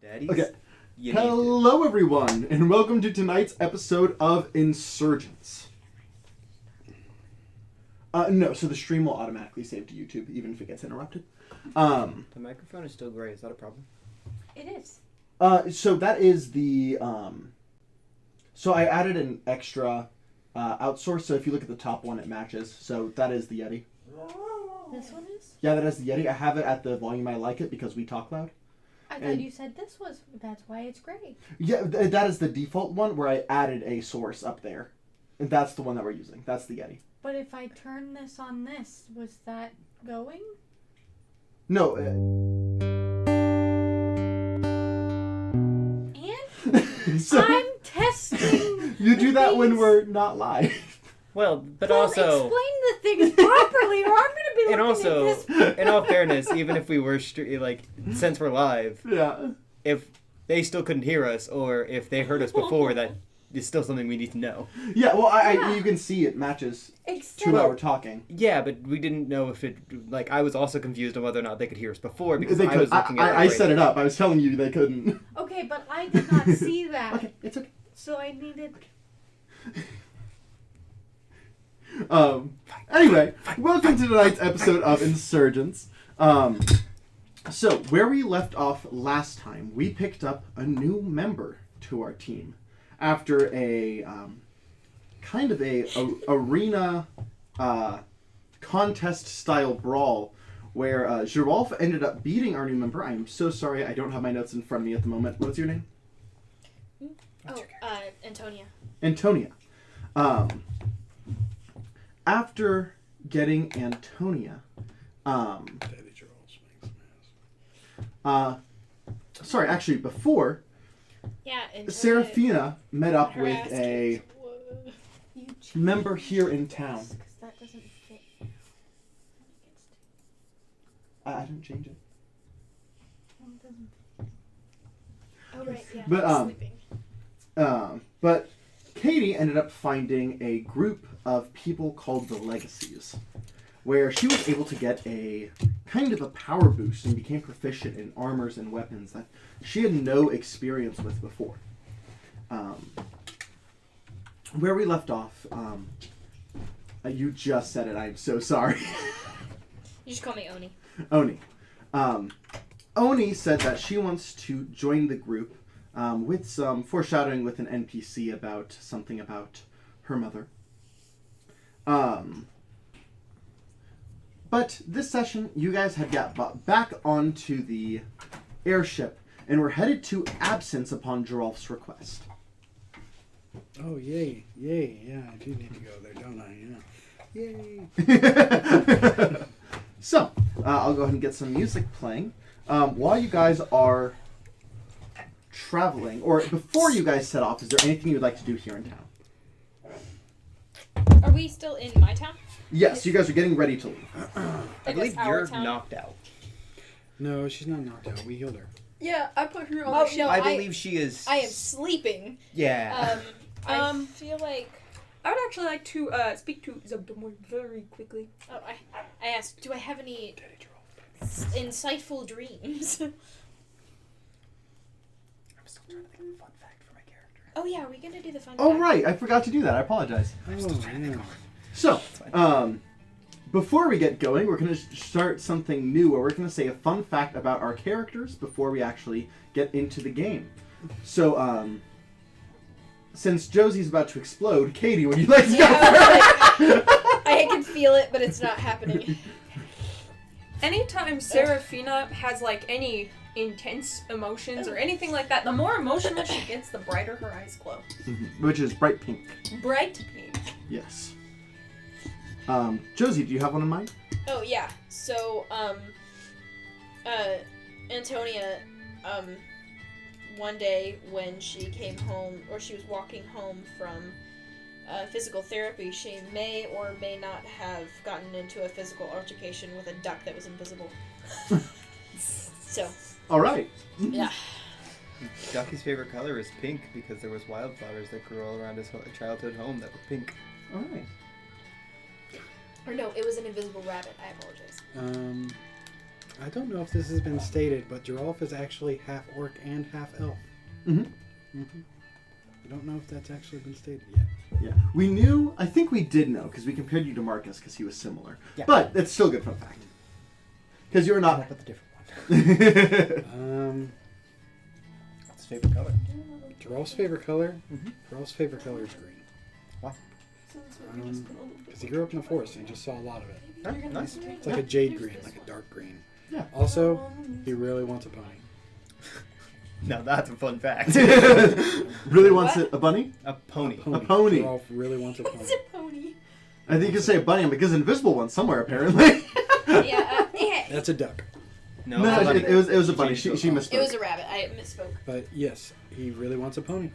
Daddies? Okay. You Hello, everyone, and welcome to tonight's episode of Insurgence. No, so the stream will automatically save to YouTube, even if it gets interrupted. The microphone is still gray. Is that a problem? It is. So that is the, so I added an extra outsource, so if you look at the top one, it matches. So that is the Yeti. This one is? Yeah, that is the Yeti. I have it at the volume I like it because we talk loud. I thought you said this was. That's why it's great. Yeah, that is the default one where I added a source up there. And that's the one that we're using. That's the Yeti. But if I turn this on this, was that going? No. And So, I'm testing. you do that when things. we're not live. Well, but Well, also... explain the things properly, or I'm going to be looking And also, at this. in all fairness, even if we were, since we're live, Yeah. if they still couldn't hear us, or if they heard us before, that is still something we need to know. Yeah, well, Yeah. you can see it matches Except, to what we're talking. Yeah, but we didn't know if it... Like, I was also confused on whether or not they could hear us before, because They I could. was looking at I set it up. I was telling you they couldn't. okay, but I did not see that. Okay, it's okay. So I needed. Anyway, welcome to tonight's episode of Insurgence. So, where we left off last time, we picked up a new member to our team after a kind of a arena contest-style brawl where Joralf ended up beating our new member. I am so sorry, I don't have my notes in front of me at the moment. What's your name? Antonia. Antonia. After getting Antonia, sorry, actually, before, Yeah, Serafina met up with a member here in town. Because that doesn't fit. I didn't change it. Oh right, yeah. But, sleeping. But Katie ended up finding a group of people called the Legacies, where she was able to get a kind of a power boost and became proficient in armors and weapons that she had no experience with before. Where we left off, you just said it, I'm so sorry. You just call me Oni. Oni. Oni said that she wants to join the group with some foreshadowing with an NPC about something about her mother. But this session, you guys had got back onto the airship and were headed to Absence upon Joralf's request. Oh, yay. Yeah, I do need to go there, don't I? Yeah. Yay. So, I'll go ahead and get some music playing. While you guys are traveling, or before you guys set off, is there anything you'd like to do here in town? Are we still in my town? Yes, you guys are getting ready to leave. I believe our you're town? knocked out. No, she's not knocked out. We healed her. Yeah, I put her on Oh, the ship. no, I believe she is... I am sleeping. Yeah. I feel like... I would actually like to speak to Zubdomor very quickly. Oh, I asked, do I have any insightful dreams? I'm still trying to think of a fun fact for my character. Oh yeah, are we gonna do the fun Oh, fact? right. I forgot to do that. I apologize. Oh, yeah. So, before we get going, we're going to start something new where we're going to say a fun fact about our characters before we actually get into the game. So, since Josie's about to explode, Katie, would you like to go first? I can feel it, but it's not happening. Anytime Serafina has like any intense emotions or anything like that, the more emotional she gets, the brighter her eyes glow. Which is bright pink. Bright pink. Yes. Josie, do you have one in mind? Oh yeah. So Antonia one day when she came home, or she was walking home from physical therapy, she may or may not have gotten into a physical altercation with a duck that was invisible. So All right. yeah. Ducky's favorite color is pink because there was wildflowers that grew all around his childhood home that were pink. All right. Or no, it was an invisible rabbit. I apologize. I don't know if this has been stated, but Joralf is actually half orc and half elf. Mm-hmm. I don't know if that's actually been stated yet. Yeah. We knew, I think we did know, because we compared you to Marcus because he was similar. Yeah. But it's still a good fun fact. Because you're Come not... up with a different one. What's his favorite color? Joralf's favorite color? Mhm. Joralf's favorite color is green. Why? Because he grew up in the forest and he just saw a lot of it. Oh, nice. It's like a jade green, like a dark green. Yeah. Also, he really wants a pony. Now that's a fun fact. Really wants a bunny? A pony. A pony. Joralf really wants a pony. It's a pony. I think you could say a bunny because an invisible one somewhere, apparently. Yeah, That's a duck. No, No, it's a bunny. it was a bunny. She Changed misspoke. it was a rabbit. I misspoke. But yes, he really wants a pony.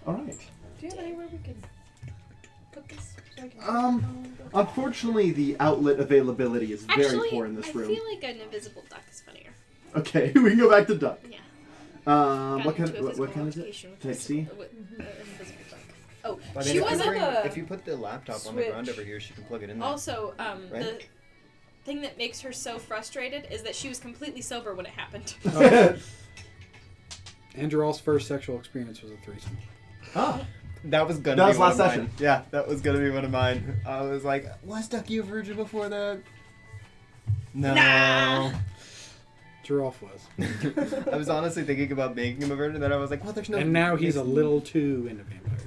All right. Do you have anywhere we can put this? So I can Unfortunately, the outlet availability is very Actually, poor in this room. I feel like an invisible duck is funnier. Okay, we can go back to duck. Yeah. What Got kind? into a What kind is it? physical altercation with Type C? an invisible duck. Oh, But she then if was you at bring- the. If you put the laptop on the ground Switch. over here, she can plug it in there. Also, the Right? thing that makes her so frustrated is that she was completely sober when it happened. And Joralf's first sexual experience was a threesome. Ah, That was gonna That be was one last of session. mine. Yeah, that was gonna be one of mine. I was like, was Ducky a virgin before that? No. Nah. Joralf was. I was honestly thinking about making him a virgin, then I was like, well, there's no. And now he's a little too into vampires.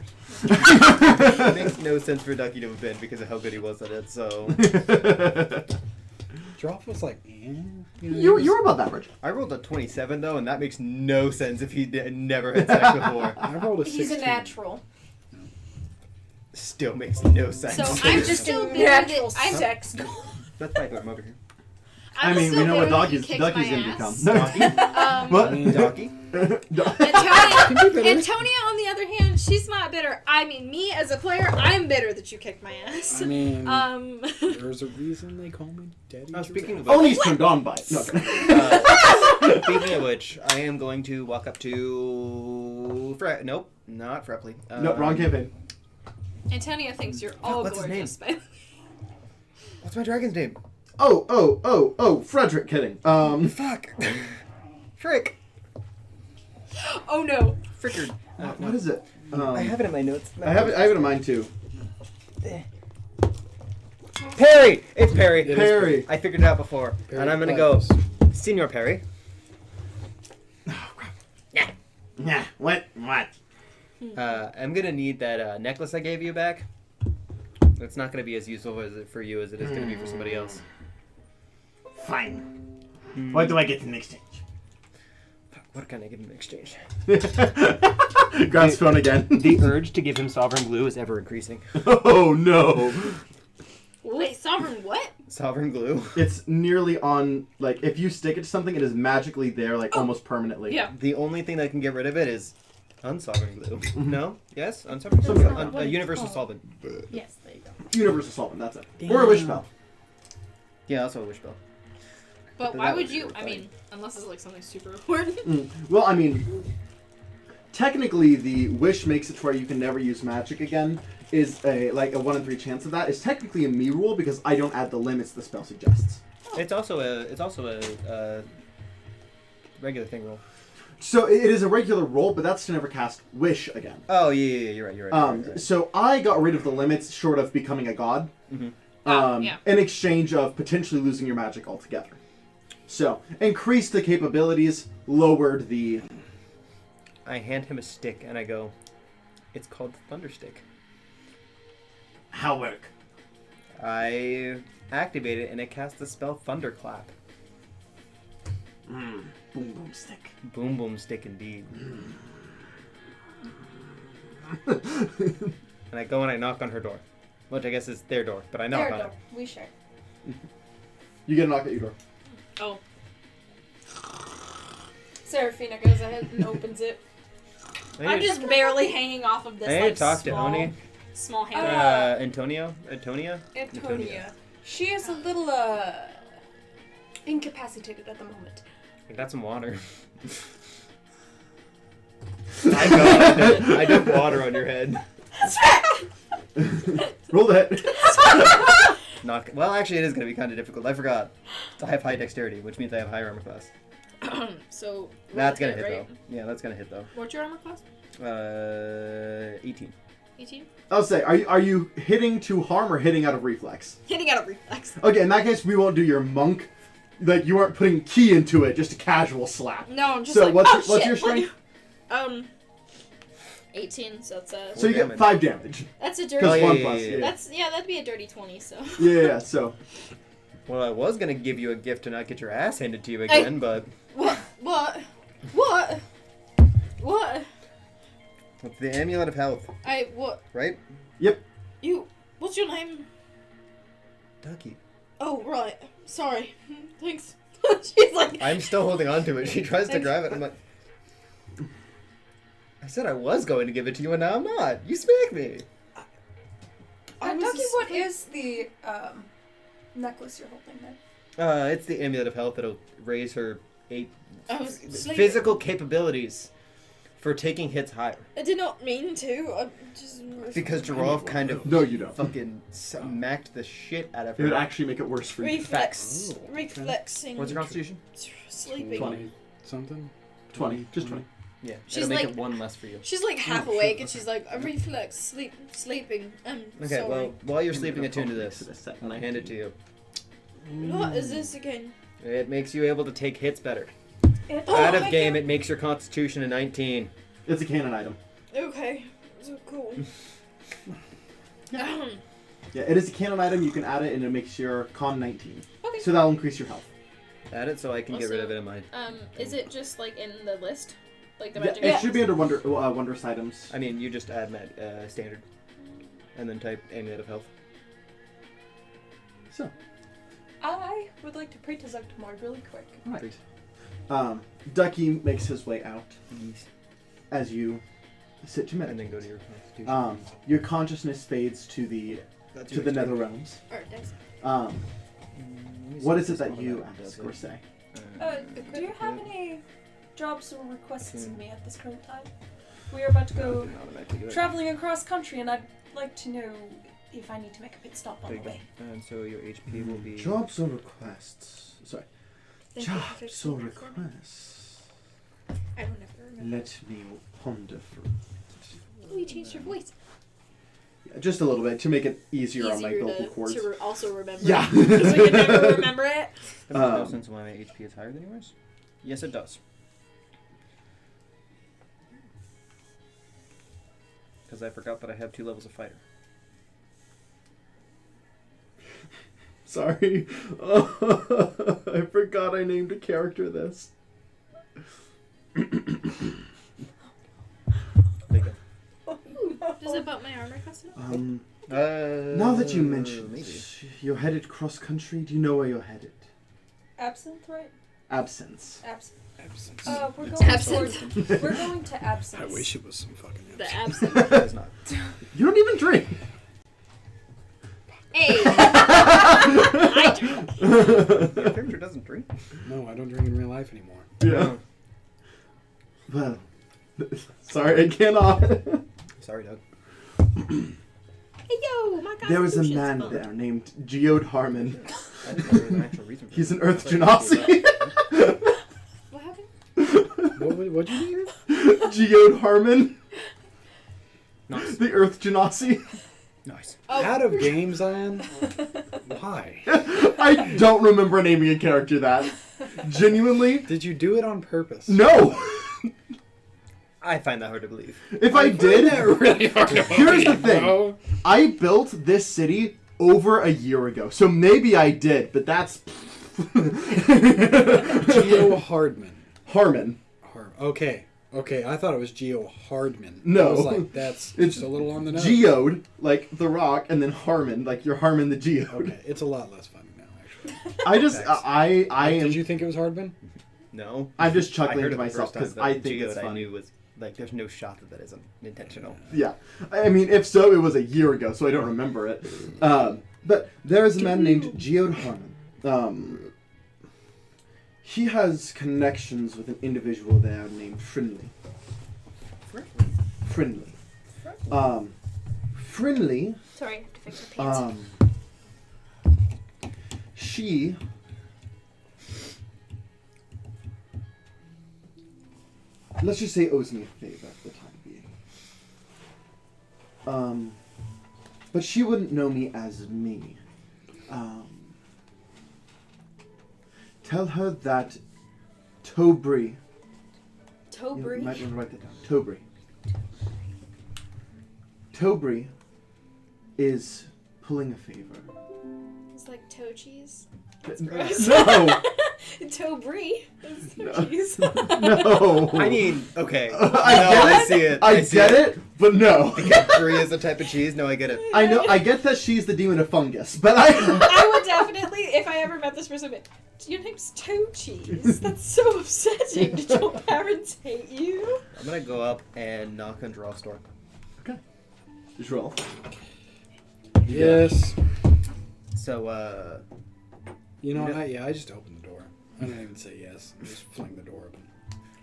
It makes no sense for Ducky to have been because of how good he was at it. So Joralf was like, eh. You know, you he were was- above average. I rolled a 27 though, and that makes no sense if he never had sex before. I rolled a 16. He's a natural. Still makes no sense. So I'm just still bitter Natural that I'm sex. That's fine. I'm over here. I mean, we still know what bitter that you Ducky's kicked gonna my become. ass. Donkey? What? I mean, Donkey? Antonia, on the other hand, she's not bitter. I mean, me as a player, I'm bitter that you kicked my ass. I mean, Um, there's a reason they call me Daddy. Speaking of Only he's turned on by it. No. speaking of which, I am going to walk up to Nope, not Frepley. No, wrong campaign. Antonia thinks you're all what's his gorgeous. What's my dragon's name? Oh, Frederick, kidding. Fuck. Frick. Oh no. Frickard. What is it? I have it in my notes. I have it in mine too. Perry! It's Perry. It is Perry. I figured it out before. Perry And I'm gonna go, Platypus. Senior Perry. Yeah. What? I'm gonna need that necklace I gave you back. It's not gonna be as useful as it for you as it is gonna be for somebody else. Fine. What do I get in exchange? What can I give him in exchange? Grabs phone again. The urge to give him Sovereign Glue is ever increasing. Oh no. Wait, Sovereign what? Sovereign Glue? It's nearly on, like, if you stick it to something, it is magically there, like, almost permanently. Yeah. The only thing that can get rid of it is unsovereign glue. No? Yes? Unsovereign glue? That's not what it's Universal called. solvent. Yes, there you go. Universal solvent, that's it. Or a wish spell. Yeah, also a wish spell. But That why would would be you? really I funny. mean, unless it's like something super important. Well, I mean, technically, the wish makes it to where you can never use magic again. Is a 1 in 3 chance of that. Is technically a me rule because I don't add the limits the spell suggests. It's also a regular thing roll. So it is a regular roll, but that's to never cast wish again. Oh yeah, you're right. You're right. So I got rid of the limits, short of becoming a god, Yeah. in exchange of potentially losing your magic altogether. So increased the capabilities, lowered the. I hand him a stick and I go, it's called the Thunder Stick. How work? I activate it and it casts the spell Thunderclap. Boom boom stick. Boom boom stick indeed. And I go and I knock on her door. Which I guess is their door, but I knock There, on door. it. We share. You get a knock at your door. Oh. Seraphina goes ahead and opens it. I I'm need- just barely hanging off of this I need like to talk to small, Oni. small hand. Antonia? Antonia? Antonia. She is a little incapacitated at the moment. I got some water. I dump water on your head. Roll that. Not well. Actually, it is going to be kind of difficult. I forgot. I have high dexterity, which means I have higher armor class. So That's gonna roll hit right? though. Yeah, that's gonna hit though. What's your armor class? 18. 18. I'll say, are you hitting to harm or hitting out of reflex? Hitting out of reflex. Okay, in that case, we won't do your monk. Like you aren't putting key into it, just a casual slap. No, I'm just So like, what's oh, shit. your strength? 18. So that's a So you get damage. 5 damage. that's a Because dirty. 1 yeah, plus. yeah, Yeah. That's that'd be a dirty 20. So. Yeah. So Well, I was gonna give you a gift to not get your ass handed to you again, but What? it's the amulet of health, What? right? You? What's your name? Ducky. Oh right. Sorry. Thanks. She's like. I'm still holding on to it. She tries to grab it. I'm like, I said I was going to give it to you, and now I'm not. You smacked me. I was Ducky, just- what is the necklace you're holding there? It's the amulet of health that'll raise her I was sleeping. physical capabilities for taking hits higher. I did not mean to. I just. Because Joralf kind of no, you don't. fucking smacked the shit out of It would her. actually make it worse for you. Reflex. Oh, Reflexing. What's your constitution? Sleeping. 20. Something. 20, just 20. Yeah, She's it'll make like- it 1 less for you. She's like half Oh, awake sure. and she's like, a reflex, sleeping. Okay, Sorry. well, while you're sleeping, attune to this, set and I hand it to you. What is this again? It makes you able to take hits better. Oh, Out of my game, God. it makes your constitution a 19. It's a canon item. Okay, so cool. Yeah, it is a canon item. You can add it, and it makes your con 19. Okay. So that'll increase your health. Add it so I can get rid of it in my... Is it just like in the list? Like the Yeah, magic? it should be under wondrous items. I mean, you just add standard. And then type amulet of health. So, I would like to pray to Zugtamar really quick. right. Ducky makes his way out as you sit to And meditate. then go to your constitution. Your consciousness fades to the That's to the nether realms. Alright, thanks. What is it that you ask or say? Do you have any jobs or requests of me at this current time? We are about to go traveling across country, and I'd like to know if I need to make a pit stop on the way. And so your HP will be... Jobs or requests? Sorry. Thank you for Jobs fixing or that for me. requests? I will never remember. Let me ponder for a minute. Oh, you changed your voice. Yeah, just a little bit to make it easier on my Easier vocal cords. to also remember. Yeah. Because we can never remember it. That makes no sense why my HP is higher than yours? Yes, it does. Because I forgot that I have 2 levels of fighter. Sorry. I forgot I named a character this. Does it bump my armor class up? Now that you mention maybe. you're headed cross country, do you know where you're headed? Absinthe, right? Absence. Absinthe. Absence. We're It's going Absinthe. toward- We're going to Absinthe. I wish it was some fucking The absence. absent. It is not. You don't even drink. Hey! I drink. Your character doesn't drink. No, I don't drink in real life anymore. Yeah. Well, sorry, I cannot. Sorry, Doug. Hey yo, my god. There was a man there named Geode Harmon. I didn't know there was an actual reason for He's that. an Earth Genasi. What happened? What'd you need? Geode Harmon. Nice. The Earth Genasi. Nice. Oh. Out of game, Zion? Why? I don't remember naming a character that. Genuinely, Did you do it on purpose? no. I find that hard to believe. If I did, really hard to Here's the believe, thing. bro. I built this city over a year ago, so maybe I did, but that's Geo Hardman. Harmon. Okay. Okay, I thought it was Geo Hardman. No. I was like, that's It's just a little on the nose. Geode, like the rock, and then Harmon, like you're Harmon the Geode. Okay, it's a lot less funny now, actually. I just, Thanks. I am, Did you think it was Hardman? No. I'm just I chuckling heard to it the myself first time, because but I think Geode it's I funny. knew was like there's no shot that isn't intentional. Yeah, I mean, if so, it was a year ago, so I don't remember it. But there is a man named Geode Harmon. He has connections with an individual there named Friendly. Friendly. Friendly. Sorry, I have to fix my pants. she let's just say owes me a favor for the time being. But she wouldn't know me as me. Tell her that Tobri. Tobri. You might want to write that down. Tobri. Tobri is pulling a favor. It's like toe cheese. No! Tobri. It's toe No. cheese. No! I mean, okay. I No, get I it. see it. I see get it, but no. Capri is a type of cheese. No, I get it. I know. I get that she's the demon of fungus, but I would definitely, if I ever met this person, be, your name's toe cheese. That's so upsetting. Did your parents hate you? I'm gonna go up and knock on Joralf's door. Okay. Joralf. Yes. So, You know, You know- I just opened the door. I don't even say yes. I just fling the door open.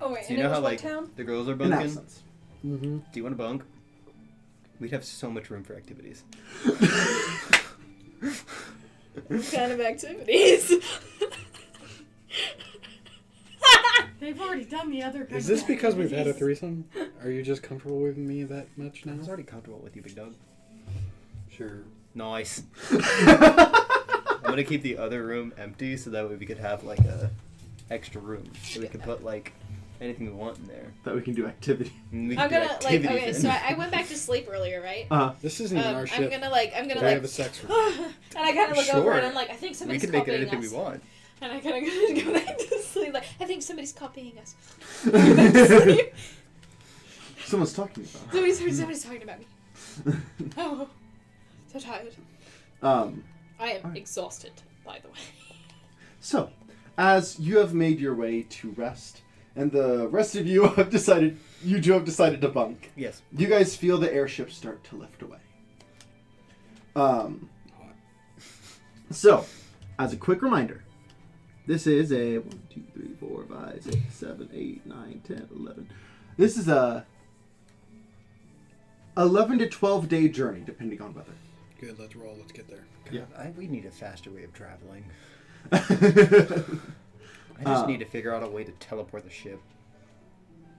Oh wait, so and you it know was how what like town? the girls are In bunking? absence. Mm-hmm. Do you want to bunk? We'd have so much room for activities. What kind of activities? They've already done the other kind Is this of because we've had a activities. threesome? Are you just comfortable with me that much now? I was already comfortable with you, big dog. Sure. Nice. I'm gonna keep the other room empty so that way we could have like a extra room, so we can put like anything we want in there. That we can do activity. And we I'm can do gonna like activities okay. in So I went back to sleep earlier, right? This isn't even our I'm ship. gonna Can I like have a sex room? and I kind of look over Sure. and I'm like, I think we somebody's can make it copying anything us. we want. And I kind of go back to sleep. Like, I think somebody's copying us. Go back to sleep. Someone's talking about. Somebody's talking about me. Oh, so tired. I am exhausted, by the way. So, as you have made your way to rest, and the rest of you have decided to bunk, Yes. you guys feel the airship start to lift away. So, as a quick reminder, this is a 1, 2, 3, 4, 5, 6, 7, 8, 9, 10, 11. This is a 11 to 12 day journey, depending on weather. Good, let's roll. Let's get there. Yeah. We need a faster way of traveling. I I just need to figure out a way to teleport the ship.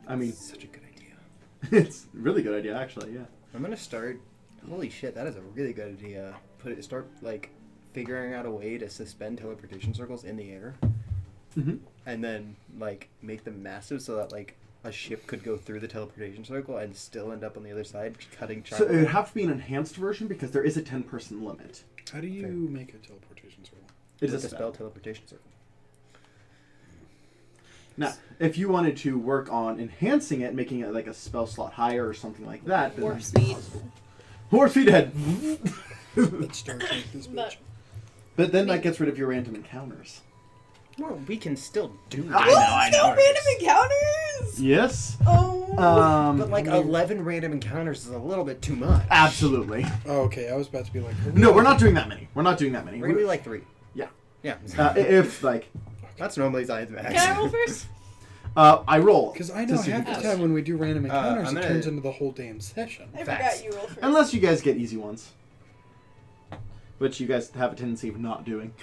mean, It's such a good idea. it's a really good idea, actually. Yeah. I'm gonna start. Holy shit, that is a really good idea. Start like figuring out a way to suspend teleportation circles in the air, Mm-hmm. and then like make them massive so that like a ship could go through the teleportation circle and still end up on the other side, cutting. So it would have to be an enhanced version because there is a 10-person limit. How do you Fair. make a teleportation circle? It with is the a spell spell. teleportation circle. Now, if you wanted to work on enhancing it, making it like a spell slot higher or something like that, then Warp that'd be speed. possible. Warp speed ahead. Let's start with this But bitch. But then that gets rid of your random encounters. Well, we can still do I know. random encounters. Yes. Oh. But like 11 random encounters is a little bit too much. Absolutely. Oh, okay. I was about to be like, No, we're not doing that many. We're not doing that many. We're gonna do like 3. Yeah. Yeah. If like, That's normally science max. Can I roll first? I roll. because I to know see half who the does. time when we do random encounters, I'm it gonna- turns into the whole damn session. I Facts. forgot you rolled first. Unless you guys get easy ones, which you guys have a tendency of not doing.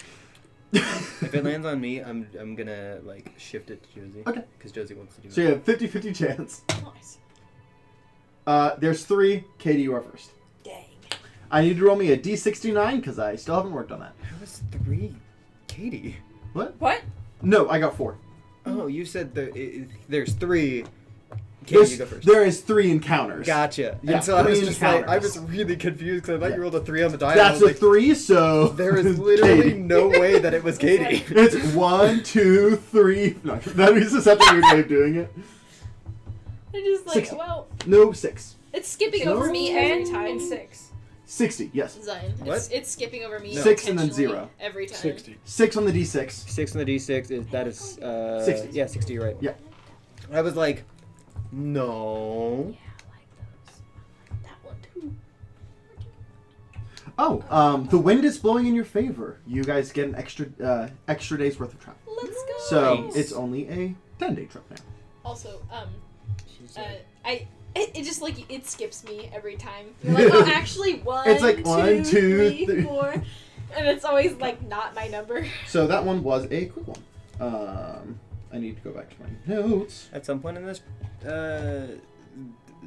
If it lands on me, I'm gonna like shift it to Josie. Okay. Because Josie wants to do So it. you have 50-50 chance. Nice. There's 3. Katie, you are first. Dang. I need to roll me a D69 because I still haven't worked on that. That was 3. Katie. What? No, I got 4. Oh, you said there's 3. Katie, you go first. There is 3 encounters. Gotcha. Yeah, And so I was 3 just like, I encounters. was really confused because I thought Yeah. you rolled a 3 on the die. and I That's was a like, 3, so there is literally Katie. no way that it was Katie. It's 1, 2, 3. No, that is such a weird way of doing it. I just like, 60. well, No, 6. it's skipping over me every time. and 6. 60, yes. Zion. What? It's skipping over me. No. 6 and then intentionally 0. every time. 60. 6 on the D6. 6 on the D6 that is 60. Yeah, 60. You're right. Yeah. I was like, no. That one too. Oh, the wind is blowing in your favor. You guys get an extra day's worth of travel. Let's go. So Nice. it's only a 10-day trip now. Also, She's like, it just like it skips me every time. You're like, oh, actually, 1, It's like 1, 2, 3, 3. 4. And it's always like not my number. So that one was a quick one. I need to go back to my notes. At some point in this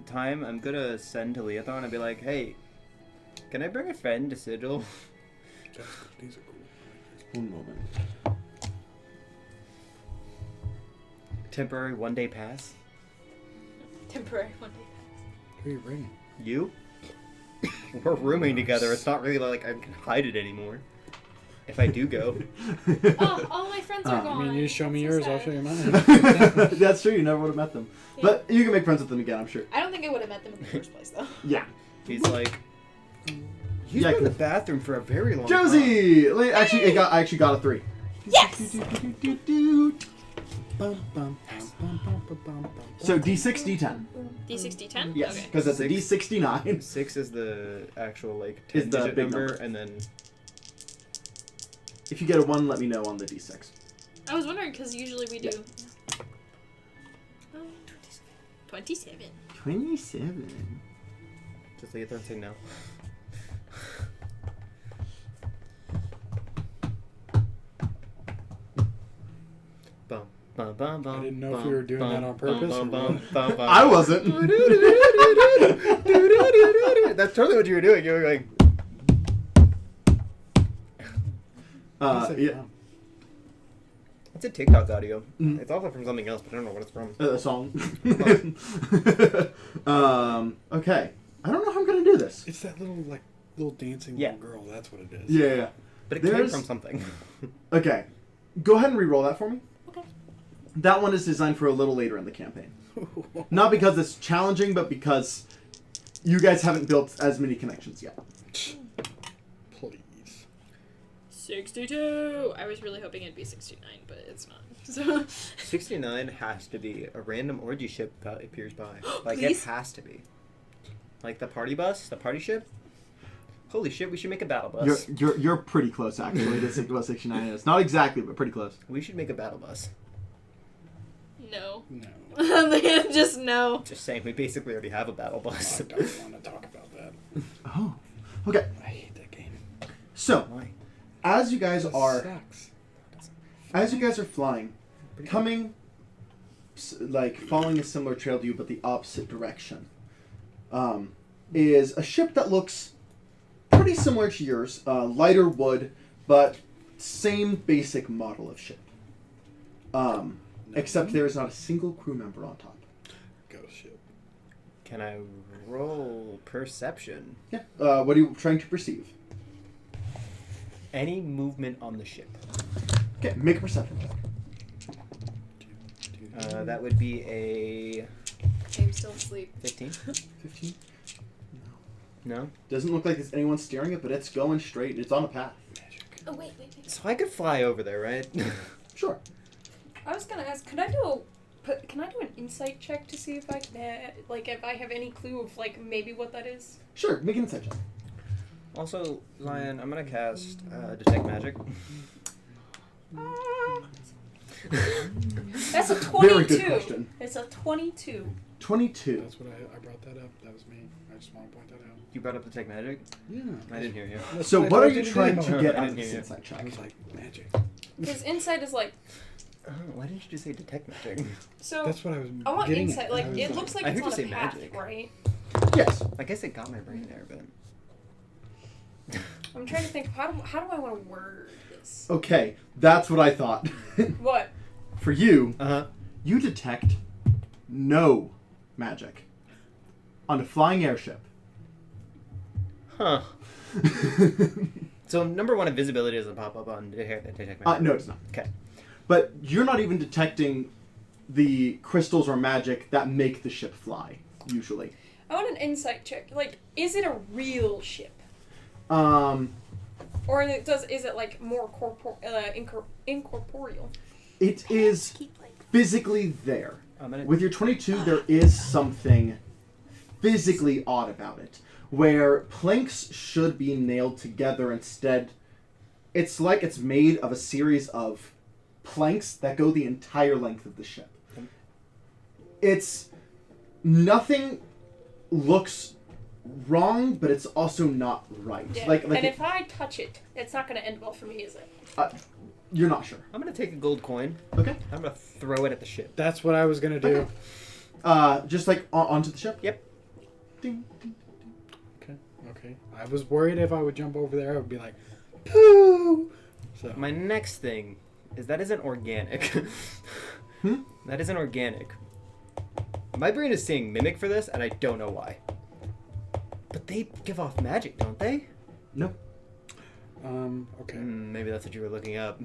time, I'm gonna send to Leothon and be like, hey, can I bring a friend to Sigil? These are cool. One moment. Temporary 1-day pass? Temporary 1 day. Who are you bringing? You? We're rooming together. It's not really like I can hide it anymore. If I do go. Oh, all my friends are I gone. I mean, you show me That's yours, so I'll sad. show you mine. That's true. You never would have met them, Yeah. but you can make friends with them again. I'm sure. I don't think I would have met them in the first place though. Yeah. He's like, he's Yeah, been in the 'cause- bathroom for a very long time. Josie! Actually, I actually got a 3. Yes. So D6, D10. D6, D10. Yes, Okay. because it's a D69. 6 is the actual like Is 10 the digit big number, number. and then If you get a 1, let me know on the D6. I was wondering because usually we do. Yeah. 27. 27. just Leothon saying no. Bum, bum, bum, bum, I didn't know if bum, we were doing bum, that on purpose bum, or bum, what. bum, bum. I wasn't. That's totally what you were doing. You were like, He said Yeah. fun. it's a TikTok audio. Mhm. It's also from something else, but I don't know what it's from. A song. Okay. I don't know how I'm gonna do this. It's that little dancing Yeah. little girl. That's what it is. Yeah. But it came There's- from something. Okay. Go ahead and re-roll that for me. Okay. That one is designed for a little later in the campaign. Not because it's challenging, but because you guys haven't built as many connections yet. Please. 62. I was really hoping it'd be 69, but it's not. So 69 has to be a random orgy ship that appears by. Like, Please? it has to be. Like the party bus, the party ship. Holy shit, we should make a battle bus. You're pretty close actually to what 69 is. Not exactly, but pretty close. We should make a battle bus. no. No. Just no. Just saying, we basically already have a battle I bus. don't want to talk about that. Oh. Okay. I hate that game. So, Why? as you guys It are sucks. flying, coming like following a similar trail to you but the opposite direction, is a ship that looks pretty similar to yours, lighter wood, but same basic model of ship. Except there is not a single crew member on top. Ghost ship. Can I roll perception? Yeah. What are you trying to perceive? Any movement on the ship. Okay, make a perception check. That would be a I'm still asleep. 15. 15. No? Doesn't look like there's anyone steering it, but it's going straight. It's on a path. Oh wait. So I could fly over there, right? Sure. I was gonna ask, can I do an insight check to see if I can, if I have any clue of maybe what that is? Sure, make an insight check. Also, Lion, I'm gonna cast Detect Magic. That's a Very 22. good question. It's a 22. 22. That's what I brought that up. That was me. I just want to point that out. You brought up Detect Magic? Yeah. I didn't hear you. That's So I what are told you to trying do. to get I out didn't of this hear you. insight I check? was like, magic. Because insight is Oh, why didn't you just say Detect Magic? so. That's what I was I want getting insight. at. Like I was it looks like I it's heard on you a say path, magic. right? Yes. I guess it got my brain there, but... I'm trying to think. How do I want to word this? Okay, that's what I thought. What? For you, Uh-huh. you detect no magic on a flying airship. Huh. So number one, invisibility doesn't pop up on Detect Magic. No, it's not. Okay. But you're not even detecting the crystals or magic that make the ship fly, usually. I want an insight check. Is it a real ship, Um, or is it more incorporeal? it is physically there. I'm gonna... With your 22, there is something physically odd about it. Where planks should be nailed together, instead, it's like it's made of a series of planks that go the entire length of the ship. Nothing looks wrong, but it's also not right. Yeah. Like and if I touch it, it's not going to end well for me, is it? you're not sure. I'm gonna take a gold coin. Okay. I'm gonna throw it at the ship. That's what I was gonna do. Okay. Just like onto the ship. Yep. Ding. Okay. I was worried if I would jump over there, I would be like, poo. So My next thing is that isn't organic. That isn't organic. My brain is saying mimic for this, and I don't know why. But they give off magic, don't they? No. Okay. Maybe that's what you were looking up.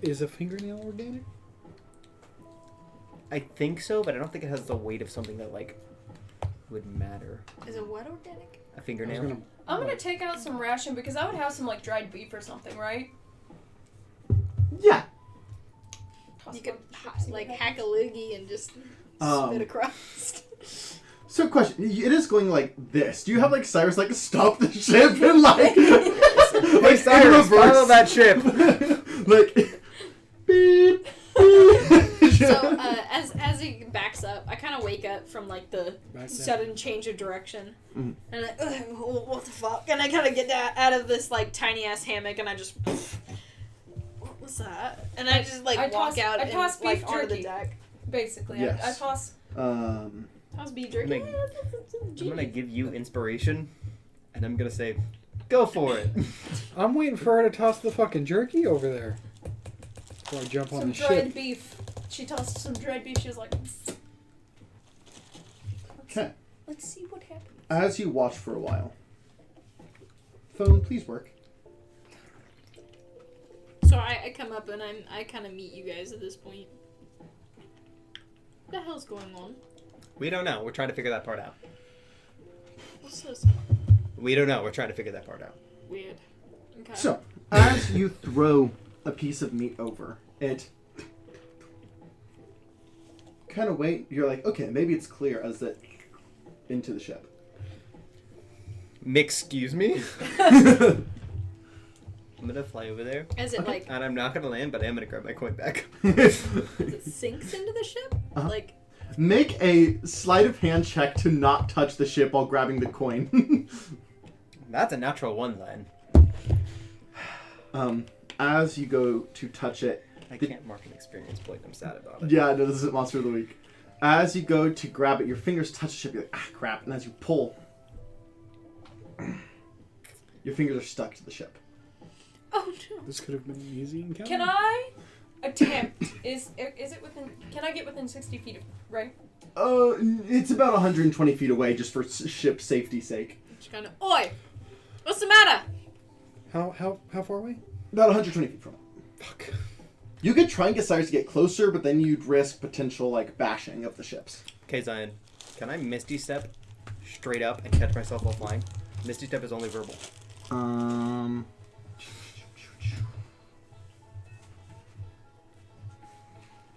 Is a fingernail organic? I think so, but I don't think it has the weight of something that, like, would matter. Is it what organic? A fingernail? I'm gonna take out some ration because I would have some like dried beef or something, right? Yeah. You could hack a loogie and just spit across. So, question: it is going like this. Do you have like Cyrus like stop the ship and like Hey, Cyrus, follow that ship! like beep, beep. So as he backs up, I kind of wake up from like the sudden change of direction, and I, what the fuck? And I kind of get out of this like tiny ass hammock, and I just what was that? And I just like walk out and toss like beef onto the jerky. deck. Basically, Yes. I toss. How's beef jerky? I'm gonna give you inspiration, and I'm gonna say, go for it. I'm waiting for her to toss the fucking jerky over there. Before I jump on Some the dried ship. beef. She tossed some dried beef. She was like, Okay. let's see what happens. As you watch for a while, phone, please work. So I come up and I kind of meet you guys at this point. What the hell's going on? We don't know. We're trying to figure that part out. What's this? We don't know. We're trying to figure that part out. Weird. Okay. So, as you throw a piece of meat over, it kind of wait. You're like, okay, maybe it's clear as it into the ship. Excuse me? I'm gonna fly over there, As it like and I'm not gonna land, but I am gonna grab my coin back. as it sinks into the ship, like Make a sleight of hand check to not touch the ship while grabbing the coin. That's a natural one, then. As you go to touch it, I can't mark an experience point. I'm sad about it. yeah, no, this isn't Monster of the Week. As you go to grab it, your fingers touch the ship. You're like, ah, crap. And as you pull, your fingers are stuck to the ship. oh no. This could have been an easy encounter. Can I attempt? Is it within? Can I get within 60 feet of right? It's about 120 feet away, just for ship safety's sake. Just kind of oi. What's the matter? How far away? About 120 feet from it. Fuck. You could try and get Cyrus to get closer, but then you'd risk potential like bashing of the ships. Okay, Zion. Can I Misty Step straight up and catch myself while flying? Misty Step is only verbal.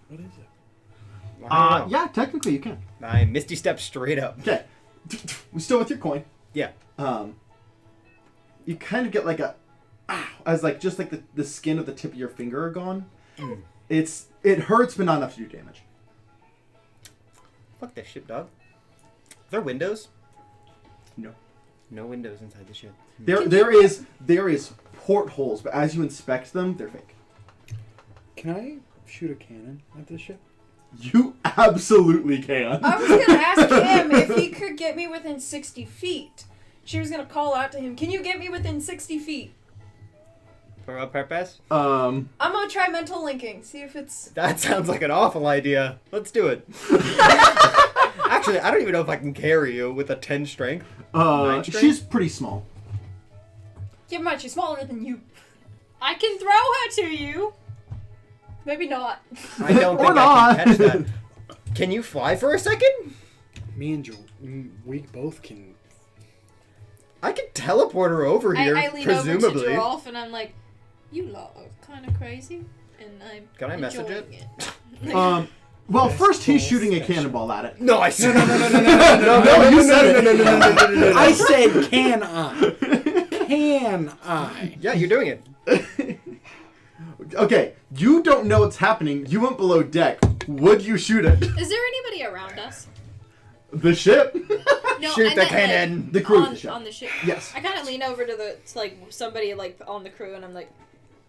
What is it? I don't know. Yeah, technically you can. I Misty Step straight up. Okay. Still with your coin. Yeah. You kind of get like a, as like just like the skin of the tip of your finger are gone. It hurts, but not enough to do damage. Fuck that ship, dog. Are there windows? No. No windows inside the ship. There is portholes, but as you inspect them, they're fake. Can I shoot a cannon at this ship? You absolutely can. I was gonna ask him if he could get me within 60 feet. She was gonna call out to him. Can you get me within 60 feet? For what purpose? I'm gonna try mental linking. See if it's. That sounds like an awful idea. Let's do it. Actually, I don't even know if I can carry you with a 10 strength. 9 strength? She's pretty small. Keep in mind, she's smaller than you. I can throw her to you. Maybe not. I don't Or think I not. can catch that. Can you fly for a second? Me and we both can. I can teleport her over here, I lean presumably. over to Joralf and I'm like, you lot are kind of crazy, and I'm Can I message enjoying it? Well, first he's shooting a cannonball at it. No, I said No, you said it. I said, can I? Can I? Yeah, you're doing it. Okay, you don't know what's happening. You went below deck. Would you shoot it? Is there anybody around us? The ship? No, Shoot I the meant, cannon! The crew of on, the ship. on the ship. Yes. I kind of lean over to like somebody like on the crew, and I'm like,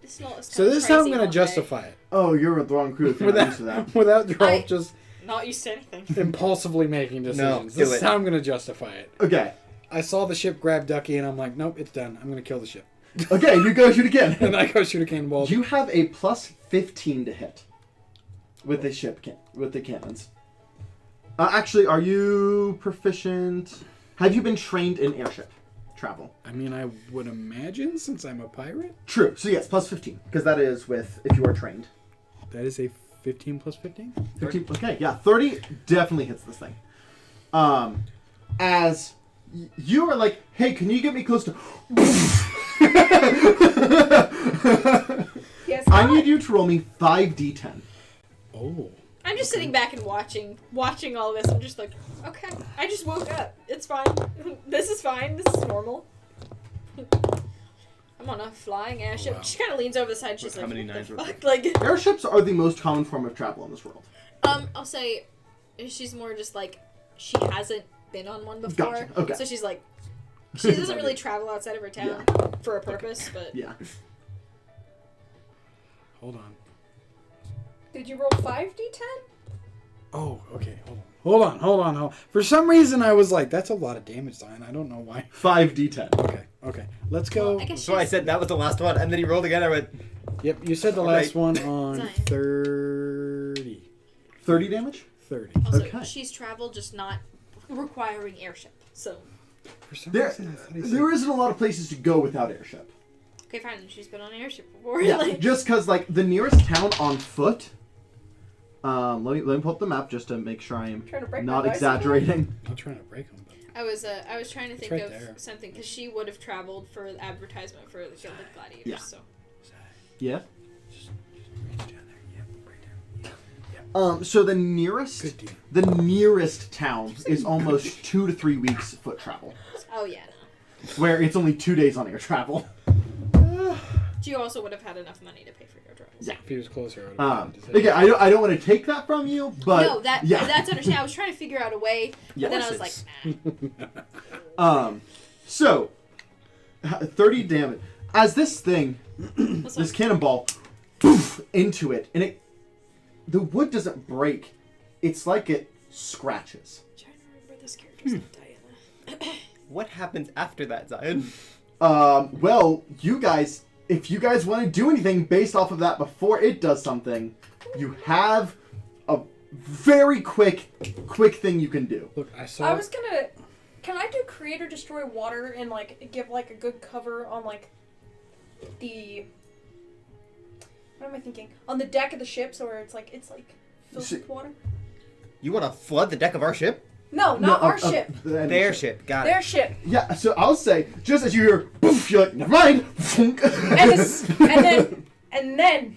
this is So this is how I'm going to to justify it. Oh, you're the wrong crew if you're not used to that. Without Joralf I- just Not used to anything. impulsively making decisions. do This is it. how I'm going to justify it. Okay. I saw the ship grab Ducky, and I'm like, nope, it's done. I'm going to kill the ship. Okay, you go shoot And again. I go shoot a cannonball. You have a plus 15 to hit with the ship with the cannons. Actually, are you proficient? Have you been trained in airship travel? I mean, I would imagine, since I'm a pirate, True. So yes, plus 15 because that is with if you are trained. that is a 15 plus 15? 15. Okay, yeah, 30 definitely hits this thing. As you are like, hey, can you get me close to? Yes. I need you to roll me 5d10. Oh. I'm just sitting back and watching all this. I'm just like, okay, I just woke up. It's fine. This is fine. This is normal. I'm on a flying airship. Wow. She kind of leans over the side. She's How like, many what nines the were fuck? Like, Airships are the most common form of travel in this world. I'll say, she's more just like, she hasn't been on one before. Gotcha, okay. So she's like, she doesn't really travel outside of her town for a purpose, but Yeah. Hold on. Did you roll 5d10? Oh, okay. Hold on. For some reason, I was like, that's a lot of damage, Zion. I don't know why. 5d10. Okay. Let's go. I guess So I said that was the last one, and then he rolled again. I went, Yep, you said the Alright. last one on Zion. 30. 30 damage? 30. also Okay. she's traveled, just not requiring airship. So For some There, reason, I thought he said... there isn't a lot of places to go without airship. okay, fine. She's been on an airship before. Yeah, like, just because like the nearest town on foot. Let me pull up the map just to make sure I am Trying to break not my bicycle? exaggerating. I'm not trying to break them, but... I was trying to think right of there. something because she would have traveled for the advertisement for the Gilded Gladiators. Yeah. So Yeah. Just reach down there. Yep, right there. So the nearest, Good deal. the nearest town is almost 2 to 3 weeks foot travel, oh yeah, no. where it's only 2 days on air travel. You also would have had enough money to pay for your travels. Yeah. If he was closer, I would have been Again, I don't want to take that from you, but No, yeah. that's understandable. I was trying to figure out a way, but then I was like, Horses. nah. So 30 damage as this thing, That's this what- cannonball, poof, into it, and the wood doesn't break. It's like it scratches. I'm trying to remember this character's name, Diana. what happens after that, Zion? Well, you guys, if you guys want to do anything based off of that before it does something, you have a very quick thing you can do. Look, I saw... I was gonna. Can I do create or destroy water and like give like a good cover on like the. What am I thinking? On the deck of the ship, so where it's like filled So- with water. You want to flood the deck of our ship? No, not our of ship. the enemy Their ship. Got Their it. ship. Yeah, so I'll say, just as you hear, poof, you're like, never mind. And then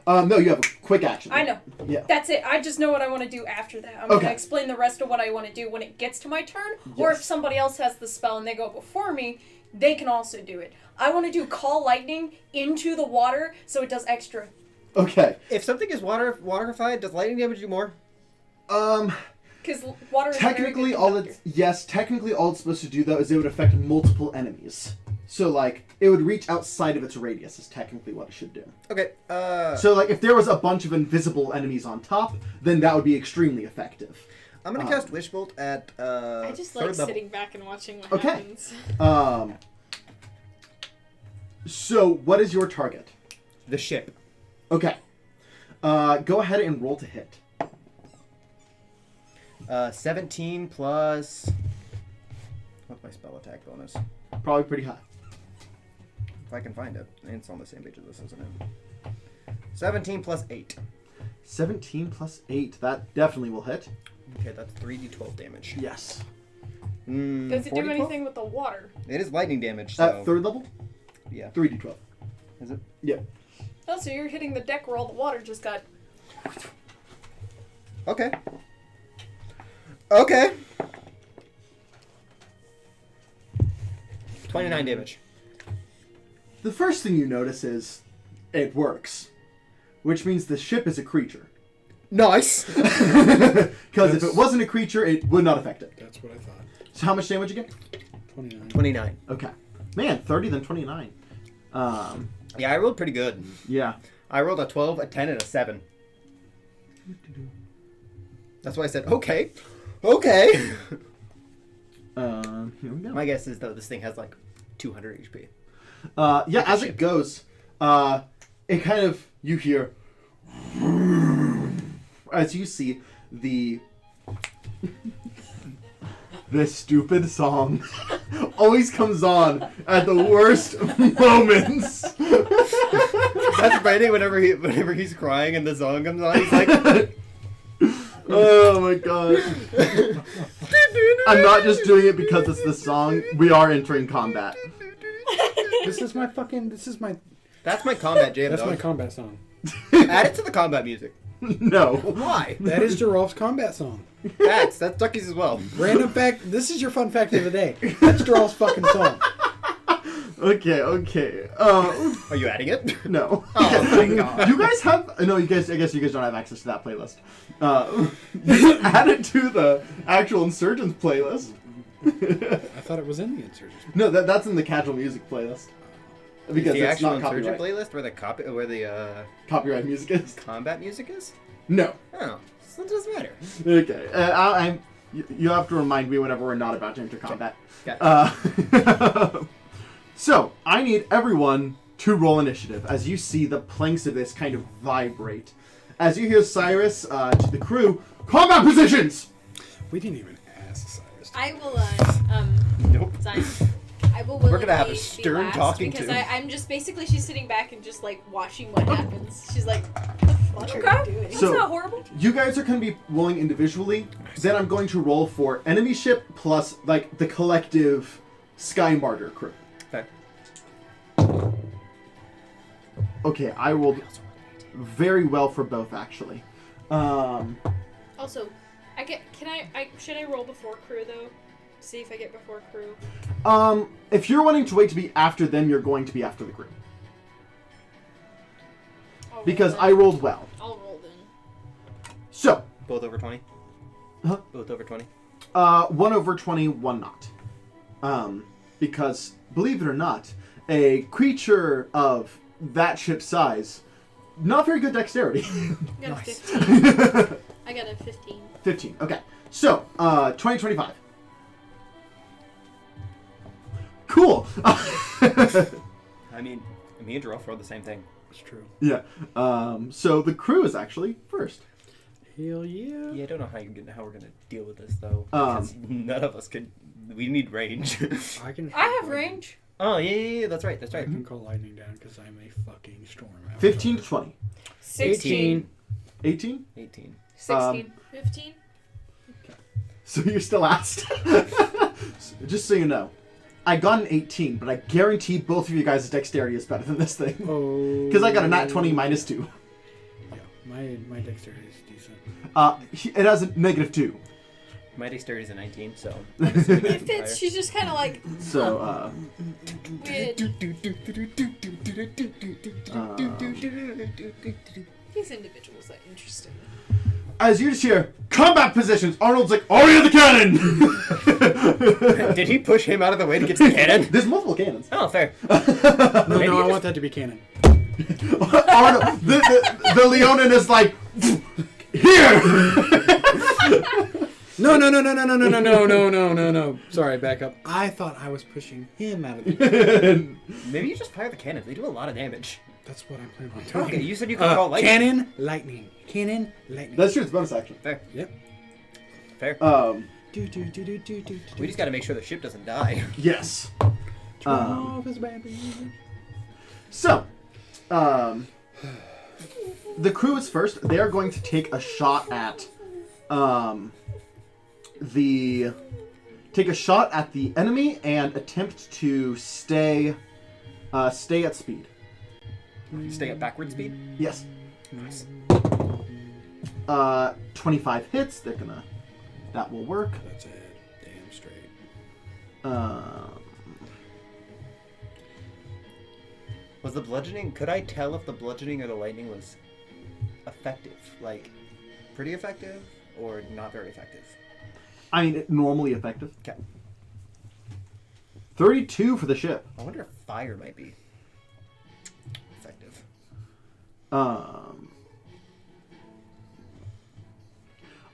No, you have a quick action. I know. Yeah. That's it. I just know what I want to do after that. I'm Okay. gonna explain the rest of what I want to do when it gets to my turn, or if Yes. somebody else has the spell and they go before me, they can also do it. I want to do call lightning into the water so it does extra. Okay. If something is waterified, does lightning damage do more? Because water is a very Technically, good conductor. technically all it's supposed to do though is it would affect multiple enemies. So like it would reach outside of its radius is technically what it should do. Okay. So like if there was a bunch of invisible enemies on top, then that would be extremely effective. I'm gonna cast Wish Bolt at I just third like level. sitting back and watching what Okay. happens. So what is your target? The ship. Okay. Go ahead and roll to hit. 17 plus. What's my spell attack bonus? Probably pretty high. If I can find it. It's on the same page as this, isn't it? 17 plus 8. 17 plus 8. That definitely will hit. Okay, that's 3d12 damage. Yes. Does it do 40? anything with the water? It is lightning damage, so. At third level? Yeah. 3d12. Is it? Yeah. Oh, so you're hitting the deck where all the water just got. Okay. Okay. 29 damage. The first thing you notice is it works, which means the ship is a creature. Nice. Because if it wasn't a creature, it would not affect it. That's what I thought. So how much damage again? 29. 29. Okay. Man, 30 then 29. Yeah, I rolled pretty good. Yeah. I rolled a 12, a 10, and a 7. That's why I said, okay. Okay. Here we go. My guess is, though, this thing has like 200 HP. Yeah, as it goes, it kind of, you hear, as you see this stupid song always comes on at the worst moments. That's Brandon whenever he's crying and the song comes on, he's like... Oh my god. I'm not just doing it because it's the song. We are entering combat. This is my. That's my combat jam, That's though. my combat song. Add it to the combat music. No. Why? That is Joralf's combat song. That's Ducky's as well. Random fact. This is your fun fact of the day. That's Joralf's fucking song. Okay. Are you adding it? No. Oh my god. You guys have no. I guess you guys don't have access to that playlist. You can add it to the actual Insurgence playlist. I thought it was in the Insurgence. No, that's in the casual music playlist because the it's actual not Insurgent copyright. playlist where the Copyright music is. combat music is? No. Oh, so it doesn't matter. Okay. You have to remind me whenever we're not about to enter combat. Okay. So I need everyone to roll initiative as you see the planks of this kind of vibrate. As you hear Cyrus to the crew, combat positions! We didn't even ask Cyrus. I will, Nope. Zion, I will We're gonna have a willingly be stern last talking because to. I'm just basically she's sitting back and just like watching what happens. She's like, what the fuck are you doing? That's So- not horrible. You guys are going to be rolling individually. Then I'm going to roll for enemy ship plus like the collective Sky Martyr crew. Okay. Okay, I rolled very well for both actually. Also, should I roll before crew though? See if I get before crew. If you're wanting to wait to be after them, you're going to be after the crew. I'll Because roll I rolled well. I'll roll then. So, Both over 20? Huh? Both over 20? 1 over 20, 1 not. Because, believe it or not, a creature of that ship's size, not very good dexterity. I got Nice. a 15. I got a 15. 15, okay. So, 20, 25. Cool! I mean, me and Joralf rolled the same thing. It's true. Yeah. So the crew is actually first. Hell yeah. Yeah, I don't know how we're gonna deal with this though. Because none of us could. We need range. I have range. Oh yeah, that's right. I can call lightning down because I'm a fucking storm. 15 to 20. 16. 18? 18. 16. 15. So you're still last. Just so you know, I got an 18, but I guarantee both of you guys' dexterity is better than this thing. Oh. Because I got a nat 20 minus 2. Yeah, my dexterity is decent. It has a negative 2. My dexterity is a 19, so. It fits. She's just kind of like So, weird. These individuals are interesting. as you just hear, combat positions, Arnold's like, Aria the cannon! Did he push him out of the way to get to the cannon? There's multiple cannons. Oh, fair. No, Maybe I you want that to be canon. Arnold, the Leonin is like, here! No. Sorry, back up. I thought I was pushing him out of the way. Maybe you just fire the cannons. They do a lot of damage. That's what I'm planning on doing. Okay, you said you could call lightning. Cannon, lightning. Cannon, lightning. That's true, it's bonus action. Fair. Yep. Fair. We just gotta make sure the ship doesn't die. Yes. Joralf is baby. So, the crew is first. They are going to take a shot at the enemy and attempt to stay at speed. Stay at backward speed? Yes. Nice. 25 hits. That will work. That's it. Damn straight. Was the bludgeoning... Could I tell if the bludgeoning or the lightning was effective? Like, pretty effective or not very effective? I mean, normally effective. Okay. 32 for the ship. I wonder if fire might be effective.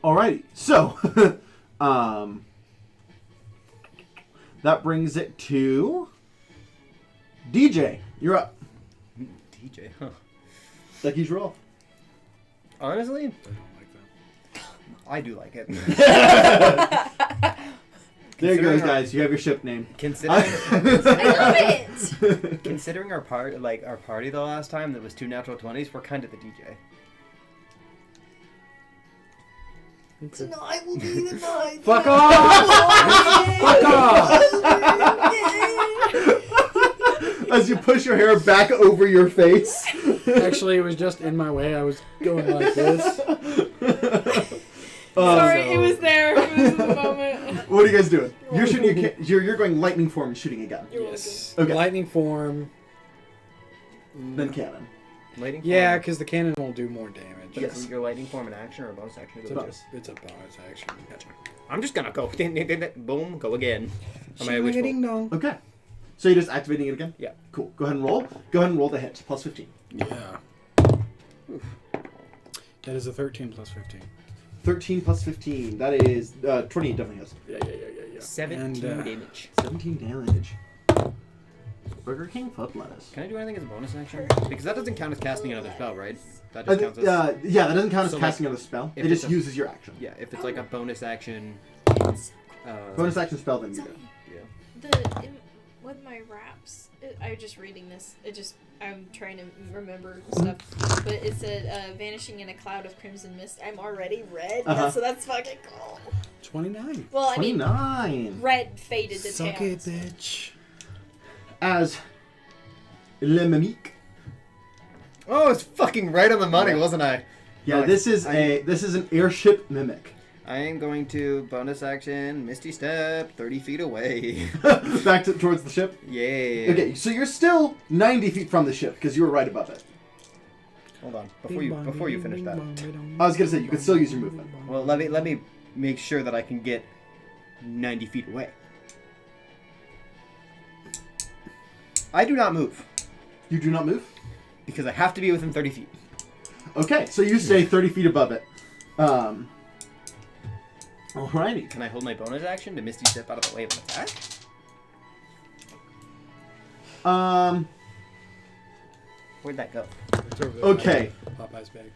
Alrighty, so that brings it to DJ. You're up. DJ, huh? Becky's roll. Honestly, I don't like that. I do like it. There you go, Considering our- guys. You have your ship name. Considering, I love it. considering our party the last time that was 2 natural 20s, we're kind of the DJ. Tonight will be the night. Fuck off! Fuck off! As you push your hair back over your face. Actually, it was just in my way. I was going like this. Sorry, it was there. It was the moment. What are you guys doing? You're shooting. You're going lightning form and shooting a gun. Yes. Okay. Lightning form. Then cannon. Lighting Yeah, form. because the cannon will do more damage. But Yes. is your lighting form an action or a bonus action? It's To a go bonus. It's a bonus action. Gotcha. I'm just gonna go. Boom, go again. Am I Ding dong. Okay. So you're just activating it again? Yeah. Cool. Go ahead and roll. Go ahead and roll the hit. Plus 15. Yeah. That is a 13 plus 15. 13 plus 15. That is 28 definitely hits. Yeah. 17 And, damage. 17 damage. Burger King foot lettuce. Can I do anything as a bonus action? Because that doesn't count as casting another spell, right? That just counts as... Yeah, that doesn't count as So, casting another spell. if It just it's a- uses your action. Yeah, if it's like a bonus action... Bonus action spell, then you do. Yeah. With my raps, I'm just reading this. I'm trying to remember stuff. But it said, vanishing in a cloud of crimson mist. I'm already red, Uh-huh. so that's fucking cool. 29. Well, I mean, 29. red faded to Suck tan. it, bitch. As Le Mimique. Oh, it's fucking right on the money, wasn't I? Yeah, Nice. this is an airship mimic. I am going to bonus action, Misty Step, 30 feet away. Back towards the ship. Yeah. Okay, so you're still 90 feet from the ship because you were right above it. Hold on, before you finish that. I was gonna say you could still use your movement. Well, let me make sure that I can get 90 feet away. I do not move You do not move. because I have to be within 30 feet. Okay, so you stay 30 feet above it. Alrighty. Can I hold my bonus action to Misty Step out of the way of an attack? Where'd that go? It's over there. Okay. Popeye's bag.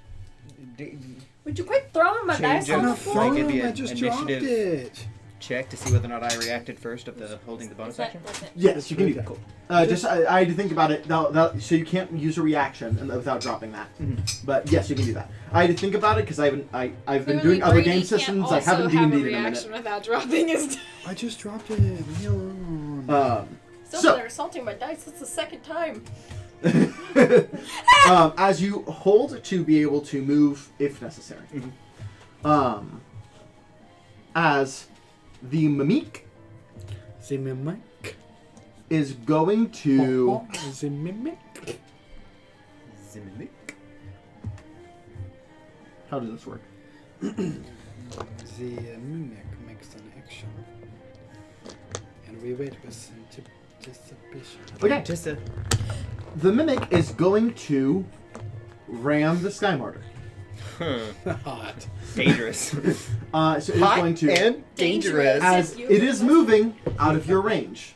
Would you quit throwing my Change dice it. on the Make floor? it be I an just initiative. dropped it. Check to see whether or not I reacted first of the holding the bonus action. Yes, you can do that. Cool. I had to think about it. So you can't use a reaction without dropping that. But yes, you can do that. I had to think about it because I've been doing other game systems. I haven't have a D&D'd in a reaction minute. without dropping his. I just dropped it. Leave me alone. Still, So- they're assaulting my dice. That's the second time. As you hold to be able to move if necessary. As the mimic The mimic. is going to The mimic. Zimmick. how does this work? The mimic makes an action. And we wait with anticipation. Okay. Tissa. The mimic is going to ram the Sky Martyr. Hot. Dangerous. So it is Hot going to and dangerous. as it is moving out of your range.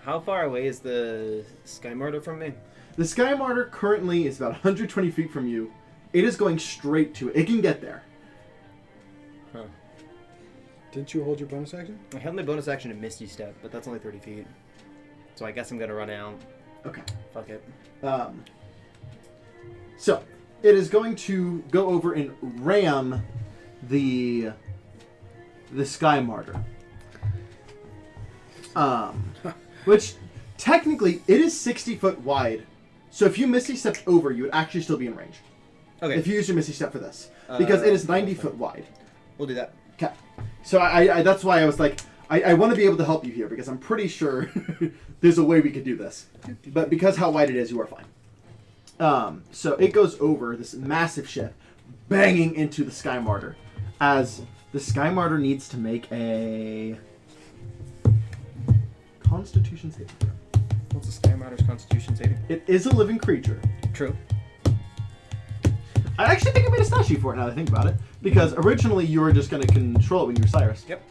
How far away is the Sky Martyr from me? The Sky Martyr currently is about 120 feet from you. It is going straight to it. It can get there. Huh. Didn't you hold your bonus action? I held my bonus action to Misty Step, but that's only 30 feet. So I guess I'm gonna run out. Okay. Fuck it. So it is going to go over and ram the Sky Martyr. Which technically it is 60 foot wide. So if you Misty stepped over, you would actually still be in range. Okay. If you use your Misty step for this, because it is 90 foot wide. We'll do that. Okay. So I that's why I was like, I want to be able to help you here because I'm pretty sure there's a way we could do this. But because how wide it is, you are fine. So it goes over this massive ship, banging into the Sky Martyr, as the Sky Martyr needs to make a Constitution saving throw. What's the Sky Marauder's Constitution saving? It is a living creature. True. I actually think I made a stat sheet for it now that I think about it. Because originally you were just going to control it when you were Cyrus. Yep.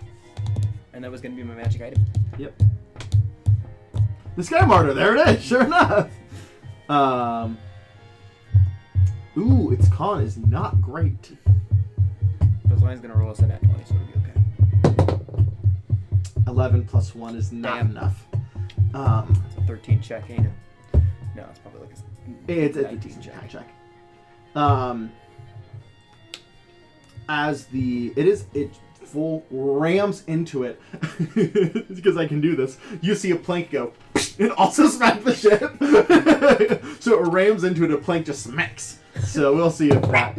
And that was going to be my magic item. Yep. The Sky Martyr, there it is, sure enough. Ooh, its con is not great. Those lines going to roll us a nat 20, so it'll be okay. 11 plus 1 is not Damn. enough. It's a 13 check, ain't it? No, it's probably like It's a 19 decent check. As it full rams into it, because I can do this, you see a plank go and also smack the ship. So it rams into it, a plank just smacks. So we'll see if that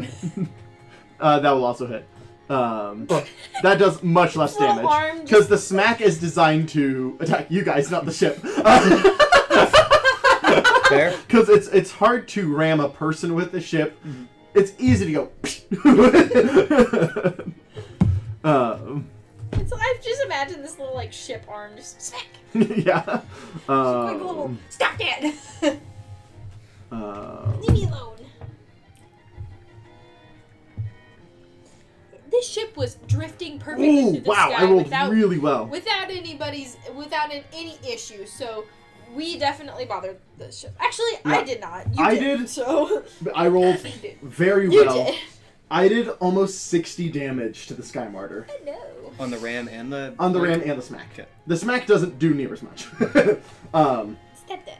that will also hit. That does much less Little damage arm because the smack is designed to attack you guys, not the ship. Fair. Because it's hard to ram a person with the ship. Mm-hmm. It's easy to go. So I've just imagined this little like ship arm just smack. Yeah. Quick little stop that. Leave me alone. This ship was drifting perfectly Ooh, through the wow! sky I rolled without really well. without any issue. So we definitely bothered the ship. Actually, Yeah. I did not. You I did. did. So I rolled you did. very You well. did. I did almost 60 damage to the Sky Martyr. I know. On the ram and the... On the ram and the smack. Okay. The smack doesn't do near as much. Step that.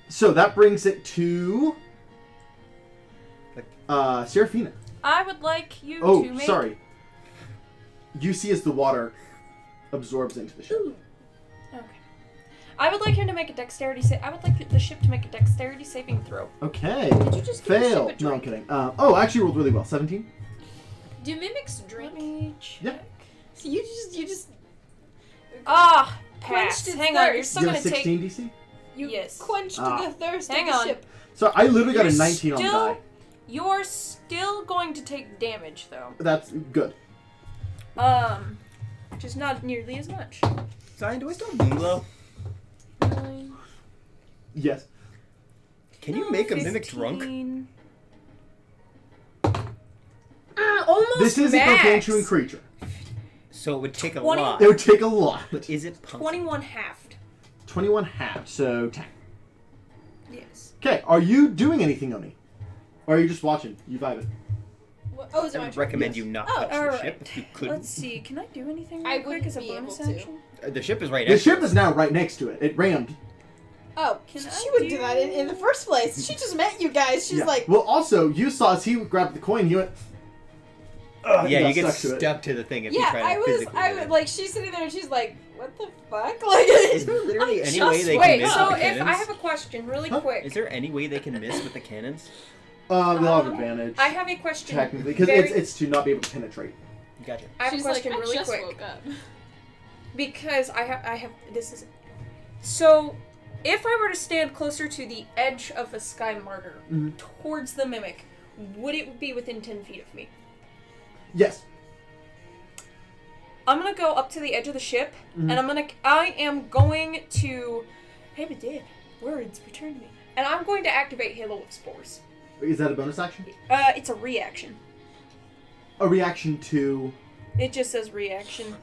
So that brings it to Seraphina. I would like you Oh, to make. sorry. You see as the water absorbs into the ship. Ooh. Okay. I would like him to make a dexterity I would like the ship to make a dexterity saving throw. Okay. Did you just give the Fail. ship a No, I'm drink? kidding. I actually rolled really well. 17. Do mimics drink? Let me check. Yeah. So you just Ah, Quenched pass. its Hang on, you're thirst. still You have gonna a take. 16 DC? you Yes. quenched Ah. the thirst Hang of the on. ship. So I literally got a You're 19 on the still- die. You're still going to take damage though. That's good. Which is not nearly as much. Zion, do I still have Moonglow? 9, Yes. Can you make a mimic drunk? 15. Almost This is a max. gargantuan creature. So it would take a 20 lot. It would take a lot. But is it pumped? 21 halved. 21 half, so 10. Yes. Okay, are you doing anything, Oni? Or are you just watching? You vibe it. Oh, is it I my would turn? recommend Yes. you not Oh, touch the alright. ship if you could. Let's see. Can I do anything I real quick wouldn't as a be bonus able to. action? The ship is right The next to ship is now right next to it. It rammed. Oh, Can she I wouldn't do- do that in the first place. She just met you guys. She's Yeah. like, Well, also, you saw as he grabbed the coin, you went. Ugh, Yeah, got you get stuck to it. stuck to the thing if you yeah, try to I physically do would it. like, she's sitting there and she's like, what the fuck? Like, Is there literally any way they can Wait, miss so with the if cannons? I have a question really Huh? quick. Is there any way they can miss with the cannons? They'll have advantage. I have a question. Technically, because very- it's to not be able to penetrate. Gotcha. I have she's a question like, really I just quick. woke up. Because I have this is so if I were to stand closer to the edge of the Sky Martyr Mhm. towards the mimic, would it be within 10 feet of me? Yes. I'm gonna go up to the edge of the ship Mhm. and I am going to hey but Dave, words return to me. And I'm going to activate Halo of Spores. Is that a bonus action? It's a reaction. A reaction to. It just says reaction.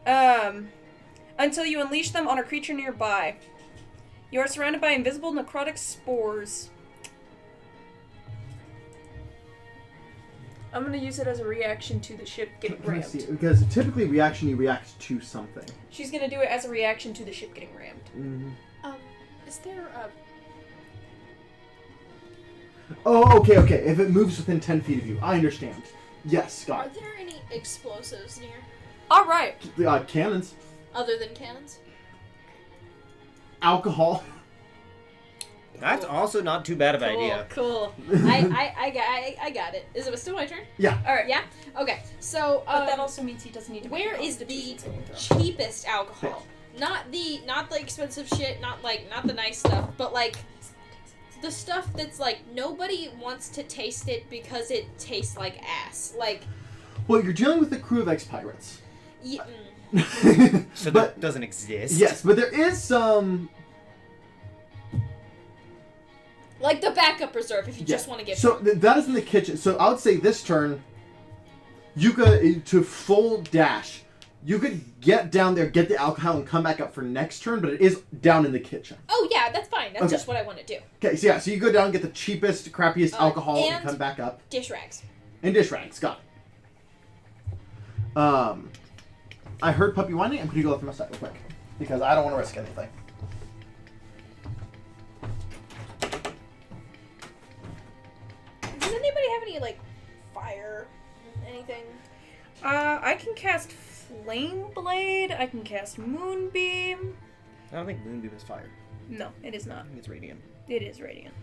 Until you unleash them on a creature nearby. You are surrounded by invisible necrotic spores. I'm gonna use it as a reaction to the ship getting Let me see. rammed. Because typically, reaction, you react to something. She's gonna do it as a reaction to the ship getting rammed. Mm-hmm. Is there a... Oh, okay. If it moves within 10 feet of you, I understand. Yes, Are got there any explosives near, Alright. it. Cannons, other than cannons? alcohol. That's also not too bad of an idea. Cool. I got it. Is it still my turn? Yeah. Alright. Yeah? Okay, so, But that also means he doesn't need to make where a is the Constitution saving throw. cheapest alcohol? Not the expensive shit, not the nice stuff, but like the stuff that's like nobody wants to taste it because it tastes like ass. Like, Well, you're dealing with a crew of ex-pirates. So but that doesn't exist. yes, but there is some. Like the backup reserve, if you just want to get. So that is in the kitchen. So I would say this turn, you could to full dash. You could get down there, get the alcohol, and come back up for next turn, but it is down in the kitchen. Oh yeah, that's fine. That's Okay. just what I want to do. Okay, so yeah, so you go down, get the cheapest, crappiest alcohol, and come back up. Dish rags. And dish rags, got it. I heard puppy whining. I'm gonna go from my side real quick because I don't want to risk anything. Does anybody have any like fire, anything? I can cast Flame Blade. I can cast Moonbeam. I don't think Moonbeam is fire. No, it is I not. think it's radiant. It is Radiant.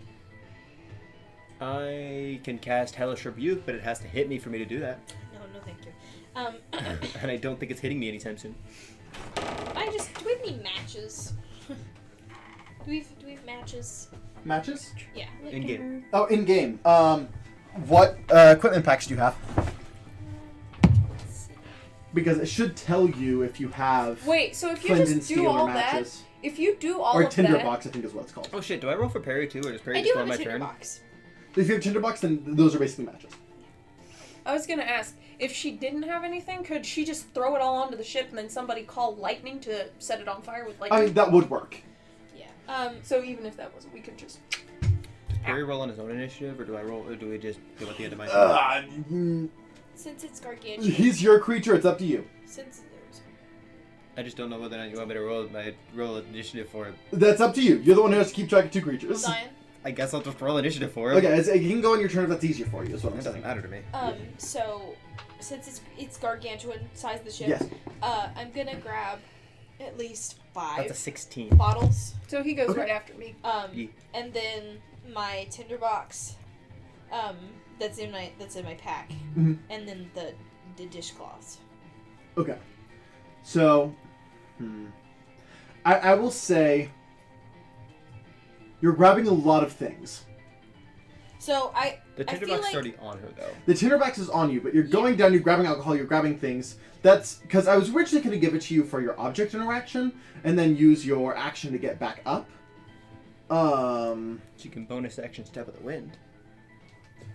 I can cast Hellish Rebuke, but it has to hit me for me to do that. No, thank you. And I don't think it's hitting me anytime soon. do we have any matches? do we have matches? Matches? Yeah. Like, In game. Oh, in game. What equipment packs do you have? Because it should tell you if you have. Wait, so if you Flint and just do steel or all matches. that, if you do all Or of that, tinderbox, I think is what it's called. Oh shit, do I roll for parry too, or does parry I just do go on have my a turn? tinderbox. If you have tinderbox, then those are basically matches. I was gonna ask, if she didn't have anything, could she just throw it all onto the ship and then somebody call lightning to set it on fire with lightning? I mean, that would work. Yeah. So even if that wasn't, we could just... Does Perry roll on his own initiative, or do I roll, or do we just go at the end of my turn? Since it's gargantuan. He's your creature. It's up to you. Since I just don't know whether or not you want me to roll initiative for it. That's up to you. You're the one who has to keep track of two creatures. Zion. I guess I'll just roll initiative for it. Okay, you can go on your turn if that's easier for you. Is what I'm It doesn't saying. matter to me. So since it's gargantuan size of the ship, Yes. I'm gonna grab at least 5 That's a 16. bottles. So he goes Okay. right after me. Yeah. And then my tinderbox, that's in my pack, Mhm. and then the dishcloths. Okay. So, I will say you're grabbing a lot of things. So The I feel tinderbox is like already on her though. The tinderbox is on you, but you're going down, you're grabbing alcohol, you're grabbing things. That's because I was originally going to give it to you for your object interaction, and then use your action to get back up. So you can bonus action Step of the Wind.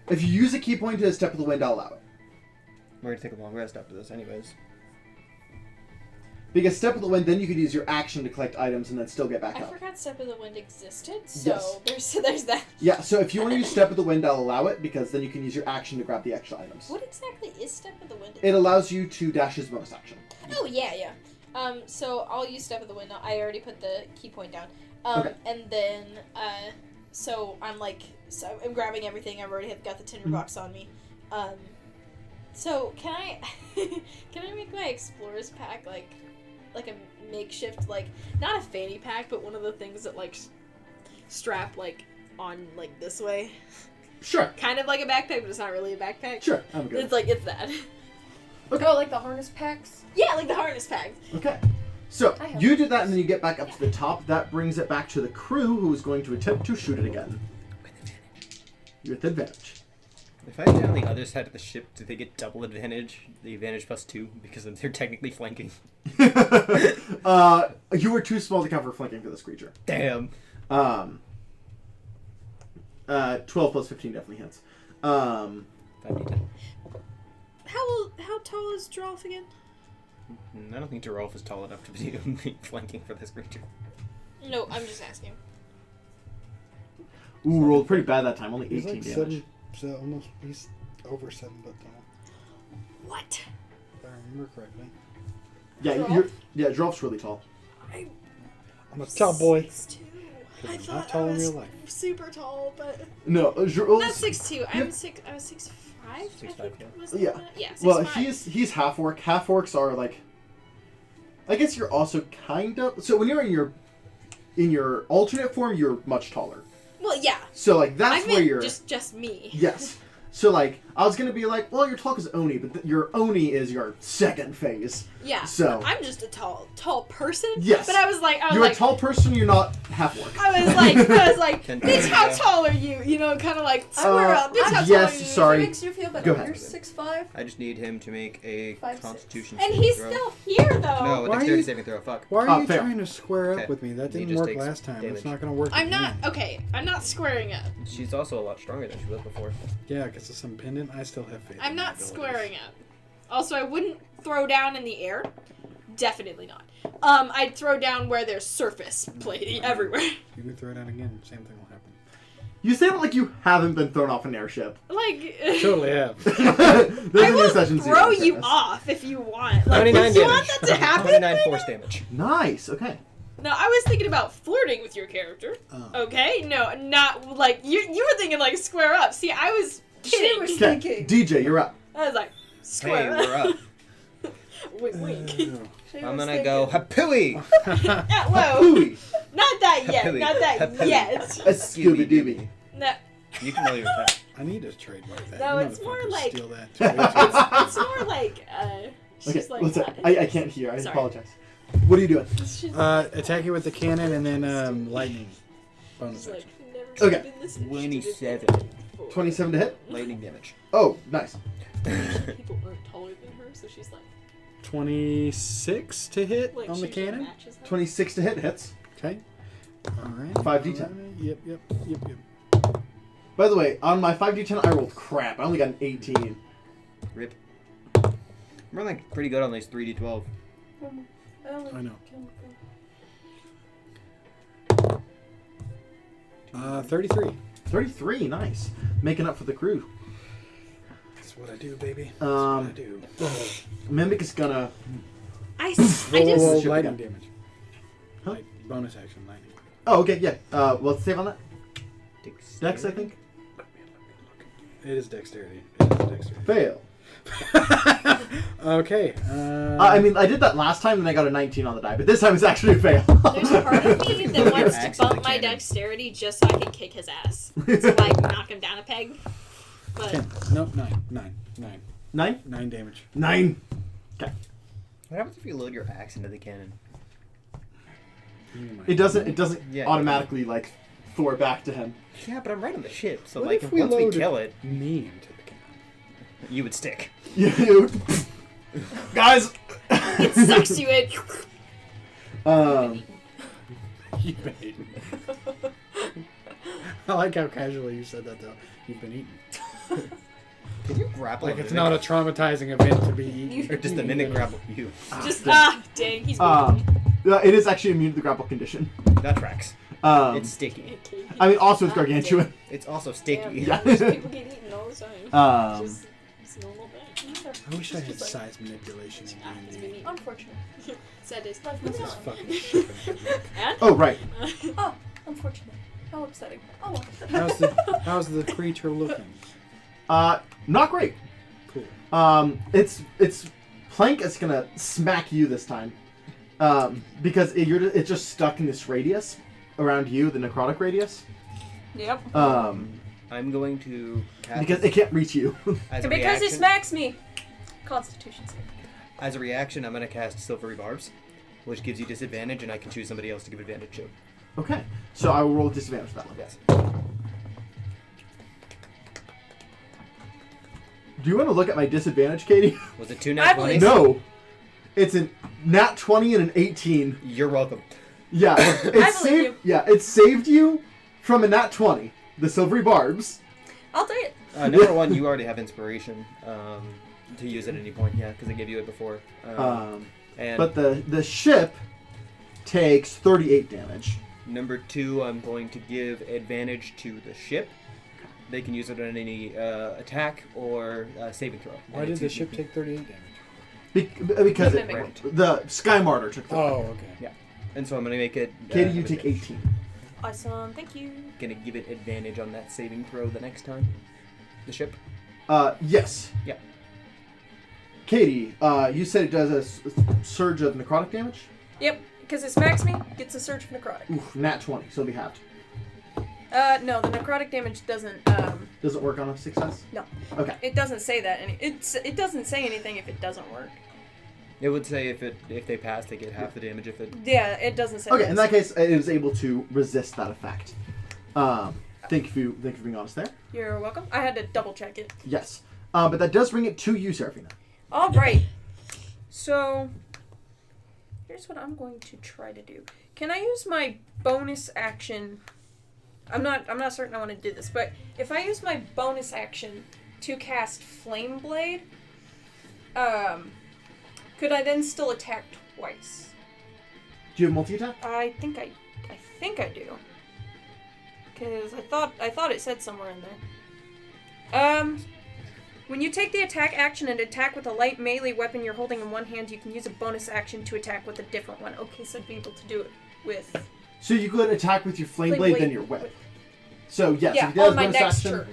If you use a key point to a Step of the Wind, I'll allow it. We're gonna take a long rest after this, anyways. Because Step of the Wind, then you could use your action to collect items and then still get back I up. forgot Step of the Wind existed, so there's that. Yeah, so if you want to use Step of the Wind, I'll allow it, because then you can use your action to grab the extra items. What exactly is Step of the Wind? It allows you to dash as bonus action. Oh yeah. So I'll use Step of the Wind. I already put the key point down. Okay. And then so I'm grabbing everything. I've already got the tinderbox on me. So can I make my explorer's pack like a makeshift, like not a fanny pack, but one of the things that like strap like on like this way, Sure, kind of like a backpack, but it's not really a backpack. sure, I'm good. It's that. Okay. Oh, like the harness packs? Yeah, like the harness pack. Okay. So, I have you do that and then you get back up to the top. That brings it back to the crew, who is going to attempt to shoot it again. With advantage. If I get on the other side of the ship, do they get double advantage? The advantage plus 2 because they're technically flanking. You were too small to count for flanking for this creature. Damn. 12 plus 15 definitely hits. 5d10. How tall is Joralf again? I don't think Joralf is tall enough to be flanking for this creature. No, I'm just asking. Ooh, rolled pretty bad that time. Only He's 18 like damage. he's over 7 foot tall, What? if I remember correctly. Yeah, Joralf's really tall. I'm a tall boy. 6'2". Because I I'm thought not tall I in was real life. super tall, but No, not Joralf's... 6'2". I was 6'5". 6'5", I think, yeah. was that Yeah. one? Yeah. 6'5". Well, he's half orc. Half orcs are like... I guess you're also kind of... So when you're in your alternate form, you're much taller. Well, yeah. So like that's I where meant you're... just me. Yes. So like I was gonna be like, well, your talk is Oni, but your Oni is your second phase. Yeah. So I'm just a tall person. Yes. But I was like, you're a tall person. You're not half orc. I was like, bitch, how tall are you? You know, kind of like square up. Bitch, how tall are yes, you? sorry. If it makes you feel better, Go ahead. you're 6'5". I just need him to make a 5'6". Constitution And saving he's throw. still here though. No, a Why are dexterity you- saving throw. Fuck. Why are you fail. trying to square up Okay. with me? That He didn't just work takes last time. damage. It's not going to work. I'm with not me. okay. I'm not squaring up. She's also a lot stronger than she was before. Yeah, because of some pendant. I still have faith. I'm in my not abilities. squaring up. Also, I wouldn't throw down in the air. Definitely not. I'd throw down where there's surface plating everywhere. You can throw it out again. Same thing will happen. You sound like you haven't been thrown off an airship. Like, Totally have. Those I are will the sessions throw don't you pass. off if you want. Like, 29 you damage. want that to happen? 29 force damage. Nice. Okay. No, I was thinking about flirting with your character. Oh. Okay? No, not like you were thinking like square up. See, I was kidding. She was Okay. thinking. DJ, you're up. I was like, Hey, square we're up. Wink, wink. She I'm was gonna go thinking. hapooey. Yeah, whoa. Hooey. Not that yet. Happily. Not that Happily. yet. A Scooby Dooby. No, You can roll your attack. I need to trademark that. No, You it's more motherfuckers like- steal that. It's way too- it's more like she's Okay, like listen, that. I can't hear. I Sorry. apologize. What are you doing? She's Attack you with the cannon and then lightning. Bonus like action. never Okay. been this interested 27. in before. 27 to hit? Lightning damage. Oh, nice. People aren't taller than her, so she's like 26 to hit like on she the just cannon. matches her. 26 to hit hits. Okay. All right. 5d10. Yep. By the way, on my 5d10, I rolled crap. I only got an 18. Rip. I'm rolling pretty good on these 3d12. I know. 33. 33, nice. Making up for the crew. That's what I do, baby. That's Um, what I do. Mimic is gonna... I Whoa, just Sure, lightning yeah. damage. Huh? Bonus action, lightning. Oh, okay, yeah. What's the save on that? Dex, I think? It is dexterity. It is dexterity. Fail. Okay. I mean, I did that last time and I got a 19 on the die, but this time it's actually a fail. there's a part of me that wants to Axe in the bump my cannon. dexterity just so I can kick his ass. To like knock him down a peg. But 10. Nope, 9. 9? 9 damage. 9. What happens if you load your axe into the cannon? It doesn't Yeah, automatically, like, Thor back to him. Yeah, but I'm right on the ship, so What like if we once we loaded kill it, me into the cannon? you would stick. You... Guys! it sucks you in. You've been eaten. I like how casually you said that, though. You've been eaten. Can you grapple? Like a it's mimic? not a traumatizing event to be eaten. Or just the mimic grapple you. Just Dang. dang, he's It is actually immune to the grapple condition. That tracks. It's It's sticky. I mean, also it's gargantuan. It's also sticky. Yeah. People get eaten all the time. It's a normal thing. I wish I had size manipulation in D&D. Unfortunate. Sad days. This is fucking shit. And? Oh, right. Oh, unfortunate. How upsetting. Oh well. How's the creature looking? Not great. Cool. It's Plank is gonna smack you this time, because it's just stuck in this radius around you, the necrotic radius. Yep. I'm going to cast Because it can't reach you. as a Because he reaction. smacks me. Constitution save. As a reaction, I'm going to cast Silvery Barbs, which gives you disadvantage, and I can choose somebody else to give advantage to. Okay, so I will roll disadvantage for that one. Yes. Do you want to look at my disadvantage, Katie? Was it 2 I nat believe 20s? No, it's a nat 20 and an 18. You're welcome. Yeah, I it believe saved. you. Yeah, it saved you from a nat 20. The silvery barbs. I'll take it. Number 1, you already have inspiration to use at any point. Yeah, because I gave you it before. And But the ship takes 38 damage. number 2, I'm going to give advantage to the ship. They can use it on any attack or saving throw. Why And did it's the easy. ship take 38 damage? Because The it, mimic. the Sky Martyr took 38. Oh, okay. And so I'm going to make it... Katie, you have take advantage. 18. Awesome. Thank you. Going to give it advantage on that saving throw the next time. The ship. Yes. Yeah. Katie, you said it does a surge of necrotic damage? Yep. Because it smacks me, gets a surge of necrotic. Oof, nat 20, so it'll be halved. No, the necrotic damage doesn't. Does it work on a success? No. Okay. It doesn't say that. It doesn't say anything if it doesn't work. It would say if they pass, they get half the damage. If it Yeah, it doesn't say. Okay, that. in that case, it is able to resist that effect. Thank you for being honest there. You're welcome. I had to double check it. Yes. But that does bring it to you, Serafina. All right. So here's what I'm going to try to do. Can I use my bonus action? I'm not certain I want to do this, but if I use my bonus action to cast Flame Blade, could I then still attack twice? Do you have multi-attack? I think I do. Cause I thought it said somewhere in there. When you take the attack action and attack with a light melee weapon you're holding in one hand, you can use a bonus action to attack with a different one. Okay, so I'd be able to do it with. So you could attack with your flame blade, then your whip. So yes, Yeah, if you did on my bonus next action, turn.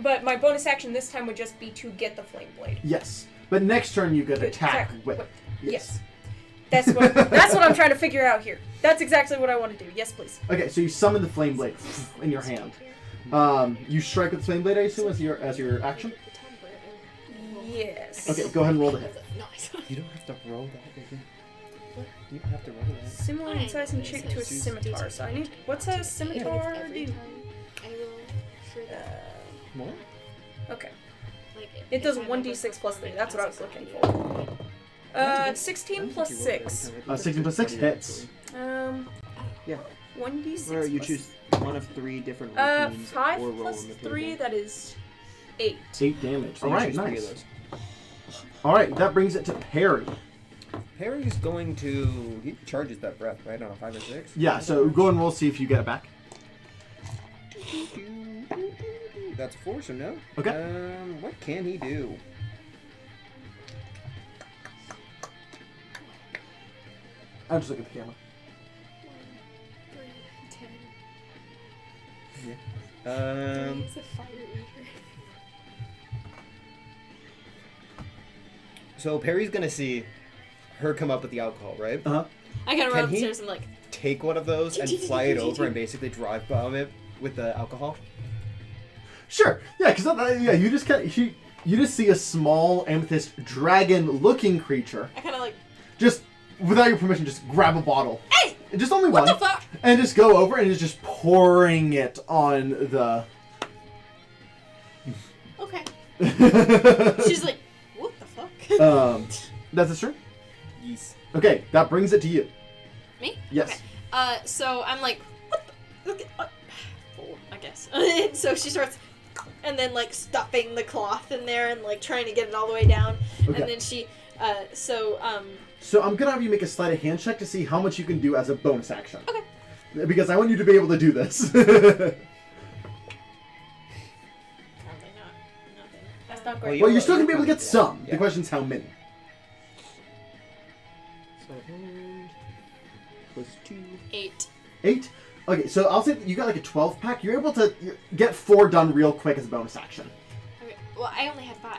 But my bonus action this time would just be to get the Flame Blade. yes. But next turn you could Good. attack Attack whip. Yes. That's what I'm trying to figure out here. That's exactly what I want to do. Yes, please. Okay, so you summon the flame blade in your hand. You strike with the flame blade, I assume, as your action. Yes. Okay, go ahead and roll the hit. Nice. you don't have to roll that, baby. You don't have to roll that. Similar in size and shape to a scimitar. So I need. What's a scimitar do? I will for that. More? Okay. Like, It does if I'm 1d6 plus 3. That's what I was looking for. for. 16 plus 6. 16 plus 6 hits. Yeah. 1d6 Or you plus- choose one of 3 different routines 5 or roll plus them if 3, you that is 8. 8 damage. So you Alright, choose 3 of nice. those. Alright, that brings it to Perry. Perry's going to. He charges that breath, right? On a 5 or 6? Yeah, so go and roll, see if you get it back. That's a 4, so no. Okay. What can he do? I'm just looking at the camera. 10. Um, He's a fire eater. so Perry's gonna see her come up with the alcohol, right? Uh-huh. I gotta Can run he- upstairs and like, Take one of those and fly it over and basically drive bomb it with the alcohol. Sure. Yeah, because you just you just see a small amethyst dragon-looking creature. I kind of like, Just without your permission, just grab a bottle. hey, Just only what one. the fuck? And just go over and is just pouring it on the. Okay. She's like, what the fuck? That's his turn. Yes. Okay, that brings it to you. Me? Yes. Okay. So I'm like, what the? Look at, oh, I guess. So she starts, and then like stuffing the cloth in there and like trying to get it all the way down. Okay. And then she, So I'm gonna have you make a sleight of hand check to see how much you can do as a bonus action. Okay. Because I want you to be able to do this. Probably not. Nothing. That's not Well, great. Well, you're still gonna be able to get Yeah. some. Yeah. The question's how many. 7 plus 2. 8. 8? Okay, so I'll say that you got like a 12 pack. You're able to get 4 done real quick as a bonus action. Okay. Well, I only had 5.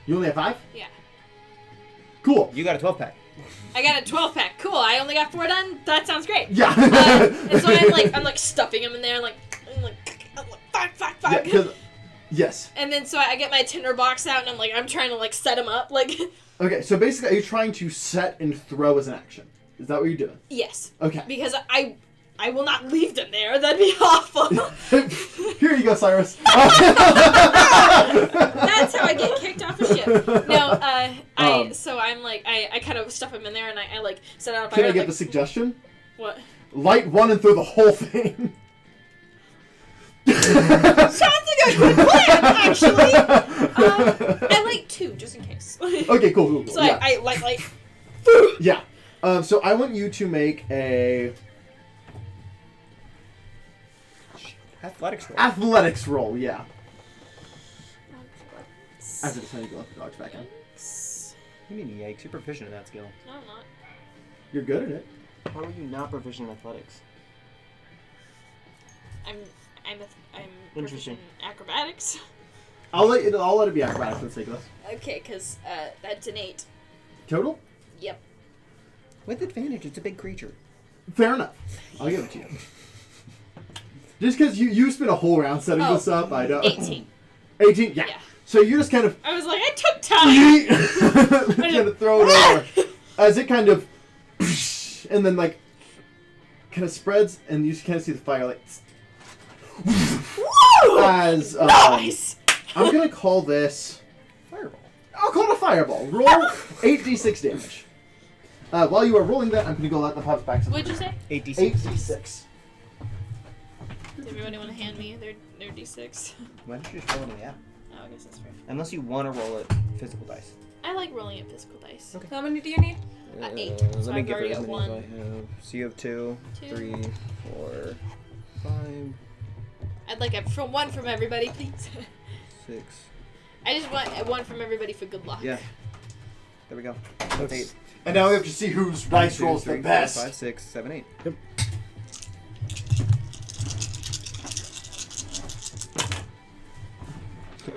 You only have 5? Yeah. Cool. You got a 12 pack. I got a 12 pack. Cool. I only got 4 done. That sounds great. Yeah. And so I'm like stuffing them in there and like fuck. Yeah, 'cause- yes. And then so I get my tinder box out and I'm trying to like set them up like. Okay, so basically, are you trying to set and throw as an action? Is that what you're doing? Yes. Okay. Because I will not leave them there. That'd be awful. Here you go, Cyrus. That's how I get kicked off a ship. No, so I'm like, I kind of stuff them in there and I like set it on fire. Can I get like, the suggestion? what? Light one and throw the whole thing. Sounds like a good plan, actually. I like 2 just in case. Okay, cool. So Yeah. I like. Yeah. So I want you to make a Athletics roll. athletics roll. Yeah. After this, I need to let the dogs back in. You mean yikes? You're proficient in that skill. No, I'm not. You're good at it. How are you not proficient in athletics? I'm Interesting. proficient in acrobatics. I'll let it be acrobatics for the sake of this. Okay, because that's an 8. Total? Yep. With advantage, it's a big creature. Fair enough. I'll give it to you. Just because you spent a whole round setting Oh, this up, I don't. 18. 18, yeah. Yeah. So you just kind of I was like, I took time. kind of throw it over as it kind of, and then like, kind of spreads, and you just kind of see the fire like. Woo! As Nice. I'm gonna call this Fireball. I'll call it a fireball. Roll 8d6 damage. While you are rolling that, I'm gonna go let the pops back. What'd you say? 8d6. 8d6. Does everybody want to hand me their d6? Why don't you just roll it in the app? Oh, I guess that's fair. Unless you want to roll it physical dice. I like rolling at physical dice. Okay. How many do you need? 8. Let So me I've give her already as got many as I 1. have. So you have 2, 2. 3, 4, 5, I'd like one from everybody, please. 6. I just want one from everybody for good luck. Yeah. There we go. That's 8. And now we have to see whose dice rolls the best. 5, 6, 7, 8. Yep.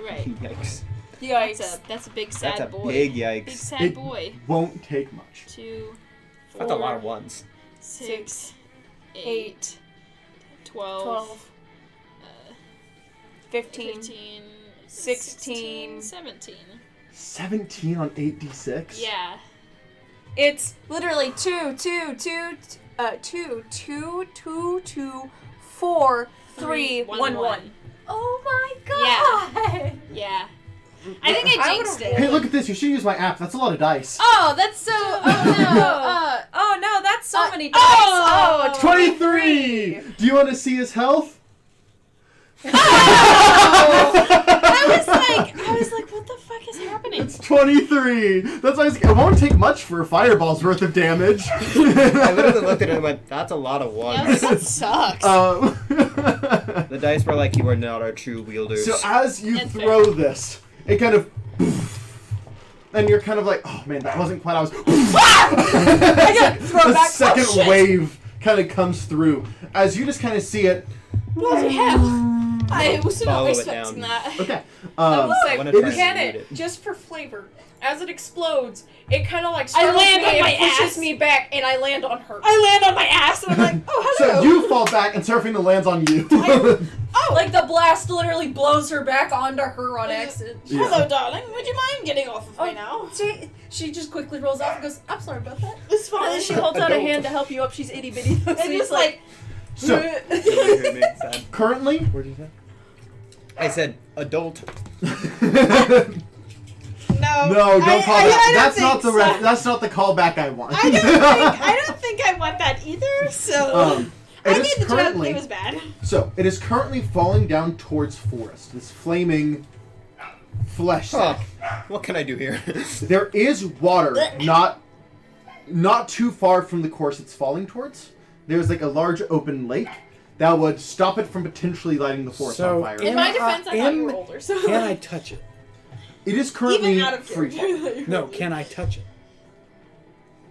Right. Yikes. Yikes. That's a big sad That's a boy. big Big yikes. sad It- boy. Won't take much. 2, 4, That's a lot of ones. 6, 8, 8, 12, 12, 15, 15, 16, 17. 17 on 8d6? Yeah. It's literally 2, 2, 2, 2, 2, 2, 2, 4, 3, 1, 1. Oh my god! Yeah. I think I jinxed it. Hey, look at this. You should use my app. That's a lot of dice. Oh, that's so. Oh Oh no, that's so many dice. oh, 23! Do you want to see his health? I was like, what the fuck is happening? It's 23! That's why it won't take much for a fireball's worth of damage. I literally looked at it and went, that's a lot of Yeah, I was ones. like, that sucks. The dice were like, you are not our true wielders. So as you That's throw fair. this, it kind of... And you're kind of like, oh man, that wasn't quite... I was... I got thrown the back. second Oh, shit. wave kind of comes through. As you just kind of see it... Bloody hell. I was Follow not it expecting down. that. Okay. I will I say, wanna try can and read it, it. just for flavor, as it explodes, it kind of like I startles land me on and my pushes ass. me back, and I land on her. I land on my ass and I'm like, oh, hello. So you fall back and surfing lands on you. Oh, like the blast literally blows her back onto her on accident. Yeah. Hello, darling. Would you mind getting off of me now? She just quickly rolls off and goes, "I'm sorry about that." It's And then fine. she holds out a Adult. hand to help you up. She's itty bitty. And just like, So, You heard me, sad. currently... What'd you say? I said, adult. no. No, don't call that. I That's don't not the think so. that's not the callback I want. I don't think I want that either. So It I is made the joke. currently It was bad. so it is currently falling down towards forest. This flaming flesh Huh. sack. What can I do here? There is water, not too far from the course it's falling towards. There's like a large open lake that would stop it from potentially lighting the forest So, on fire. In my defense, I thought you were older. So Can I touch it? It is currently even out of free. character. No, can I touch it?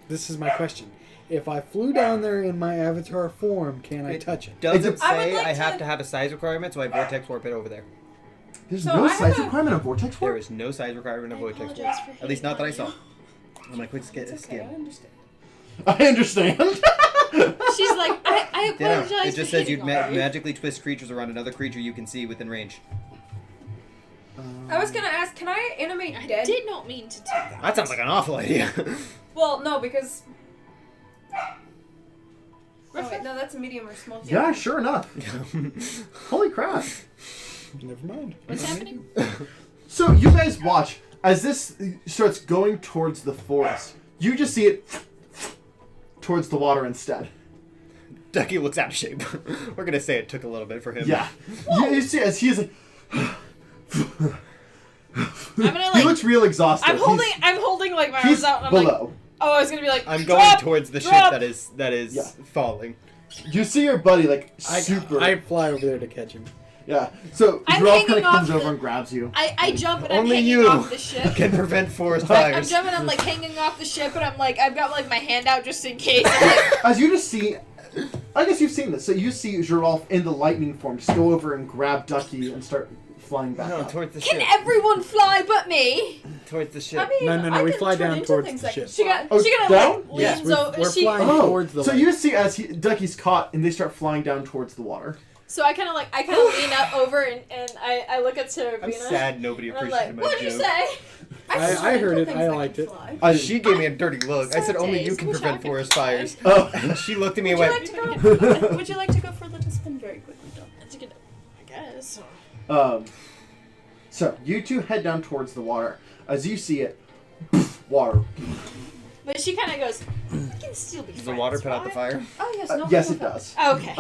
This is my question. If I flew down there in my avatar form, can I touch it? Does it It's a- I would say like I have to- to have a size requirement, so I vortex warp it over there? There's So no I have size a- requirement of vortex There warp. is no size requirement of I vortex warp. apologize for At least not that I hating saw. on I'm like, quick skip. It's okay, I understand. I understand. She's like, I Yeah, apologize. it just for says you hitting on you. magically twist creatures around another creature you can see within range. I was gonna ask, can I animate I dead? did not mean to do that. That sounds like an awful idea. Well, no, because. Oh, wait, no, that's a medium or small. Yeah, sure enough. Holy crap. Never mind. What's happening? So you guys watch as this starts going towards the forest. You just see it towards the water instead. Ducky looks out of shape. We're gonna say it took a little bit for him. Yeah. You see as he's like... I'm gonna He like. looks real exhausted. I'm holding like my He's arms out. And I'm like, below. oh, I was gonna be like. I'm going drop, towards the drop. ship that is Yeah. falling. You see your buddy like super... I fly over there to catch him. Yeah. So I'm Joralf hanging kind of off comes the- over and grabs you. I jump and I'm Only hanging you off the ship. can prevent forest I'm fires. jumping. I'm like hanging off the ship, and I'm like, I've got like my hand out just in case. I'm like, As you just see... I guess you've seen this. So you see Joralf in the lightning form just go over and grab Ducky and start flying back No, up. towards the can ship. everyone fly but me? Towards the ship. I mean, No, I we can fly turn down into towards things the that can ship. fly. She got. Oh, she got down? like Yes, leans we're over. flying She, towards the So lake. you see as Ducky's caught and they start flying down towards the water. So I kind of lean up over and I look at Serafina. I'm sad nobody And I'm appreciated like, my what'd you joke. say? I heard it. I liked it. She gave me a dirty look. I said only you can prevent forest fires. Oh. And she looked at me and Would went, you like to go? Would you like to go for a little spin very quickly, John? I guess. So you two head down towards the water. As you see it, water. But she kind of goes, I can still be does the friends, water put out the right?" fire? Oh yes, no. Yes, no, it no. does. Okay.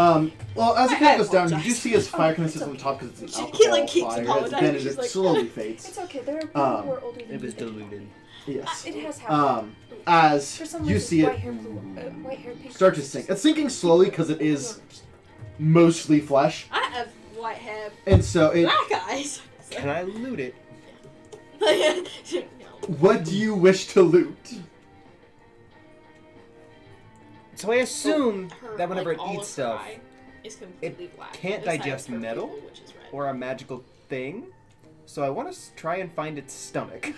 Well, as it I kind of goes down, you apologize. do see as fire kind of sits It's on the top because it's an She, alcohol keeps fire. apologizing. Then She's it like, slowly fades. It's okay. There are people who are older than It was you. diluted. Yes. It has happened. As For some you reason, see white it hair, white hair, pink start to hair. sink. It's sinking slowly because it is mostly flesh, I have white hair, and so it. black eyes. Can I loot it? No. What do you wish to loot? So I assume Her, that whenever like, it all eats of her stuff, eye is completely black. can't besides digest her metal pupil, which is red. or a magical thing, so I want to try and find its stomach.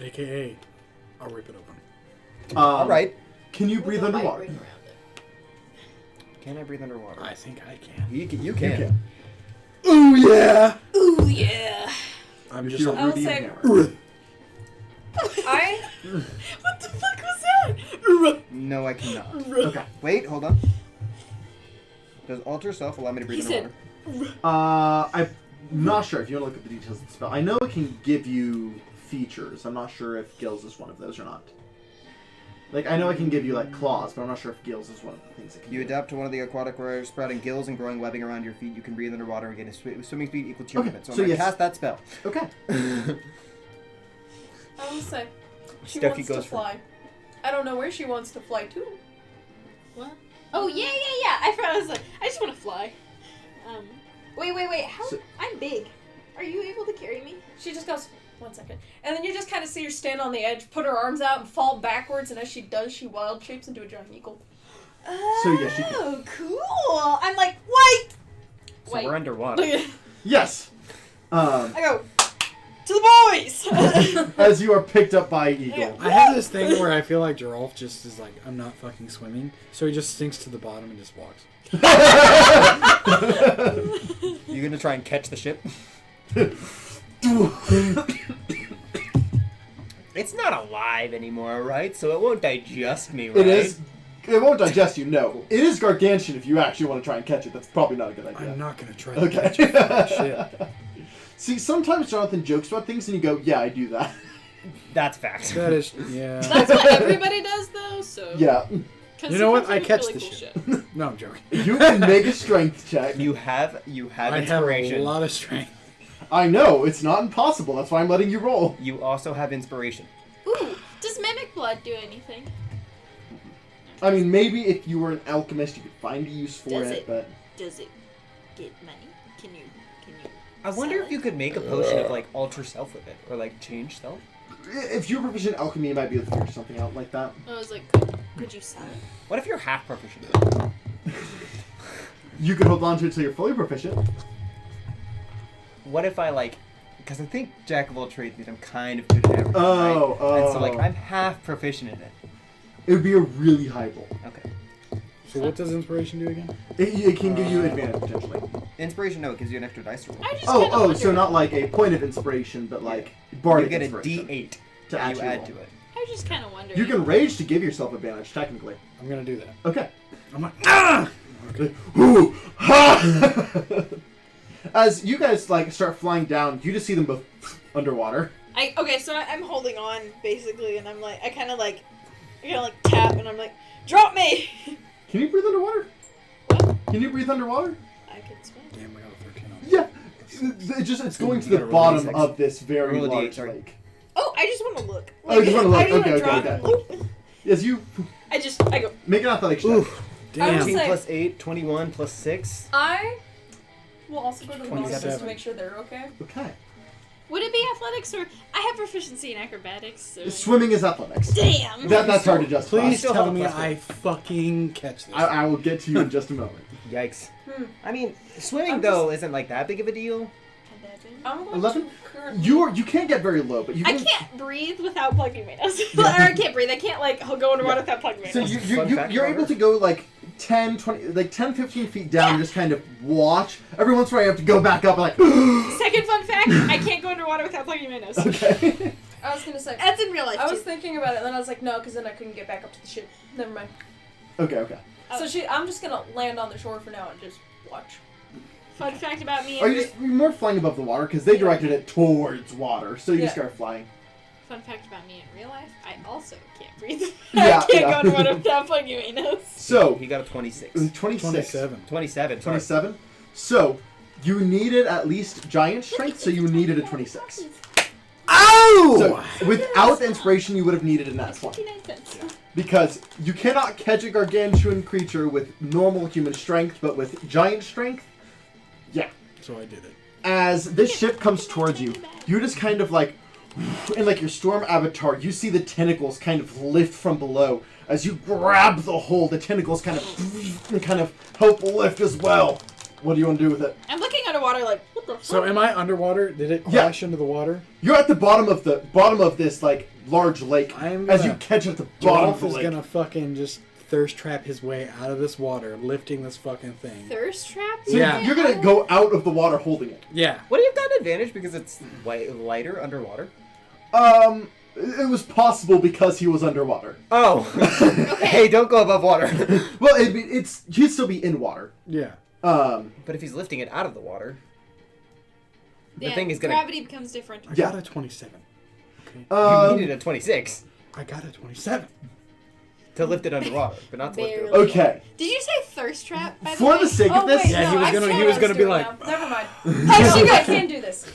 AKA, I'll rip it open. All right. Can you With breathe a white underwater? ring around it. Can I breathe underwater? I think I can. You can. You You can. can. Ooh yeah! Ooh yeah. I'm You just feel like, I'll Rudy say- and Hammer. I What the fuck was that? No, I cannot. Okay. Wait, hold on. Does alter self allow me to breathe He underwater? I'm not sure if you want to look at the details of the spell. I know it can give you features. I'm not sure if gills is one of those or not. Like, I know it can give you, like, claws, but I'm not sure if gills is one of the things it can You do. adapt to one of the aquatic warriors, sprouting gills and growing webbing around your feet. You can breathe underwater and gain a swimming speed equal to your Okay, limit. So, so I'm going to yes. cast that spell. Okay. I will say, she Stucky wants goes to for- fly. I don't know where she wants to fly to. What? Oh yeah. I forgot. I was like, I just want to fly. Wait. How? So- I'm big. Are you able to carry me? She just goes, 1 second. And then you just kind of see her stand on the edge, put her arms out, and fall backwards, and as she does, she wild shapes into a giant eagle. So, yes, she can. Oh, cool. I'm like, wait. So Wait. we're underwater. Yes! I go to the boys. As you are picked up by Eagle. I have this thing where I feel like Joralf just is like, I'm not fucking swimming, so he just sinks to the bottom and just walks. You going to try and catch the ship? It's not alive anymore, right? So it won't digest me, right? It is. It won't digest you, no. It is gargantuan if you actually want to try and catch it. That's probably not a good idea. I'm not gonna try to Okay. catch a shit. See, sometimes Jonathan jokes about things and you go, yeah, I do that. That's fact. That is, yeah. That's what everybody does, though. So Yeah. 'Cause You know what? sometimes I we do catch really the cool shit. No, I'm joking. You can make a strength check. You have I have inspiration. a lot of strength. I know, it's not impossible. That's why I'm letting you roll. You also have inspiration. Ooh, does mimic blood do anything? I mean, maybe if you were an alchemist, you could find a use for Does it, it? but... Does it get money? Can you? I wonder if you could make a potion of like alter self with it, or like change self. If you're proficient in alchemy, you might be able to figure something out like that. I was like, could you sell it? What if you're half proficient? You could hold on to it until you're fully proficient. What if I like, because I think Jack of all trades means I'm kind of good at everything, Oh, right? And so like oh. I'm half proficient in it. It would be a really high roll. Okay. So what does inspiration do again? It can give you advantage, potentially. Inspiration, no, it gives you an extra dice to roll. I just kinda So wondered. not like a point of inspiration, but like bardic You get a inspiration D8 to that you actually add roll. to it. I just kind of wondered. You can rage to give yourself advantage, technically. I'm gonna do that. Okay. I'm like, ah! Okay. Ooh, ha! As you guys like start flying down, you just see them both underwater. So I'm holding on basically, and I'm like, I kind of like tap, and I'm like, drop me. Can you breathe underwater? What? Can you breathe underwater? I can swim. Damn, I got a 13 on it. Yeah. It's going to You the gotta roll bottom D6. of this very Roll a D8, large sorry. lake. Oh, I just want to look. Oh, you just wanna look. I just Okay, wanna drop okay. and look. As you I go. make an athletics check. Ooh. I will 18 say- plus 8, 21 plus 6. I will also go to the bonuses 27. to make sure they're okay. Okay. Would it be athletics or I have proficiency in acrobatics? So... Swimming is athletics. Damn. That's hard to justify. Please still tell have a me plus one. I fucking catch this. I will get to you in just a moment. Yikes. Hmm. I mean, swimming I'm though isn't like that big of a deal. I'm going 11? to currently... You can't get very low, but you I can. can't breathe without plugging my nose. Or I can't breathe. I can't like go underwater without plugging my So nose. Fun fact you're about able her. to go like 10, 20, like 10, 15 feet down and just kind of watch. Every once in a while you have to go back up and like... Second fun fact, I can't go underwater without plugging my nose. Okay. I was gonna say. That's in real life, I was too. thinking about it, and then I was like, no, because then I couldn't get back up to the ship. Never mind. Okay. So I'm just gonna land on the shore for now and just watch. Fun fact about me. Are you just you're more flying above the water? Because they directed it towards water, so you just start flying. Fun fact about me in real life, I also can't breathe. Yeah, I can't yeah. go underwater without plugging my nose. So, He got a 26. it was 26. 27. 27. sorry. 27. So, you needed at least giant strength, so you needed a 26. Oh! So, without the inspiration, you would have needed a nat 20. 59 cents. Because you cannot catch a gargantuan creature with normal human strength, but with giant strength, yeah. So I did it. As this ship comes towards you, you just kind of like, in like your storm avatar, you see the tentacles kind of lift from below. As you grab the hole, the tentacles kind of help lift as well. What do you want to do with it? I'm looking underwater like, what the fuck? So am I underwater? Did it Yeah. crash into the water? You're at the bottom of this like large lake. I'm As you gonna- catch at the bottom of Joralf the is lake. gonna fucking just thirst trap his way out of this water, lifting this fucking thing. Thirst trap? So Yeah. you're gonna go out of the water holding it. Yeah. What do you have got an advantage because it's lighter underwater? It was possible because he was underwater. Oh. Hey, don't go above water. Well, he'd still be in water. Yeah. But if he's lifting it out of the water, the Yeah, thing is gonna. gravity becomes different. I Yeah. got a 27. Okay. You needed a 26 I got a 27. to lift it underwater, but not to lift it. Barely. Over. Okay. Did you say thirst trap? By For the way? sake of Oh this, wait, Yeah, no, he was I gonna- see he what was I gonna be doing like- now. Never mind. Oh, I can't do this.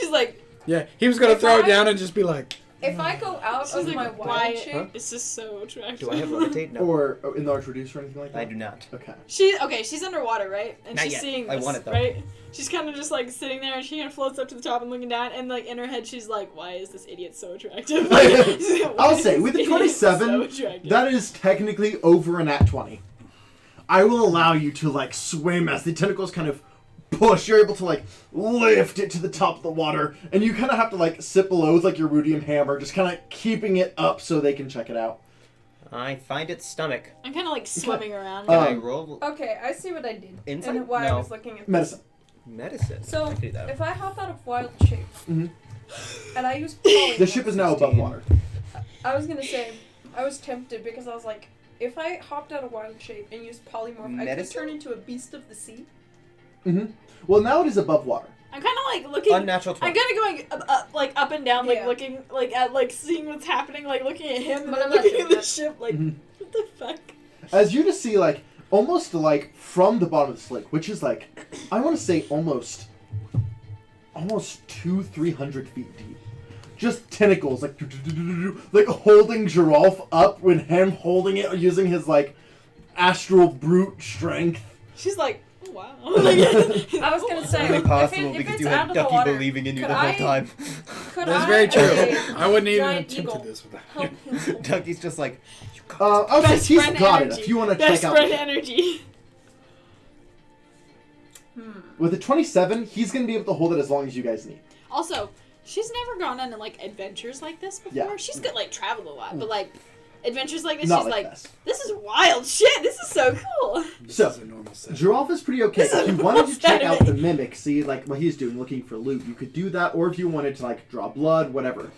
She's like, Yeah, he was gonna If throw it I- down and just be like, If I go out of my why? wild shape, It's just so attractive. Do I have levitate? No. or enlarge, reduce, or anything like that. I do not. Okay. She's underwater, right? And Not she's yet. seeing I this, want it, though. right? She's kind of just like sitting there, and she kind of floats up to the top and looking down, and like in her head, she's like, "Why is this idiot so attractive?" She's like, "Why I'll is say this with the idiot 27, so attractive?" that is technically over an at 20. I will allow you to like swim as the tentacles kind of push. You're able to like lift it to the top of the water, and you kind of have to like sit below with like your rudium hammer, just kind of keeping it up so they can check it out. I find its stomach. I'm kind of like swimming around. Can I roll okay, I see what I did. Insight? And why I No. was looking at Medicine. medicine? So, I can do that. if I hop out of wild shape, Mhm. and I use polymorph, The ship is now above 16. water. I was gonna say, I was tempted because I was like, if I hopped out of wild shape and used polymorph, I could Medicine? turn into a beast of the sea. Mm-hmm. Well, now it is above water. I'm kind of like looking. Unnatural 20. I'm kind of going like up and down, like Yeah. looking, like at like seeing what's happening, like looking at him, and But then I'm not looking doing at the that. ship, like Mhm. what the fuck? As you just see, like, almost like from the bottom of this lake, which is like, I want to say almost 200-300 feet deep. Just tentacles, like holding Joralf up with him holding it using his, like, astral brute strength. She's like, oh, wow. I was gonna say, Only possible if because it's you out had of the Ducky water, believing in you could the whole I- time. could that's I, very true. as a I wouldn't even giant attempted eagle, this without help you. him? Ducky's just like, you got I would say Best he's friend got energy. it if you want to Best check out. friend energy. With a 27, he's going to be able to hold it as long as you guys need. Also, she's never gone on like adventures like this before. Yeah. She's got like traveled a lot, but like adventures like this, Not she's like like, this. this is wild shit. This is so cool. This So, is a normal set. Joralf is pretty okay. This is If you wanted to almost check out out of the it. mimic, see like what he's doing, looking for loot, you could do that. Or if you wanted to like draw blood, whatever,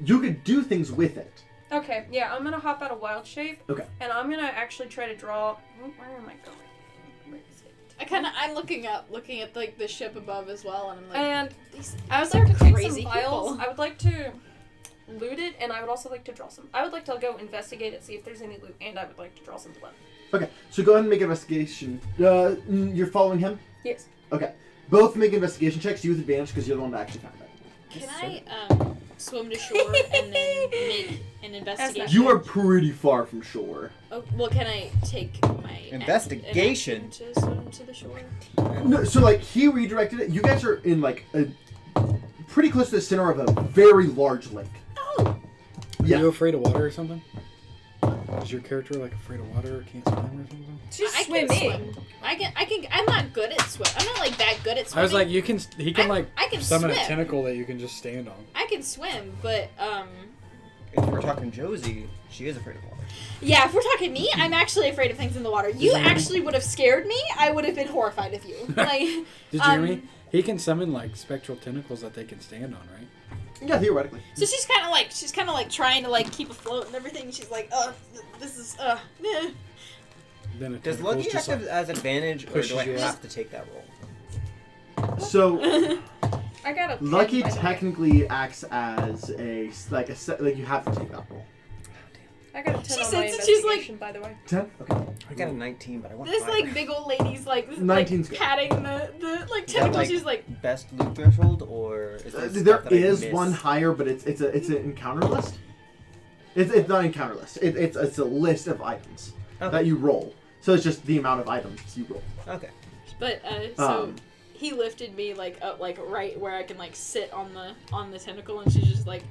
you could do things with it. Okay, yeah, I'm gonna hop out of wild shape. Okay. And I'm gonna actually try to draw. Where am I going? Where is it? I'm looking at like the ship above as well, and I'm like, And these, I would these like are to take crazy some files. people. I would like to loot it, and I would also like to draw some. I would like to go investigate it, see if there's any loot, and I would like to draw some blood. Okay, so go ahead and make an investigation. You're following him? Yes. Okay. Both make investigation checks. You with advantage because you're the one that actually found it. Can I swim to shore and then make an investigation? You are pretty far from shore. Oh, well, can I take my Investigation? action to swim to the shore? No, so like he redirected it. You guys are in like a pretty close to the center of a very large lake. Oh, Are Yeah. you afraid of water or something? Is your character like afraid of water or can't swim or something? She's I can swimming. swim. I can. I'm not good at swim. I'm not like that good at swimming. I was like, he can like I can summon swim. a tentacle that you can just stand on. I can swim, but if we're talking Josie, she is afraid of water. Yeah, if we're talking me, I'm actually afraid of things in the water. You actually would have scared me. I would have been horrified of you. Like, Did you hear me? He can summon like spectral tentacles that they can stand on, right? Yeah, theoretically. So she's kind of like trying to like keep afloat and everything. She's like, this is meh. Then a Does tentacle's Lucky just act as advantage, or pushes do I you have out. to take that roll? So I got a 10, Lucky by the way. technically acts as like you have to take that roll. I got a 10 She on said my that she's like- investigation, by the way. 10. Okay. I got a 19, but I want This 5. like big old lady's like 19's good. patting the like Is that, tentacles. like, She's like, best loot threshold, or is there There stuff that I is missed? one higher, but it's an encounter list. It's not an encounter list. It's a list of items that you roll. So it's just the amount of items you roll. Okay. but so he lifted me like up like right where I can like sit on the tentacle, and she's just like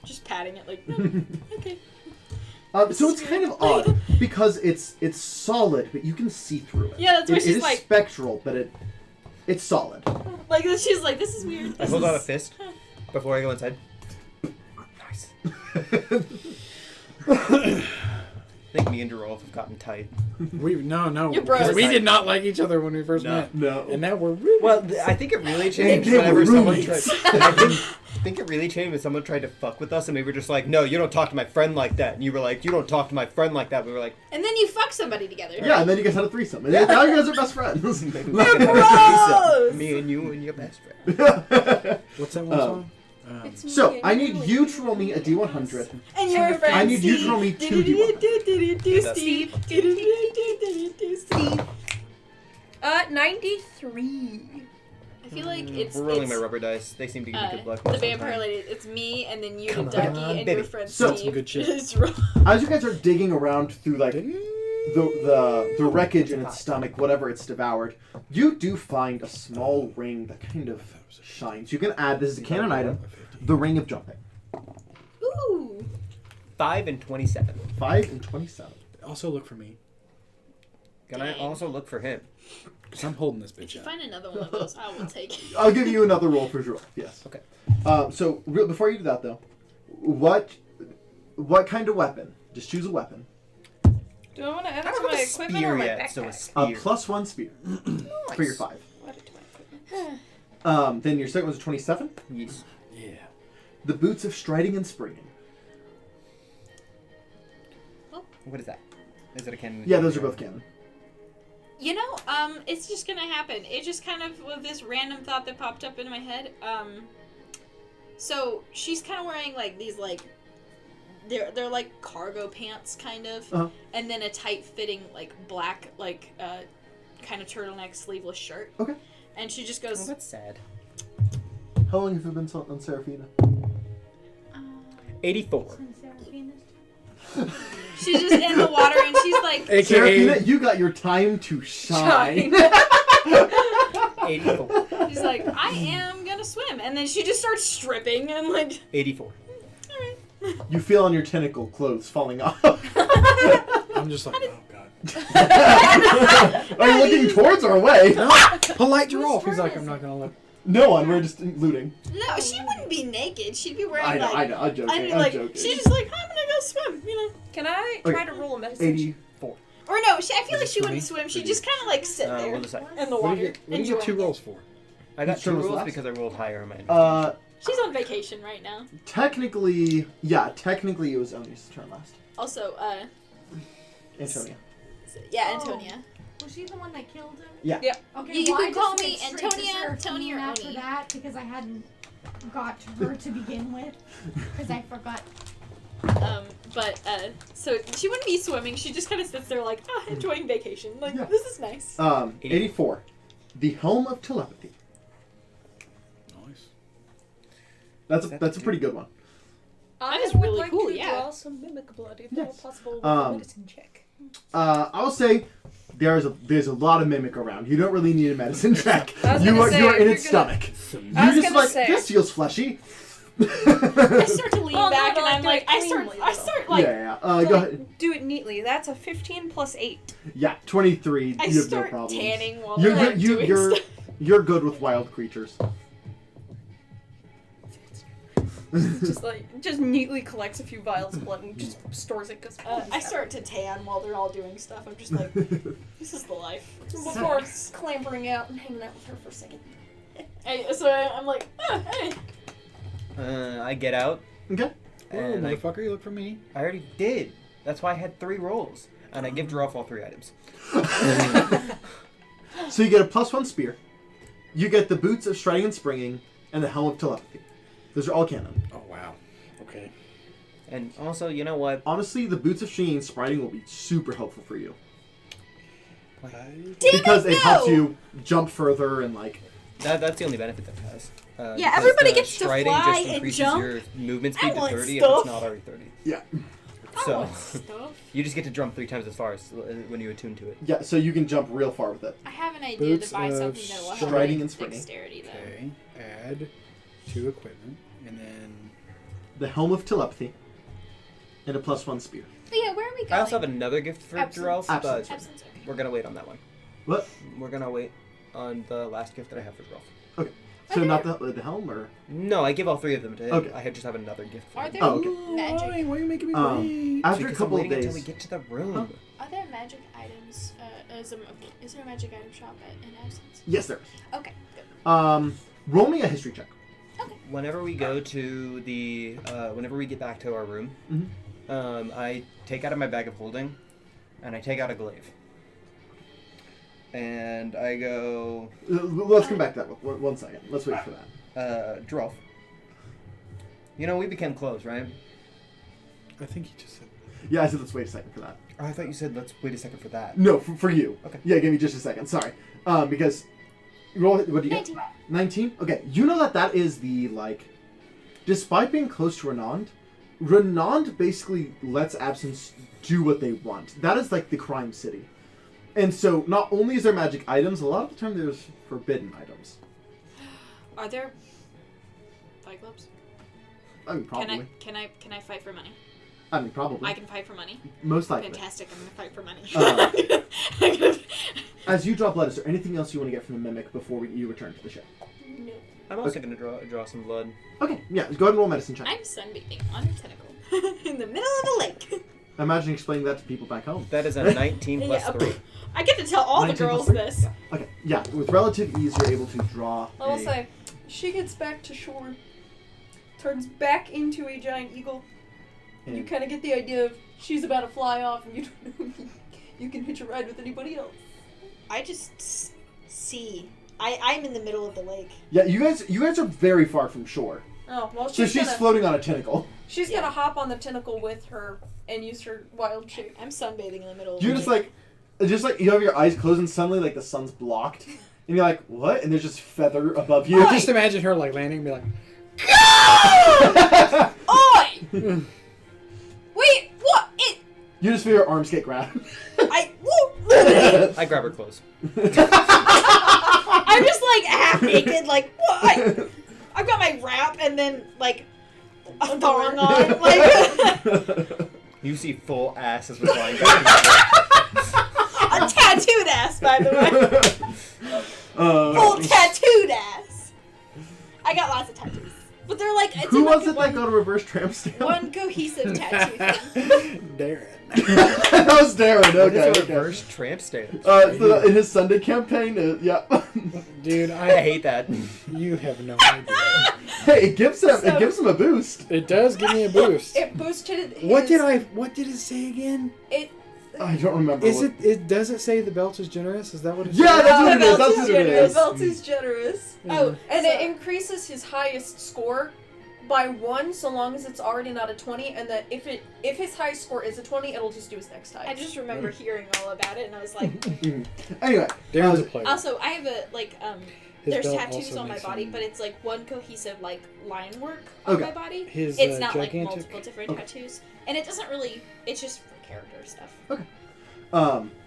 just patting it like okay. So it's kind of odd because it's solid, but you can see through it. Yeah, that's why It she's is like spectral, but it's solid. like she's like, this is weird. I This hold out a is- fist before I go inside. Nice. I think me and Joralf have gotten tight. No. You're Because bros. we did not like each other when we first No. met. No. And now we're really Well, I think it really changed they were whenever someone roommates. tried. I think it really changed when someone tried to fuck with us, and we were just like, "No, you don't talk to my friend like that." And you were like, "You don't talk to my friend like that." We were like, And then you fuck somebody together. Yeah, and then you guys had a threesome. And now you guys are best friends. "Maybe we can have a Bros! threesome. Me and you and your best friend." What's that one song? It's me So, and I need and you to roll me a D100. And your friend I need you to Steve. roll me 2 D100. Steve. 93. I feel like it's We're rolling it's, my rubber dice. They seem to give me good luck. the most of the vampire time. lady. It's me, and then you, Come and Ducky, on, and baby. your friend So- Steve. Some good shit. It's wrong. As you guys are digging around through like the wreckage in its stomach, whatever it's devoured, you do find a small ring that kind of shines. You can add, this is a canon item, the ring of jumping. Ooh. 5 and 27. 5 and 27. Also look for me. Can I also look for him? Because I'm holding this If bitch you out. find another one of those, I will take it. I'll give you another roll for Joralf, yes. Okay. Before you do that though, what kind of weapon? Just choose a weapon. Do I want to add I it to don't my have a equipment spear or my yet, so a backpack? spear. +1 spear for your 5. I'll add it to my equipment. Then your second was a 27. Yes. Yeah. The boots of striding and springing. What is that? Is it a cannon? Yeah, those are both canon. You know, it's just gonna happen. It just kind of was this random thought that popped up in my head. So she's kind of wearing like these like they're like cargo pants kind of, Uh-huh. and then a tight fitting like black like kind of turtleneck sleeveless shirt. Okay. And she just Oh, goes, that's sad. How long have you been on Seraphina? 84. she's just in the water, and she's like, Seraphina, you got your time to shine. 84. she's like, I am gonna swim, and then she just starts stripping and like, 84. You feel on your tentacle clothes falling off. I'm just like, oh god. Are you looking towards or away? Polite Joralf. He's like, I'm not gonna look. No one, we're just looting. no, she wouldn't be naked. She'd be wearing I know, like, I'm joking. I'd be I'm like, joking. she's just like, I'm gonna go swim, you know. Can I Okay. try to roll a medicine? 84. Or no, I feel like it she for wouldn't me? swim. She'd just kind of like sit there We'll decide. in the What water. do you get 2 enjoying rolls for? I got Which 2 one was rules last? because I rolled higher on my end. it. She's on vacation right now. Technically it was Oni's turn last. Also, Antonia. yeah, Oh. Antonia. Was she the one that killed him? Yeah. Yeah. Okay, You well, can I call just me went straight to Antonia, Seraphine Tony, or after Oni. that because I hadn't got to her to begin with because I forgot. So she wouldn't be swimming. She just kind of sits there like, enjoying vacation. Like, Yeah. this is nice. 84. The Helm of Telepathy. Nice. That's a pretty good one. That I is would really like cool, to yeah. draw some mimic blood if Yes. possible with a medicine check. I'll say there's a lot of mimic around. You don't really need a medicine check. I was You gonna are say, you are if in you're its gonna- stomach. I was You're just gonna like say- this feels fleshy. I start to lean Well, no, back, but, and like, I'm do like, it I start cleanly, like, yeah. So, Go like, ahead. do it neatly. That's a 15 plus 8. Yeah, 23. I You have no start problems. tanning while You're I'm you, doing you're stuff. you're good with wild creatures. just neatly collects a few vials of blood and just stores it. Cause I start to tan while they're all doing stuff. I'm just like, this is the life. Before clambering out and hanging out with her for a second. So I'm like, hey. I get out, Okay. Oh, and I motherfucker, you look for me. already did. That's why I had 3 rolls, and I give Joralf all 3 items. So you get a +1 spear. You get the boots of striding and springing, and the helm of telepathy. Those are all canon. Oh, wow. Okay. And also, you know what? Honestly, the boots of stringing and striding will be super helpful for you. Because it helps you jump further and like. That's the only benefit that it has. Yeah, because everybody the gets to striding fly just and increases jump. your movement I speed to want 30 if stuff. it's not already 30. Yeah. So want stuff. you just get to jump 3 times as far as when you attune to it. Yeah, so you can jump real far with it. I have an idea Boots to buy of something that will help striding my and springing. dexterity though. Okay. Add to equipment, and then The helm of telepathy, and a +1 spear. But yeah, where are we going? I also have another gift for Absence. Joralf, but Absence. Absence, okay. we're gonna wait on that one. What? We're gonna wait on the last gift that I have for Joralf. Okay. So not the helm, or No, I just have another gift for Are him. there Oh, okay. magic? Why are you making me Um, wait? after Because a couple I'm of waiting days. until we get to the room. Huh? Are there magic items? Is there a magic item shop in Absence? Yes, there is. Okay, good. Roll me a history check. Whenever we go to the, whenever we get back to our room, I take out of my bag of holding, and I take out a glaive. And I go, Let's come back to that 1 second. Let's wait for that. Joralf. You know, we became close, right? I think he just said. Yeah, I said let's wait a second for that. Oh, I thought you said let's wait a second for that. No, for you. Okay. Yeah, give me just a second. Sorry. Because roll. What do you get? 19. Okay, you know that is the like. Despite being close to Renand basically lets Absence do what they want. That is like the crime city. And so not only is there magic items, a lot of the time there's forbidden items. Are there fight clubs? I mean, probably. Can I fight for money? I mean, probably. I can fight for money. Most likely. Fantastic! I'm gonna fight for money. As you draw blood, is there anything else you want to get from the mimic before you return to the ship? No. I'm also gonna draw some blood. Okay, yeah, go ahead and roll a medicine check. I'm sunbathing on a tentacle in the middle of a lake. Imagine explaining that to people back home. That is a 19 plus Yeah, 3. I get to tell all the 19 plus girls 3? this. Okay, yeah, with relative ease, you're able to draw. I will say, she gets back to shore, turns back into a giant eagle, and you kind of get the idea of she's about to fly off, and you don't know if you can hitch a ride with anybody else. I just see. I'm in the middle of the lake. Yeah, you guys are very far from shore. Oh well, So she's gonna, floating on a tentacle. she's gonna hop on the tentacle with her and use her wild shape. I'm sunbathing in the middle of You're the just like you have your eyes closed and suddenly like the sun's blocked, and you're like, what? And there's just feather above you. Just imagine her like landing and be like, Oi! Wait, what? You just feel your arms get grabbed. I I grab her clothes. I'm just like half naked, like what? I've got my wrap and then like a thong on, like You see full ass as we're flying. a tattooed ass, by the way. Full tattooed ass. I got lots of tattoos, but they're like it's Who in, like, was it that got a reverse tramp stamp? one cohesive tattoo thing. Darren. That was Darren. What is Okay. a Okay. reverse tramp stamp? So in his Sunday campaign, yeah. Dude, I hate that. You have no idea. Hey, it gives him a boost. It does give me a boost. It boosted his... What did it say again? I don't remember. Does it say the belt is generous? Is that what it Yeah, says? that's what it is. The That's what it is. belt is generous. Oh, And so- it increases his highest score by 1 so long as it's already not a 20, and that if his highest score is a 20, it'll just do his next time. I just remember hearing all about it, and I was like, Anyway, Darren's a player. also I have a like His there's belt tattoos also on my makes body, him- but it's like one cohesive like line work on Okay. my body. His It's not like gigantic. multiple different Okay. tattoos, and it doesn't really. It's just for character stuff.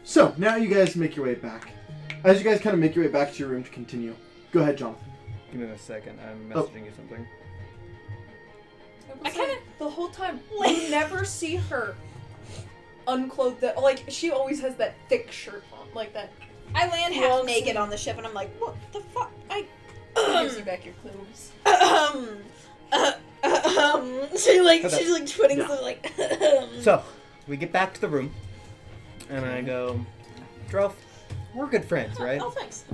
So now you guys make your way back. As you guys kind of make your way back to your room to continue, go ahead, Jonathan. Give me a second. I'm Oh. messaging you something. I kind of the whole time you never see her unclothed. That like she always has that thick shirt on, like that. I land half Long naked sleeve. on the ship, and I'm like, what the fuck? Gives you back your clothes. she's like putting some like. So, we get back to the room, and I go, Joralf, we're good friends, right? Oh, thanks.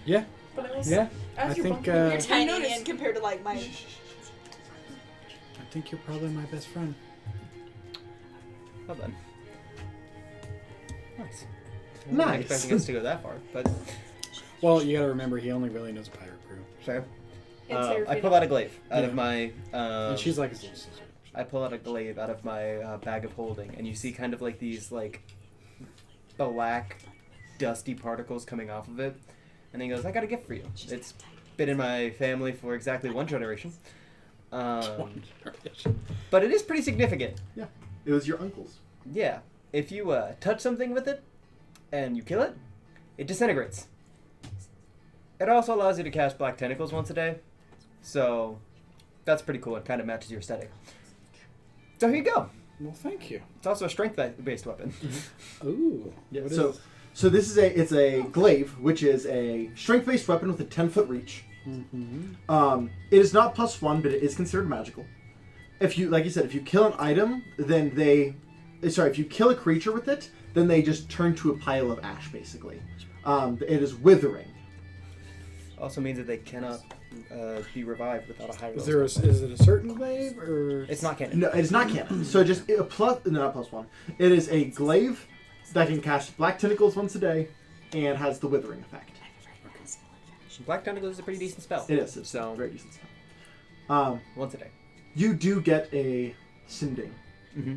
Yeah. But I was, Yeah. as I you're think, bumping into uh, your Tiny notice- and compared to like my. I think you're probably my best friend. Well done. Nice. I Nice. wasn't expecting us to go that far, but Well, you gotta remember, he only really knows Pirate Crew. sure. It's I pull out a glaive out of Yeah. my. And she's like his little sister. I pull out a glaive out of my bag of holding, and you see kind of like these like black, dusty particles coming off of it. And he goes, "I got a gift for you. It's been in my family for exactly one generation, but it is pretty significant. It was your uncle's. Yeah, if you touch something with it and you kill it, it disintegrates. It also allows you to cast black tentacles once a day, so that's pretty cool. It kind of matches your aesthetic. So here you go. Well, thank you. It's also a strength-based weapon. Ooh. Yeah. What So, is- so this is it's a glaive, which is a strength-based weapon with a 10-foot reach. Mhm. It is not +1, but it is considered magical. If you, like you said, if you kill an item, then if you kill a creature with it, then they just turn to a pile of ash, basically. It is withering. Also means that they cannot be revived without a high roll. Is it a certain glaive or? It's not canon. No, it is not canon. So just not +1. It is a glaive that can cast black tentacles once a day, and has the withering effect. Black tentacles is a pretty decent spell. It is. It's So very decent spell. once a day. You do get a sending. Mm-hmm.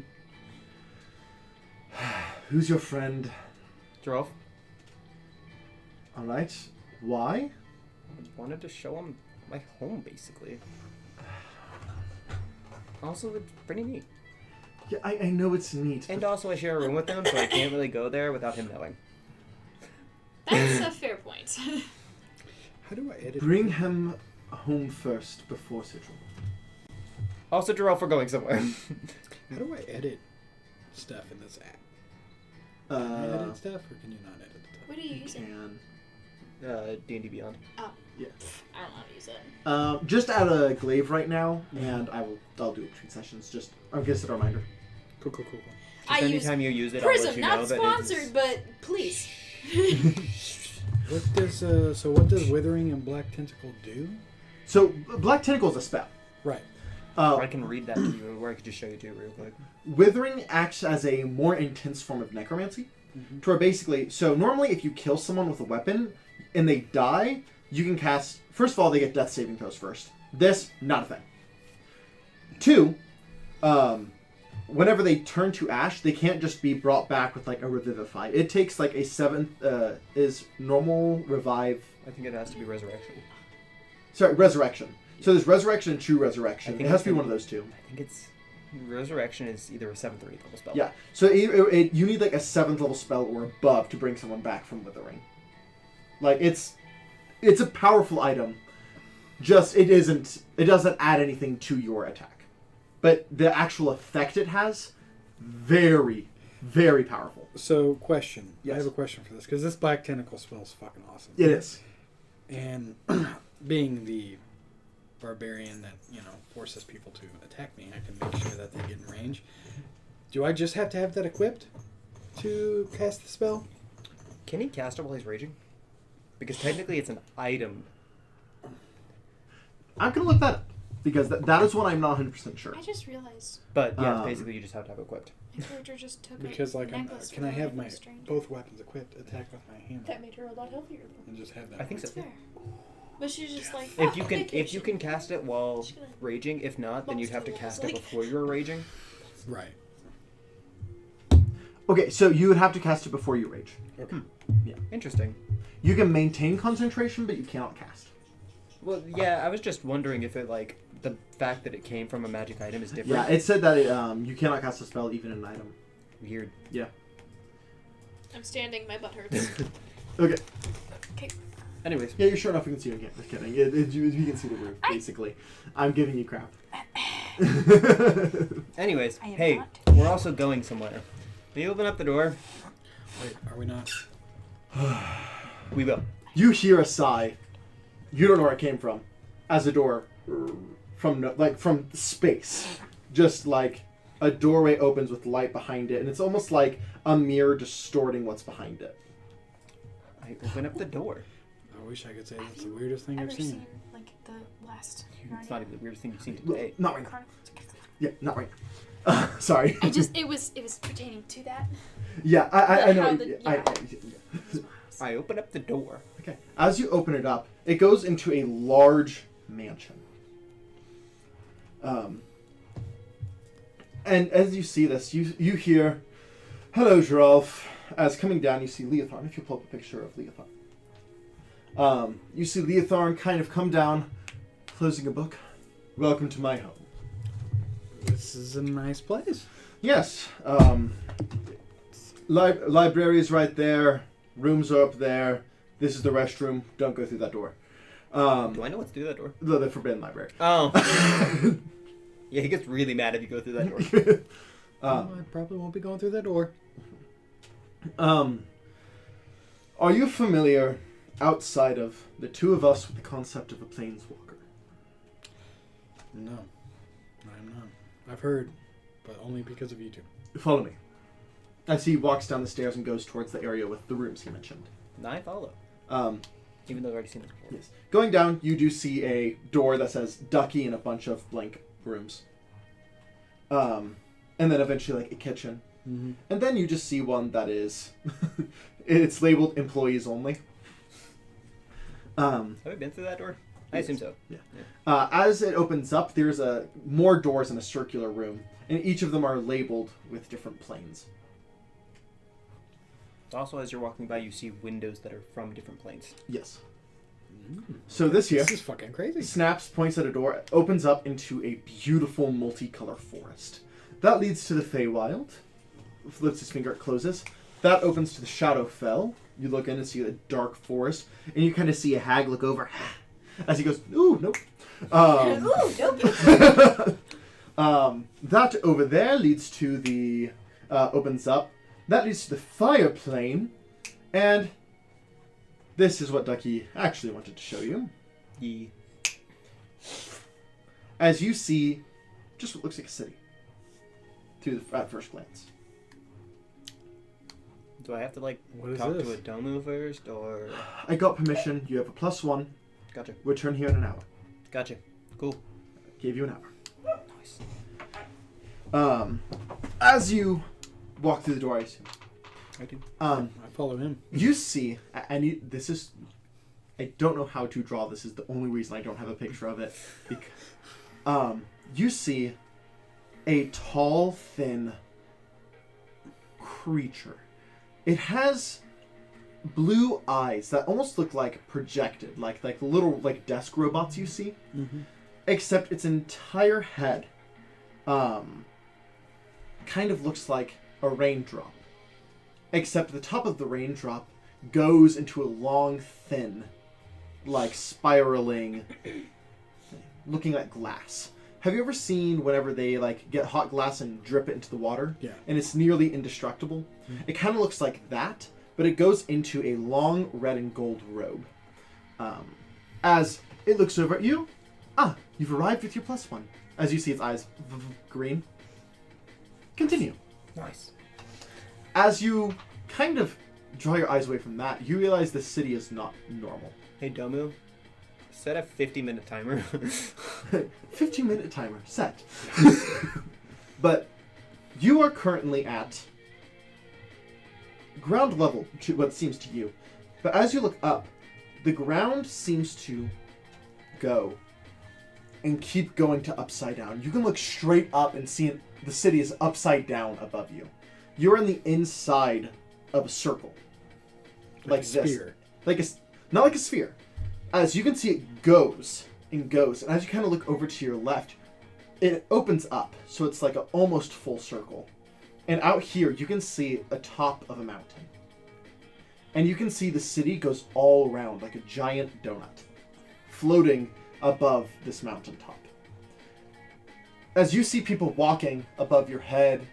Who's your friend? Joralf, All right. Why? I wanted to show him my home, basically. Also, it's pretty neat. Yeah, I know it's neat. And but also, I share a room with him, so I can't really go there without him knowing. That's a fair point. How do I edit? bring him home first before Sigil. Also, Joralf, we're going somewhere. How do I edit stuff in this app? Can I edit stuff, or can you not edit stuff? What are you using? And D&D Beyond. Oh. Yeah. I don't know how to use it. just add a glaive right now, and I'll do it between sessions. Just I'm gonna set a reminder. Cool. Just I use anytime you use it, Prism, I'll let you not know that sponsored, but please. What does what does Withering and Black Tentacle do? So Black Tentacle is a spell. Right. I can read that to you, or I could just show you too real quick. Withering acts as a more intense form of necromancy. Mm-hmm. To where basically, so normally if you kill someone with a weapon and they die, you can cast. First of all, they get death saving throws first. This, not a thing. 2, whenever they turn to ash, they can't just be brought back with like a revivify. It takes like a 7th is normal revive. I think it has to be resurrection. Sorry, resurrection. So there's resurrection and true resurrection. I It think has to be it's one of those two. I think it's resurrection is either a 7th or 8th level spell. Yeah. So you need like a 7th level spell or above to bring someone back from withering. Like it's a powerful item. Just it doesn't add anything to your attack. But the actual effect it has, very, very powerful. So, question. Yes. I have a question for this because this Black Tentacle spell is fucking awesome. It is. And being the barbarian that forces people to attack me, I can make sure that they get in range. Do I just have to have that equipped to cast the spell? Can he cast it while he's raging? Because technically it's an item. I'm gonna look that up because that is what I'm not 100% sure. I just realized But yeah, Um, basically you just have to have it equipped. my character just took Because a like, necklace can I from have a my stranger. both weapons equipped, attack with my hammer, That made her a lot healthier. and just have that? I think so. That's fair. But she's just like, If you "Oh, can vacation." cast it while She's gonna- raging, if not, then you'd have to Mom's cast like- it before you were raging. Right. Okay, so you would have to cast it before you rage. Okay. Interesting. You can maintain concentration, but you cannot cast. Well, yeah, I was just wondering if it like the fact that it came from a magic item is different. Yeah, it said that you cannot cast a spell even in an item. Weird. I'm standing, my butt hurts. Okay. Anyways, Yeah, you're sure enough we can see you again. Just kidding. You can see the roof, basically. I'm giving you crap. anyways, I am hey, not. we're also going somewhere. Will you open up the door? Wait, are we not? We will. You hear a sigh. You don't know where it came from. As the door from space. Just like a doorway opens with light behind it, and it's almost like a mirror distorting what's behind it. I open up the door. I wish I could say that's the weirdest thing I've seen. Like the last. It's not even the weirdest thing you've seen today. Not right now. Yeah, not right now. Sorry. It was pertaining to that. Yeah, I know. I open up the door. Okay. As you open it up, it goes into a large mansion. And as you see this, you hear, "Hello, Joralf." As coming down, you see Leotharn. If you pull up a picture of Leotharn. You see Leotharn kind of come down, closing a book. "Welcome to my home." This is a nice place. Yes. Library is right there. Rooms are up there. This is the restroom. Don't go through that door. Do I know what's through that door? The forbidden library. Oh. Yeah, he gets really mad if you go through that door. I probably won't be going through that door. Are you familiar, outside of the two of us, with the concept of a planeswalker? No, I'm not. I've heard, but only because of you two. Follow me. As he walks down the stairs and goes towards the area with the rooms he mentioned. I follow. Even though I've already seen this before. Yes. Going down, you do see a door that says Ducky and a bunch of blank rooms. And then eventually like a kitchen. Mm-hmm. And then you just see one that is... it's labeled employees only. Have we been through that door? I assume so. Yeah. As it opens up, there's more doors in a circular room. And each of them are labeled with different planes. Also, as you're walking by, you see windows that are from different planes. Yes. So this here... This is fucking crazy. Snaps, points at a door, opens up into a beautiful multicolor forest. That leads to the Feywild. Lifts his finger, it closes. That opens to the Shadowfell. You look in and see a dark forest, and you kind of see a hag look over as he goes, "Ooh, nope." Ooh, nope. That over there leads to the opens up. That leads to the fire plane, and this is what Ducky actually wanted to show you. Yee. As you see, just what looks like a city at first glance. Do I have to, like, What is talk this? to a Domu first, or... I got permission. You have a +1. Gotcha. Return here in an hour. Gotcha. Cool. Gave you an hour. Nice. As you walk through the door, I assume. I do. I follow him. You see, and this is, I don't know how to draw this. Is the only reason I don't have a picture of it. You see a tall, thin creature. It has blue eyes that almost look like projected, like the little like desk robots you see. Mm-hmm. Except its entire head, kind of looks like a raindrop. Except the top of the raindrop goes into a long, thin, like spiraling, looking like glass. Have you ever seen whenever they like get hot glass and drip it into the water? Yeah. And it's nearly indestructible? Mm-hmm. It kind of looks like that, but it goes into a long red and gold robe. As it looks over at you, you've arrived with your +1. As you see its eyes green. Continue. Nice. As you kind of draw your eyes away from that, you realize the city is not normal. Hey, Domu. Set a 50-minute timer. 15-minute timer set. But you are currently at ground level, to what seems to you. But as you look up, the ground seems to go and keep going to upside down. You can look straight up and see the city is upside down above you. You're in the inside of a circle. Like a this. sphere. Not like a sphere. As you can see, it goes and goes. And as you kind of look over to your left, it opens up. So it's like an almost full circle. And out here, you can see a top of a mountain. And you can see the city goes all around like a giant donut, floating above this mountaintop. As you see people walking above your head,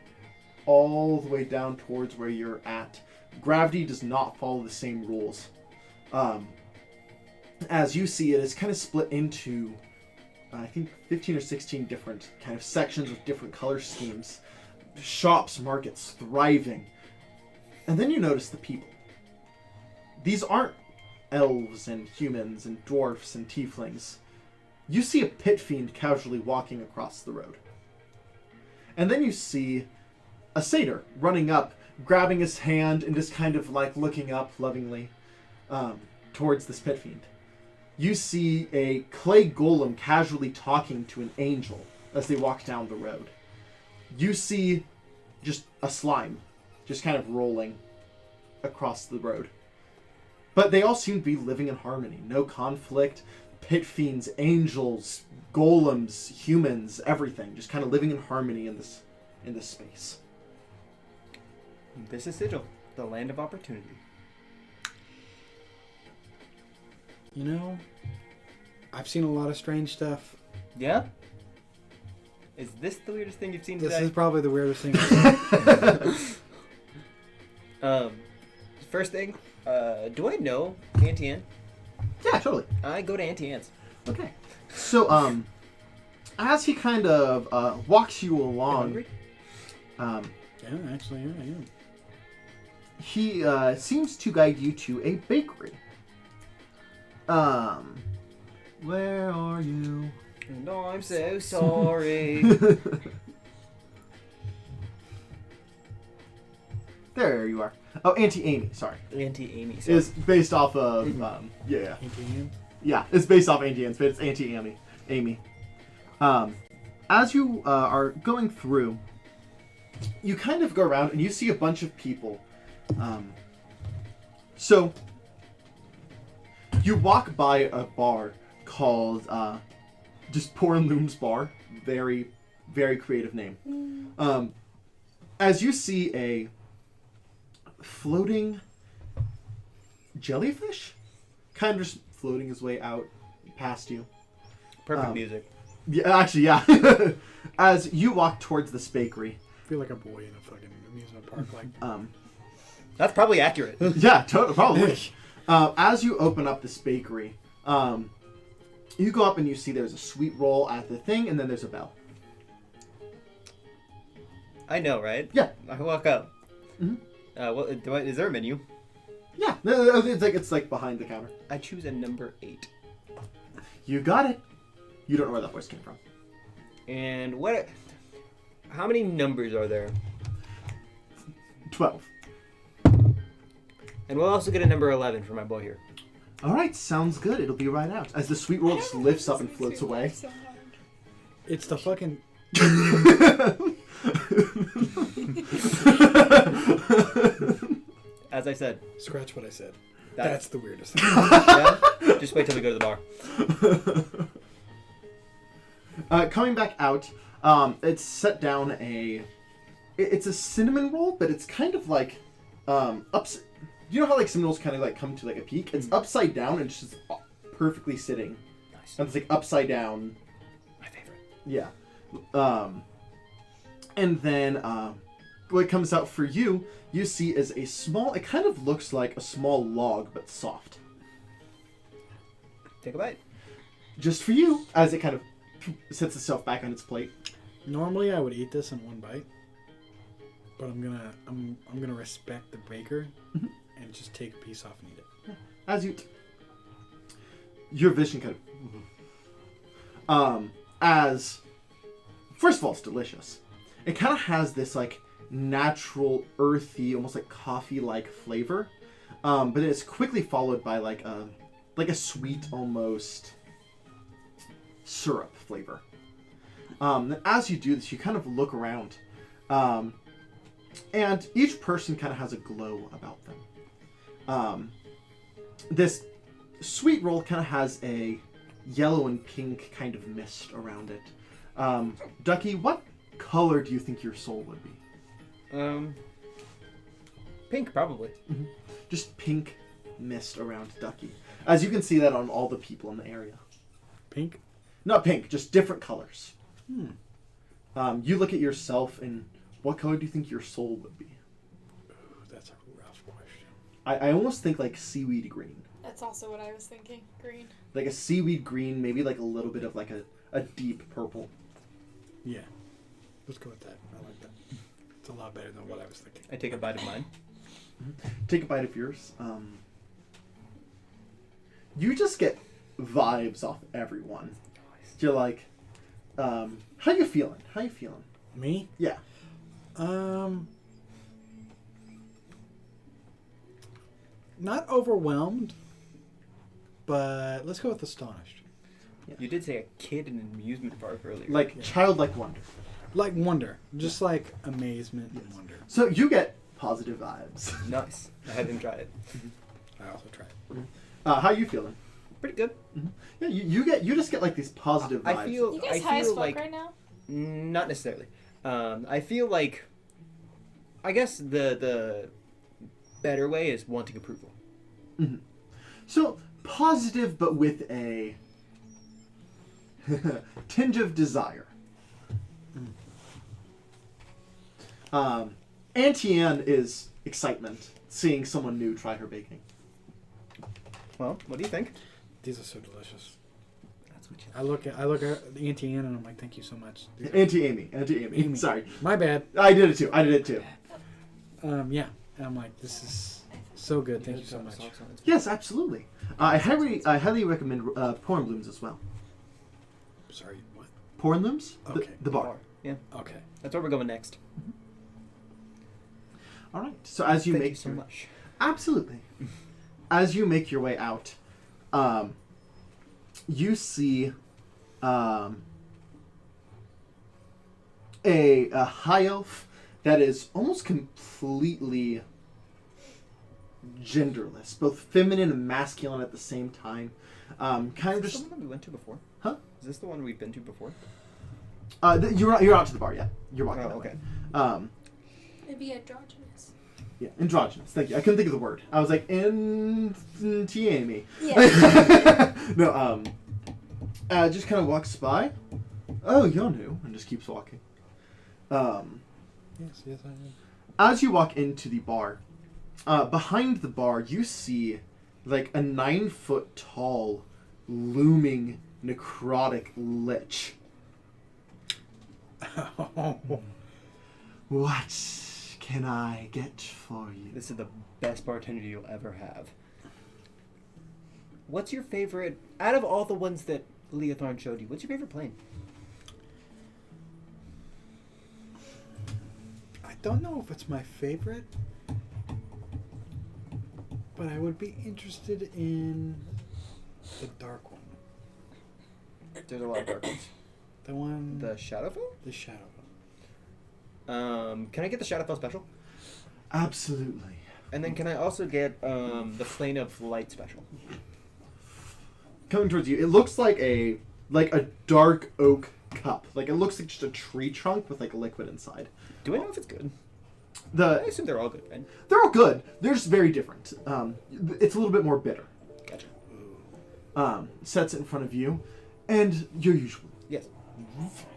all the way down towards where you're at, gravity does not follow the same rules. As you see, it is kind of split into I think 15 or 16 different kind of sections with different color schemes. Shops, markets, thriving. And then you notice the people. These aren't elves and humans and dwarfs and tieflings. You see a pit fiend casually walking across the road. And then you see a satyr running up, grabbing his hand and just kind of like looking up lovingly towards this pit fiend. You see a clay golem casually talking to an angel as they walk down the road. You see just a slime just kind of rolling across the road. But they all seem to be living in harmony. No conflict. Pit fiends, angels, golems, humans, everything. Just kind of living in harmony in this space. This is Sigil, the land of opportunity. You know, I've seen a lot of strange stuff. Yeah? Is this the weirdest thing you've seen This today? is probably the weirdest thing I've seen. First thing, do I know Auntie Anne? Yeah, totally. I go to Auntie Anne's. Okay. So, as he kind of walks you along, Yeah, actually, yeah, I am. he seems to guide you to a bakery. Where are you? No, I'm so sorry. There you are. Oh, Auntie Amy, sorry. Auntie Amy. Is based off of, yeah. Yeah, it's based off Auntie Anne's, but it's Auntie Amy. As you are going through, you kind of go around and you see a bunch of people. So, you walk by a bar called just Pour and Loom's Bar. Very, very creative name. As you see a floating jellyfish kind of just floating his way out past you. Perfect music. Yeah, actually, yeah. As you walk towards this bakery. I feel like a boy in a fucking amusement park. Like, that's probably accurate. Yeah, probably. As you open up this bakery, you go up and you see there's a sweet roll at the thing, and then there's a bell. I know, right? Yeah. I walk up. Mm-hmm. Is there a menu? Yeah, it's like behind the counter. I choose a number 8. You got it. You don't know where that voice came from. And what? How many numbers are there? 12. And we'll also get a number 11 for my boy here. All right, sounds good. It'll be right out. As the sweet roll just lifts up and floats away. it's the fucking... As I said. Scratch what I said. That's the weirdest thing. Yeah? Just wait till we go to the bar. Coming back out, it's set down it's a cinnamon roll, but it's kind of like you know how like cinnamon rolls kind of like come to like a peak? It's upside down and it's just perfectly sitting. Nice. And it's like upside down. My favorite. Yeah. And then what comes out for you see is a small, it kind of looks like a small log, but soft. Take a bite. Just for you, as it kind of sets itself back on its plate. Normally I would eat this in one bite, but I'm gonna respect the baker and just take a piece off and eat it. As your vision kind of, as first of all, it's delicious. It kind of has this like natural, earthy, almost like coffee-like flavor, but it's quickly followed by like a sweet, almost syrup flavor. As you do this, you kind of look around, and each person kind of has a glow about them. This sweet roll kind of has a yellow and pink kind of mist around it. Ducky, what color do you think your soul would be? Pink, probably. Mm-hmm. Just pink mist around Ducky. As you can see that on all the people in the area. Pink? Not pink, just different colors. You look at yourself, and what color do you think your soul would be? Ooh, that's a rough question. I almost think like seaweed green. That's also what I was thinking. Green. Like a seaweed green, maybe like a little bit of like a deep purple. Yeah. Let's go with that. I like that. It's a lot better than what I was thinking. I take a bite of mine. Take a bite of yours. You just get vibes off everyone. You're like, how you feeling? How you feeling? Me? Yeah. Not overwhelmed, but let's go with astonished. You did say a kid in an amusement park earlier. Like childlike wonder. Like wonder. Just like amazement and wonder. So you get positive vibes. Nice. I haven't tried it. I also tried. How you feeling? Pretty good. Yeah, you just get like these positive vibes. I feel. You guys I high as feel fuck like right now? not necessarily. I feel like. I guess the better way is wanting approval. So positive, but with a tinge of desire. Auntie Anne is excitement, seeing someone new try her baking. Well, what do you think? These are so delicious. That's what you. I look at Auntie Anne and I'm like, thank you so much. These are- Auntie Amy. Sorry, My bad. I did it too. Yeah. And I'm like, this is so good. Thank you so much. Yes, absolutely. I highly recommend Porn Blooms as well. Sorry, what? Porn Blooms? Okay. The bar. Yeah, Okay. that's where we're going next. All right. So as you Thank make you so much. Absolutely. As you make your way out, you see a high elf that is almost completely genderless, both feminine and masculine at the same time. Kind of Is this just the one that we went to before? Huh? Is this the one we've been to before? you're out to the bar, yeah. You're walking. Oh, that okay. way. Maybe androgynous. Yeah, androgynous. Thank you. I couldn't think of the word. I was like, Amy. Yeah. No, just kind of walks by. Oh, you're new, and just keeps walking. Yes, I am. As you walk into the bar, behind the bar, you see like a 9-foot tall, looming necrotic lich. What can I get for you? This is the best bartender you'll ever have. What's your favorite, out of all the ones that Leothorn showed you, what's your favorite plane? I don't know if it's my favorite, but I would be interested in the dark one. There's a lot of dark ones. The one... The Shadowfell? The shadow. Can I get the Shadowfell special? Absolutely. And then can I also get the Flame of Light special? Coming towards you, it looks like a dark oak cup. Like it looks like just a tree trunk with like liquid inside. Do I know if it's good? I The assume they're all good, right? they're all good. They're just very different. It's a little bit more bitter. Gotcha. Sets it in front of you, and your usual. Yes.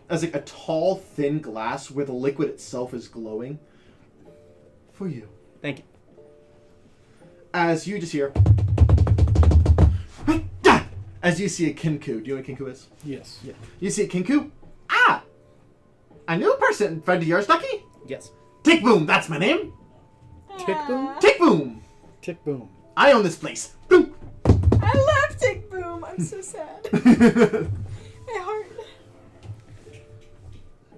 As like a tall, thin glass where the liquid itself is glowing. For you. Thank you. As you just hear. As you see a kinku. Do you know what a kinku is? Yes. Yeah. You see a kinku? Ah! A new person, friend of yours, Ducky? Yes. Tick Boom, that's my name. Tick boom? Tick Boom! Tick boom. I own this place. Boom! I love Tick Boom. I'm so sad. My heart.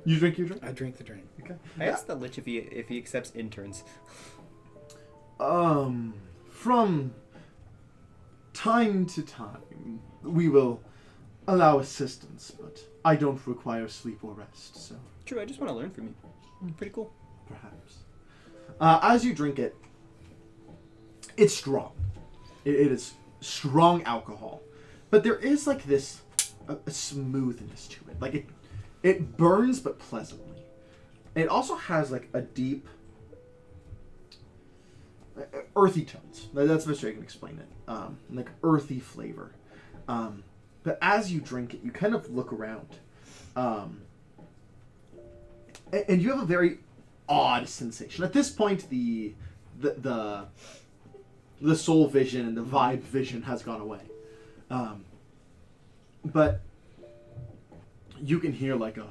You drink your drink? I drink the drink. Okay. I asked the Lich if he accepts interns. From time to time, we will allow assistance, but I don't require sleep or rest, so True, I just want to learn from you. Pretty cool. perhaps. As you drink it, it's strong. It is strong alcohol, but there is like this a smoothness to it. Like it burns, but pleasantly. It also has like a deep earthy tones. That's the best way I can explain it. Like earthy flavor. But as you drink it, you kind of look around, and you have a very odd sensation. At this point, the the soul vision and the vibe vision has gone away. But you can hear like a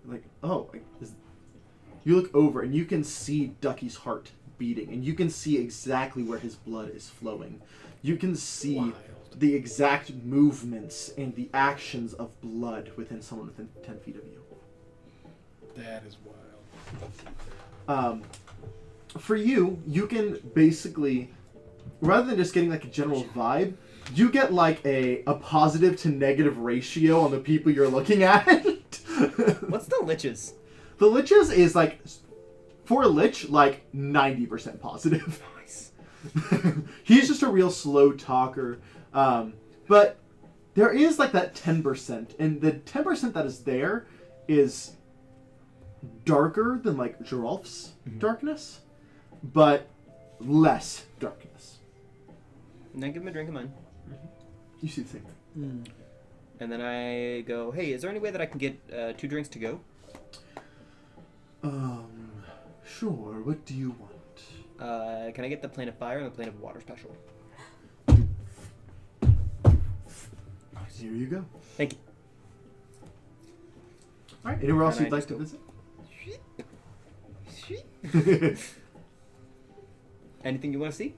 like, oh, you look over and you can see Ducky's heart beating, and you can see exactly where his blood is flowing. You can see Wild. the exact movements and the actions of blood within someone within 10 feet of you. That is wild. For you, you can basically, rather than just getting like a general vibe, you get like a positive to negative ratio on the people you're looking at. What's the liches? The liches is like, for a lich, like 90% positive. Nice. He's just a real slow talker. But there is like that 10%, and the 10% that is there is darker than like Joralf's darkness, but less darkness. And then give him a drink of mine. You see the same thing. And then I go, hey, is there any way that I can get 2 drinks to go? Sure. What do you want? Can I get the plane of fire and the plane of water special? Here you go. Thank you. All right. Anywhere else Can I you'd like just to go- visit? Anything you want to see?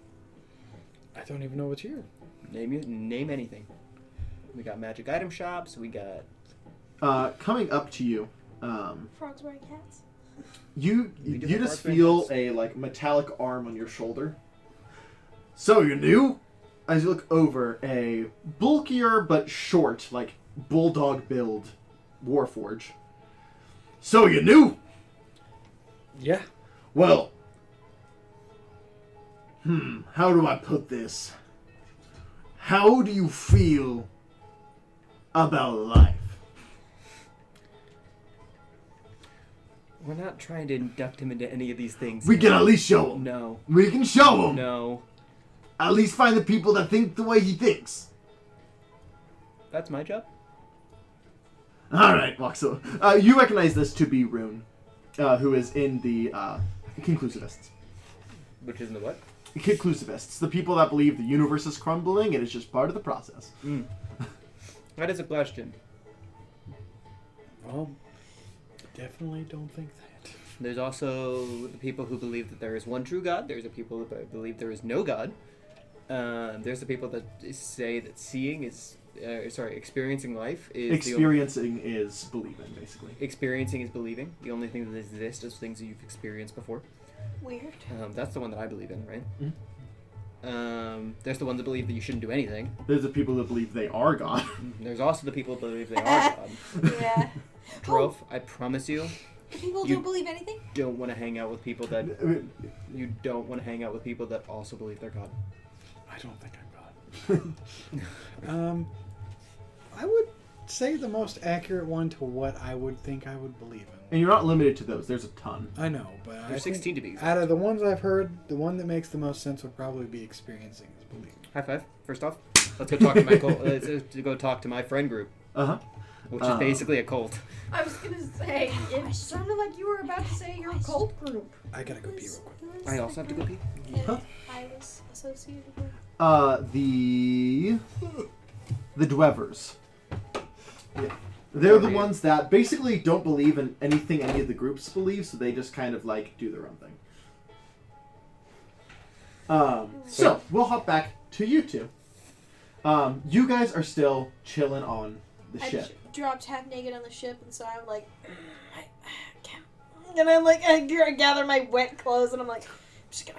I don't even know what's here. Name anything. We got magic item shops. We got. Coming up to you, Frogs wearing hats. you We do you have just barbarian feel hats. a like metallic arm on your shoulder. So you're new? As you look over, a bulkier but short, like bulldog build warforge. So you new? Yeah. Well, how do I put this? How do you feel about life? We're not trying to induct him into any of these things. We can at least show him. No. We can show him. No. At least find the people that think the way he thinks. That's my job. All right, walks over. You recognize this to be Rune, who is in the conclusivists. Which isn't the what? Conclusivists, the people that believe the universe is crumbling and it's just part of the process. That is a question. Well, definitely don't think that. There's also the people who believe that there is one true God. There's the people that believe there is no God. There's the people that say that seeing is, experiencing life is Experiencing is believing, basically. experiencing is believing. The only thing that exists is things that you've experienced before. Weird. That's the one that I believe in, right? Mm-hmm. There's the ones that believe that you shouldn't do anything. There's the people that believe they are God. There's also the people that believe they are God. Yeah. Drove, I promise you, People You- don't believe anything? don't want to hang out with people that also believe they're God. I don't think I'm God. I would say the most accurate one to what I would think I would believe in. And you're not limited to those. There's a ton. I know, but I There's think 16 to be exact. out of the ones I've heard, the one that makes the most sense would probably be experiencing is believing. High five. First off, let's go talk to my cult. Let's go talk to my friend group, Uh-huh. which is basically a cult. I was gonna say, it sounded like you were about to say your cult group. I gotta go pee real quick. I also have to go pee. Huh? I was associated with. The Dwevers. Yeah. They're the ones that basically don't believe in anything any of the groups believe, so they just kind of like do their own thing. So we'll hop back to you two. You guys are still chilling on the ship. Dropped half naked on the ship, and so I'm like, I can't. And I'm like, I gather my wet clothes, and I'm like, I'm just gonna.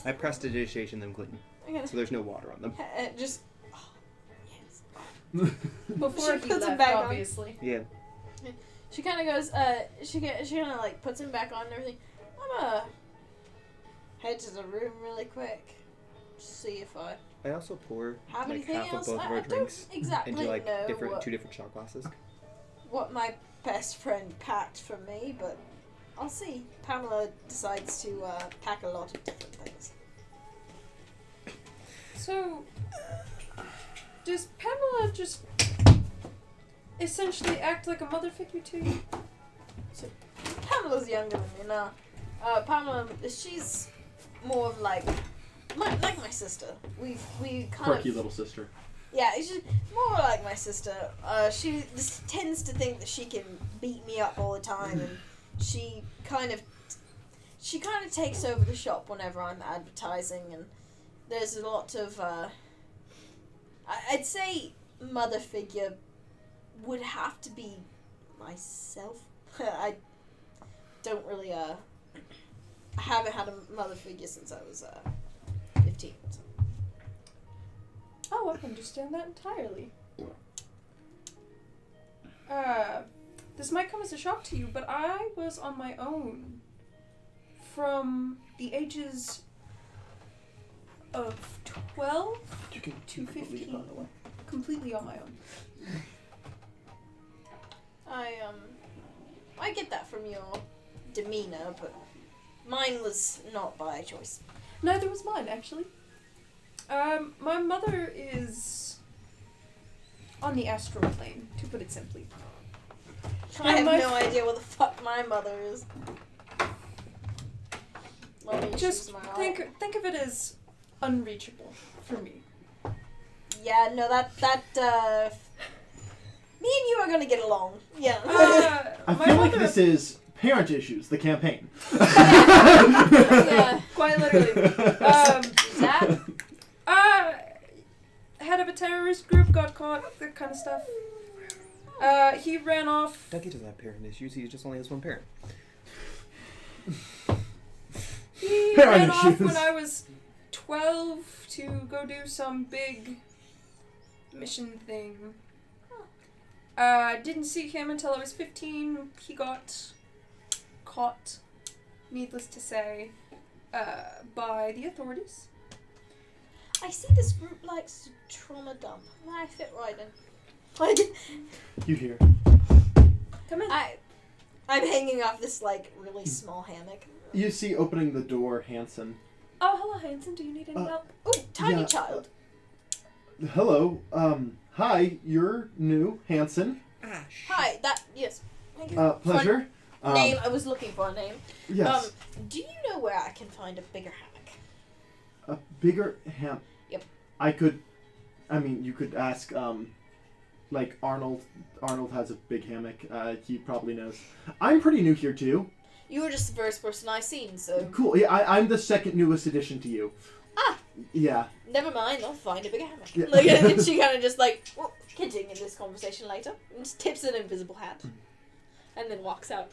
I prestidigitation them clean, I gotta so there's no water on them. just. Oh, yes. Before She he puts it left, back on. obviously. Yeah. She kind of goes, she kind of like puts him back on and everything. I'm gonna head to the room really quick, see if I I also pour have like anything half else. of both of I our don't drinks exactly into like know two different shot glasses. what my best friend packed for me, but I'll see. Pamela decides to pack a lot of different things. So, does Pamela just essentially act like a mother figure to you? Pamela's younger than me now. Palma, she's more of like my sister. We kind Quirky of little sister. yeah, she's more like my sister. She just tends to think that she can beat me up all the time, and she kind of takes over the shop whenever I'm advertising, and there's a lot of I'd say mother figure would have to be myself. I don't really I haven't had a mother figure since I was 15. So. Oh, I understand that entirely. This might come as a shock to you, but I was on my own from the ages of 12 to 15. Completely on my own. I get that from your demeanor, but mine was not by choice. Neither was mine, actually. My mother is on the astral plane, to put it simply. I have my no idea what the fuck my mother is. Just think of it as unreachable for me. Yeah, no, that me and you are gonna get along. Yeah. I feel like this is Parent Issues, the campaign. Yeah, quite literally. That Head of a terrorist group got caught, that kind of stuff. He ran off. Dougie doesn't have parent issues. He just only has one parent. He Parent ran off issues. when I was 12 to go do some big mission thing. Didn't see him until I was 15. He got caught, needless to say, by the authorities. I see this group likes to trauma dump. I fit right in. Like, You hear. Come in. I'm hanging off this like really small hammock. You see opening the door, Hanson. Oh, hello, Hanson. Do you need any help? Oh, tiny Yeah. child. Hello. Hi, you're new, Hanson. Hi. Yes. Thank you. Pleasure. Name. I was looking for a name. Yes. Do you know where I can find a bigger hammock? A bigger ham. Yep. You could ask, like Arnold. Arnold has a big hammock. He probably knows. I'm pretty new here too. You were just the first person I seen, so Cool. Yeah, I'm the second newest addition to you. Ah. Yeah. never mind. I'll find a bigger hammock. Yeah. Like, and she kind of just like, well, continue this conversation later, and just tips an invisible hat, and then walks out.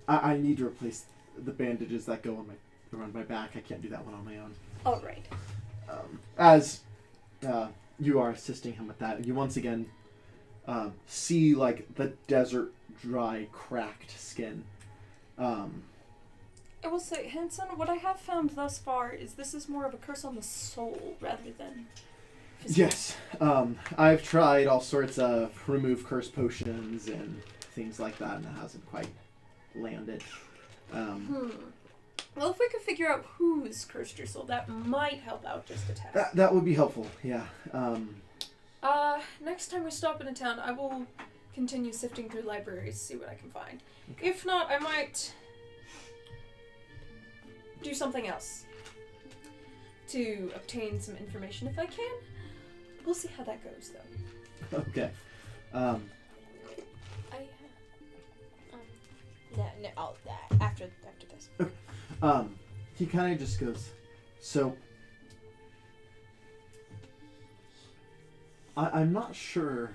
I need to replace the bandages that go around my back. I can't do that one on my own. All right. As you are assisting him with that, you once again see like the desert dry cracked skin. I will say, Hanson, what I have found thus far is this is more of a curse on the soul rather than physical. Yes. I've tried all sorts of remove curse potions and things like that, and it hasn't quite landed. Well, if we could figure out who's cursed your soul, that might help out just a tad. That would be helpful, yeah. Next time we stop in a town, I will continue sifting through libraries, see what I can find. Okay. If not, I might do something else to obtain some information if I can. We'll see how that goes, though. Okay. No, after this. He kind of just goes, so, I'm not sure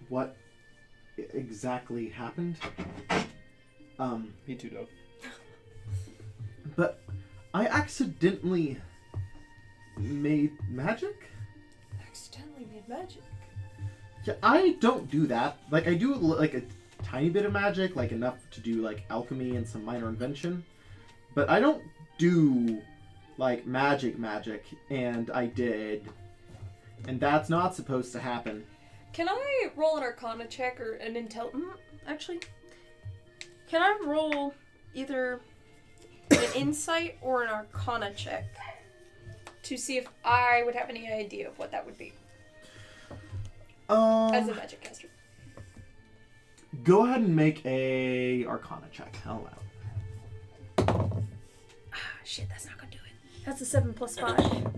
what exactly happened. Me too, Doug. But I accidentally made magic? Accidentally made magic? Yeah, I don't do that. Like, I do, like, a tiny bit of magic, like, enough to do, like, alchemy and some minor invention. But I don't do, like, magic, and I did. And that's not supposed to happen. Can I roll an Arcana check or an Intel... actually, can I roll either an Insight or an Arcana check to see if I would have any idea of what that would be as a magic caster? Go ahead and make a Arcana check. I'll allow it. Shit, that's not gonna do it. That's a 7 plus 5.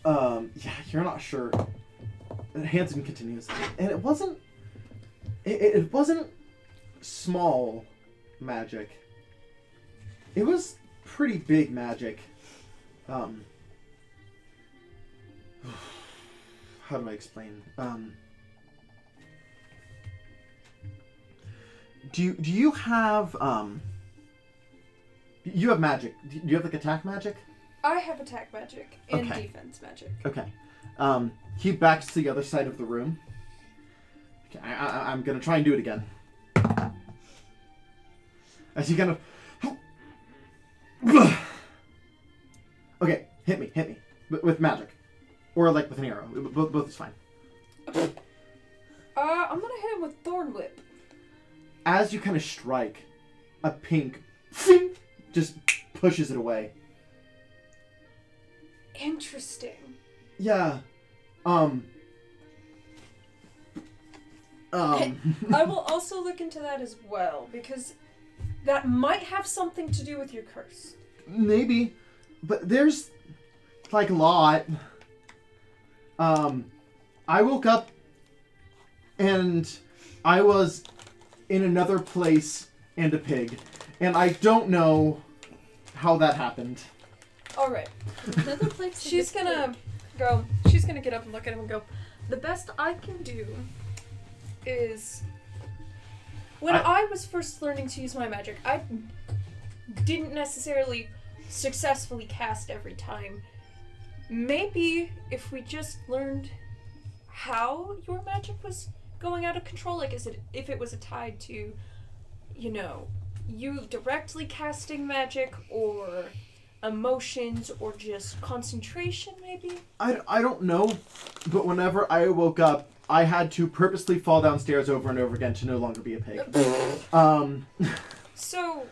Yeah, you're not sure. Hanson continues. And it wasn't... It wasn't small magic. It was pretty big magic. How do I explain? Do you have you have magic? Do you have like attack magic? I have attack magic and Okay. defense magic. Okay. He backs to the other side of the room. Okay, I'm gonna try and do it again. As he kind of. Okay, hit me, with magic, or like with an arrow. Both is fine. I'm gonna hit him with Thorn Whip. As you kind of strike, a pink just pushes it away. Interesting. Yeah. I will also look into that as well, because that might have something to do with your curse. Maybe, but there's like a lot. I woke up and I was in another place and a pig, and I don't know how that happened. All right. Another place. She's gonna get up and look at him and go, the best I can do is, when I was first learning to use my magic, I didn't necessarily successfully cast every time. Maybe if we just learned how your magic was going out of control, like if it was tied to, you directly casting magic, or emotions, or just concentration, maybe? I don't know, but whenever I woke up, I had to purposely fall downstairs over and over again to no longer be a pig. So,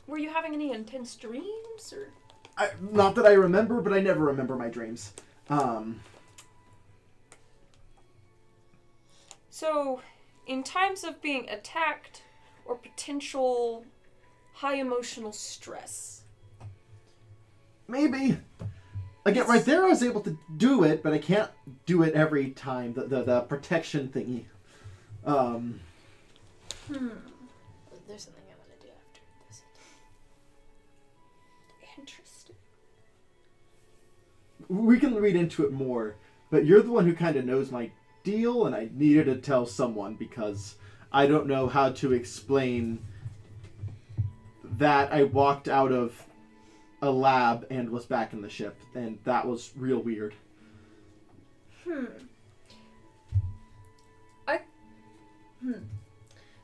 were you having any intense dreams, or? Not that I remember, but I never remember my dreams. So, in times of being attacked or potential high emotional stress. Maybe. Again, right there I was able to do it, but I can't do it every time. The protection thingy. There's something I want to do after this. Interesting. We can read into it more, but you're the one who kind of knows my deal, and I needed to tell someone because I don't know how to explain that I walked out of a lab and was back in the ship, and that was real weird.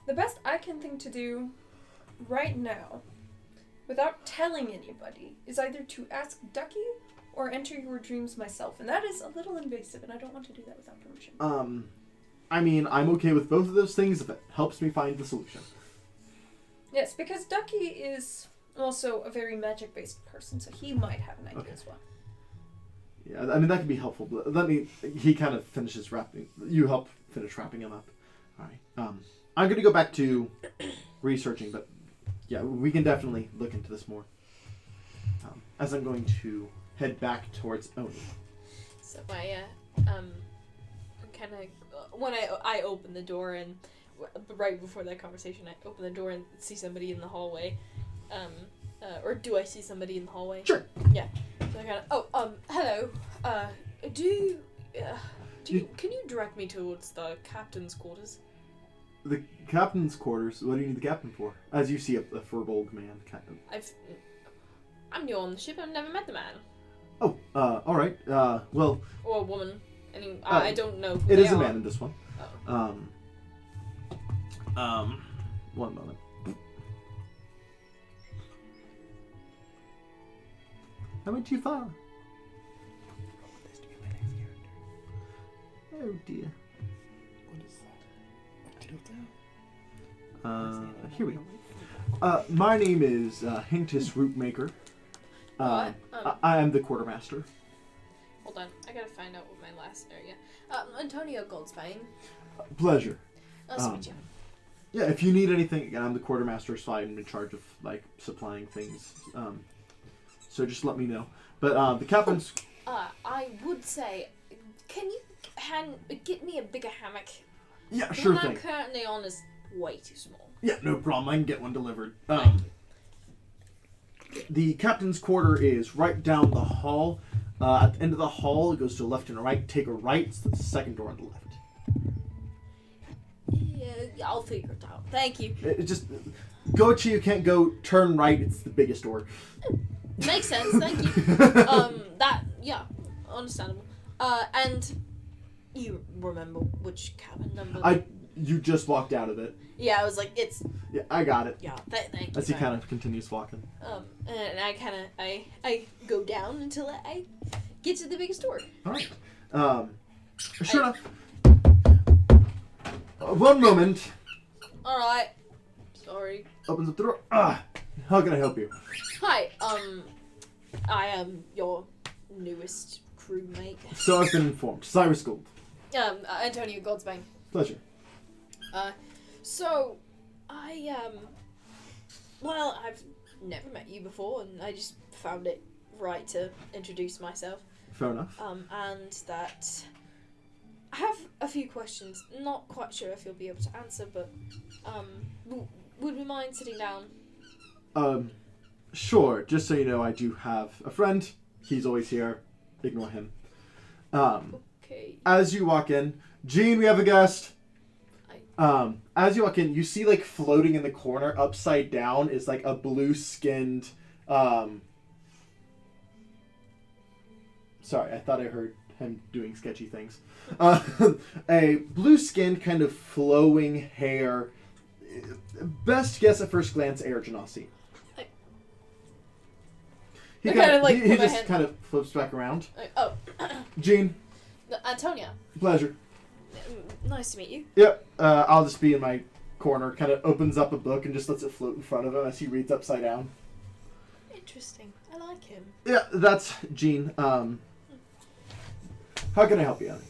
The best I can think to do right now, without telling anybody, is either to ask Ducky or enter your dreams myself, and that is a little invasive, and I don't want to do that without permission. I mean, I'm okay with both of those things if it helps me find the solution. Yes, because Ducky is also a very magic-based person, so he might have an idea as well. Yeah, I mean, that can be helpful, but he kind of finishes wrapping, you help finish wrapping him up. Alright, I'm gonna go back to researching, but yeah, we can definitely look into this more. As I'm going to head back towards Oni. So I kind of when I open the door, and right before that conversation, I open the door and see somebody in the hallway. Or do I see somebody in the hallway? Sure. Yeah. So I kind of hello. Can you direct me towards the captain's quarters? The captain's quarters. What do you need the captain for? As you see a furbolg man, kind of. I'm new on the ship. I've never met the man. Oh, all right. Well. Or a woman. I don't know. Who It they is a are. man in this one. Oh. One moment. How went too far? This to be my next character. Oh dear. What is that? I don't know. Here we go. My name is Hintus Rootmaker. What? I am the quartermaster. Hold on. I gotta find out what my last area. Antonio Goldspine. Pleasure. Nice to meet you. Yeah, if you need anything, again, I'm the quartermaster, so I'm in charge of like supplying things. So just let me know. But the captain's. I would say, can you get me a bigger hammock? Yeah, sure The one thing. I'm currently on is way too small. Yeah, no problem. I can get one delivered. Thank you. The captain's quarter is right down the hall. At the end of the hall, it goes to a left and a right. Take a right. It's the second door on the left. Yeah, I'll figure it out. Thank you. It just go to you can't go. Turn right. It's the biggest door. Makes sense. Thank you. Yeah, understandable. And you remember which cabin number? You just walked out of it. Yeah, I was like, it's. Yeah, I got it. Yeah, thank you. As he kind of continues walking. And I go down until I get to the biggest door. All right. Sure enough. One moment. All right. Sorry. Opens up the door. How can I help you? Hi. I am your newest crewmate. So I've been informed. Cyrus Gold. Antonio Godsbane. Pleasure. So well, I've never met you before, and I just found it right to introduce myself. Fair enough. And that I have a few questions. Not quite sure if you'll be able to answer, but would we mind sitting down? Sure. Just so you know, I do have a friend. He's always here. Ignore him. Okay. As you walk in, Gene, we have a guest. As you walk in, you see like floating in the corner, upside down, is like a blue-skinned. Sorry, I thought I heard him doing sketchy things. A blue-skinned, kind of flowing hair. Best guess at first glance, Air Genasi. He just kind of flips back around. Gene. Antonia. Pleasure. Nice to meet you. Yep. I'll just be in my corner. Kind of opens up a book and just lets it float in front of him as he reads upside down. Interesting. I like him. Yeah, that's Gene. How can I help you, Oni?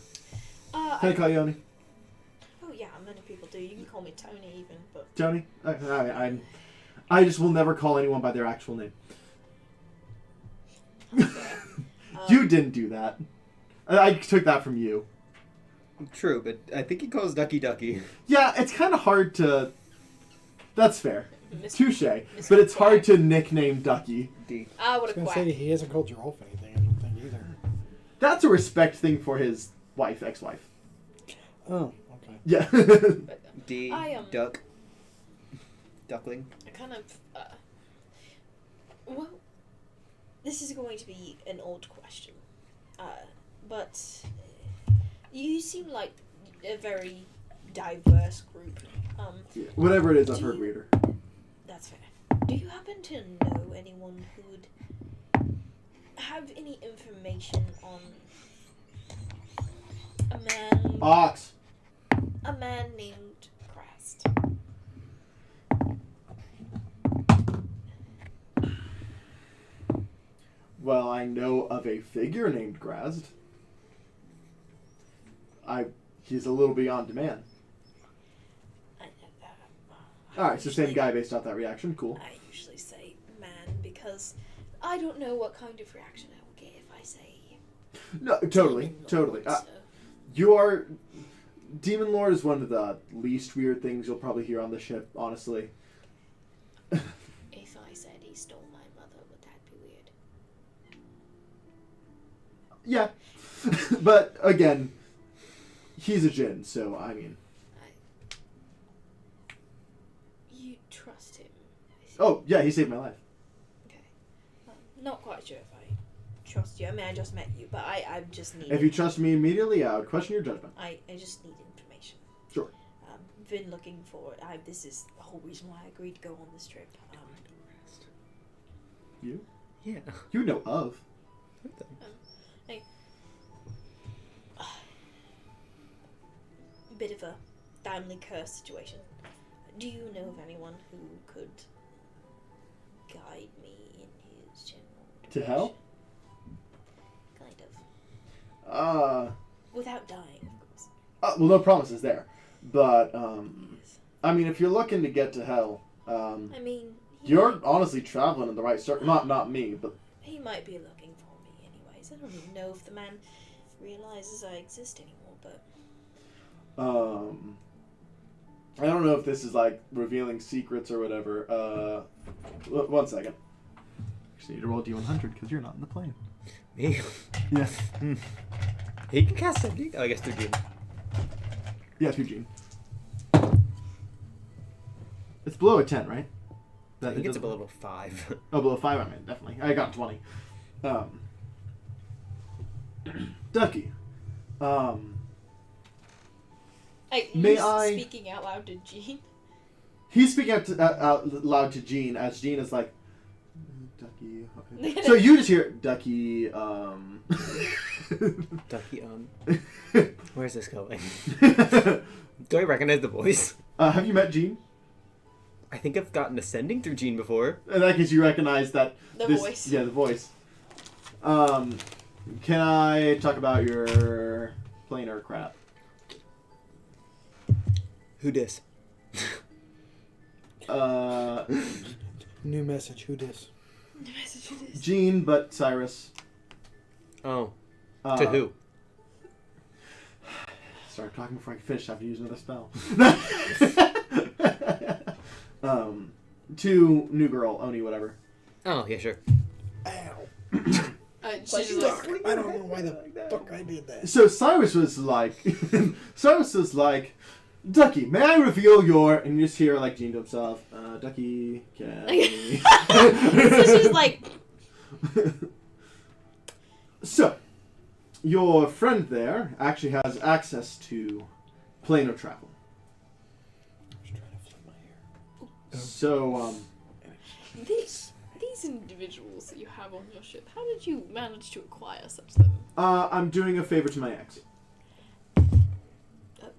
Can I call you Oni? Oh yeah, many people do. You can call me Tony even, but. Tony? I just will never call anyone by their actual name. You didn't do that. I took that from you. True, but I think he calls Ducky Ducky. Yeah, it's kind of hard to... That's fair. Mr. Touche. But it's hard to nickname Ducky. D. I I would was have going to quacked. say he hasn't called Joralf anything, I don't think either. That's a respect thing for his wife, ex-wife. Oh, okay. Yeah. But, D. Duck. Duckling. I kind of. Well, this is going to be an odd question. But you seem like a very diverse group. Whatever it is, I've heard weirder. That's fair. Do you happen to know anyone who would have any information on a man? Ox. A man named Crest. Well, I know of a figure named Grazd. He's a little beyond demand. Alright, so same guy based off that reaction. Cool. I usually say man because I don't know what kind of reaction I will get if I say. No, totally, Demon totally. Lord, so. You are... Demon Lord is one of the least weird things you'll probably hear on the ship, honestly. If I said he stole my mother, would that be weird? Yeah. But, again, he's a djinn, so, I mean... You trust him? Oh, yeah, he saved my life. Okay. Not quite sure if I trust you. I mean, I just met you, but I just need... If you trust me immediately, I would question your judgment. I just need information. Sure. Been looking for it. This is the whole reason why I agreed to go on this trip. You? Yeah. You know of. Hey. Bit of a family curse situation. Do you know of anyone who could guide me in his general direction? To hell? Kind of. Uh... Without dying, of course. Well, no promises there. But I mean, if you're looking to get to hell, I mean, you're honestly traveling in the right circle. Not me, but he might be looking for me anyways. I don't even know if the man realizes I exist anymore, but I don't know if this is like revealing secrets or whatever. One second. Actually, need to roll D100 because you're not in the plane. Me? Yeah. He can cast sending? Oh, I guess through Gene. Yeah, through Gene. It's below a 10, right? I think it's below 5. Oh, below 5, I mean, definitely. I got 20. Ducky. Speaking out loud to Gene. He's speaking out loud to Gene as Gene is like, Ducky. So you just hear, Ducky, Ducky, where's this going? Do I recognize the voice? Have you met Gene? I think I've gotten ascending through Gene before. In that case, you recognize that. Voice. Yeah, the voice. Can I talk about your planar crap? Who dis? New message. Who dis? Gene, but Cyrus. Oh. To who? Start talking before I can finish. I have to use another spell. To new girl, Oni, whatever. Oh, yeah, sure. She's just like, I don't know why the fuck I did that. So Cyrus was like, Ducky, may I reveal your... And you just hear, like, Gene to himself, Ducky, can... so she's like... So, your friend there actually has access to planar travel. I was trying to flip my hair. So, These individuals that you have on your ship, how did you manage to acquire such them? I'm doing a favor to my ex. Well,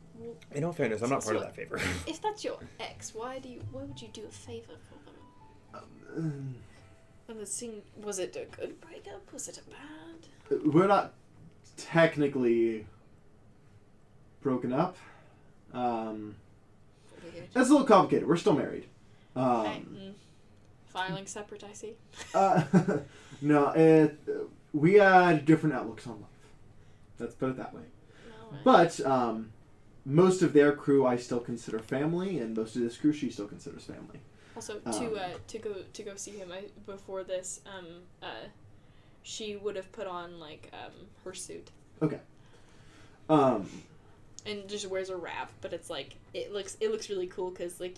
In all fairness, I'm not part of that favor. if that's your ex, why would you do a favor for them? And the scene, was it a good breakup? Was it a bad? We're not technically broken up. That's a little complicated. We're still married. Filing separate, I see. No, we had different outlooks on life. Let's put it that way. Alright. But most of their crew I still consider family, and most of this crew she still considers family. Also, to go see him before this, she would have put on like her suit. Okay. And just wears a wrap, but it's like it looks really cool because like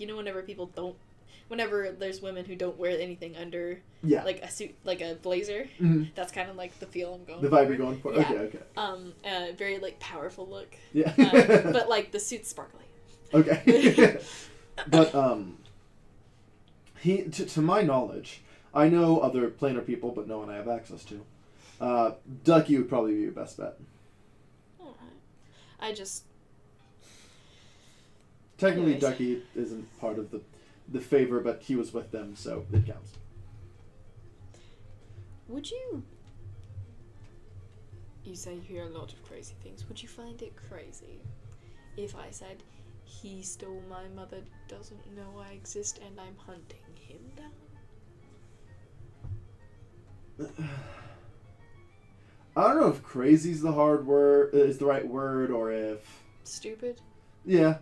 whenever there's women who don't wear anything under like a suit, like a blazer, that's kind of like the feel I'm going the for. vibe you're going for. Yeah. Okay. Very like powerful look. Yeah. But like the suit's sparkly. Okay. But he, to my knowledge, I know other planar people, but no one I have access to. Ducky would probably be your best bet. Alright. I just... Technically, Anyways. Ducky isn't part of the favor, but he was with them, so it counts. Would you... You say you hear a lot of crazy things. Would you find it crazy if I said, he stole my mother, doesn't know I exist, and I'm hunting him down? I don't know if crazy's the right word, or if... Stupid? Yeah.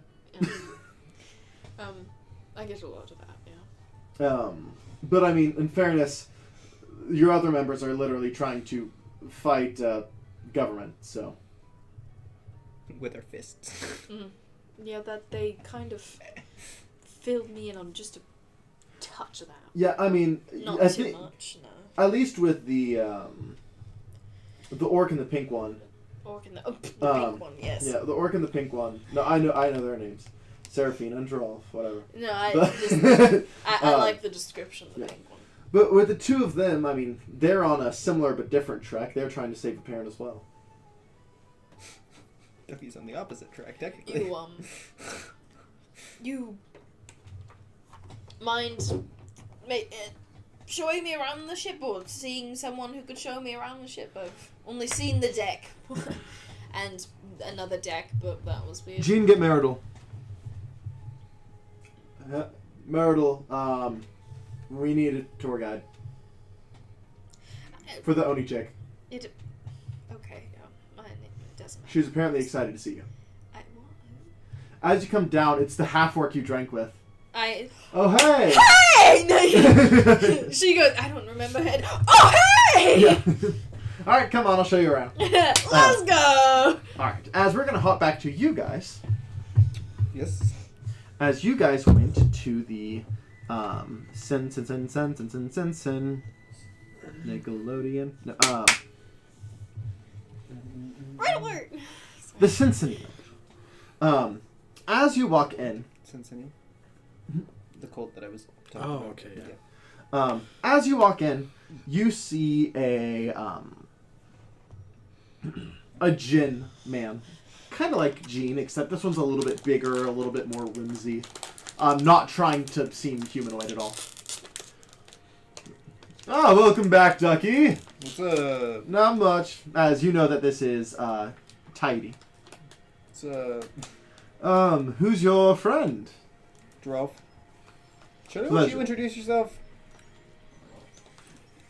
I get a lot of that, yeah. But I mean, in fairness, your other members are literally trying to fight government, so... With their fists. Yeah, that they kind of filled me in on just a touch of that. Yeah, I mean... Not I too think, much, no. At least with the orc and the pink one. Orc and the pink one, yes. Yeah, the orc and the pink one. No, I know their names. Seraphine and Joralf, whatever. No, I But- like the description of the yeah. pink one. But with the two of them, I mean, they're on a similar but different track. They're trying to save a parent as well. Ducky's on the opposite track, technically. You mind showing me around the ship, or seeing someone who could show me around the ship? I've only seen the deck and another deck, but that was weird. Gene, get marital. Myrtle, we need a tour guide for the Oni chick. Okay, it doesn't matter. She's apparently excited to see you. Well, As you come down, it's the half-orc you drank with. Oh, hey! Hey! She goes, I don't remember head. Oh, hey! Yeah. All right, come on, I'll show you around. Let's go! Alright, as we're going to hop back to you guys. Yes. As you guys went to the Nickelodeon. No, Red alert! the Cincinnati. As you walk in. Cincinnati. The cult that I was talking Oh, about. okay, yeah. As you walk in, you see a djinn man. Kind of like Jean, except this one's a little bit bigger, a little bit more whimsy. Not trying to seem humanoid at all. Ah, welcome back, Ducky. What's up? Not much. As you know that this is, Tidy. What's up? Who's your friend? Joralf. Should I let Pleasure. you introduce yourself?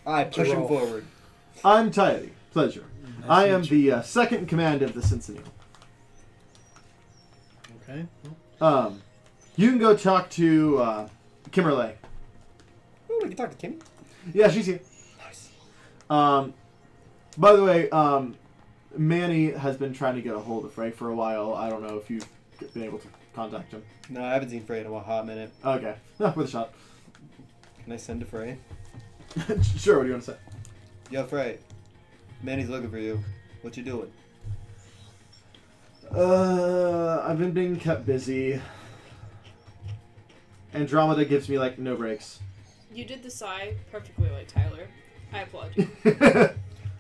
I push him Joralf. forward. I'm Tidy. Pleasure. Nice I to am meet you. the second in command of the Cincinnati. Okay. You can go talk to, Kimberly. Oh, we can talk to Kimmy. Yeah, she's here. Nice. By the way, Manny has been trying to get a hold of Frey for a while. I don't know if you've been able to contact him. No, I haven't seen Frey in a hot minute. Okay. Worth a shot. Can I send to Frey? Sure, what do you want to say? Yo, Frey. Manny's looking for you. What you doing? I've been being kept busy. Andromeda gives me, like, no breaks. You did the sigh perfectly like Tyler. I applaud you.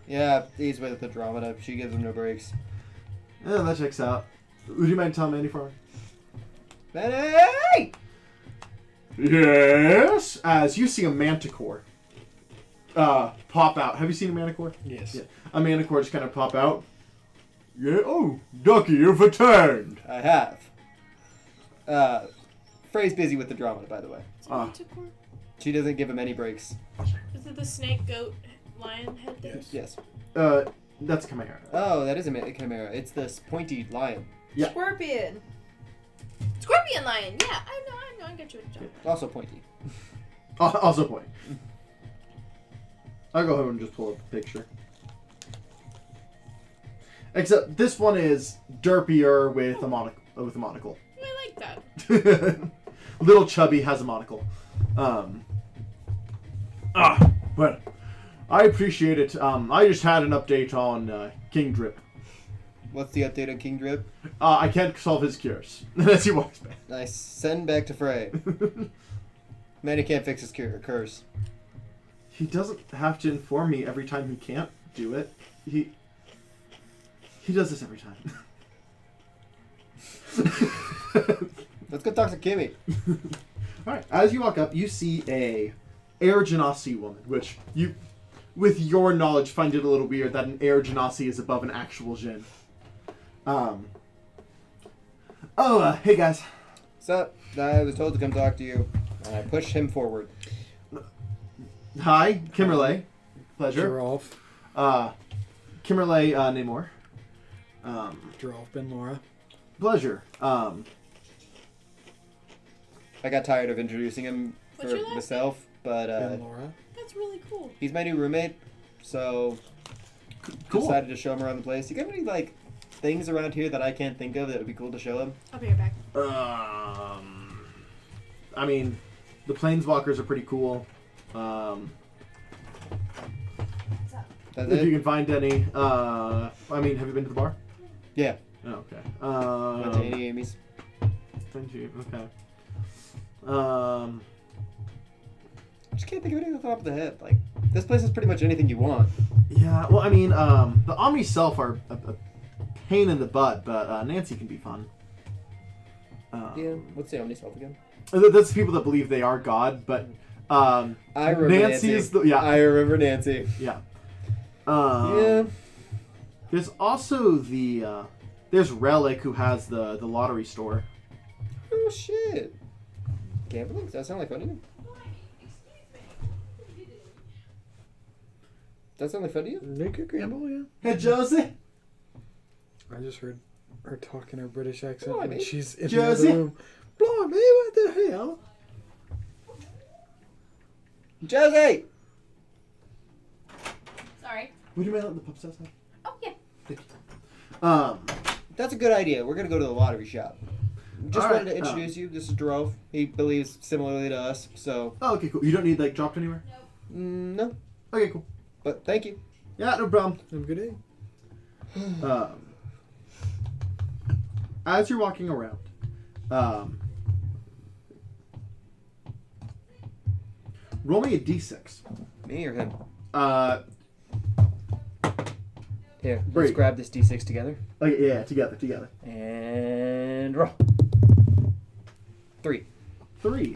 Yeah, he's with Andromeda. She gives him no breaks. Yeah, that checks out. Would you mind telling Manny for me? Manny! Yes! As you see a manticore pop out. Have you seen a manticore? Yes. Yeah. A manticore just kind of pop out. Yeah. Oh, Ducky, you've returned. I have. Frey's busy with Andromeda, by the way. She doesn't give him any breaks. Is it the snake, goat, lion head thing? Yes. Yes. That's Chimera. Oh, that is a chimera. It's this pointy lion. Yeah. Scorpion. Scorpion lion! Yeah, I know, I get you a job. Also pointy. Also point. I'll go ahead and just pull up the picture. Except this one is derpier with a monocle. I like that. Little Chubby has a monocle. But I appreciate it. I just had an update on King Drip. What's the update on King Drip? I can't solve his cures. As he walks back. Nice. Send back to Frey. Manny can't fix his curse. He doesn't have to inform me every time he can't do it. He does this every time. Let's go talk to Kimmy. Alright, as you walk up, you see a Air Genasi woman, which you, with your knowledge, find it a little weird that an Air Genasi is above an actual Jinn. Hey guys. What's up? I was told to come talk to you. And I pushed him forward. Hi, Kimberly. Pleasure. Joralf. Kimberly Namor. Joralf Ben Laura. Pleasure. I got tired of introducing him for What's your last myself, but Ben Laura. That's really cool. he's my new roommate, so Cool. decided to show him around the place. You got any like things around here that I can't think of that would be cool to show him? I'll be right back. I mean, the planeswalkers are pretty cool. That's If you it? can find any. I mean, have you been to the bar? Yeah. Oh, okay. Went to Annie Amy's. Okay. I just can't think of anything off the top of the head. Like, this place is pretty much anything you want. Yeah, well, I mean, the Omni Self are a pain in the butt, but Nancy can be fun. Yeah. What's the Omni Self again? That's people that believe they are God, but I remember Nancy. is the I remember Nancy. yeah. Yeah. There's also the there's Relic who has the lottery store. Oh shit. Gambling? Does that sound like fun to you? Does that sound like fun to you? Make a gamble, yeah. Hey, Josie. I just heard her talk in her British accent, Blimey. and she's in Josie. the other room. Blimey, what the hell? Josie! Sorry. Would you mind letting the pups outside? Oh yeah. That's a good idea. We're going to go to the lottery shop. Just All wanted right, to introduce you. This is Joralf. He believes similarly to us, so... Oh, okay, cool. You don't need, like, dropped anywhere? No. Okay, cool. But thank you. Yeah, no problem. Have a good day. As you're walking around, roll me a d6. Me or him? Here, let's Brady. grab this D6 together. Okay, yeah, together. And roll. 3. 3.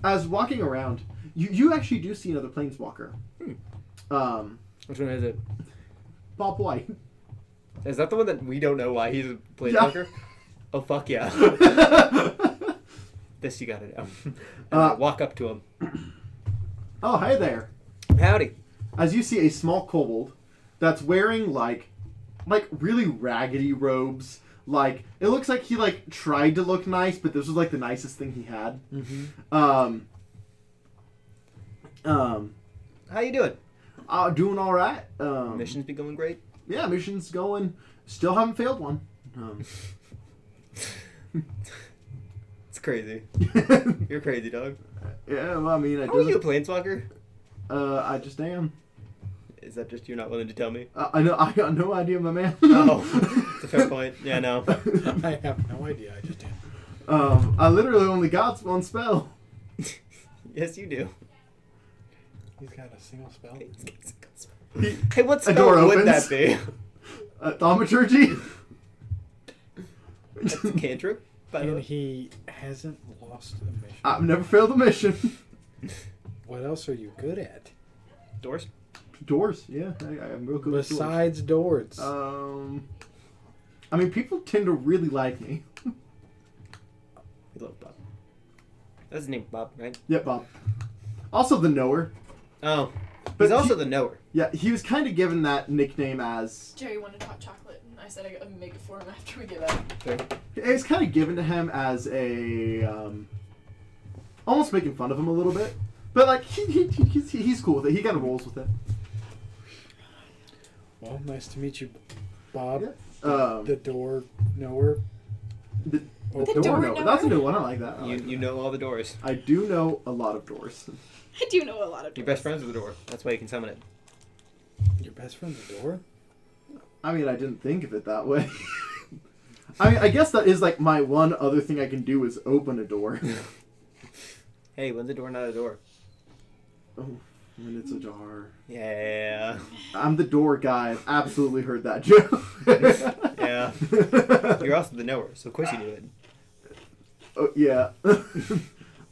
As walking around, you actually do see another planeswalker. Which one is it? Bob White. Is that the one that we don't know why he's a planeswalker? Oh, fuck yeah. This you gotta know. And I walk up to him. Oh, hey there. Howdy. As you see a small kobold that's wearing like really raggedy robes. Like, it looks like he like tried to look nice, but this was like the nicest thing he had. Mm-hmm. How you doing? Doing all right. Mission's been going great. Yeah, mission's going. Still haven't failed one. It's crazy. You're crazy, dog. Yeah, well, I mean, How are you a planeswalker? I just am. Is that just you're not willing to tell me? I got no idea, my man. Oh, it's a fair point. Yeah, no. I have no idea. I just am. I literally only got one spell. Yes, you do. He's got a single spell. Hey, what A spell door would opens. that be? Thaumaturgy. That's a cantrip. By the And way. he hasn't lost a mission. I've never failed a mission. What else are you good at? Doors? Doors, yeah, I'm real good with doors. Besides doors. I mean, people tend to really like me. We love Bob. That's his name, Bob, right? Yep, Bob. Also the knower. Oh. But He's also he- the knower. Yeah, he was kind of given that nickname as... Jerry wanted hot chocolate, and I said I'd make it for him after we get out. Okay. It was kind of given to him as a... almost making fun of him a little bit. But, like, he's cool with it. He kind of rolls with it. Well, nice to meet you, Bob. Yeah. The door knower. The Open door door knower. knower. That's a new one. I like that. I like You know all the doors. that. I do know a lot of doors. I do know a lot of You're doors. best friends with the door. That's why you can summon it. Your best friend's a door? I mean, I didn't think of it that way. I mean, I guess that is, like, my one other thing I can do is open a door. Hey, when's a door not a door? Oh, when it's ajar. Yeah. I'm the door guy. I've absolutely heard that joke. Yeah. You're also the knower, so of course you knew it. Oh, yeah.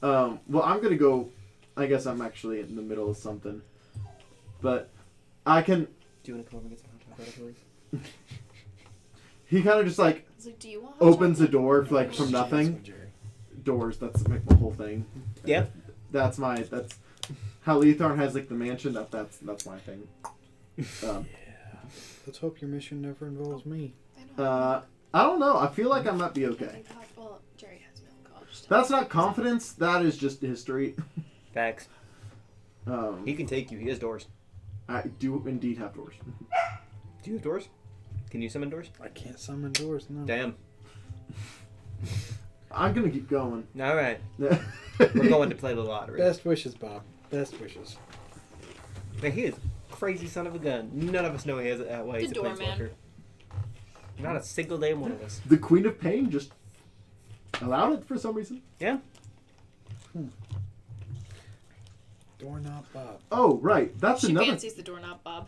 Well, I'm gonna go. I guess I'm actually in the middle of something, but I can. Do you want to come over and get some hot chocolate afterwards? He kind of just like I was like, do you want hot opens a chocolate? door for, like from Jeez, nothing. Jerry. Doors. That's like my whole thing. Yeah. That's how Letharn has like the mansion. That's my thing. Yeah. Let's hope your mission never involves me. I know. I don't know. I feel like I might be okay. Well, Jerry has milk. I'll just That's not confidence. That is just history. Facts. He can take you. He has doors. I do indeed have doors. Do you have doors? Can you summon doors? I can't summon doors, no. Damn. I'm gonna keep going. All right. We're going to play the lottery. Best wishes, Bob. Best wishes. Man, he is a crazy son of a gun. None of us know he has why he's The a doorman. planeswalker. Not a single damn one of us. The Queen of Pain just allowed it for some reason. Yeah. Doorknob Bob. Oh, right. That's She another. fancies the doorknob, Bob.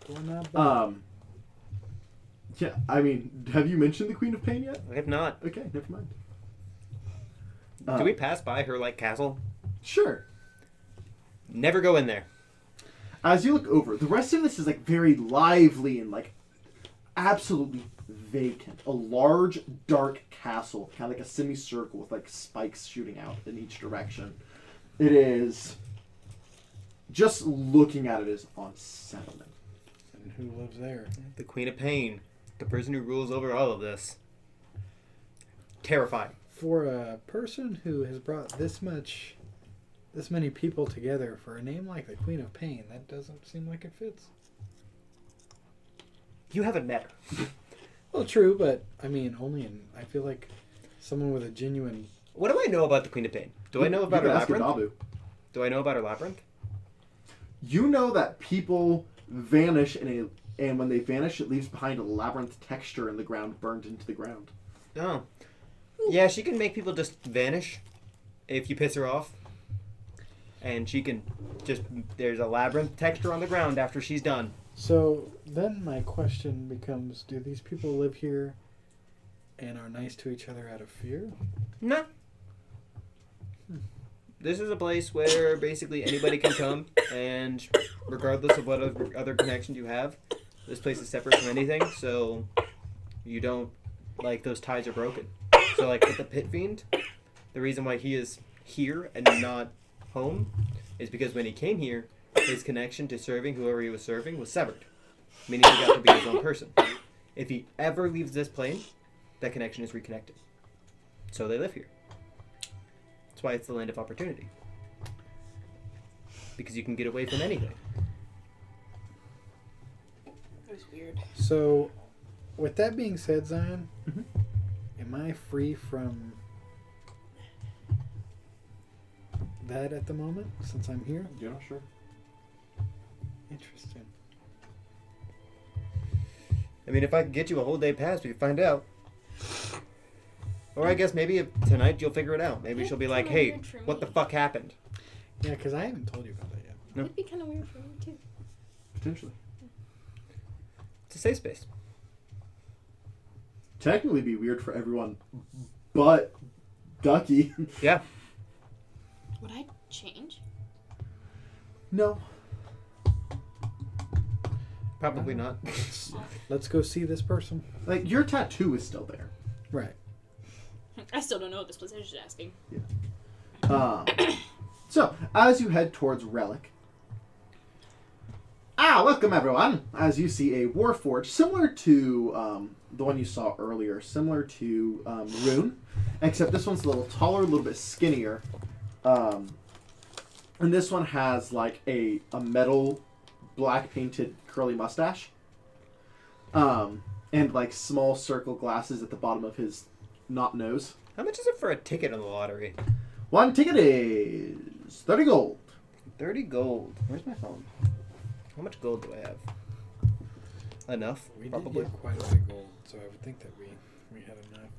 Doorknob Bob. Yeah. I mean, have you mentioned the Queen of Pain yet? If not, Okay, never mind. do we pass by her like castle? Sure. Never go in there. As you look over, the rest of this is like very lively and like absolutely vacant. A large, dark castle, kind of like a semicircle with like spikes shooting out in each direction. It is... Just looking at it is unsettling. And who lives there? The Queen of Pain. The person who rules over all of this. Terrifying. For a person who has brought this many people together, for a name like the Queen of Pain, that doesn't seem like it fits. You haven't met her. Well, true, but I mean, I feel like someone with a genuine... What do I know about the Queen of Pain? Do I know about her labyrinth? Do I know about her labyrinth? You know that people vanish and when they vanish, it leaves behind a labyrinth texture in the ground, burned into the ground. Oh. Yeah, she can make people just vanish if you piss her off. And she can just... There's a labyrinth texture on the ground after she's done. So, then my question becomes, do these people live here and are nice to each other out of fear? No. This is a place where basically anybody can come, and regardless of what other connections you have, this place is separate from anything, so you don't... Like, those ties are broken. So, like, with the Pit Fiend, the reason why he is here and not home is because when he came here, his connection to serving whoever he was serving was severed, meaning he got to be his own person. If he ever leaves this plane, that connection is reconnected. So they live here. That's why it's the land of opportunity. Because you can get away from anything. That was weird. So, with that being said, Zion, am I free from that at the moment, since I'm here? Yeah, sure. Interesting. I mean, if I could get you a whole day pass, we could find out. Or I guess maybe if tonight you'll figure it out. Maybe she'll be like, hey, what the fuck happened? Yeah, because I haven't told you about that yet. No. It'd be kind of weird for me, too. Potentially. It's a safe space. Technically be weird for everyone, but Ducky. Yeah. Would I change? No. Probably not. Let's go see this person. Like, your tattoo is still there. Right. I still don't know what this was. I was just asking. So, as you head towards Relic... welcome everyone! As you see a Warforge, similar to the one you saw earlier, similar to Rune, except this one's a little taller, a little bit skinnier. And this one has like a metal black painted curly mustache. And like small circle glasses at the bottom of his not nose. How much is it for a ticket on the lottery? One ticket is 30 gold. 30 gold. Where's my phone? How much gold do I have? Enough, We probably. did get quite a bit of gold, so I would think that we had enough.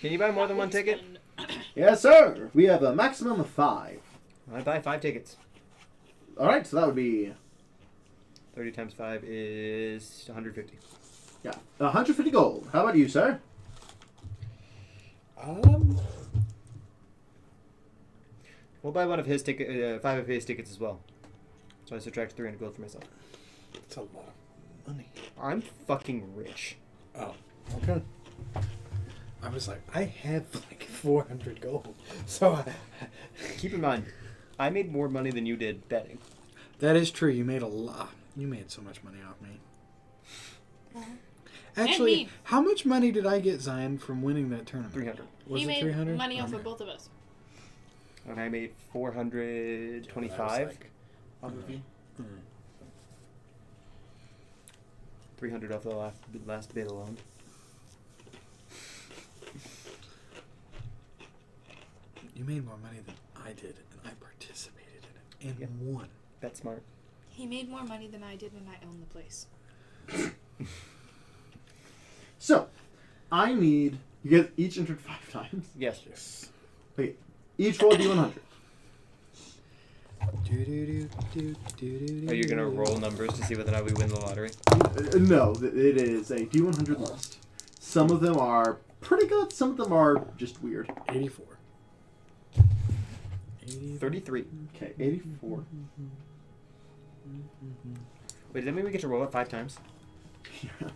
Can you buy more than one ticket? Yes, sir. We have a maximum of 5. I buy 5 tickets. All right, so that would be 30 times 5 is 150. 150 gold. How about you, sir? We'll buy one of his 5 of his tickets as well. So I subtract 300 gold for myself. That's a lot of money. I'm fucking rich. Oh, okay. I was like, I have like 400 gold. So Keep in mind, I made more money than you did betting. that is true. You made a lot. You made so much money off me. Actually, me. how much money did I get, Zion, from winning that tournament? 300. Was he it made 300? money off Okay. of both of us. And I made 425 off of you. 300 off the last bid alone. You made more money than I did, and I participated in it and won. That's smart. He made more money than I did, and I own the place. So, I need... You guys each entered 5 times? Yes. Yes. Okay, each roll D100. Are you going to roll numbers to see whether or not we win the lottery? No, it is a D100 list. Some of them are pretty good, some of them are just weird. 84. 33. Okay, 84. Wait, does that mean we get to roll it 5 times? Yeah.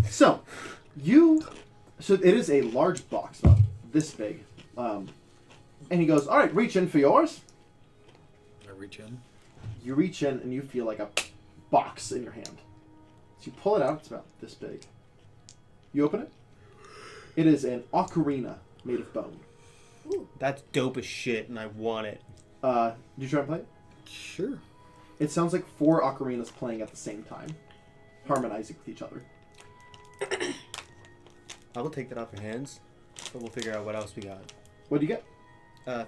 So it is a large box, about this big. And he goes, all right, reach in for yours. I reach in. You reach in and you feel like a box in your hand. So you pull it out. It's about this big. You open it. It is an ocarina made of bone. Ooh. That's dope as shit, and I want it. Did you try and play it? Sure. It sounds like 4 ocarinas playing at the same time, harmonizing with each other. I will take that off your hands, but we'll figure out what else we got. What do you get?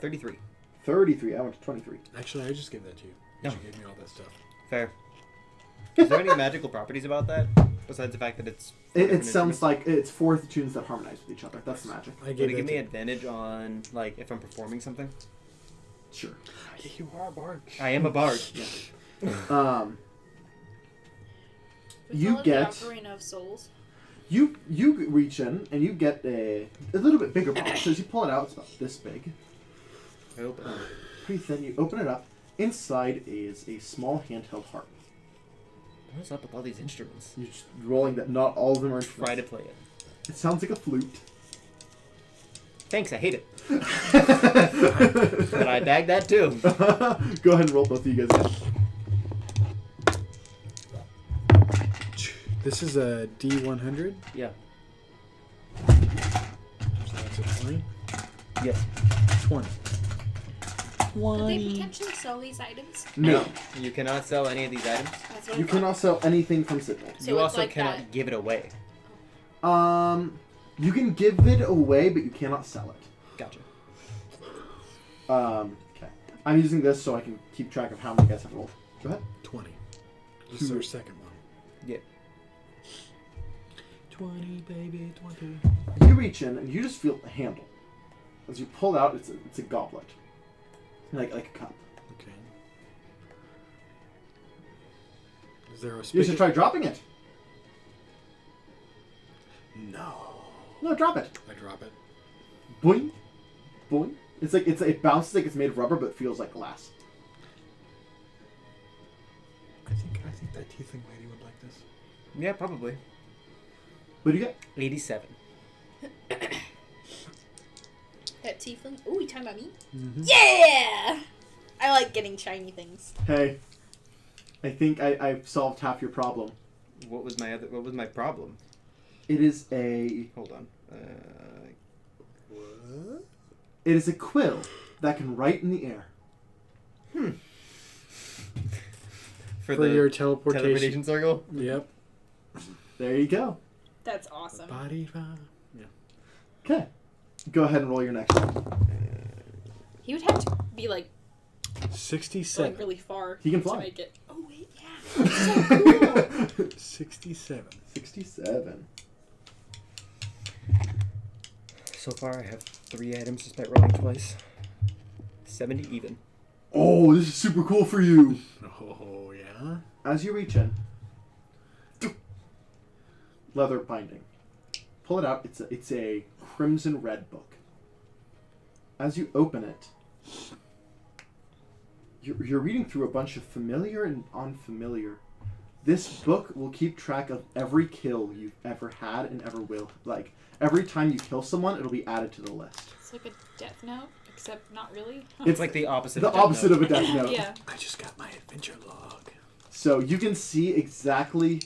33. 33. I went to 23. Actually, I just gave that to you. No. You gave me all that stuff. Fair. Is there any magical properties about that, besides the fact that it's... It sounds like it's 4 tunes that harmonize with each other. That's the magic. I Would gave it give that me to advantage on, like, if I'm performing something? Sure. you. You are a bard. I am a bard. You get... the Ocarina of Souls. You reach in and you get a little bit bigger box. So as you pull it out, it's about this big. Open it. Pretty thin. You open it up. Inside is a small handheld harp. What's up with all these instruments? You're just rolling that. Not all of them are. Try to play it. It sounds like a flute. Thanks, I hate it. But I bagged that too. Go ahead and roll both of you guys. This is a D100. Yeah. So that's a 20. Yes. 20. Could they potentially sell these items? No. You cannot sell any of these items. That's what You I thought. cannot sell anything from Sydney. So You it's also like cannot that. give it away. You can give it away, but you cannot sell it. Gotcha. Okay. I'm using this so I can keep track of how many guys have rolled. Go ahead. 20. This is our second one. Yeah. 20, baby, 20. You reach in and you just feel a handle. As you pull out, it's a goblet, like a cup. Okay. Is there a You spigot? should try dropping it. No. No, drop it. I drop it. Boing, boing. It bounces like it's made of rubber, but feels like glass. I think that tiefling lady would like this. Yeah, probably. What do you get? 87. That tiefling. Ooh, you talking about me? Mm-hmm. Yeah! I like getting shiny things. Hey, I think I've solved half your problem. What was my problem? It is a Hold on. What? It is a quill that can write in the air. For For your teleportation. circle? Yep. There you go. That's awesome. Body. Yeah. Okay. Go ahead and roll your next one. He would have to be like 67. going really far He can to fly. make it. Oh wait, yeah. That's so cool. 67. 67. So far, I have 3 items despite rolling twice. 70 even. Oh, this is super cool for you. Oh, yeah? As you reach in, leather binding. Pull it out. It's a crimson red book. As you open it, you're reading through a bunch of familiar and unfamiliar. This book will keep track of every kill you've ever had and ever will. Like, every time you kill someone, it'll be added to the list. It's like a death note, except not really. It's like the opposite. The of Death opposite Note. of a death note. Yeah. I just got my adventure log. So you can see exactly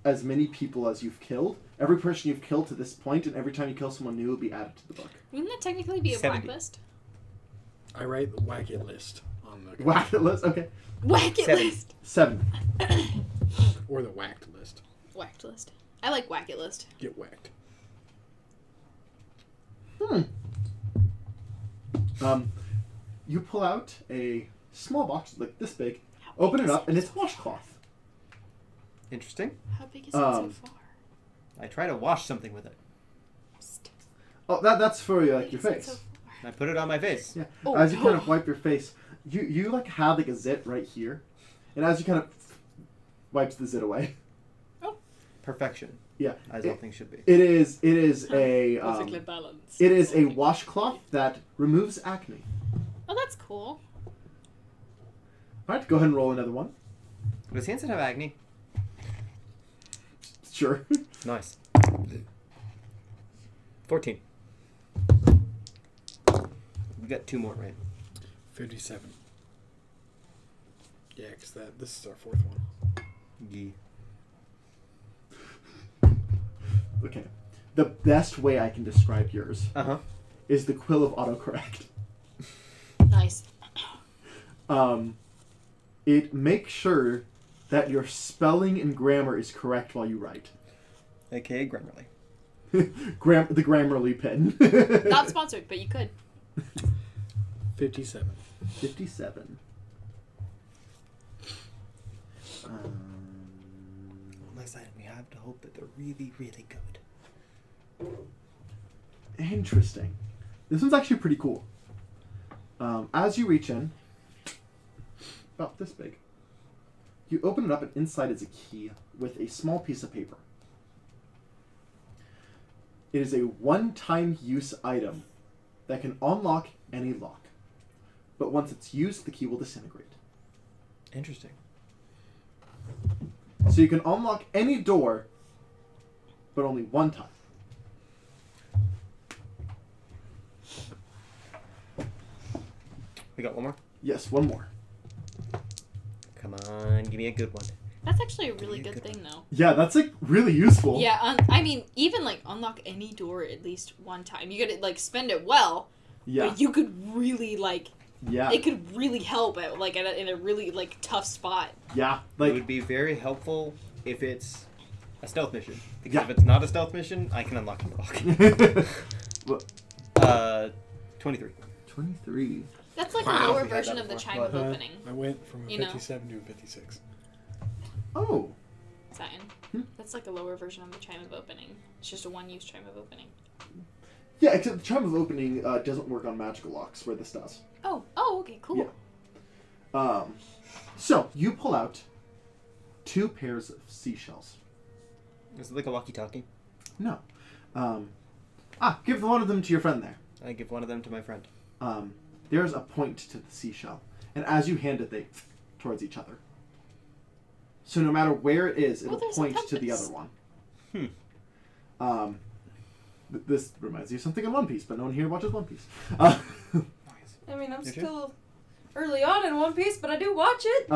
as many people as you've killed. Every person you've killed to this point, and every time you kill someone new, will be added to the book. Wouldn't that technically be a 70. blacklist? I write the whack it list on the Whack it list. Okay. Whack it 70. list. 7. or the whacked list. Whacked list. I like whack it list. Get whacked. You pull out a small box like this big, open it up, and it's washcloth. Interesting. How big is it so far? I try to wash something with it. Psst. Oh, that's for your How big is face. it so far? I put it on my face. Yeah. Oh. As you kind of wipe your face, you like have like a zit right here, and as you kind of wipes the zit away. Perfection. Yeah. As all things should be. It is a Perfectly balanced. it is a washcloth that removes acne. Oh, that's cool. All right, go ahead and roll another one. Does Hanson have acne? Sure. Nice. 14. We got 2 more, right? 57. Yeah, because this is our 4th one. Yeah. Okay. The best way I can describe yours Uh-huh. is the quill of autocorrect. Nice. It makes sure that your spelling and grammar is correct while you write. AKA Grammarly. The Grammarly pen. Not sponsored, but you could. 57. 57. On my side, we have to hope that they're really, really good. Interesting. This one's actually pretty cool. As you reach in, about this big, you open it up and inside is a key with a small piece of paper. It is a one-time use item that can unlock any lock. But once it's used, the key will disintegrate. Interesting. So you can unlock any door, but only one time. We got one more? Yes, one more. Come on, give me a good one. That's actually a really good thing, though. Yeah, that's like really useful. Yeah, I mean, even like unlock any door at least one time. You gotta like spend it well. Yeah. But you could really like. Yeah. It could really help at like in a really like tough spot. Yeah. It Like would be very helpful if it's a stealth mission. Because Yeah. if it's not a stealth mission, I can unlock the lock. well, 23. 23. That's like Wow. a lower We had version that of the before. chime of opening. I went from a You know. 57 to a 56. Oh. Satin. That's like a lower version of the chime of opening. It's just a one-use chime of opening. Yeah, except the Chime of Opening doesn't work on magical locks, where this does. Oh, okay, cool. Yeah. So, you pull out 2 pairs of seashells. Is it like a walkie-talkie? No. Give one of them to your friend there. I give one of them to my friend. There's a point to the seashell. And as you hand it, they towards each other. So no matter where it is, it'll there's a point to the compass. other one. This reminds you of something in One Piece, but no one here watches One Piece. I mean, I'm You too? still early on in One Piece, but I do watch it.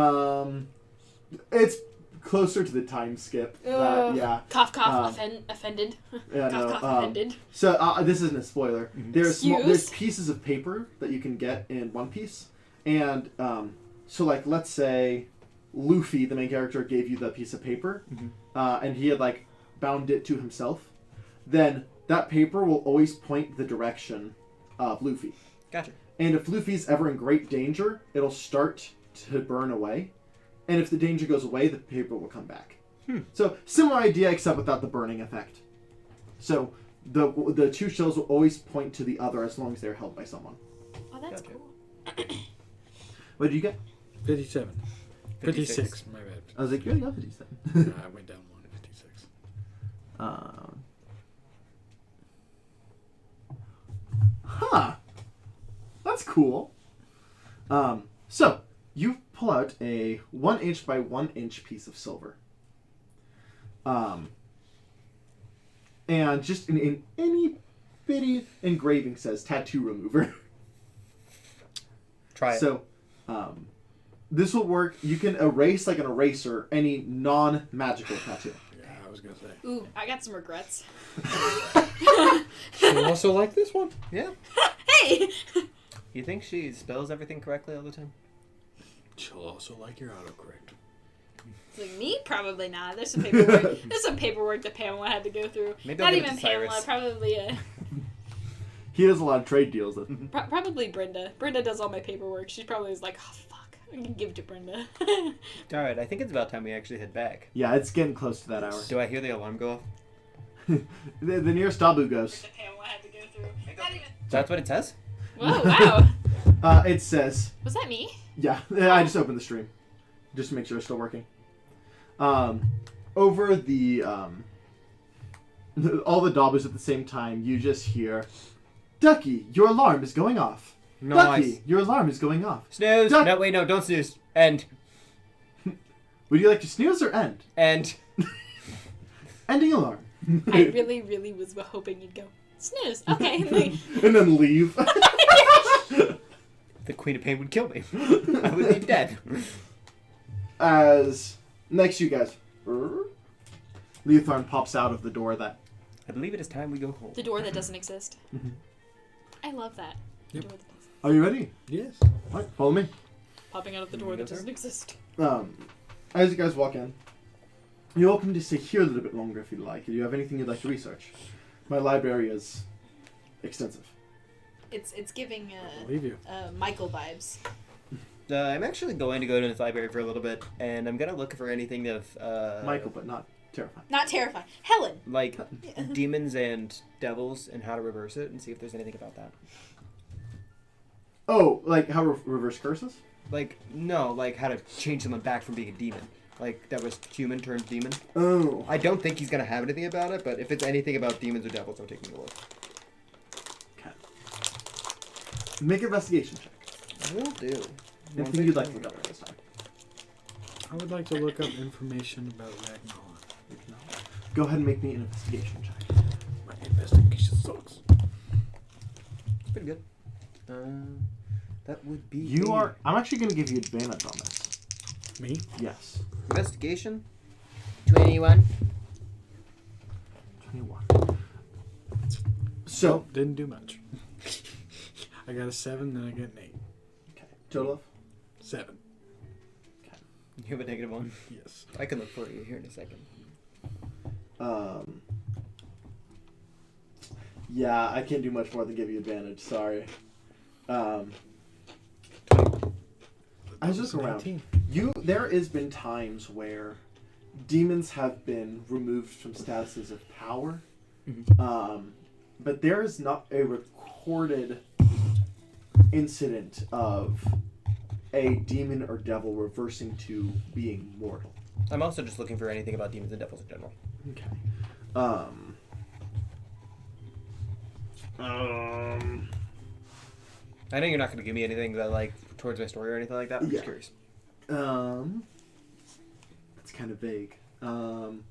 It's closer to the time skip. Yeah. Cough, cough, offended. Yeah, Cough, cough, offended. So this isn't a spoiler. There's Excuse? pieces of paper that you can get in One Piece, and so like let's say Luffy, the main character, gave you the piece of paper, and he had like bound it to himself. Then that paper will always point the direction of Luffy. Gotcha. And if Luffy's ever in great danger, it'll start to burn away. And if the danger goes away, the paper will come back. So similar idea, except without the burning effect. So the 2 shells will always point to the other as long as they're held by someone. Oh, that's Gotcha. cool. What did you get? 57. 56, my bad. I was like, you only got 57. I went down 1 to 56. That's cool. So you pull out a 1 inch by 1 inch piece of silver. And just in any bitty engraving says tattoo remover. Try it. So, this will work. You can erase like an eraser any non-magical tattoo. Yeah, I was going to say. Ooh, I got some regrets. She'll also like this one. Yeah. Hey! You think she spells everything correctly all the time? She'll also like your autocorrect. It's like, me? Probably not. There's some paperwork. There's some paperwork that Pamela had to go through. Maybe I'll Not give it even to Pamela. Cyrus. Probably He does a lot of trade deals. probably Brenda. Brenda does all my paperwork. She probably is like, oh fuck, I can give it to Brenda. Alright, I think it's about time we actually head back. Yeah, it's getting close to that hour. Do I hear the alarm go off? The nearest Dabu goes. Pamela had to go through. Not even. That's what it says? Whoa! Wow. It says, Was that me? yeah, I just opened the stream. Just to make sure it's still working. Over the, all the Dabus at the same time, you just hear, Ducky, your alarm is going off. Nice. Ducky, your alarm is going off. Snooze! Duck- No, wait, no, don't snooze. End. Would you like to snooze or end? And Ending alarm. I really, really was hoping you'd go, snooze, okay, and leave. And then leave. the Queen of Pain would kill me. I would be dead. As next you guys... Leothorn pops out of the door that... I believe it is time we go home. The door that doesn't exist. Mm-hmm. I love that. Yep. The door that doesn't exist. Are you ready? Yes. All right, follow me. Popping out of the door that doesn't exist. As you guys walk in, you're welcome to stay here a little bit longer if you'd like. Do you have anything you'd like to research? My library is extensive. It's giving Believe you. Michael vibes. I'm actually going to go to this library for a little bit, and I'm going to look for anything of... Michael, but not terrifying. Not terrifying. Helen! Like, demons and devils and how to reverse it, and see if there's anything about that. Oh, like how reverse curses? Like, no, like how to change someone back from being a demon. Like, that was human turned demon. Oh. I don't think he's going to have anything about it, but if it's anything about demons or devils, I'm taking a look. Okay. Make an investigation check. Will do. Anything you'd like to look up this time? I would like to look up information about Ragnar. Go ahead and make me an investigation check. My investigation sucks. It's pretty good. That would be... You are... I'm actually going to give you advantage on this. Me? Yes. Investigation? 21. 21. So... Nope, didn't do much. I got a 7, then I get an 8. Okay. Joralf? 7. You have a -1? Yes. I can look for you here in a second. Yeah, I can't do much more than give you advantage. Sorry. I was just around. 19. There has been times where demons have been removed from statuses of power, but there is not a recorded incident of a demon or devil reversing to being mortal. I'm also just looking for anything about demons and devils in general. Okay. I know you're not going to give me anything that, like, towards my story or anything like that. I'm just curious. It's kind of vague. Kind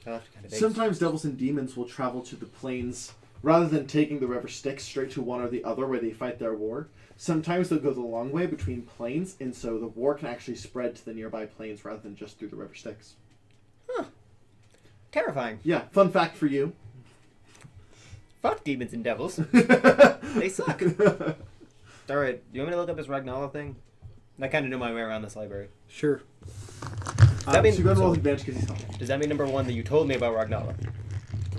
of Sometimes devils and demons will travel to the plains rather than taking the river Styx straight to one or the other where they fight their war. Sometimes they'll go the long way between plains, and so the war can actually spread to the nearby plains rather than just through the river Styx. Huh. Terrifying. Yeah, fun fact for you. Fuck demons and devils. They suck. Alright, do you want me to look up this Ragnala thing? I kind of know my way around this library. Sure. Does that mean, so you go and roll advantage because he's helping. Does that mean number 1 that you told me about Ragnala?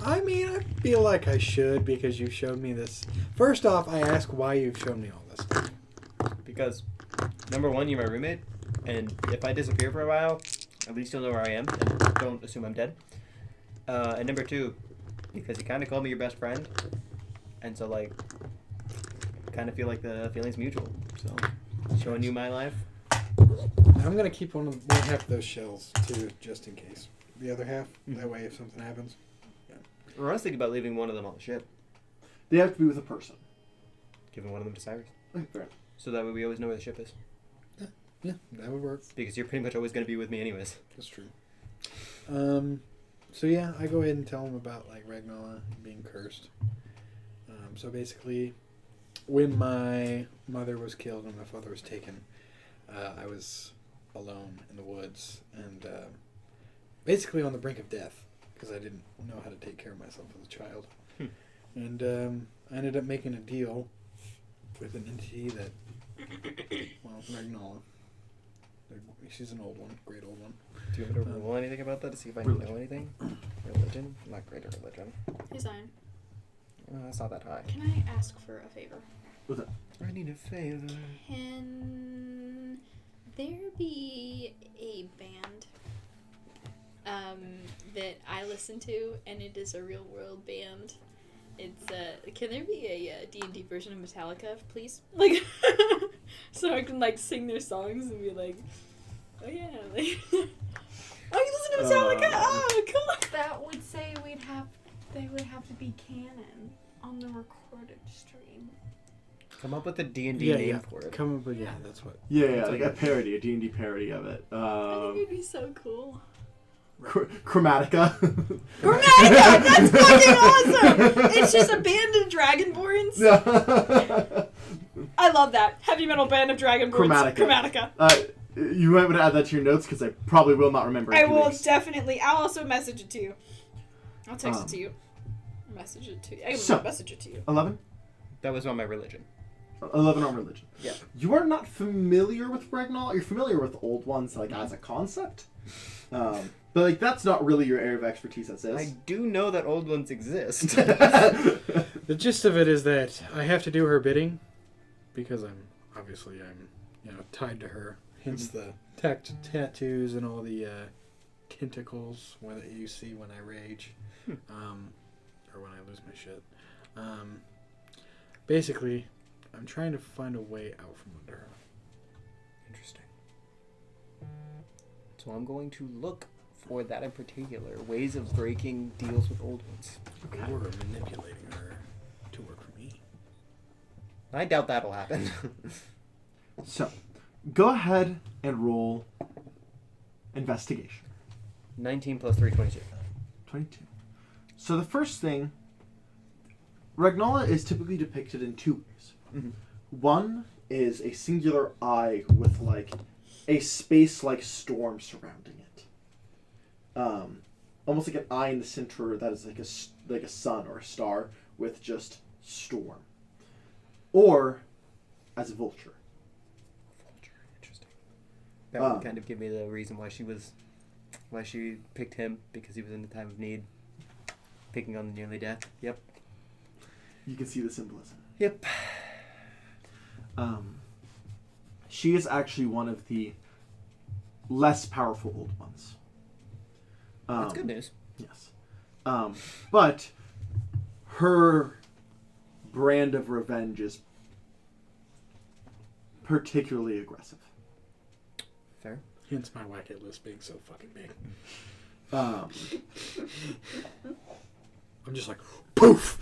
I mean, I feel like I should because you showed me this. First off, I ask why you've shown me all this. Because, number 1, you're my roommate, and if I disappear for a while, at least you'll know where I am, and don't assume I'm dead. And number 2, because you kind of called me your best friend, and so, like, kind of feel like the feeling's mutual. So, showing you my life. I'm going to keep one half of those shells, too, just in case. The other half, that way if something happens. Or I was thinking about leaving one of them on the ship. They have to be with a person. Giving one of them to Cyrus. Okay, fair. So that way we always know where the ship is. Yeah, that would work. Because you're pretty much always going to be with me anyways. That's true. So yeah, I go ahead and tell him about like Ragnala being cursed. So basically, when my mother was killed and my father was taken, I was alone in the woods and basically on the brink of death because I didn't know how to take care of myself as a child. And I ended up making a deal with an entity that, well, Ragnala. She's an old one, great old one. Do you want me to roll anything about that to see if I know anything? Religion? Not great at religion. Design. That's not that high. Can I ask for a favor? What's that? I need a favor. Can there be a band that I listen to, and it is a real world band? It's can there be a D&D version of Metallica, please? Like, so I can like sing their songs and be like, oh yeah, like, oh you listen to Metallica, oh cool. That would say they would have to be canon on the recorded stream. Come up with a D&D Yeah, name yeah. for it. Come up with that's what. Yeah, like a parody, a D&D parody of it. I think it'd be so cool. Chromatica. Chromatica! That's fucking awesome! It's just a band of Dragonborns. I love that. Heavy metal band of Dragonborns. Chromatica. You might want to add that to your notes because I probably will not remember. I will definitely. I'll also message it to you. I'll text it to you. Message it to you. I will message it to you. 11? That was on my religion. 11 on religion. Yeah. You are not familiar with Ragnar. You're familiar with Old Ones, like, as a concept. But, like, that's not really your area of expertise, that says. I do know that old ones exist. The gist of it is that I have to do her bidding because I'm tied to her. Hence the tattoos and all the tentacles that you see when I rage, or when I lose my shit. Basically, I'm trying to find a way out from under her. Interesting. So I'm going to look for that in particular. Ways of breaking deals with old ones. Okay. Or manipulating her to work for me. I doubt that'll happen. So, go ahead and roll investigation. 19 plus 3, 22. 22. So the first thing, Ragnar is typically depicted in two ways. Mm-hmm. One is a singular eye with like a space-like storm surrounding it. Almost like an eye in the center that is like a sun or a star with just storm. Or as a vulture. Interesting. That would kind of give me the reason why she picked him, because he was in the time of need, picking on the nearly death. Yep. You can see the symbolism. Yep. She is actually one of the less powerful old ones. That's good news. Yes. But her brand of revenge is particularly aggressive. Fair. Hence my whack-it list being so fucking big. I'm just like, poof!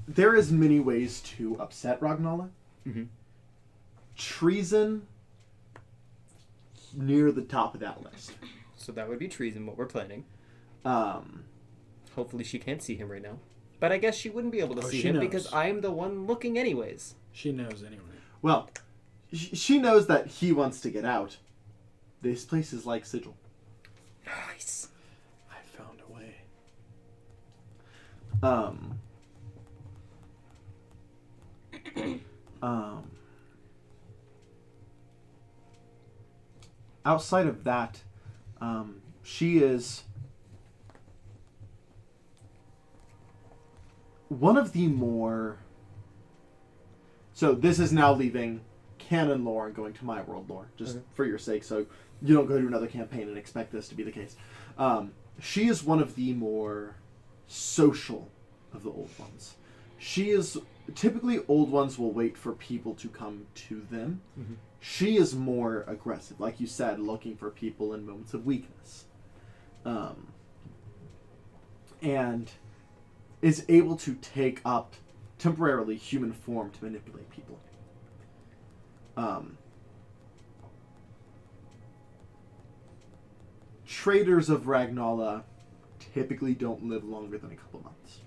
There is many ways to upset Ragnar. Mm-hmm. Treason near the top of that list. So that would be treason, what we're planning. Um, Hopefully she can't see him right now. But I guess she wouldn't be able to see him knows. because I'm the one looking anyways. She knows anyway. well, she knows that he wants to get out. This place is like Sigil. Nice. I found a way. Outside of that, she is one of the more... So this is now leaving canon lore and going to my world lore, just for your sake, so you don't go to another campaign and expect this to be the case. She is one of the more social of the old ones. She is... Typically, old ones will wait for people to come to them. Mm-hmm. She is more aggressive, like you said, looking for people in moments of weakness. And is able to take up temporarily human form to manipulate people. Traders of Ragnar typically don't live longer than a couple months.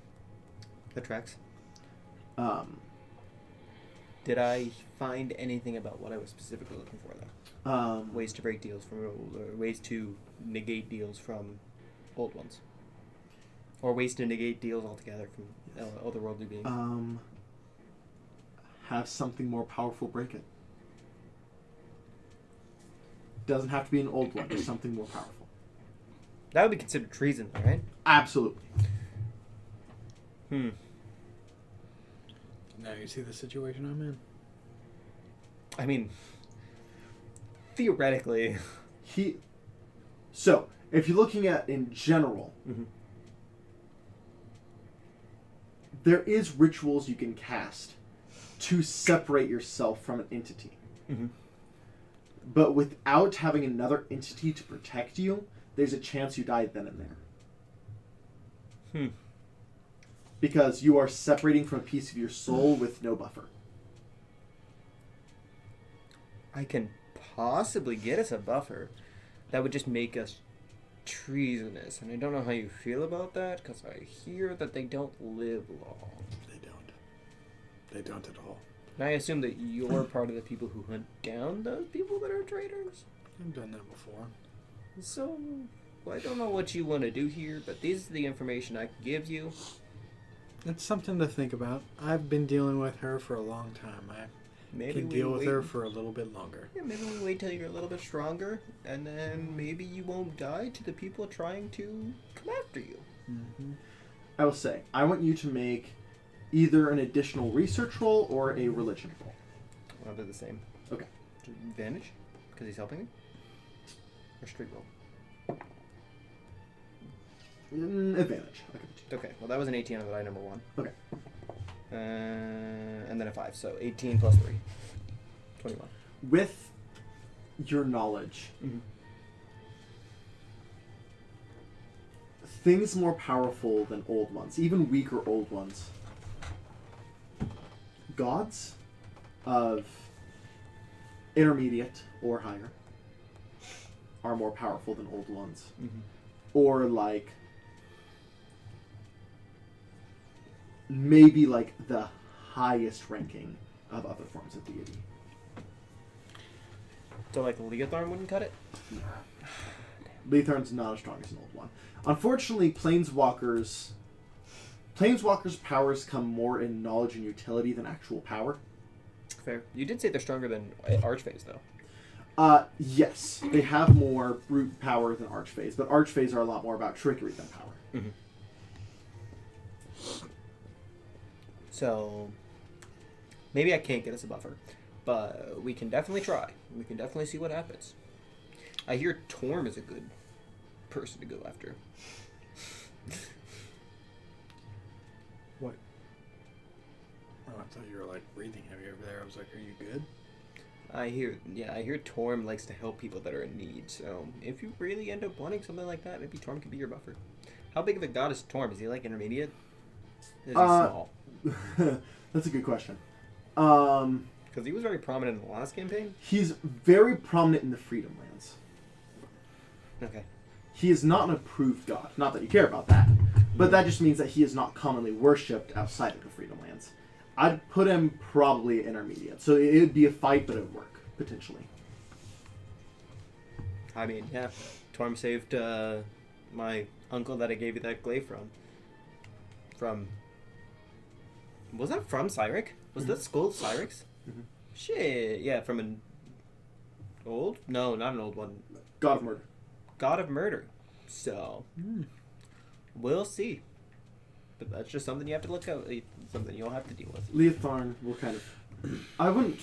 That tracks. Did I find anything about what I was specifically looking for, though? Ways to break deals from old, or ways to negate deals from old ones, or ways to negate deals altogether from otherworldly beings. Have something more powerful break it. Doesn't have to be an old one. Just something more powerful. That would be considered treason, though, right? Absolutely. Now you see the situation I'm in. I mean, theoretically. So, if you're looking at in general, there is rituals you can cast to separate yourself from an entity. Mm-hmm. But without having another entity to protect you, there's a chance you die then and there. Because you are separating from a piece of your soul with no buffer. I can possibly get us a buffer. That would just make us treasonous. And I don't know how you feel about that, because I hear that they don't live long. They don't. They don't at all. And I assume that you're part of the people who hunt down those people that are traitors? I've done that before. So, well, I don't know what you want to do here, but this is the information I can give you. It's something to think about. I've been dealing with her for a long time. I can deal with her for a little bit longer. Yeah, maybe we wait till you're a little bit stronger, and then maybe you won't die to the people trying to come after you. Mm-hmm. I will say, I want you to make either an additional research roll or a religion roll. Well, they're the same. Okay. Advantage? Because he's helping me? Or straight roll? Advantage. Okay, well that was an 18 on the die number 1. Okay. And then a 5, so 18 plus 3. 21. With your knowledge, things more powerful than old ones, even weaker old ones, gods of intermediate or higher are more powerful than old ones. Or like maybe like the highest ranking of other forms of deity. So like Leotharn wouldn't cut it? Leotharn's not as strong as an old one. Unfortunately, Planeswalkers' powers come more in knowledge and utility than actual power. Fair. You did say they're stronger than Archfays, though. Yes. They have more brute power than Archfays, but Archfays are a lot more about trickery than power. Mm-hmm. So, maybe I can't get us a buffer, but we can definitely try. We can definitely see what happens. I hear Torm is a good person to go after. What? Oh, I thought you were like breathing heavy over there. I was like, are you good? I hear Torm likes to help people that are in need, so if you really end up wanting something like that, maybe Torm could be your buffer. How big of a god is Torm? Is he like intermediate? Is he small? That's a good question. Because he was very prominent in the last campaign. He's very prominent in the Freedom Lands. Okay. He is not an approved god. Not that you care about that. But that just means that he is not commonly worshipped outside of the Freedom Lands. I'd put him probably intermediate. So it would be a fight, but it would work, potentially. I mean, yeah. Torm saved my uncle that I gave you that glaive from... Was that from Cyric? Was that Skull Cyric's? Mm-hmm. Shit, yeah, from an old? No, not an old one. God of Murder. God of Murder. So, we'll see. But that's just something you have to look at, something you'll have to deal with. Leotharn will kind of... I wouldn't...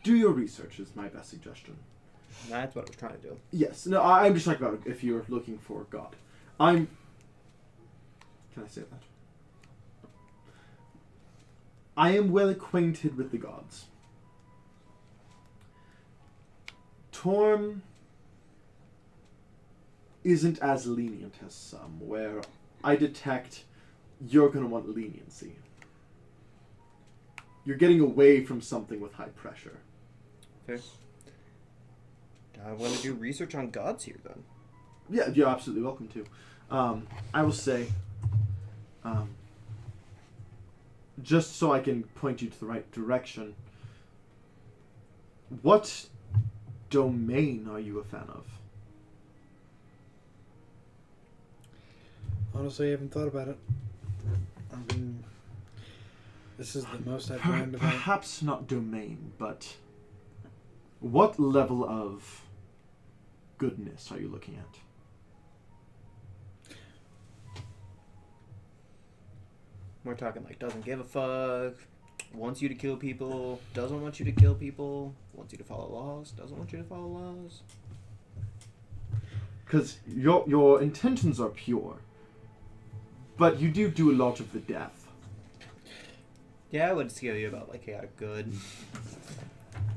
Do your research is my best suggestion. That's what I was trying to do. Yes. No, I'm just talking about if you're looking for God. Can I say that? I am well acquainted with the gods. Torm isn't as lenient as some, where I detect you're going to want leniency. You're getting away from something with high pressure. Fair. I want to do research on gods here, then. Yeah, you're absolutely welcome to. I will say, just so I can point you to the right direction, what domain are you a fan of? Honestly, I haven't thought about it. This is the most I've learned about. Perhaps not domain, but what level of goodness are you looking at? We're talking like doesn't give a fuck, wants you to kill people, doesn't want you to kill people, wants you to follow laws, doesn't want you to follow laws. Because your intentions are pure, but you do a lot of the death. Yeah, I would scare you about like chaotic good.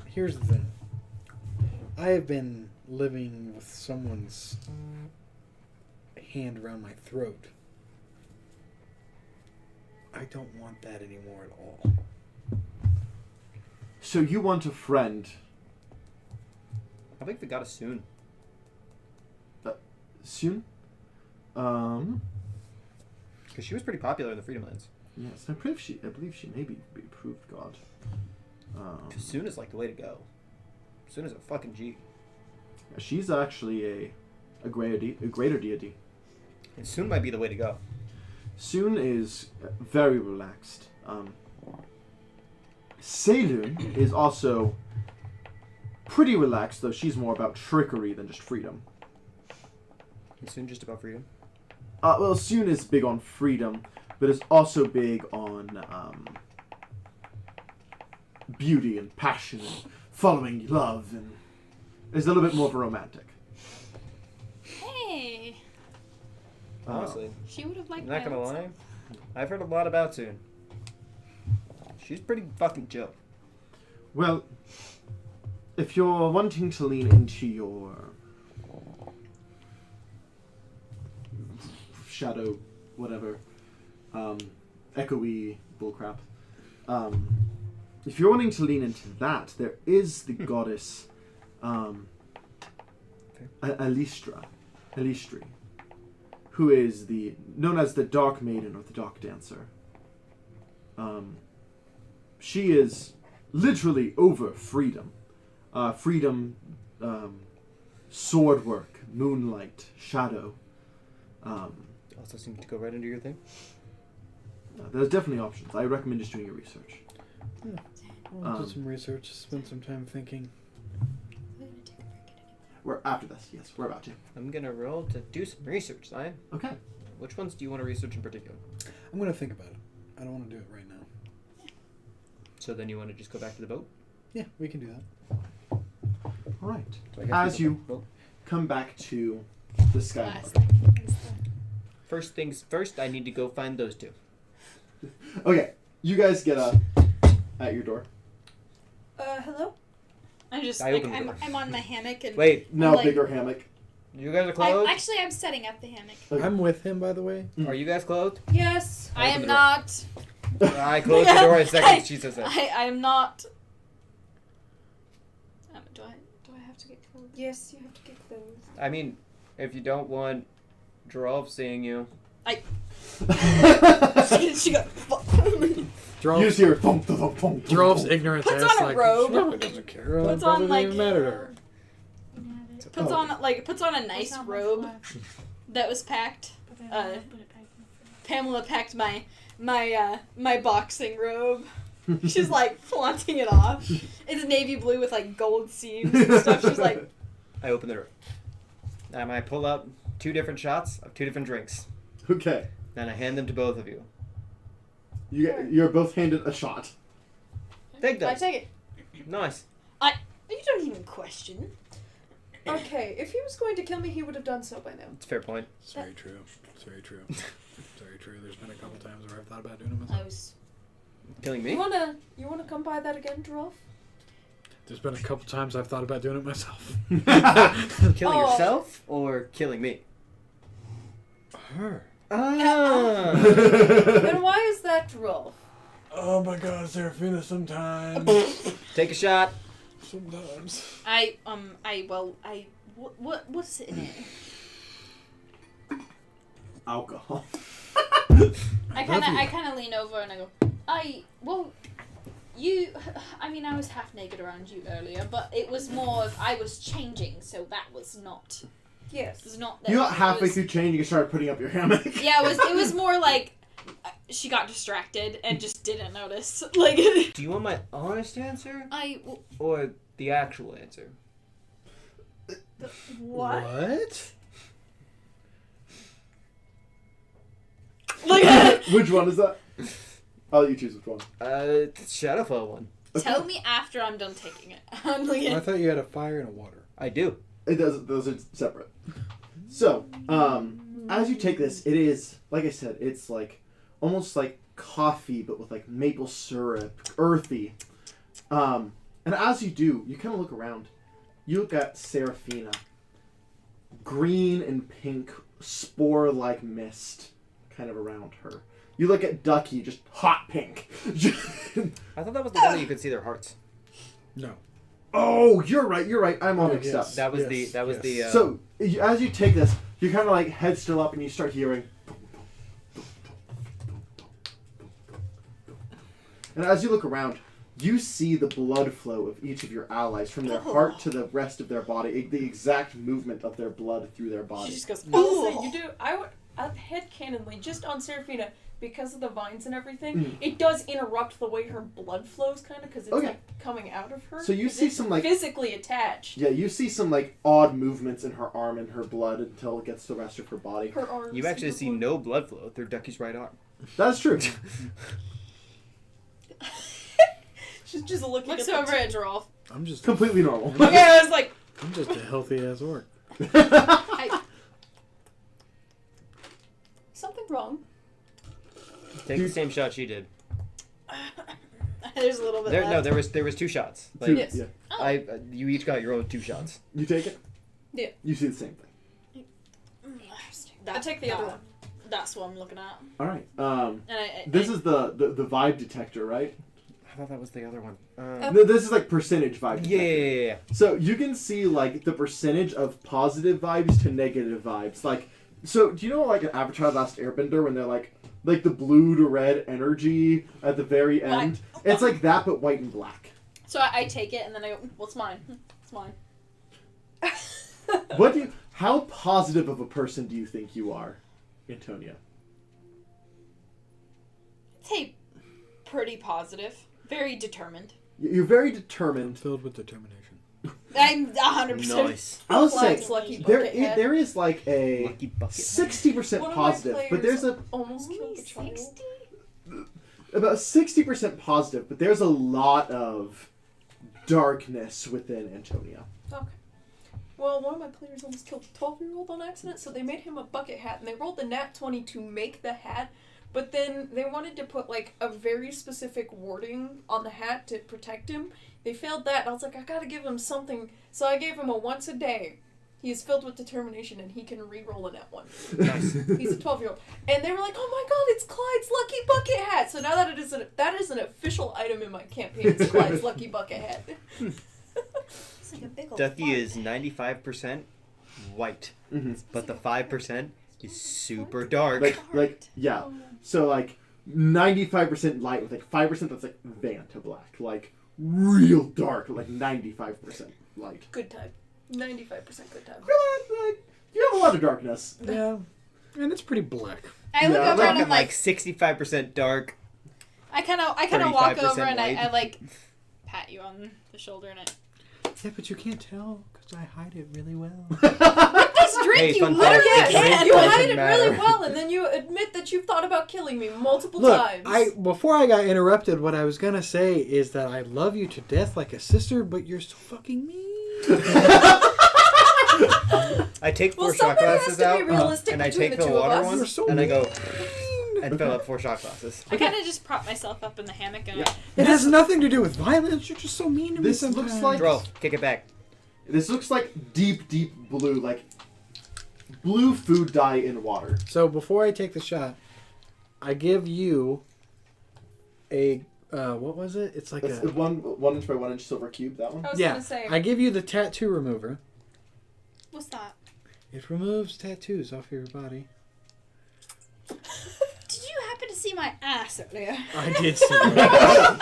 Here's the thing. I have been living with someone's hand around my throat. I don't want that anymore at all. So you want a friend. I think they got us soon. Soon? Because she was pretty popular in the Freedom Lands. Yes, I believe she may be approved god. Soon is like the way to go. Soon is a fucking G. She's actually a greater deity. And soon might be the way to go. Soon is very relaxed. Seilun is also pretty relaxed, though she's more about trickery than just freedom. And soon just about freedom. Well, Soon is big on freedom, but is also big on beauty and passion and following love, and is a little bit more of a romantic. Hey, Honestly, she would have liked I'm not my gonna old lie. self. I've heard a lot about Soon. She's pretty fucking chill. Well, if you're wanting to lean into your shadow, whatever, echoey bullcrap, if you're wanting to lean into that, there is the goddess Elistri, who is known as the Dark Maiden or the Dark Dancer. She is literally over freedom. Freedom, sword work, moonlight, shadow. Also seems to go right into your thing. There's definitely options. I recommend just doing your research. I'll do some research, spend some time thinking. We're after this. Yes, we're about to. I'm gonna roll to do some research, Lion. Okay. Which ones do you want to research in particular? I'm going to think about it. I don't want to do it right now. So then you want to just go back to the boat? Yeah, we can do that. All right. So I guess As we you go back to the boat. come back to the sky. Last Mark. thing is First things first, I need to go find those two. Okay, you guys get at your door. Hello? I'm just I like opened the door. I'm on my hammock and Wait, No, like- bigger hammock. you guys are clothed? I'm setting up the hammock. Okay. I'm with him, by the way. Are you guys clothed? Yes. I Open am the door. not. I closed the door in a second. She says that. I am not. Do I have to get clothes? Yes, you have to get clothes. I mean, if you don't want Joralf seeing you, she got. You just hear thump, thump, thump, Joralf's thump. ignorance Puts ass on a like, robe. no, it doesn't care. It Puts on, doesn't like- even matter to her. Puts Oh. on a nice robe that was packed. Pamela packed my boxing robe. She's like flaunting it off. It's navy blue with like gold seams and stuff. She's like, I open the door. And I pull out 2 different shots of 2 different drinks. Okay. And I hand them to both of you. You're both handed a shot. Take I them. take it. Nice. You don't even question. Okay, if he was going to kill me, he would have done so by now. It's a fair point. It's very true. It's very true. It's very true. There's been a couple times where I've thought about doing it I myself. was. Killing me? You wanna come by that again, Joralf? There's been a couple times I've thought about doing it myself. Killing Oh. yourself or killing me? Her. Ah. And why is that, Joralf? Oh my god, Serafina, sometimes. Take a shot. Sometimes. What's in it? Alcohol. I kind of lean over and I go, I was half naked around you earlier, but it was more of I was changing, so that was not. Yes. It was not. That You got it halfway was- through changing and started putting up your hammock. Yeah, it was more like she got distracted and just didn't notice. Like. Do you want my honest answer I. or the actual answer? What? Which one is that? I'll let you choose which one. Shadowfall one. Tell me after I'm done taking it. I'm like, I thought you had a fire and a water. I do. It does. Those are separate. So, as you take this, it is like I said. It's like almost like coffee, but with like maple syrup, earthy. And as you do, you kind of look around. You look at Serafina. Green and pink spore-like mist, kind of around her. You look at Ducky, just hot pink. I thought that was the one that you could see their hearts. No. Oh, you're right. I'm all mixed up. That was the. So as you take this, you're kind of like head still up, and you start hearing. And as you look around, you see the blood flow of each of your allies from their heart to the rest of their body, the exact movement of their blood through their body. She just goes, Honestly, you do. I would headcanonly just on Seraphina because of the vines and everything. It does interrupt the way her blood flows, kind of, because it's like coming out of her. So you see some like physically attached. Yeah, you see some like odd movements in her arm and her blood until it gets to the rest of her body. Her arms. You actually see no blood flow through Ducky's right arm. That's true. She's just looking looks at over at Joralf. I'm just completely normal. Okay, I was like, I'm just a healthy ass orc. Something wrong. Take the same shot she did. there's a little bit left. No, there was 2 shots. Like, Two, Yes. yeah. Oh. You each got your own 2 shots. You take it? Yeah. You see the same thing. I take the other one. That's what I'm looking at. All right. And This is the vibe detector, right? I thought that was the other one. No, this is like percentage vibe detector. Yeah. So you can see like the percentage of positive vibes to negative vibes. Like, so do you know like an Avatar: The Last Airbender when they're like the blue to red energy at the very end? It's like that, but white and black. So I take it and then I go, what's mine? It's mine. How positive of a person do you think you are, Antonia? I'd say pretty positive. Very determined. You're very I'm determined. filled with determination. I'm 100%. Nice. I'll say Flags, lucky there bucket hat. there is like a Lucky bucket. 60% One of my positive, but there's players a almost killed a child. about 60% positive, but there's a lot of darkness within Antonia. Okay. Well, one of my players almost killed a 12-year-old on accident, so they made him a bucket hat, and they rolled the nat 20 to make the hat, but then they wanted to put, like, a very specific wording on the hat to protect him. They failed that, and I was like, I gotta give him something, so I gave him a once a day. He is filled with determination, and he can re-roll a nat 1. Nice. He's a 12-year-old. And they were like, oh my god, it's Clyde's Lucky Bucket Hat! So now that that is an official item in my campaign, it's Clyde's Lucky Bucket Hat. It's like a big old Ducky fart. is 95% white, Mm-hmm. but the 5% is super dark. Yeah. So like 95% light with like 5% that's like Vanta black, like real dark, like 95% light. Good time. 95% good time. You have a lot of darkness. Yeah. And it's pretty black. I look Yeah, over and I'm I'm like like, 65% dark. I kind of walk 35% over and white. I like pat you on the shoulder and I. Yeah, but you can't tell because I hide it really well. This drink, Hey, you fun literally fact, can. drink You doesn't hide it really matter. well, and then you admit that you've thought about killing me multiple Look, times. before I got interrupted, what I was gonna say is that I love you to death like a sister, but you're so fucking mean. I take 4 Well, shot somebody has glasses to be out, realistic and I between take the the two of water us. one, You're so and I go mean. and fill up 4 shot glasses. I kind of just prop myself up in the hammock and Yeah. It has nothing to do with violence. You're just so mean to me This sometimes. looks like- Droll, kick it back. This looks like deep blue, like blue food dye in water. So before I take the shot, I give you a what was it? It's like It's a 1 inch by 1 inch silver cube. That one. I was yeah. gonna say. I give you the tattoo remover. what's that? It removes tattoos off your body. Did you happen to see my ass earlier? I did see that.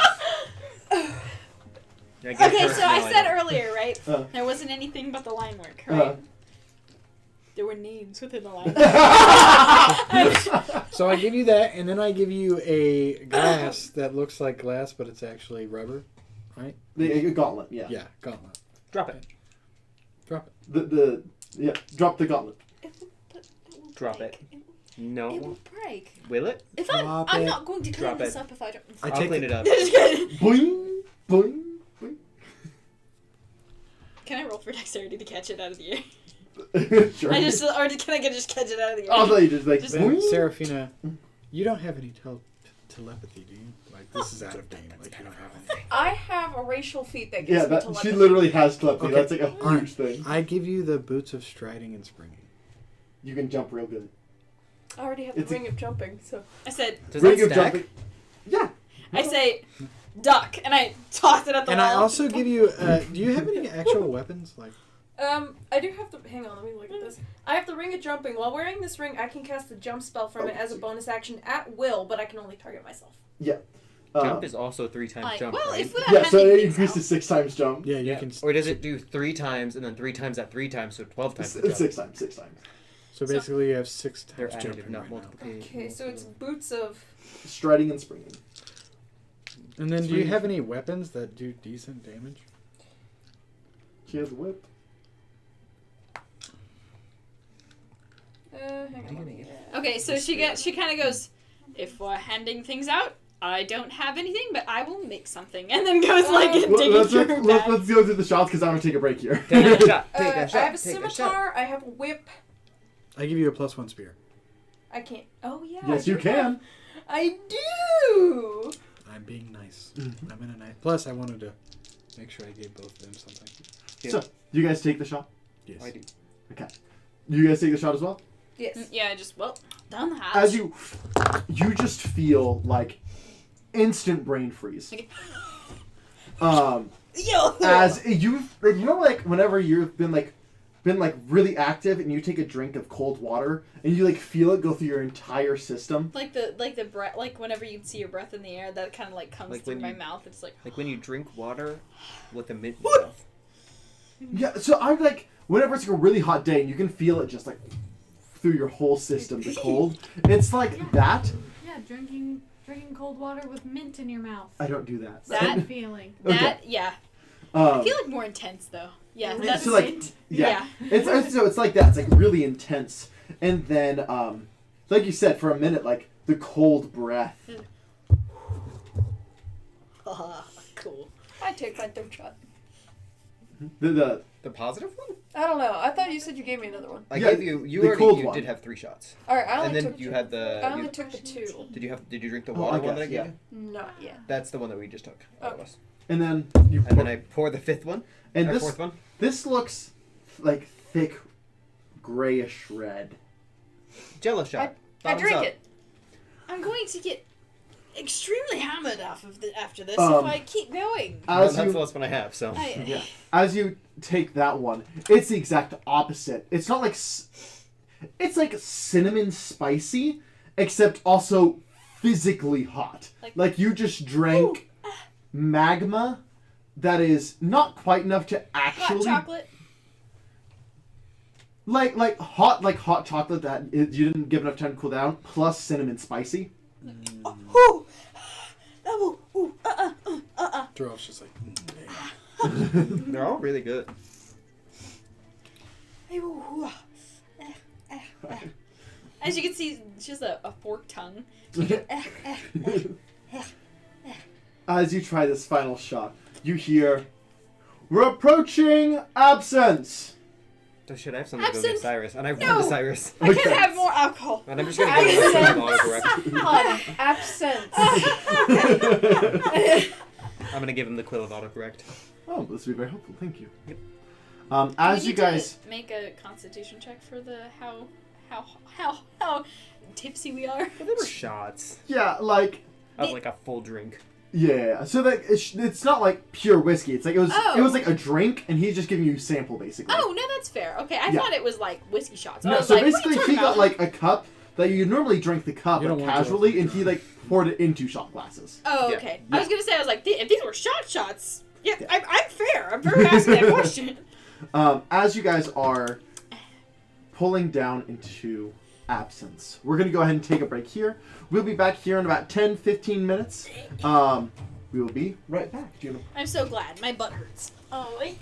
Okay, so I said earlier, right? Uh. There wasn't anything but the line work, Uh. right? There were names within the line. So I give you that, and then I give you a glass that looks like glass, but it's actually rubber. The gauntlet. Yeah. Yeah, gauntlet. Drop it. Drop it. Drop the gauntlet. Drop it. It No. will break. Will it? If I'm Drop I'm it. not going to clean Drop this it. up if I don't. I I'll take clean the- it up. Just kidding. Boing, boing, boing. Can I roll for dexterity to catch it out of the air? Sure. Can I just catch it out of the air? I'll let you just like. Just- Then, boing. Seraphina, you don't have any telepathy, do you? Like, this is out of game. Like, you don't have any. I have a racial feat that Yeah, gives me that, telepathy. she literally has telepathy. Okay. That's like a Alright. huge thing. I give you the boots of striding and springing. You can jump real good. I already have It's the a- ring of jumping, so. I said, Does Ring that of stack? jumping. Yeah. I say, duck, and I toss it at the And wall. I also give you. Do you have any actual weapons? Like. I do have to. Hang on, let me look at this. I have the Ring of Jumping. While wearing this ring, I can cast the jump spell from it as a bonus action at will, but I can only target myself. Yeah. Jump is also 3 times Like, jump, well, right? if we're Yeah, so handing it things increased to out- 6 times jump. Yeah, you can. Or does it do 3 times and then 3 times at 3 times, so 12 times the It's jump? 6 times, 6 times. So basically, you have 6 They're times additive, jumping not right now. multiplicative. Okay, so it's boots of. Striding and springing. And then, do you have any weapons that do decent damage? She has a whip. Hang on. Okay, so she kind of goes, if we're handing things out, I don't have anything, but I will make something, and then goes like digging Let's through her bag. go through the shots because I'm going to take a break here. Take a shot. I have a scimitar. I have a whip. I give you a +1 spear. I can't. Oh yeah. Yes, I you do can. have- I do. I'm being nice. Mhm. I'm in a nice. Plus, I wanted to make sure I gave both of them something. Yeah. So, you guys take the shot? Yes. I do. You guys take the shot as well? Yes. Yeah, done that. As you just feel like instant brain freeze. Okay. As like whenever you've been really active and you take a drink of cold water and you like feel it go through your entire system. Like the breath, like whenever you see your breath in the air, that kind of like comes Like through when my you- mouth. It's like Like when you drink water with a mint in your mouth. Yeah, so I'm like whenever it's like a really hot day and you can feel it just like through your whole system, the cold. It's like that. Yeah, drinking cold water with mint in your mouth. I don't do that. That- feeling. that. Okay. Yeah, I Um, feel like more intense though. Yeah, that's so like yeah. It's like that. It's like really intense. And then like you said, for a minute, like the cold breath. Cool. I take my third shot. The The positive one? I don't know. I thought you said you gave me another one. I Yeah, gave you. You the already. cold You one. did have 3 shots. All right, I And only then took. you had the. I only you- took the 2. Did you drink the Oh, water I one that I guess, gave yeah. you? Not yet. That's the one that we just took. All of us. and then you And then I pour the 5th one. and or this 4th one. this looks like thick grayish red. Jello shot. I Bottoms drink up. it. I'm going to get extremely hammered after this Um, if I keep going. Well, As that's you the last one I have. So. yeah, as you take that one, it's the exact opposite. It's not like it's like cinnamon spicy, except also physically hot. Like you just drank magma that is not quite enough to Hot actually chocolate. like hot chocolate that you didn't give enough time to cool down, plus cinnamon spicy. Ooh. Ooh. Joralf's just like. Damn. They're all really good. As you can see, she has a forked tongue. As you try this final shot, you hear, "We're approaching absence." Oh shit, I have something to go get Absinthe? Cyrus. And I run No. to Cyrus. I can have more alcohol. And I'm just gonna give him some autocorrect. Absence. I'm gonna give him the quill of autocorrect. Oh, this would be very helpful. Thank you. Yep. As We you need to guys, make a constitution check for the how tipsy we are. Well, they were shots. yeah, like. Of like a full drink. Yeah, so like it's not like pure whiskey. It's like it was Oh. like a drink, and he's just giving you a sample basically. Oh no, that's fair. Okay, I Yeah. thought it was like whiskey shots. I No, was so like, basically what are you he talking got like a cup that you normally drink the cup You like, don't want casually, to- and he like poured it into shot glasses. Oh, Yeah. okay. Yeah. I was gonna say, I was like, if these were shots, yeah, Yeah. I'm fair. I'm very asking that question. As you guys are pulling down into absence, we're gonna go ahead and take a break here. We'll be back here in about 10-15 minutes. We will be right back. Juno. I'm so glad. My butt hurts. Oh, wait.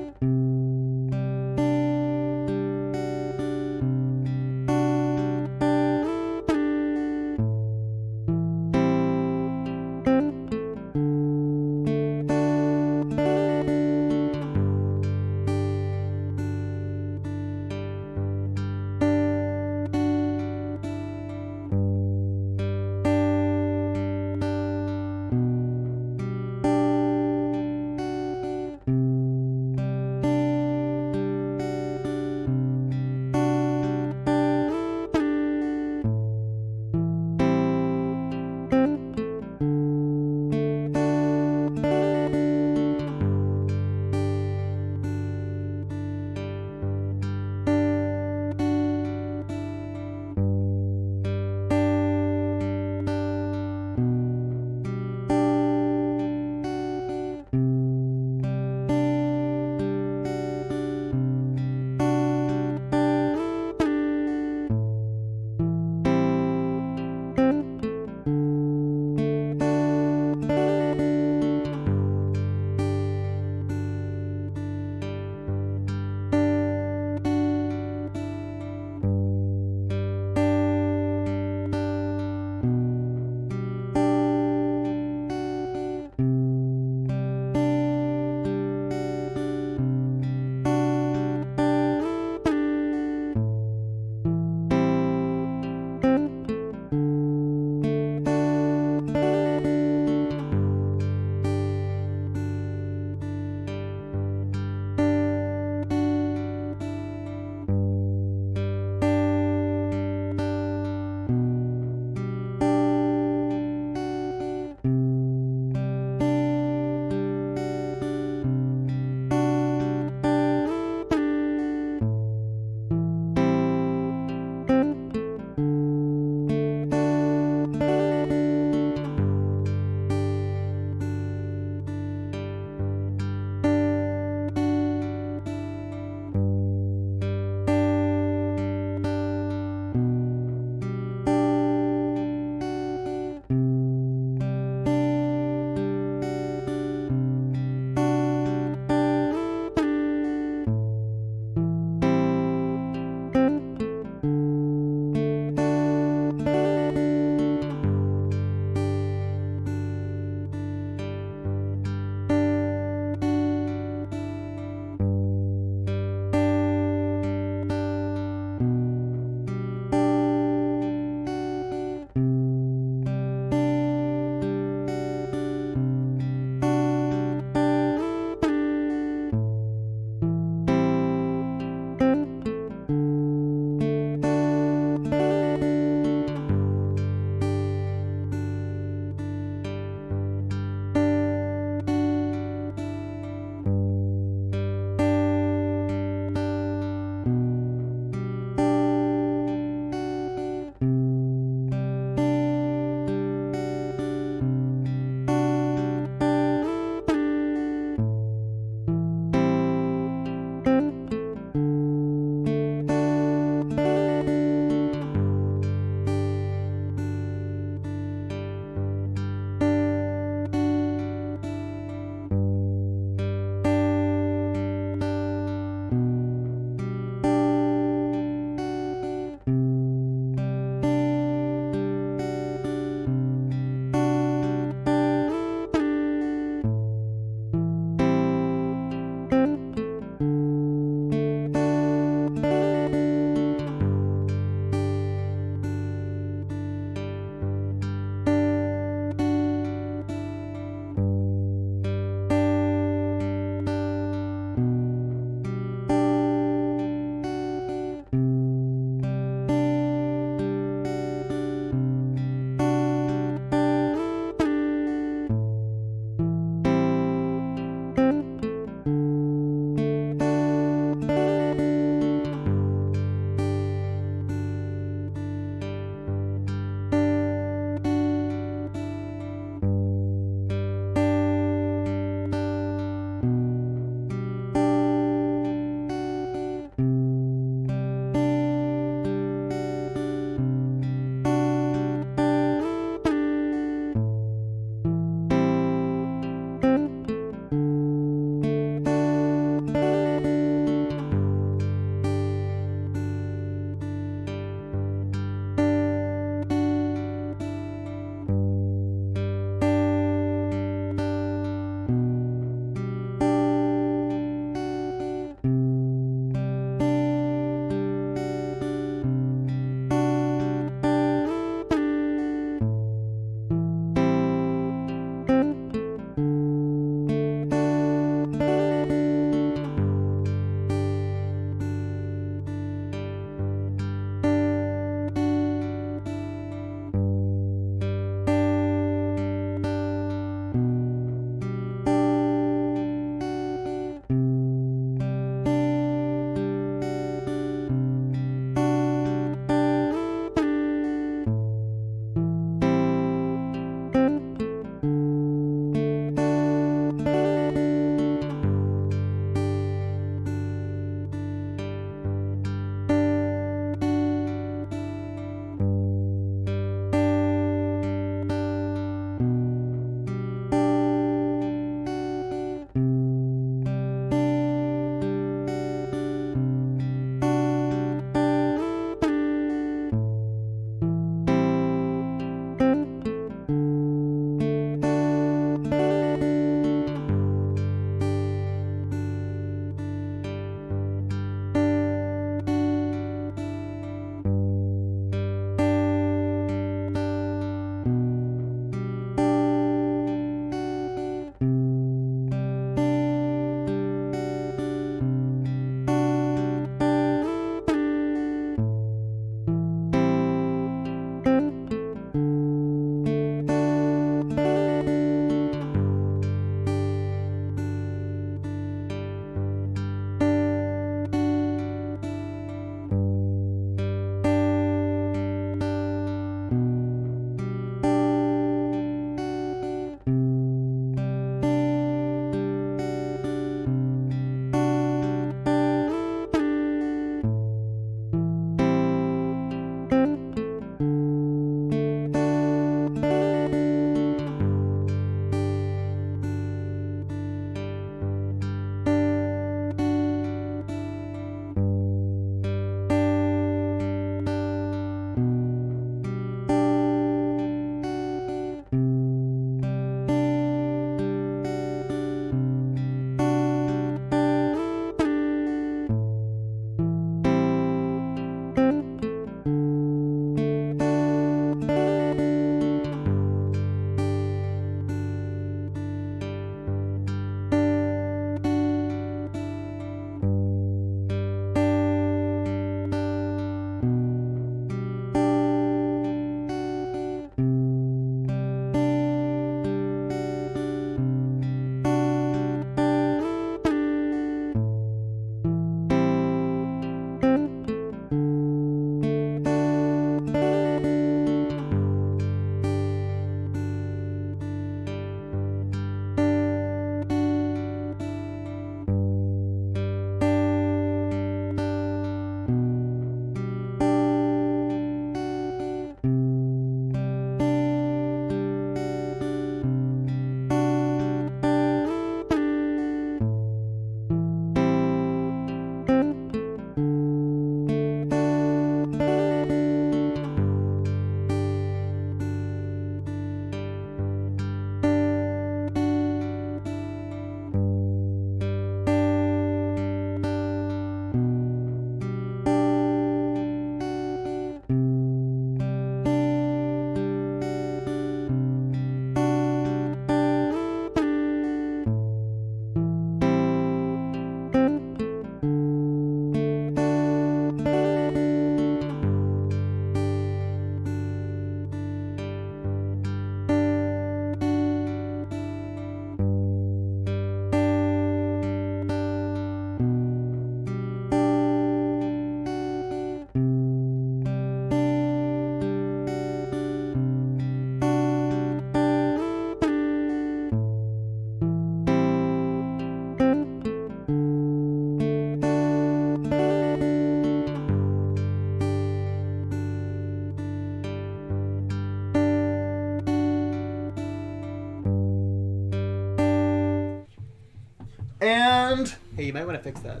And Hey, you might want to fix that.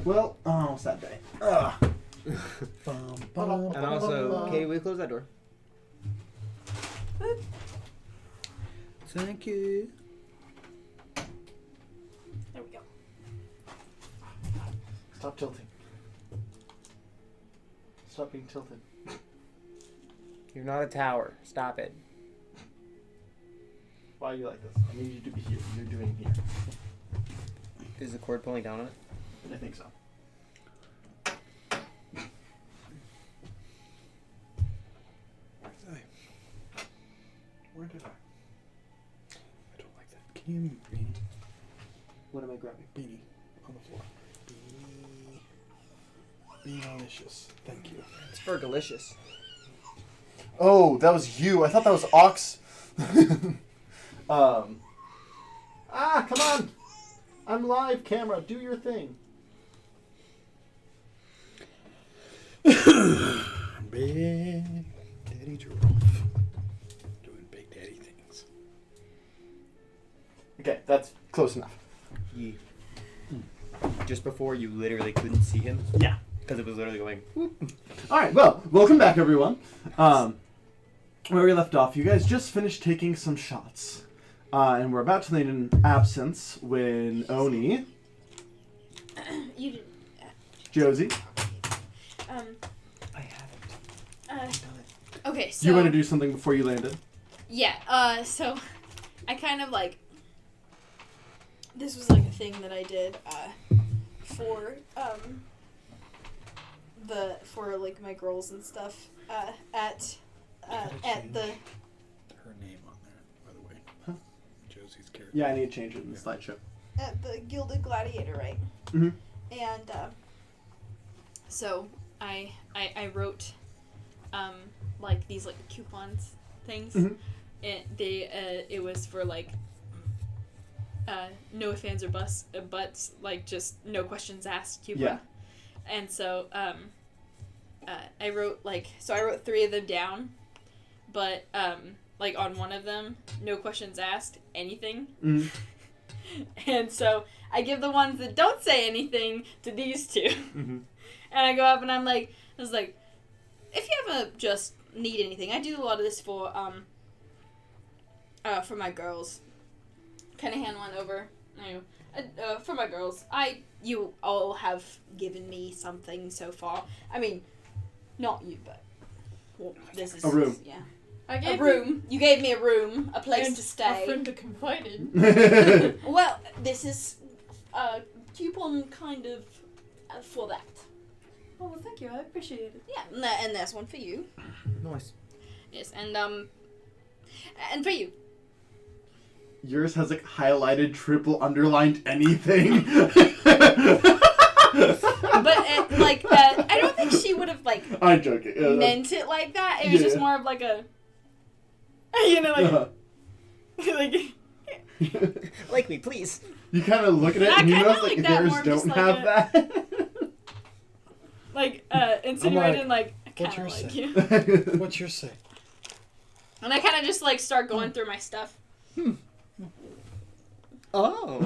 well, oh, sad day. And also, Katie, will you close that door? Thank you. There we go. Stop tilting. Stop being tilted. You're not a tower. Stop it. Why are you like this? I need you to be here. You're doing here. Is the cord pulling down on it? I think so. Where did I? I don't like that. Can you move beanie? What am I grabbing? Beanie on the floor. Beanie delicious. Thank you. It's for delicious. Oh, that was you. I thought that was Ox. Come on. I'm live, camera. Do your thing. Big Daddy Joralf. Doing big daddy things. Okay, that's close enough. Yeah. Just before you literally couldn't see him. Yeah. Because it was literally going. Whoop. All right, well, welcome back, everyone. Where we left off, you guys just finished taking some shots. And we're about to land in absence when Oni, You didn't. Josie, I haven't. Okay, so you want to do something before you landed? yeah. So I kind of like. This was like a thing that I did for for like my girls and stuff at the. Her name on there, by the way. Huh? Josie's character. Yeah, I need to change it in the slideshow. At the Gilded Gladiator, right? Mm-hmm. And so I wrote like these like coupons things. Mhm. And it was for like no ifs, ands, or buts, like just no questions asked coupon. Yeah. And so I wrote 3 of them down, but like on one of them, no questions asked, anything. Mm-hmm. And so I give the ones that don't say anything to these two. Mm-hmm. And I go up and I was like, if you ever just need anything, I do a lot of this for my girls. Kind of hand one over. For my girls, you all have given me something so far. I mean, not you, but this is A room. Yeah, I a gave room. You gave me a room, a place and to stay. a friend to confide in. Well, this is a coupon kind of for that. Oh, well, thank you. I appreciate it. Yeah, and there's one for you. Nice. Yes, and for you. Yours has like highlighted, triple underlined anything. But I don't think she would have like I'm joking. meant it like that. It was just more of like a, like Like me, please. You kind of look at it I and you kinda notice like like that, theirs more of just don't like have a- that. insinuating like I what's kind of your like say? you. What's your say? And I kind of just like start going through my stuff. Oh.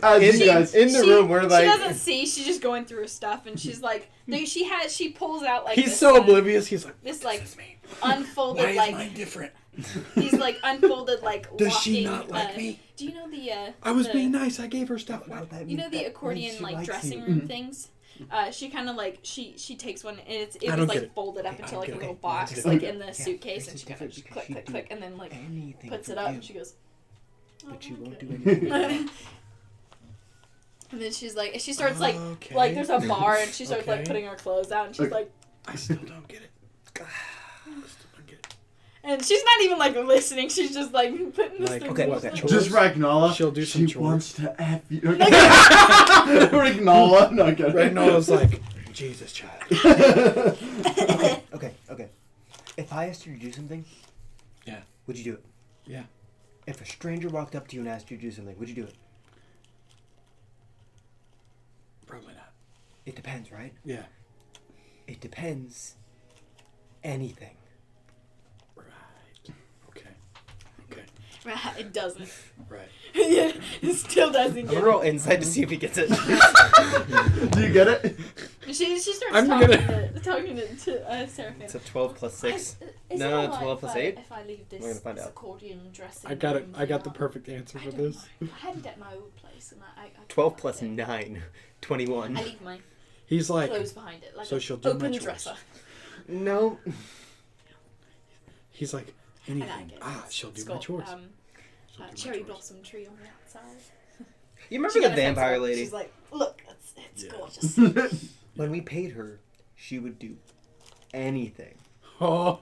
As In, you guys, in the room, we're like. she doesn't see. She's just going through her stuff, and she's like, she pulls out like He's this, so oblivious. He's like, this what like does this mean? unfolded Why is like mine different? these like unfolded like Does locking, she not like me? Do you know the I was the- being nice. I gave her stuff. you know the accordion like dressing room things? She kind of like she takes one and it I was don't like get it. folded up Okay, into I like a don't get little it. box Okay. like Okay. in the suitcase, and it's she kind of different just because click you click do click and then like Anything puts for it up you, and she goes, but you "Oh, won't okay." do anything. And then she starts like Okay. there's a bar and she starts like Okay. putting her clothes out and she's Okay. like, I still don't get it. I still don't get it. and she's not even like listening, she's just like putting this Like, thing okay, in. okay. Chores. just Ragnala. She'll do some She chores. wants to F you. Ragnala. No, get it. Ragnola's like, Jesus, child. Okay. If I asked you to do something, Yeah. would you do it? Yeah. If a stranger walked up to you and asked you to do something, would you do it? Probably not. It depends, right? Yeah. It depends. Anything. Right. Okay. It doesn't. Right. Yeah, it still doesn't I'm get gonna roll insight to see if he gets it. Do you get it? She starts I'm talking to Seraphine. It's a 12 plus 6. Is No, it no, alright 12 plus if I- 8? If I leave this, We're gonna find this out. accordion dressing I got it. room I got the for- perfect answer I for don't this. mind. I had it at my old place, and I 12 plus 9. 21. I leave my He's like, clothes behind it, like so an she'll do my open chores. dresser. No. he's like, And I anything. get She'll it's do my got, chores. A cherry blossom tree on the outside. You remember She the got a fence vampire up. lady? She's like, look, it's Yeah. gorgeous. When we paid her, she would do anything. Oh,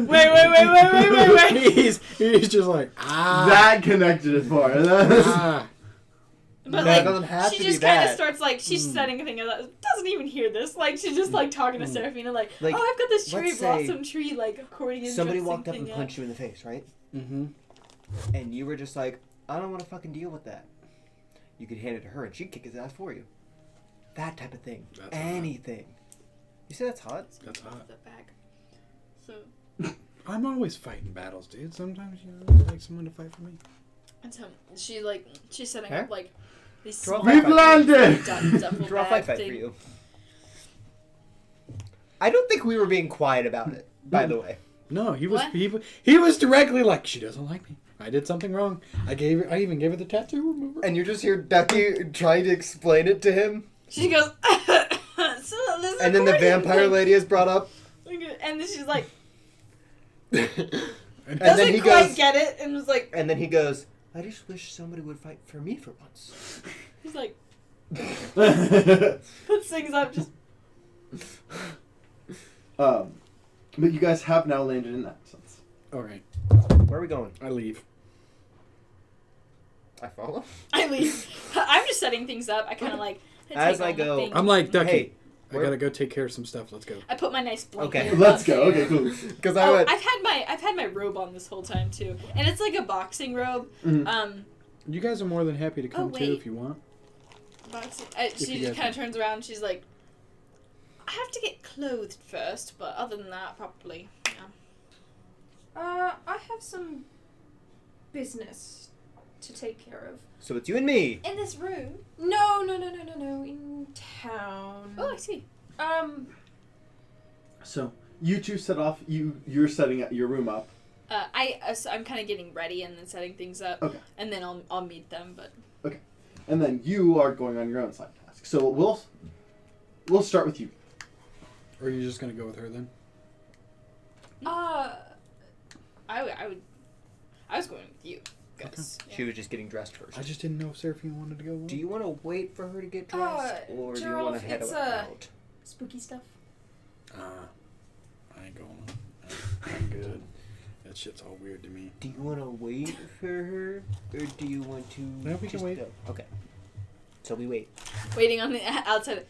wait. He's just like, That connected it for her. But No, like, it doesn't have she to just be kind of that. starts like she's setting a thing that doesn't even hear this. Like she's just like talking to Seraphina, like, Like, oh, I've got this cherry let's say blossom tree, like accordion. Somebody dressing walked up and thing punched you in the face, right? mm-hmm. And you were just like, I don't want to fucking deal with that. You could hand it to her and she'd kick his ass for you. That type of thing. That's anything. You say that's hot? That's hot. The bag. So I'm always fighting battles, dude. Sometimes you like someone to fight for me. and so she's setting Huh? up like these Draw small We've landed! duffel Draw a bag fight thing. for you. I don't think we were being quiet about it, by the way. No, he was What? he was directly like, she doesn't like me. I did something wrong. I even gave her the tattoo remover. And you're just here, Ducky, trying to explain it to him. She goes, so this And then the accordion vampire thing. lady is brought up. And then she's like, And doesn't then he quite goes, get it, and was like, and then he goes, I just wish somebody would fight for me for once. he's like, puts things up, just But you guys have now landed in that sense. Okay, Where are we going? I leave. I follow. I leave. I'm just setting things up. I kind of like As take I all my go- things. I'm like, Ducky, Hey, I gotta go take care of some stuff. Let's go. I put my nice blanket. Okay. up Let's go. there. Okay, cool. because I Oh, went. I've had my robe on this whole time too, and it's like a boxing robe. Mhm. You guys are more than happy to come Oh, too wait. if you want. Boxing. you She guys just kind of turns around. And she's like, I have to get clothed first, but other than that, probably. Yeah. I have some business to take care of. So it's you and me. In this room. No, in town. Oh, I see. So you two set off. You're setting your room up. So I'm kind of getting ready and then setting things up. Okay. And then I'll meet them, but. And then you are going on your own side task. So we'll start with you. Or are you just gonna go with her then? I was going with you, guys. Yeah. She was just getting dressed first. I just didn't know if Seraphine wanted to go. Do you want to wait for her to get dressed, or do you Joralf, want to head it's, out? Spooky stuff. I ain't going. I'm good. That shit's all weird to me. Do you want to wait for her, or do you want to? No, we can just wait. go? Okay. So we wait. Waiting on the outside.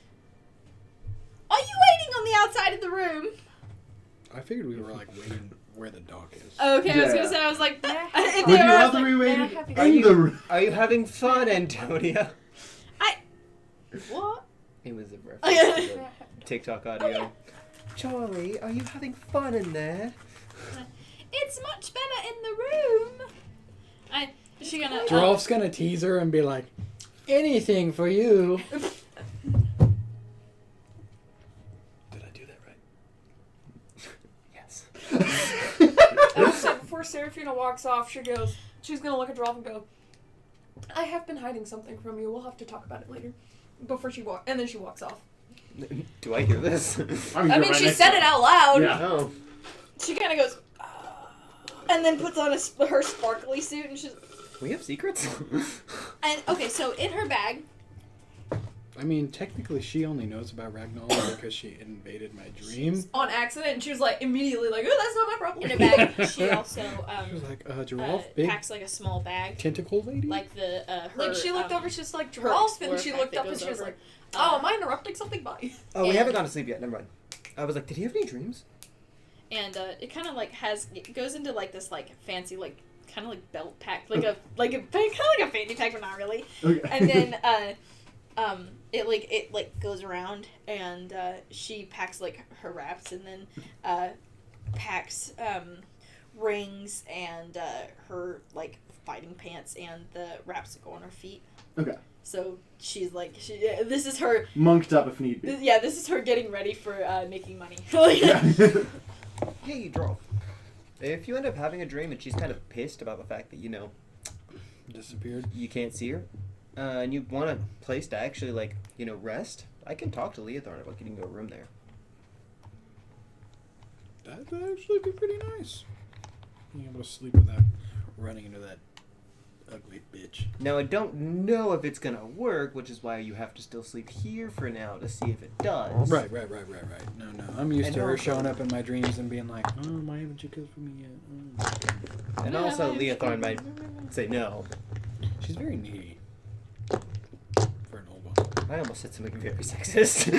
Are you waiting on the outside of the room? I figured we were like waiting where the dock is. Okay, I was Yeah. gonna say I was like. Yeah. if Would they you were, I was rather like, we waited have you- Are in you- the room? Are you having fun, Antonia? what? It was a Oh, reference yeah. to the TikTok audio. Charlie, are you having fun in there? It's much better in the room. Is she gonna? Joralf's gonna tease her and be like, anything for you. Did I do that right? Yes. So before Seraphina walks off, she's gonna look at Joralf and go, I have been hiding something from you. We'll have to talk about it later. And then she walks off. Do I hear this? I mean, she said it out loud. Yeah. Oh. She kind of goes, and then puts on her sparkly suit, and she's. We have secrets? And okay, so in her bag. I mean, technically, she only knows about Ragnar because she invaded my dream. On accident, and she was like immediately like, oh, that's not my problem. In her bag, she also She was like, Joralf, big packs like a small bag, tentacle lady? like the her. Like she looked over, she's like her Joralf, and explorer she pack looked that up and goes she was over. like, oh, am I interrupting something? Bye. Oh, we And- haven't gone to sleep yet. Never mind. I was like, did he have any dreams? And it kind of like it goes into like this like fancy like kind of like belt pack, like a kind of like a fanny pack, but not really. Okay. And then it goes around, and she packs like her wraps, and then packs rings and her like fighting pants and the wraps that go on her feet. Okay. So she's like, this is her monked up if need be. this is her getting ready for making money. Hey, Joralf. If you end up having a dream and she's kind of pissed about the fact that, disappeared, you can't see her, and you want a place to actually, rest, I can talk to Leothorn about getting you a room there. That'd actually be pretty nice. Being able to sleep without running into that ugly bitch. Now, I don't know if it's going to work, which is why you have to still sleep here for now to see if it does. Right. No. I'm used to her showing up in my dreams and being like, oh, why haven't you killed for me yet? Oh. And also, Leothorn might say no. She's very needy. For an old one. I almost said something very sexist.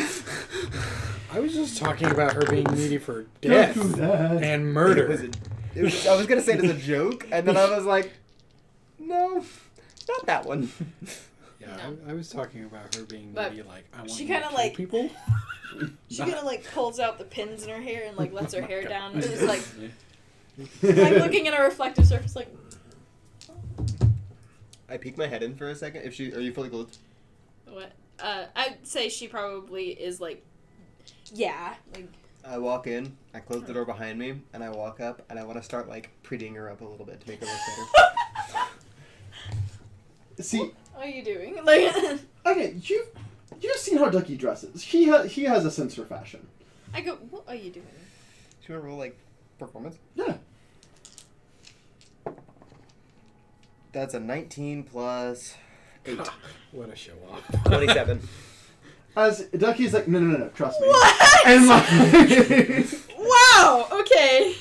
I was just talking about her being needy for death and murder. I was going to say it as a joke, and then I was like, no, not that one. Yeah, no. I was talking about her being needy, like, I want she to kill people. She kind of, pulls out the pins in her hair and, lets her hair down, and she's, looking at a reflective surface, like... I peek my head in for a second. Are you fully clothed? What? I'd say she probably is, yeah, I walk in, I close the door behind me, and I walk up, and I want to start, prettying her up a little bit to make her look better. See, what are you doing? Okay, you've seen how Ducky dresses. He has a sense for fashion. I go, what are you doing? Do you want to roll performance? Yeah. That's a 19 plus 8. What a show off. 27. As Ducky's like, no, trust me. What? And wow. Okay.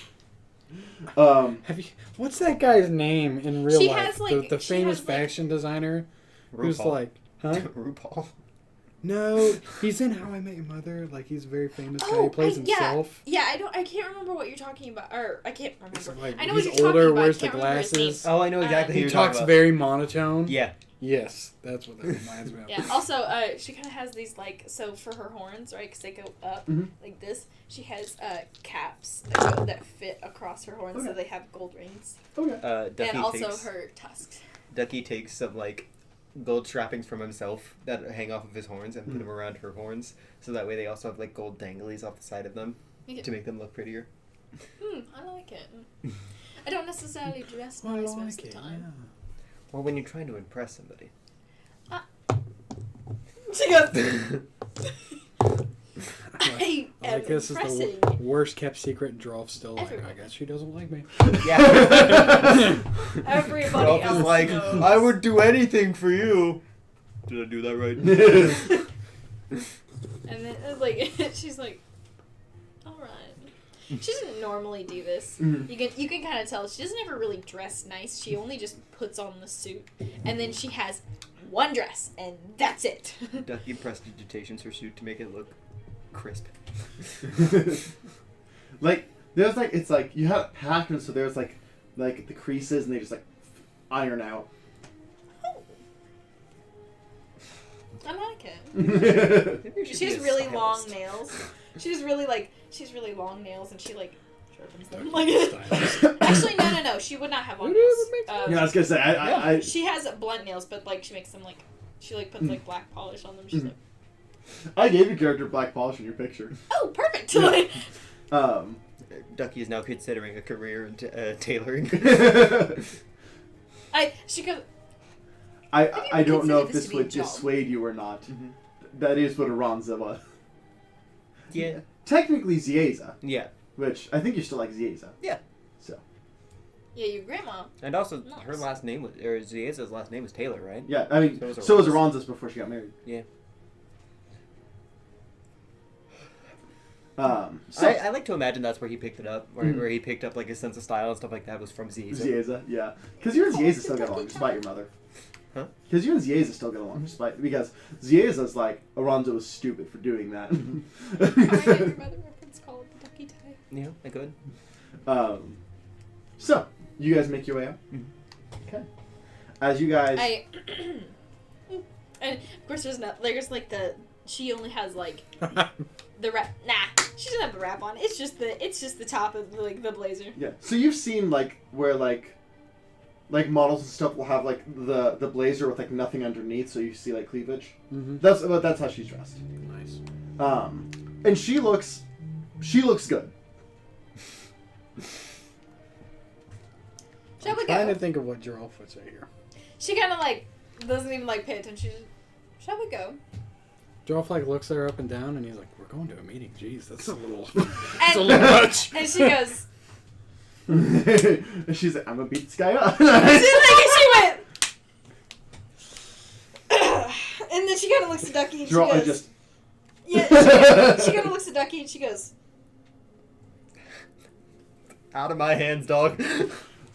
What's that guy's name in real life? Has, the famous fashion designer who's RuPaul. Huh? RuPaul. No, he's in How I Met Your Mother. He's a very famous guy. He plays himself. Yeah, I can't remember what you're talking about. Or I can't remember. I know he's what you're older, talking about. wears the glasses. Oh, I know exactly. He talks very monotone. Yeah. Yes, that's what that reminds me of. Yeah. Also, she kind of has these so for her horns, right? Because they go up like this. She has caps that fit across her horns, so they have gold rings. Okay. And also her tusks. Ducky takes some gold trappings from himself that hang off of his horns and put them around her horns, so that way they also have gold danglies off the side of them to make them look prettier. I like it. I don't necessarily dress nice most of the time. Yeah. Well, when you're trying to impress somebody. She goes. I am this impressing. is the worst kept secret, and Joralf's still Everyone. I guess she doesn't like me. Yeah. Everybody else knows. I would do anything for you. Did I do that right? And then she's like, all right. She doesn't normally do this. You can kind of tell she doesn't ever really dress nice. She only just puts on the suit, and then she has one dress, and that's it. Ducky prestidigitations her suit to make it look crisp. There's it's you have it packed, and so there's the creases, and they just iron out. I like it. She has really long nails. She's really long nails, and she sharpens them. Actually, no. She would not have long nails. Yeah, I was gonna say I She has blunt nails, but she makes them she puts black polish on them. She's I gave your character black polish in your picture. Oh, perfect. Yeah. Ducky is now considering a career in tailoring. I don't know if this would dissuade you or not. That is what Aranza was. Yeah. Technically Zieza. Yeah. Which I think you still like Zieza. Yeah. So. Yeah, your grandma. And also, her last name was, or Zieza's last name was Taylor, right? Yeah, I mean, so was Aranza's before she got married. Yeah. So I like to imagine that's where he picked it up, where he picked up his sense of style and stuff like that was from Zieza. Zieza, yeah. Because you and Zieza still get along, despite your mother. Huh? Because you and Zieza still get along, because Zieza's Aranza was stupid for doing that. I made your mother reference called the Ducky tie. Yeah, I could. So, you guys make your way up. Okay. As you guys... And of course, there's like she only has like the wrap. Nah, she doesn't have the wrap on. It's just the top of like the blazer. Yeah. So you've seen like where like models and stuff will have like the blazer with like nothing underneath, so you see like cleavage. Mm-hmm. That's how she's dressed. Nice. And she looks good. Shall we Trying go? to think of what Joralf would say here. She kind of like doesn't even like pay attention. Shall we go? Joralf like looks at her up and down, and he's like, "We're going to a meeting. Jeez, that's a little, And, that's a little much." and she goes. And she's like, I'm gonna beat this guy up. She went. And then she kind of looks at Ducky and she goes. Yeah, she kind of looks at Ducky and she goes. Out of my hands, dog.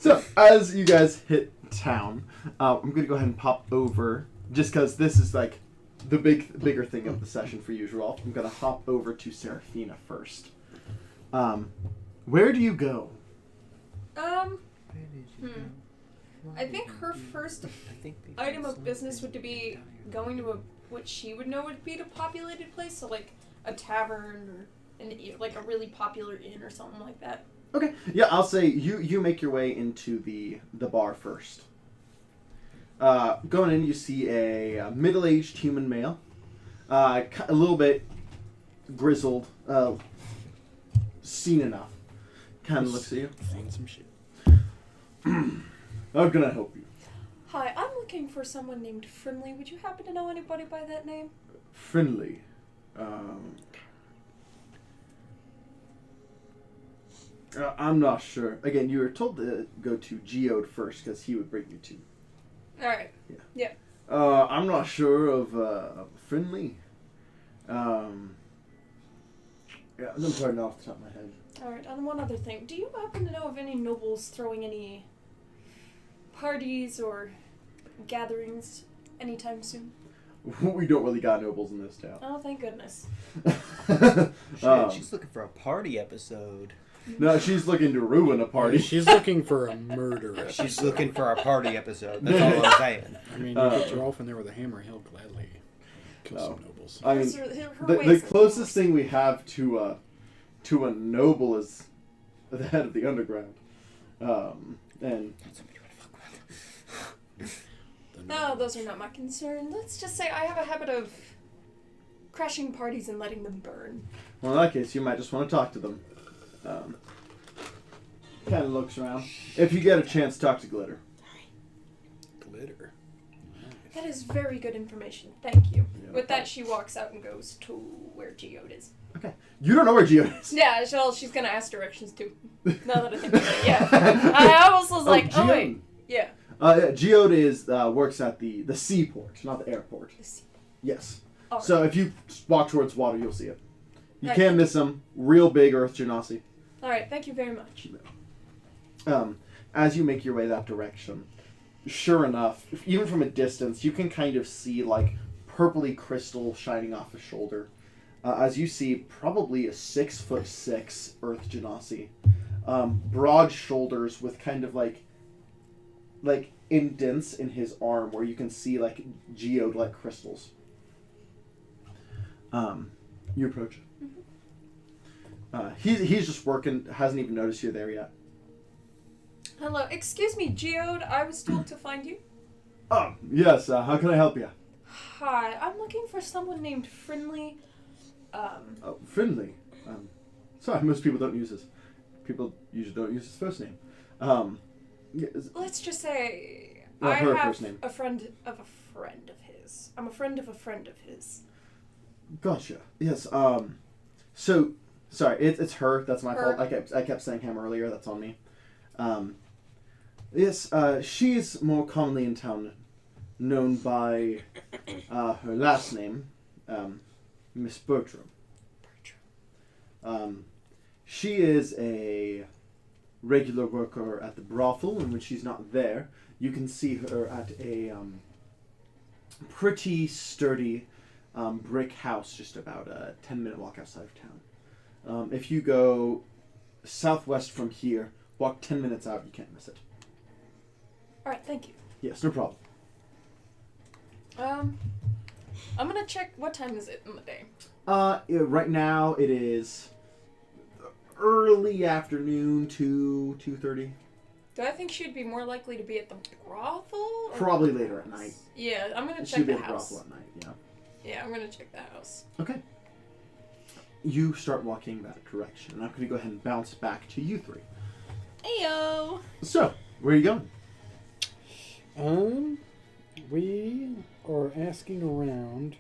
So, as you guys hit town, I'm going to go ahead and pop over, just because this is like the bigger thing of the session for you, Joralf. I'm going to hop over to Seraphina first. Where do you go? I think her first item of business would be going to what she would know would be a populated place, so like a tavern or like a really popular inn or something like that. Okay, yeah, I'll say you make your way into the bar first. Going in, you see a middle-aged human male, a little bit grizzled, seen enough. Kind of looks at you. Seen some shit. How can I help you? Hi, I'm looking for someone named Friendly. Would you happen to know anybody by that name? Friendly. I'm not sure. Again, you were told to go to Geode first because he would bring you to. Alright. Yeah. I'm not sure of Friendly. Yeah, I'm sorry, off the top of my head. Alright, and one other thing. Do you happen to know of any nobles throwing any parties or gatherings anytime soon? We don't really got nobles in this town. Oh, thank goodness. Shit, she's looking for a party episode. No, she's looking to ruin a party. She's looking for a murder. She's looking for a party episode. That's all I'm saying. I mean, you get Joralf in there with a hammer, he'll gladly kill some nobles. I mean, Her the ways closest thing we have to a noble is the head of the underground. And No, those are not my concern. Let's just say I have a habit of crashing parties and letting them burn. well, in that case, you might just want to talk to them. Kind of looks around. If you get a chance, talk to Glitter. Glitter. That is very good information. Thank you. Yeah. With that, she walks out and goes to where Geode is. Okay. You don't know where Geode is. Yeah, she's gonna ask directions too. Now that I think about it, yeah. I almost was like, oh wait, yeah. Geode is works at the seaport, not the airport. The seaport. Yes. All So right. if you walk towards water, you'll see it. You Right. can't miss them. Real big Earth Genasi. All right, thank you very much. As you make your way that direction, sure enough, even from a distance, you can kind of see like purpley crystal shining off a shoulder. As you see, probably a 6'6" Earth Genasi, broad shoulders with kind of like indents in his arm where you can see like geode like crystals. You approach. He's just working. Hasn't even noticed you're there yet. Hello, excuse me, Geode. I was told to find you. Oh yes. How can I help you? Hi, I'm looking for someone named Friendly. Oh, Friendly. Sorry, most people don't use his. People usually don't use his first name. Let's just say Well, I her have first name. a friend of a friend of his. I'm a friend of a friend of his. Gotcha. Yes. So, sorry. It's her. That's my Her. fault. I kept saying him earlier. That's on me. Yes. She's more commonly in town known by her last name, Miss Bertram. She is a regular worker at the brothel, and when she's not there, you can see her at a pretty sturdy brick house just about a 10-minute walk outside of town. If you go southwest from here, walk 10 minutes out, you can't miss it. All right, thank you. Yes, no problem. I'm gonna check. What time is it in the day? Right now it is early afternoon, 2:30. Do I think she'd be more likely to be at the brothel? Or Probably later at night. Yeah, I'm gonna check She'd be the at the house. brothel at night, yeah. Yeah, I'm gonna check the house. Okay. You start walking that direction, and I'm going to go ahead and bounce back to you three. Ayo. So, where are you going? We are asking around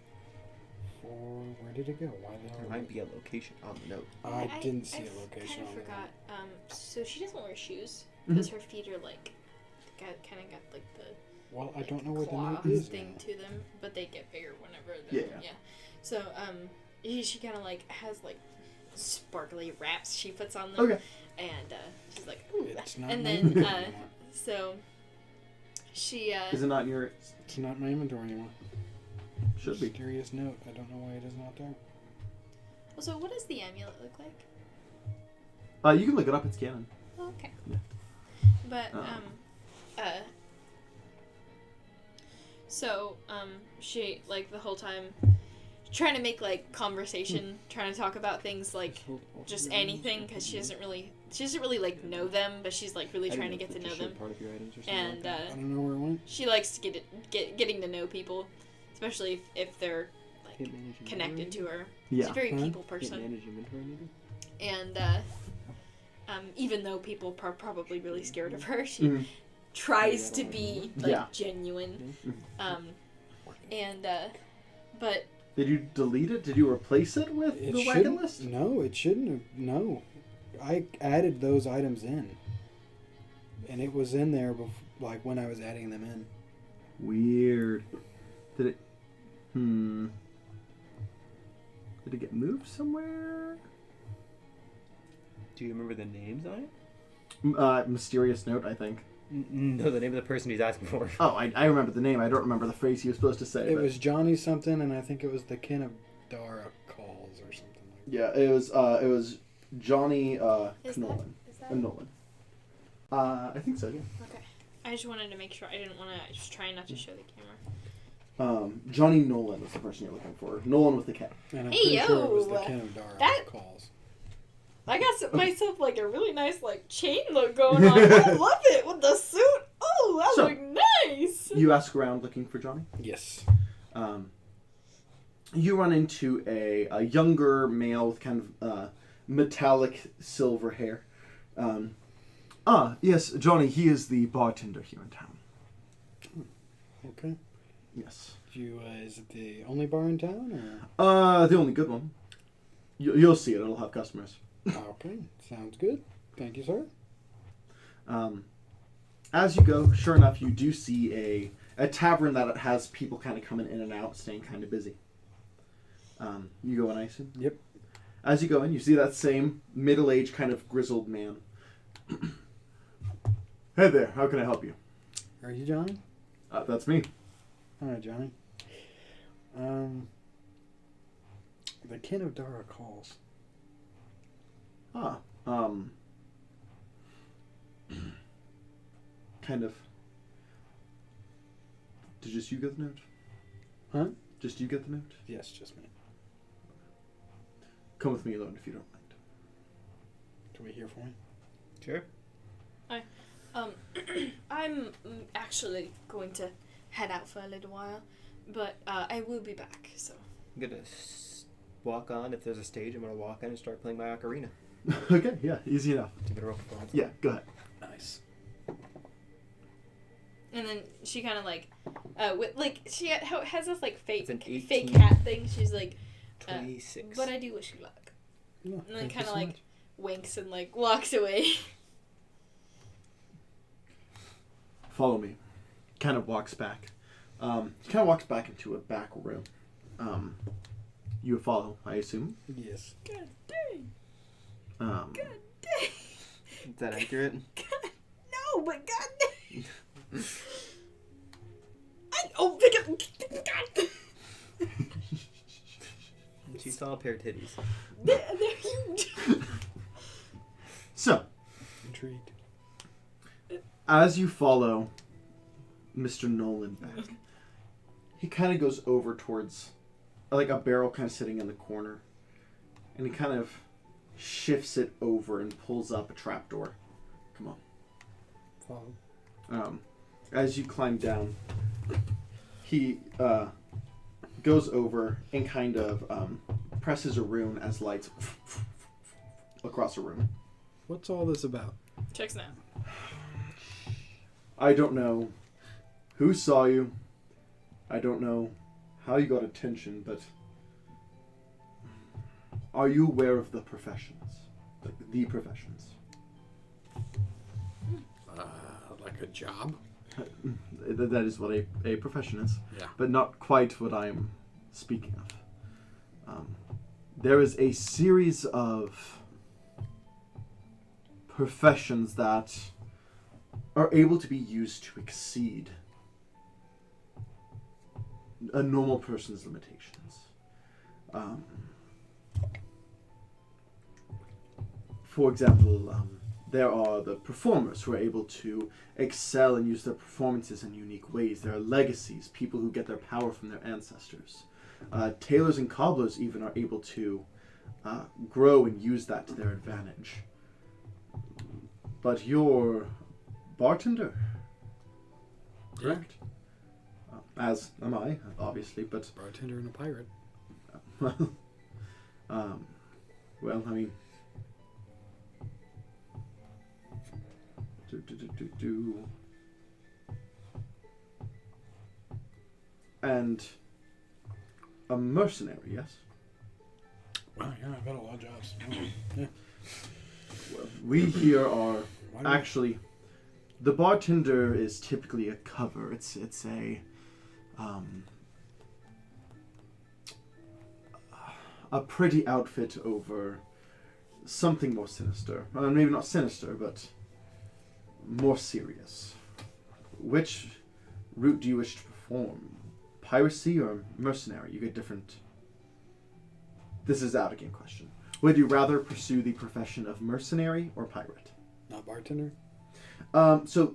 for where did it go? Why did There might be a location on the note. I didn't see a location. I kind of on forgot. So she doesn't wear shoes Mhm. because her feet are like, kind of got like the Well, I don't know what the claw note is. thing to them, but they get bigger whenever. Yeah. So she kind of like has like sparkly wraps she puts on them. Okay. And she's like, ooh. It's not And my then inventory anymore. so she Is it not in your... It's not in my inventory anymore. Should be. Mysterious note. I don't know why it is not there. So what does the amulet look like? You can look it up. It's canon. Oh, okay. Yeah. But she like the whole time trying to make like conversation, trying to talk about things like just anything because she doesn't really like know them, but she's like really trying to get to know them. Part of your items or something And like I don't know where it went. she likes to getting to know people, especially if they're like Can't manage connected to her. Yeah. She's a very Huh? people Can't person. manage inventory maybe? And even though people are probably really scared of her, she Mhm. tries to be like Yeah. genuine. Mhm. But Did you delete it? Did you replace it with It the wagon shouldn't. list? No, it shouldn't have. No, I added those items in, and it was in there like when I was adding them in. Weird. Did it... Did it get moved somewhere? Do you remember the names on it? Mysterious note, I think. No, the name of the person he's asking for. Oh, I remember the name. I don't remember the phrase he was supposed to say. It but- was Johnny something, and I think it was the Kin of Dara calls or something like that. Yeah, it was Johnny is Nolan. that Nolan. I think so, yeah. okay? I just wanted to make sure. I didn't want to just try not to show the camera. Johnny Nolan is the person you're looking for. Nolan with the K. And I'm Hey, pretty sure it was the yo, Kin of Dara that- calls. I got myself like a really nice like chain look going on. I love it with the suit. Oh, that So- look nice. You ask around looking for Johnny. Yes. You run into a younger male with kind of metallic silver hair. Yes, Johnny, he is the bartender here in town. Okay. Yes. Is it the only bar in town, The only good one. You'll see it. It'll have customers. or? Okay, sounds good. Thank you, sir. As you go, sure enough, you do see a tavern that has people kind of coming in and out, staying kind of busy. You go in, I assume? Yep. As you go in, you see that same middle-aged kind of grizzled man. Hey there, how can I help you? Are you Johnny? That's me. All right, Johnny. The Kin of Dara calls. Kind of. Did just you get the note? Huh? Just you get the note? Yes, just me. Come with me alone if you don't mind. Can we hear for me? Sure. I'm actually going to head out for a little while, but I will be back. So I'm gonna walk on. If there's a stage, I'm gonna walk on and start playing my ocarina. Okay, yeah, easy enough. To get a real performance. Yeah, go ahead. Nice. and then she kind of like, she has this like It's an fake 18. hat thing. She's like, 26. but I do wish you luck. No, And then thank you kind of so like much. winks and like walks away. Follow me. Kind of walks back. He kind of walks back into a back room. You follow, I assume. Yes. God dang. Um, God dang. Is that accurate? God, no, but God dang. Pick up. God. She saw a pair of titties. They're huge. So, Intrigued. as you follow Mr. Nolan back, he kind of goes over towards, like, a barrel kind of sitting in the corner. And he kind of shifts it over and pulls up a trapdoor. Come on. Follow. As you climb down, he goes over and kind of presses a rune as lights across a room. What's all this about? Checks now. I don't know who saw you. I don't know how you got attention, but are you aware of the professions? Like the professions? Like a job? That is what a profession is. Yeah. But not quite what I'm speaking of. There is a series of professions that are able to be used to exceed a normal person's limitations. For example, there are the performers who are able to excel and use their performances in unique ways. There are legacies, people who get their power from their ancestors. Tailors and cobblers even are able to grow and use that to their advantage. But you're bartender, correct? As am I, obviously, but... Bartender and a pirate. Well, I mean... And a mercenary, yes? Well, yeah, I've got a lot of jobs. Yeah. Well, we here are actually... The bartender is typically a cover. It's a pretty outfit over something more sinister. Maybe not sinister, but more serious. Which route do you wish to perform? Piracy or mercenary? You get different... This is out of game question. Would you rather pursue the profession of mercenary or pirate? Not bartender? So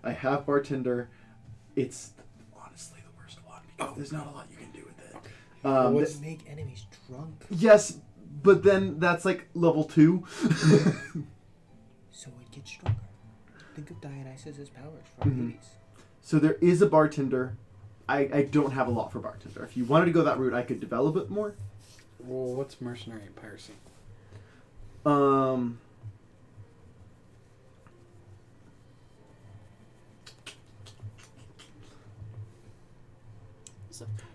I have bartender. It's honestly the worst one because there's not a lot you can do with it. Would make enemies drunk. Yes, but then that's like level 2. So it gets stronger. Think of Dionysus' powers from movies. So there is a bartender. I don't have a lot for bartender. If you wanted to go that route, I could develop it more. Well, what's mercenary and piracy?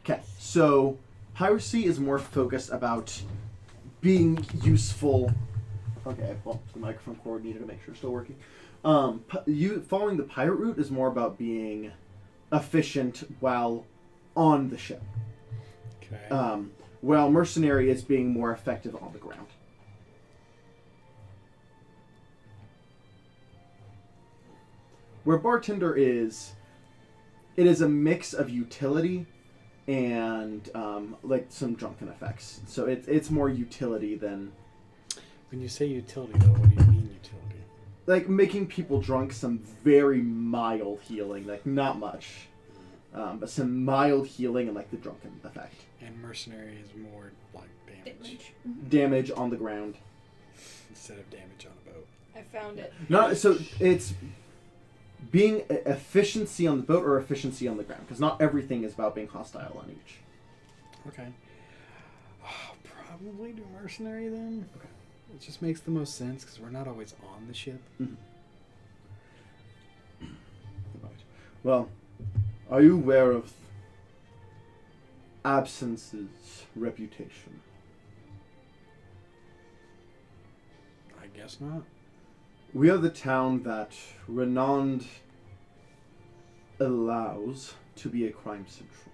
Okay, so piracy is more focused about being useful. Okay, I bumped the microphone cord, needed to make sure it's still working. You following the pirate route is more about being efficient while on the ship. Okay. While mercenary is being more effective on the ground. Where bartender is, it is a mix of utility and like some drunken effects. So it's more utility than... When you say utility, though, what do you mean utility? Like making people drunk, some very mild healing, like not much. But some mild healing and like the drunken effect. And mercenary is more like damage. Damage on the ground. Instead of damage on a boat. I found it. No, so it's being efficiency on the boat or efficiency on the ground, because not everything is about being hostile on each. Okay. Probably do mercenary then. Okay. It just makes the most sense because we're not always on the ship. Mm-hmm. Right. Well, are you aware of Absence's reputation? I guess not. We are the town that Renond allows to be a crime central.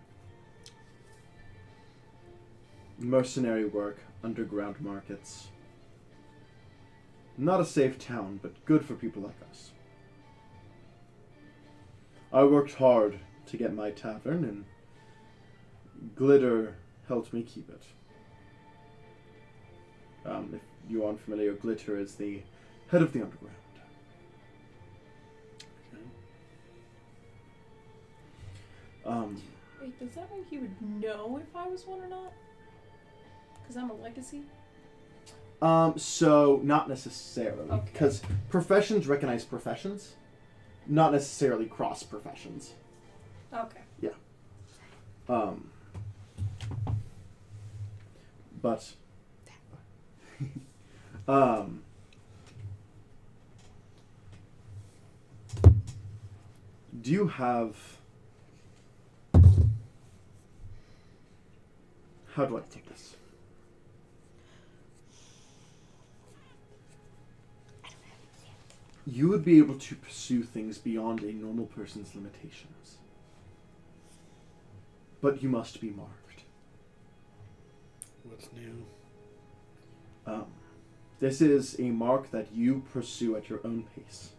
Mercenary work, underground markets. Not a safe town, but good for people like us. I worked hard to get my tavern, and Glitter helped me keep it. If you aren't familiar, Glitter is the head of the underground. Wait, does that mean he would know if I was one or not? Because I'm a legacy? So not necessarily. Okay. Because professions recognize professions, not necessarily cross professions. Okay. Yeah. But do you have, how do I take this? You would be able to pursue things beyond a normal person's limitations. But you must be marked. What's new? This is a mark that you pursue at your own pace.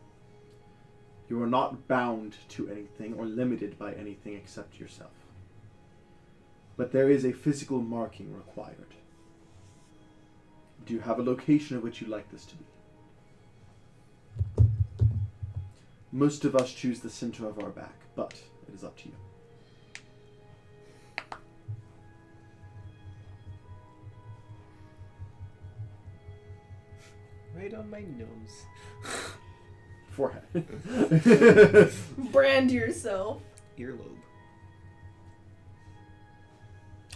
You are not bound to anything or limited by anything except yourself. But there is a physical marking required. Do you have a location of which you'd like this to be? Most of us choose the center of our back, but it is up to you. Right on my nose. Forehead. Brand yourself. Earlobe.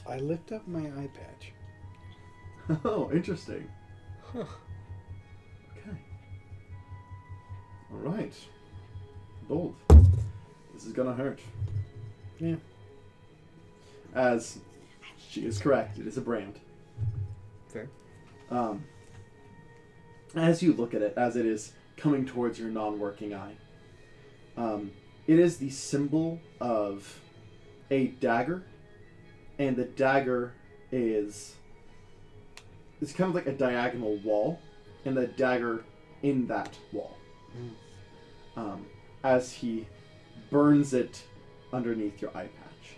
I lift up my eye patch. Oh, interesting. Huh. Okay. All right. Bold. This is gonna hurt. Yeah. As she is correct, it is a brand. Fair. As you look at it, as it is coming towards your non-working eye, it is the symbol of a dagger, and the dagger is it's kind of like a diagonal wall, and the dagger in that wall. As he burns it underneath your eye patch.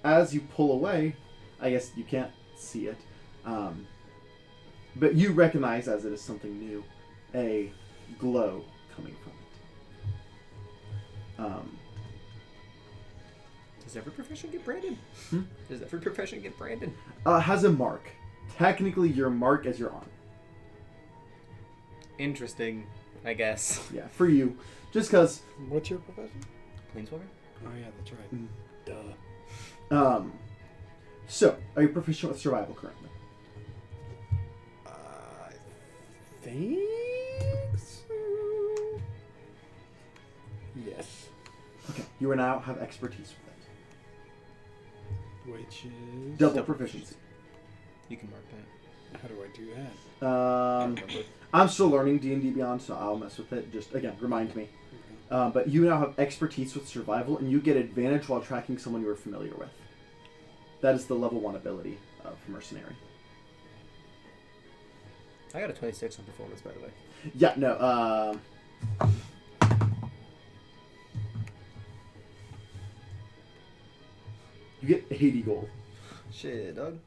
As you pull away, I guess you can't see it, but you recognize, as it is something new, a glow coming from it. Does every profession get branded? Does every profession get branded? Has a mark. Technically, your mark as your arm. Interesting, I guess. Yeah, for you. Just because... What's your profession? Planeswalker? Oh yeah, that's right. Mm. Duh. So, are you proficient with survival currently? I think so. Yes. Okay, you are now have expertise with Which is... it. Double proficiency. You can mark that. How do I do that? I'm still learning D&D Beyond, so I'll mess with it. Just, again, remind me. But you now have expertise with survival, and you get advantage while tracking someone you are familiar with. That is the level 1 ability of Mercenary. I got a 26 on performance, by the way. Yeah, no, you get 80 gold. Shit, dog.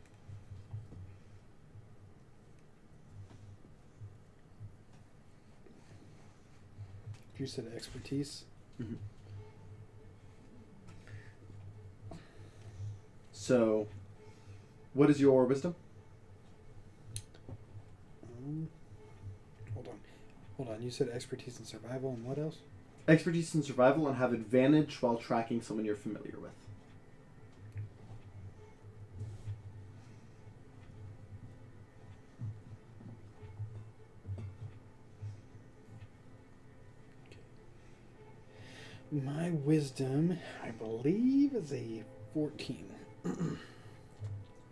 You said expertise. Mm-hmm. So, what is your wisdom? Hold on. You said expertise in survival and what else? Expertise in survival and have advantage while tracking someone you're familiar with. My wisdom, I believe, is a 14.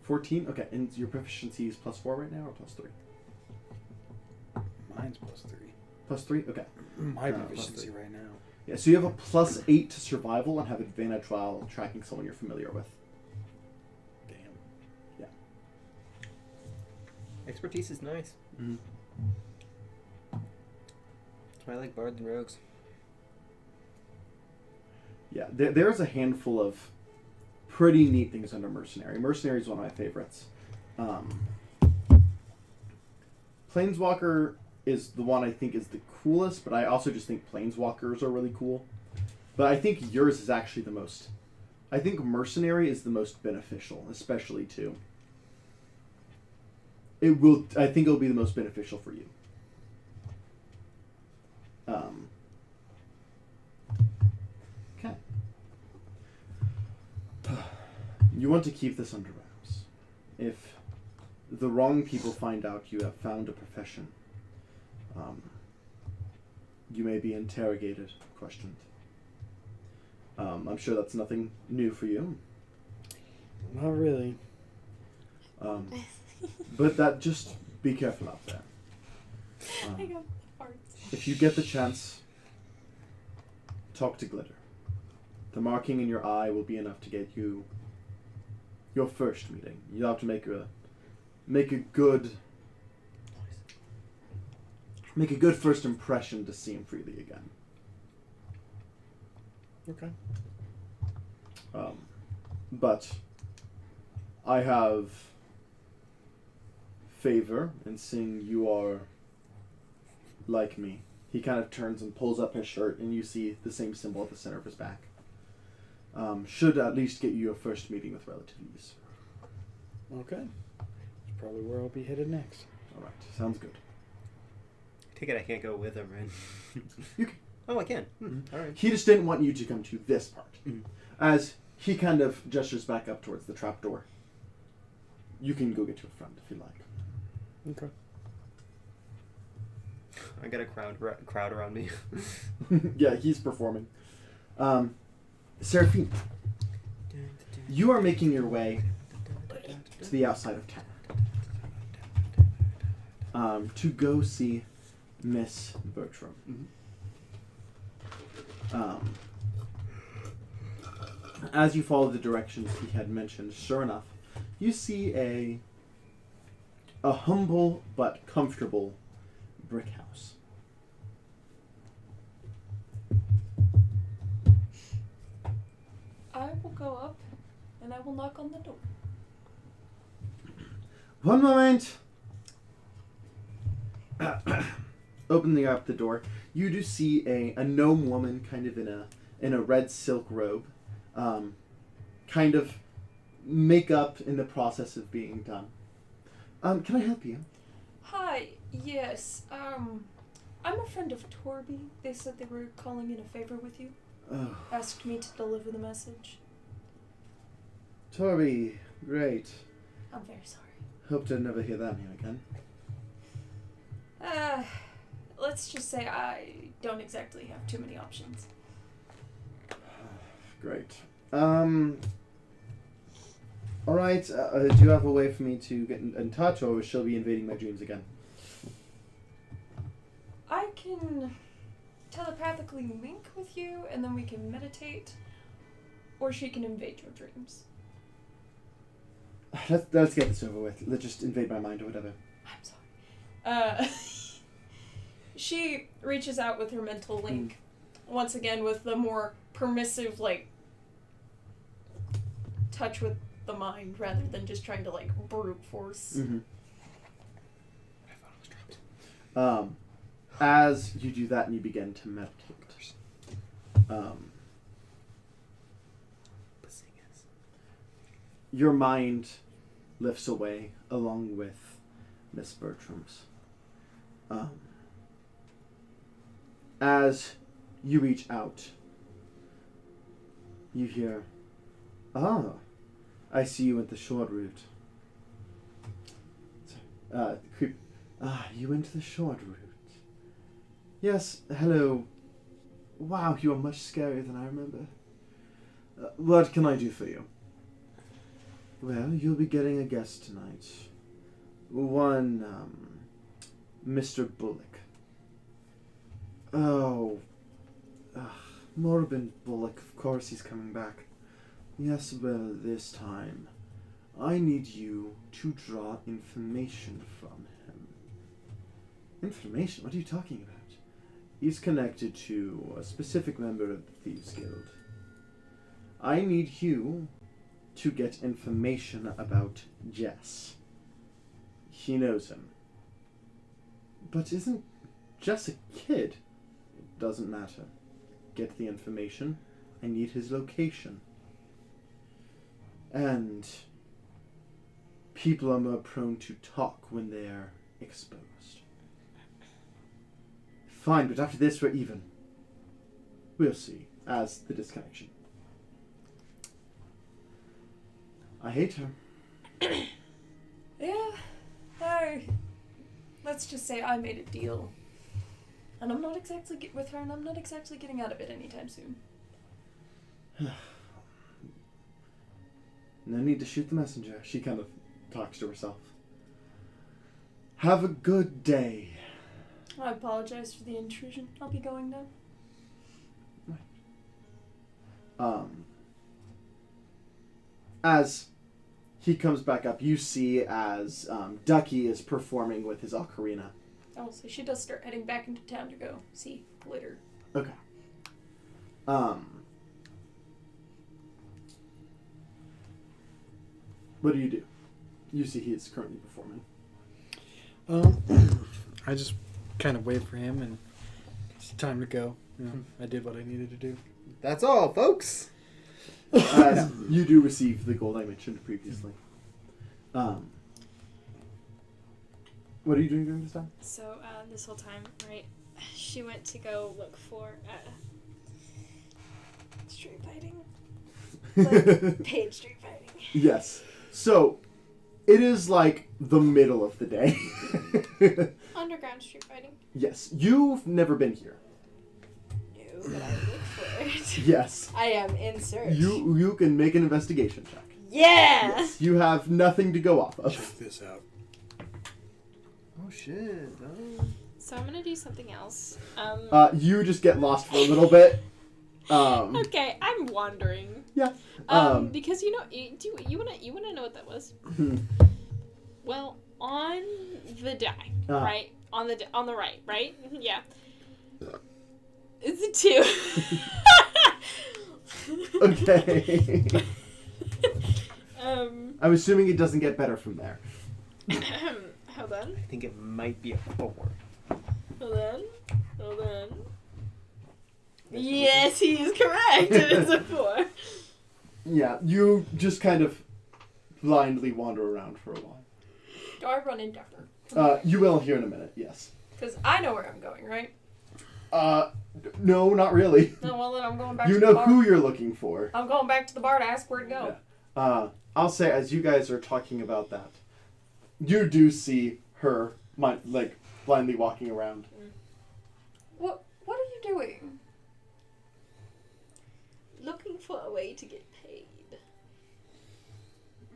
14? Okay, and your proficiency is +4 right now, or +3? Mine's +3. +3? Okay. My proficiency right now. Yeah, so you have a +8 to survival and have advantage while tracking someone you're familiar with. Damn. Yeah. Expertise is nice. Mm-hmm. That's why I like bards and rogues. Yeah, there's a handful of pretty neat things under Mercenary. Mercenary is one of my favorites. Planeswalker is the one I think is the coolest, but I also just think Planeswalkers are really cool. But I think yours is actually the most... I think mercenary is the most beneficial, especially too. I think it'll be the most beneficial for you. Okay. You want to keep this under wraps. If the wrong people find out you have found a profession, you may be interrogated, questioned. I'm sure that's nothing new for you. Not really. But that, just be careful out there. I got farts. If you get the chance, talk to Glitter. The marking in your eye will be enough to get you your first meeting. You'll have to make a good first impression to see him freely again. Okay. But I have favor in seeing you are like me. He kind of turns and pulls up his shirt, and you see the same symbol at the center of his back. Should at least get you your first meeting with relative ease. Okay. That's probably where I'll be headed next. Alright, sounds good. Take it I can't go with him, right? You can. Oh, I can. Alright. He just didn't want you to come to this part. Mhm. As he kind of gestures back up towards the trapdoor. You can go get your friend if you like. Okay. I got a crowd around me. Yeah, he's performing. Seraphine, you are making your way to the outside of town to go see Miss Bertram. As you follow the directions he had mentioned, sure enough, you see a humble but comfortable brick house. I will go up and I will knock on the door. One moment. Opening up the door, you do see a gnome woman kind of in a red silk robe, kind of makeup in the process of being done. Can I help you? Hi, yes, I'm a friend of Torby. They said they were calling in a favor with you. Oh, Asked me to deliver the message. Torby, great. I'm very sorry. Hope to never hear that name again. Let's just say I don't exactly have too many options. Great. Alright, do you have a way for me to get in touch, or will she be invading my dreams again? I can telepathically link with you, and then we can meditate, or she can invade your dreams. Let's get this over with. Let's just invade my mind or whatever. I'm sorry. She reaches out with her mental link, once again with the more permissive, touch with the mind rather than just trying to, brute force. Mm-hmm. As you do that and you begin to meditate, your mind lifts away along with Miss Bertram's. As you reach out, you hear, I see you went the short route. You went the short route. Yes, hello. Wow, you are much scarier than I remember. What can I do for you? Well, you'll be getting a guest tonight. One, Mr. Bullock. Oh, Morbin Bullock, of course he's coming back. Yes, well, this time, I need you to draw information from him. Information? What are you talking about? He's connected to a specific member of the Thieves Guild. I need you to get information about Jess. He knows him. But isn't Jess a kid? It doesn't matter. Get the information. I need his location. And people are more prone to talk when they are exposed. Fine, but after this we're even. We'll see, as the disconnection. I hate her. Yeah, let's just say I made a deal. And I'm not exactly with her, and I'm not exactly getting out of it anytime soon. No need to shoot the messenger. She kind of talks to herself. Have a good day. I apologize for the intrusion. I'll be going now. As he comes back up, you see as Ducky is performing with his ocarina. Oh, so she does start heading back into town to go see Glitter. Okay. What do? You see he is currently performing. I just kind of wait for him, and it's time to go. You know, I did what I needed to do. That's all, folks. As you do receive the gold I mentioned previously. What are you doing during this time? So, this whole time, right, she went to go look for, street fighting. Like, paid street fighting. Yes. So, it is like the middle of the day. Underground street fighting. Yes. You've never been here. No, but I look for it. Yes. I am in search. You can make an investigation check. Yeah! Yes. You have nothing to go off of. Check this out. Oh shit. Oh. So I'm gonna do something else. You just get lost for a little bit. Okay, I'm wandering. Yeah. Because you wanna know what that was? Well, on the die, right? On the right, right? Yeah. It's a 2. Okay. I'm assuming it doesn't get better from there. Hold on. I think it might be a 4. Hold on. Yes, he is correct. It is a 4. Yeah, you just kind of blindly wander around for a while. Do I run into her? You will here in a minute, yes. Because I know where I'm going, right? No, not really. No, well then I'm going back You to the know bar. who you're looking for. I'm going back to the bar to ask where to go. Yeah. I'll say, as you guys are talking about that, you do see her, like, blindly walking around. What are you doing? Looking for a way to get paid.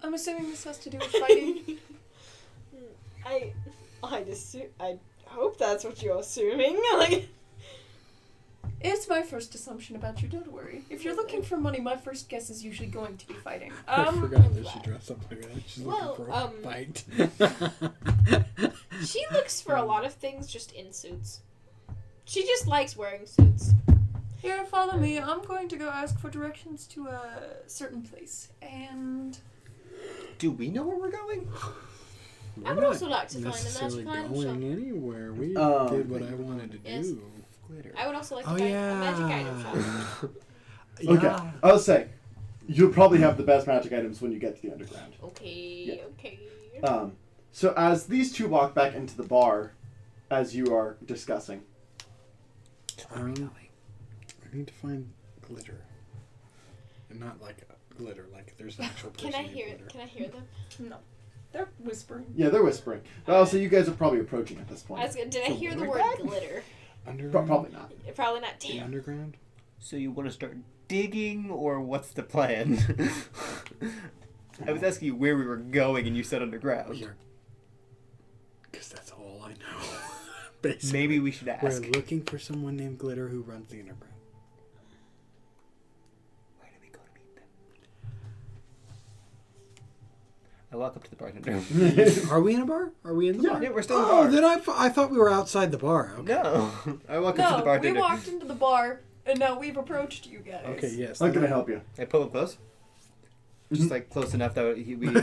I'm assuming this has to do with fighting. I hope that's what you're assuming. Like, It's my first assumption about you, don't worry. If you're looking for money, my first guess is usually going to be fighting. I forgot that she dressed up like that. She's Well, looking for a fight. she looks for a lot of things just in suits. She just likes wearing suits. Here, follow me. I'm going to go ask for directions to a certain place. And... Do we know where we're going? I would also like to find a necessarily magic item going shop. anywhere. We Oh, did what I wanted to Yes. do. Glitter. I would also like to find a magic item shop. Okay, Yeah. I'll say, you'll probably have the best magic items when you get to the underground. Okay. So as these two walk back into the bar, as you are discussing, I need to find glitter. And not like a glitter, like there's an actual person Can I named hear? Glitter. Can I hear them? No. They're whispering. yeah, they're whispering. But also, you guys are probably approaching at this point. Did I hear the word glitter? Underground? Probably not. Probably not. The Damn. underground? So you want to start digging, or what's the plan? I was asking you where we were going, and you said underground. Because that's all I know. Basically. Maybe we should ask. We're looking for someone named Glitter who runs the underground. Where do we go to meet them? I walk up to the bartender. Are we in a bar? Are we in the bar? Yeah, we're still in the Oh, bar. then I thought we were outside the bar. Okay. No. I walk up to the No, we bartender. walked into the bar, and now we've approached you guys. Okay, yes. I'm gonna help you. I pull up close. Just like close enough that we can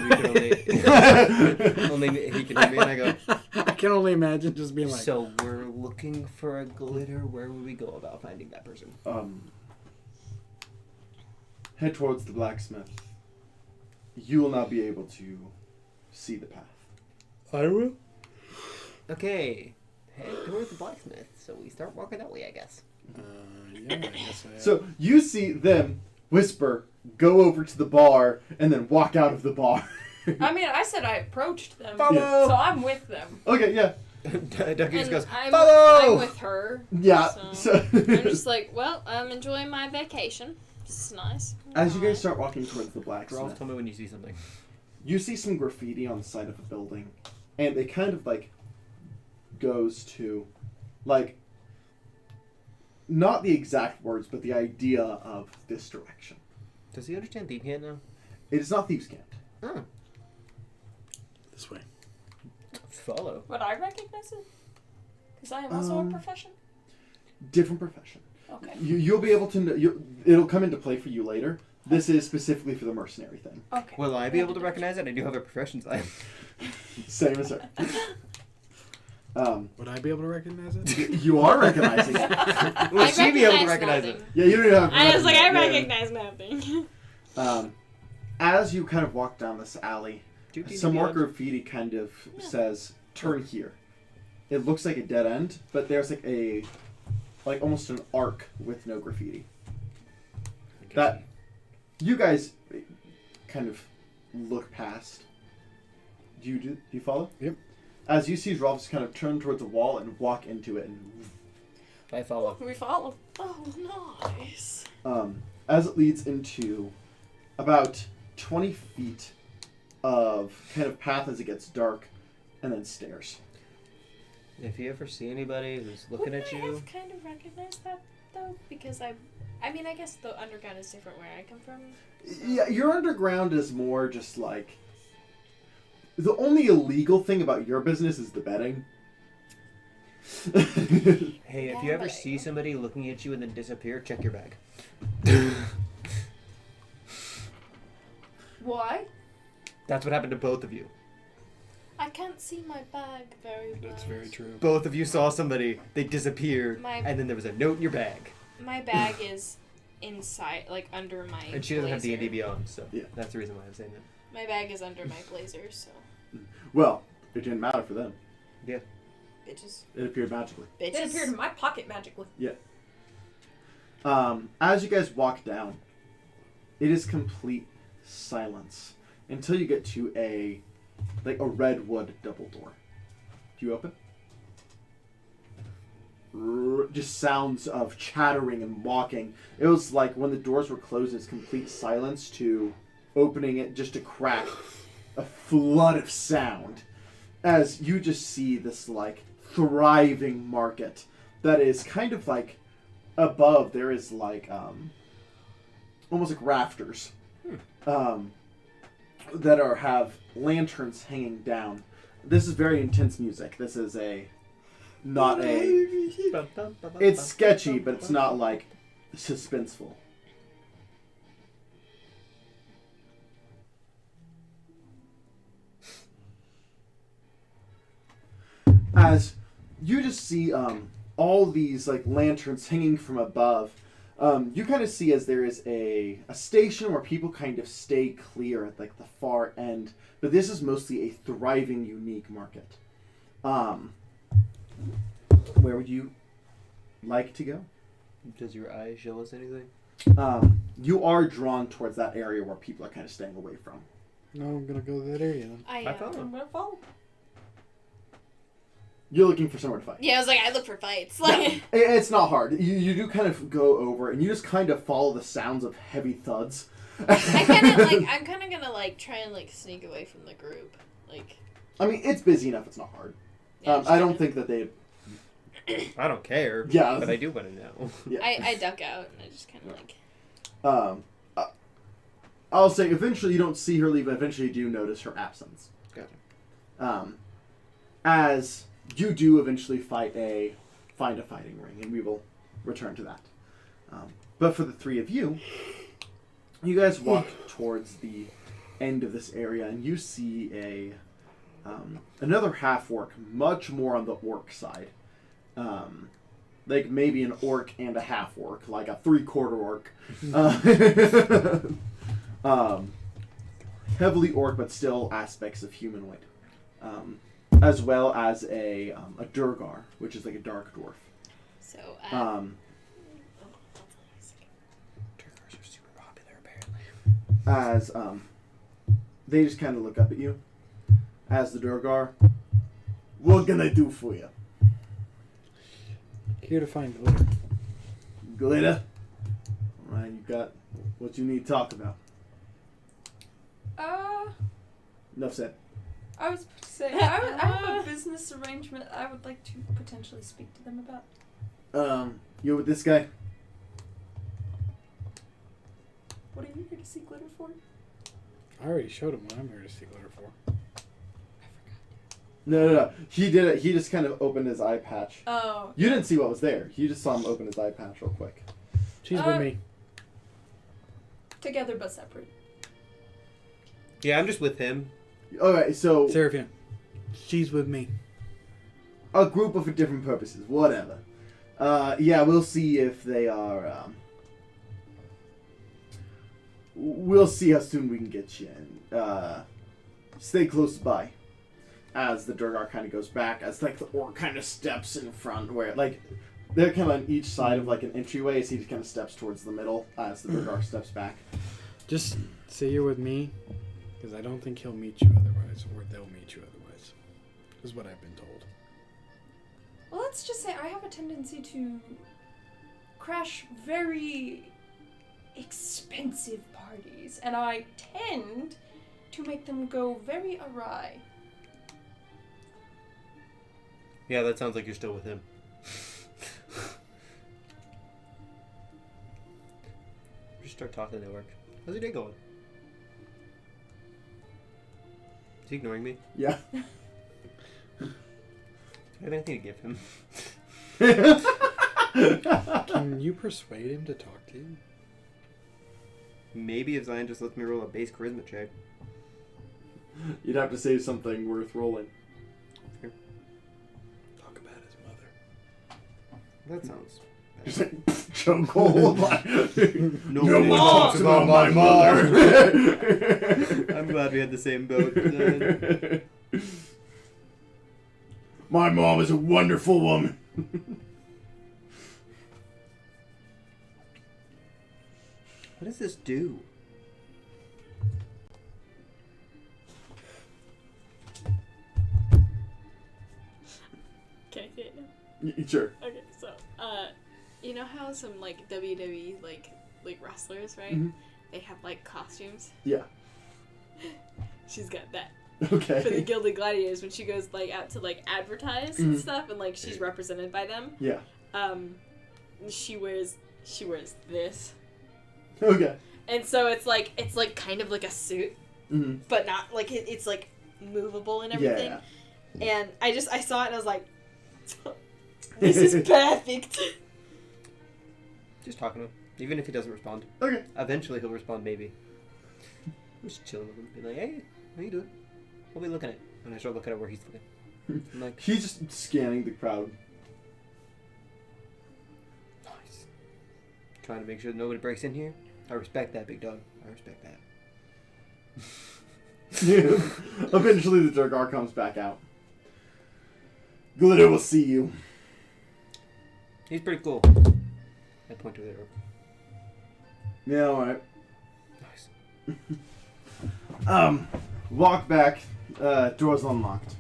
only he can hear me, and I go. I can only imagine just being like. So we're looking for a glitter. Where would we go about finding that person? Head towards the blacksmith. you will now be able to see the path. I will. Okay. Head towards the blacksmith. So we start walking that way, I guess. Yeah, I guess I So you see them whisper, go over to the bar, and then walk out of the bar. I mean, I said I approached them, Follow! so I'm with them. Okay, yeah. Ducky just goes, I'm follow! with her. Yeah. So So, I'm just like, well, I'm enjoying my vacation. This is nice. as you guys start walking towards the blacksmith, Joralf, tell me when you see something. you see some graffiti on the side of a building, and it kind of like goes to, like, not the exact words, but the idea of this direction. Does he understand Thief Camp now? It is not Thieves' Camp. Oh. This way. Follow. Would I recognize it? Because I am also a profession. Different profession. Okay. You'll be able to know. It'll come into play for you later. This is specifically for the mercenary thing. Okay. Will I be able to recognize it? I do have a profession sign. Same as her. Would I be able to recognize it? You are recognizing it. Will she be able to recognize nothing. it? Yeah, you don't have. I was like, I yeah. recognize nothing. As you kind of walk down this alley, some more good. graffiti kind of says, "Turn here." It looks like a dead end, but there's like almost an arc with no graffiti. That you guys kind of look past. Do you follow? Yep. As you see Joralf just kind of turn towards the wall and walk into it, and I follow. We follow. Oh, nice. as it leads into about 20 feet of kind of path as it gets dark, and then stairs. If you ever see anybody who's looking Wouldn't at I you, have kind of recognized that though? Because I mean, I guess the underground is different where I come from. So. Yeah, your underground is more just like... The only illegal thing about your business is the betting. hey, if you ever Gambling. see somebody looking at you and then disappear, check your bag. Why? That's what happened to both of you. I can't see my bag very well. That's very true. Both of you saw somebody, they disappeared, My- and then there was a note in your bag. My bag is inside, like under my. And she doesn't have blazer. D&D Beyond, so Yeah. that's the reason why I'm saying that. My bag is under my blazer, so Well, it didn't matter for them. Yeah. bitches, It appeared magically. bitches. It appeared in my pocket magically. As you guys walk down, it is complete silence until you get to a redwood double door. Do you open? Just sounds of chattering and walking. It was like when the doors were closed, it's complete silence to opening it just to crack a flood of sound as you just see this like thriving market that is kind of like above there is like almost like rafters that have lanterns hanging down. This is very intense music. This is not a it's sketchy, but it's not like suspenseful. As you just see all these like lanterns hanging from above, you kind of see as there is a station where people kind of stay clear at like the far end, but this is mostly a thriving, unique market. Where would you like to go? Does your eye show us anything? You are drawn towards that area where people are kind of staying away from. No, I'm gonna go to that area then. I follow. I'm gonna follow. You're looking for somewhere to fight. Yeah, I was like, I look for fights. Like, It's not hard. You do kind of go over, and you just kind of follow the sounds of heavy thuds. I'm kind of gonna like try and like sneak away from the group. Like, I mean, it's busy enough. It's not hard. yeah, just I don't kinda- think that they. I don't care. Yeah. But I do want to know. Yeah. I duck out and I just kind of like. I'll say eventually you don't see her leave, but eventually you do notice her absence. Gotcha. As you do eventually find a fighting ring, and we will return to that. But for the three of you, you guys walk towards the end of this area, and you see another half orc, much more on the orc side. Like maybe an orc and a half orc, like a 3/4 orc. heavily orc, but still aspects of humanoid, as well as a Durgar, which is like a dark dwarf. So, Durgars are super popular, apparently. As they just kind of look up at you, as the Durgar. What can I do for you? Here to find glitter. Glitter? Alright, you got what you need to talk about. Enough said. I was about to say, I have a business arrangement I would like to potentially speak to them about. You're with this guy? What are you here to see glitter for? I already showed him what I'm here to see glitter for. No. He did it. He just kind of opened his eye patch. Oh. You didn't see what was there. You just saw him open his eye patch real quick. She's with me. Together but separate. Yeah, I'm just with him. Alright, so... Seraphim. She's with me. A group of different purposes. Whatever. Yeah, we'll see if they are... We'll see how soon we can get you in. Stay close by. As the Durgar kind of goes back, as like the orc kind of steps in front, where like they're kind of on each side of like an entryway, as he just kind of steps towards the middle as the Durgar steps back. Just say you're with me, because I don't think he'll meet you otherwise, or they'll meet you otherwise. Is what I've been told. Well, let's just say I have a tendency to crash very expensive parties, and I tend to make them go very awry. Yeah, that sounds like you're still with him. Just start talking to work. How's your day going? Is he ignoring me? Yeah. Do I have anything to give him? Can you persuade him to talk to you? Maybe if Zion just lets me roll a base charisma check. You'd have to say something worth rolling. Talk about his mother. That sounds bad. Just like, chokehold. Nobody talks about my mother. I'm glad we had the same boat. My mom is a wonderful woman. What does this do? Can I say it now? Sure. Okay, so, you know how some, like, WWE, like wrestlers, right? Mhm. They have, like, costumes? Yeah. She's got that. Okay. For the Gilded Gladiators, when she goes, like, out to, like, advertise and Mhm. stuff, and, like, she's represented by them. Yeah. She wears this. Okay. And so it's like kind of like a suit, Mm-hmm. but not, like, it's, like, movable and everything. Yeah. And I saw it and I was like, this is perfect. Just talking to him. Even if he doesn't respond. Okay. Eventually he'll respond, maybe. I'm just chilling with him. Be like, hey, how you doing? What are we looking at? And I start looking at where he's looking. I'm like, He's just scanning the crowd. nice. Trying to make sure that nobody breaks in here. I respect that, big dog. I respect that. Eventually the Durgar comes back out. Glitter will see you. He's pretty cool. I point to the door. Yeah, alright. Nice. Walk back. Door's unlocked.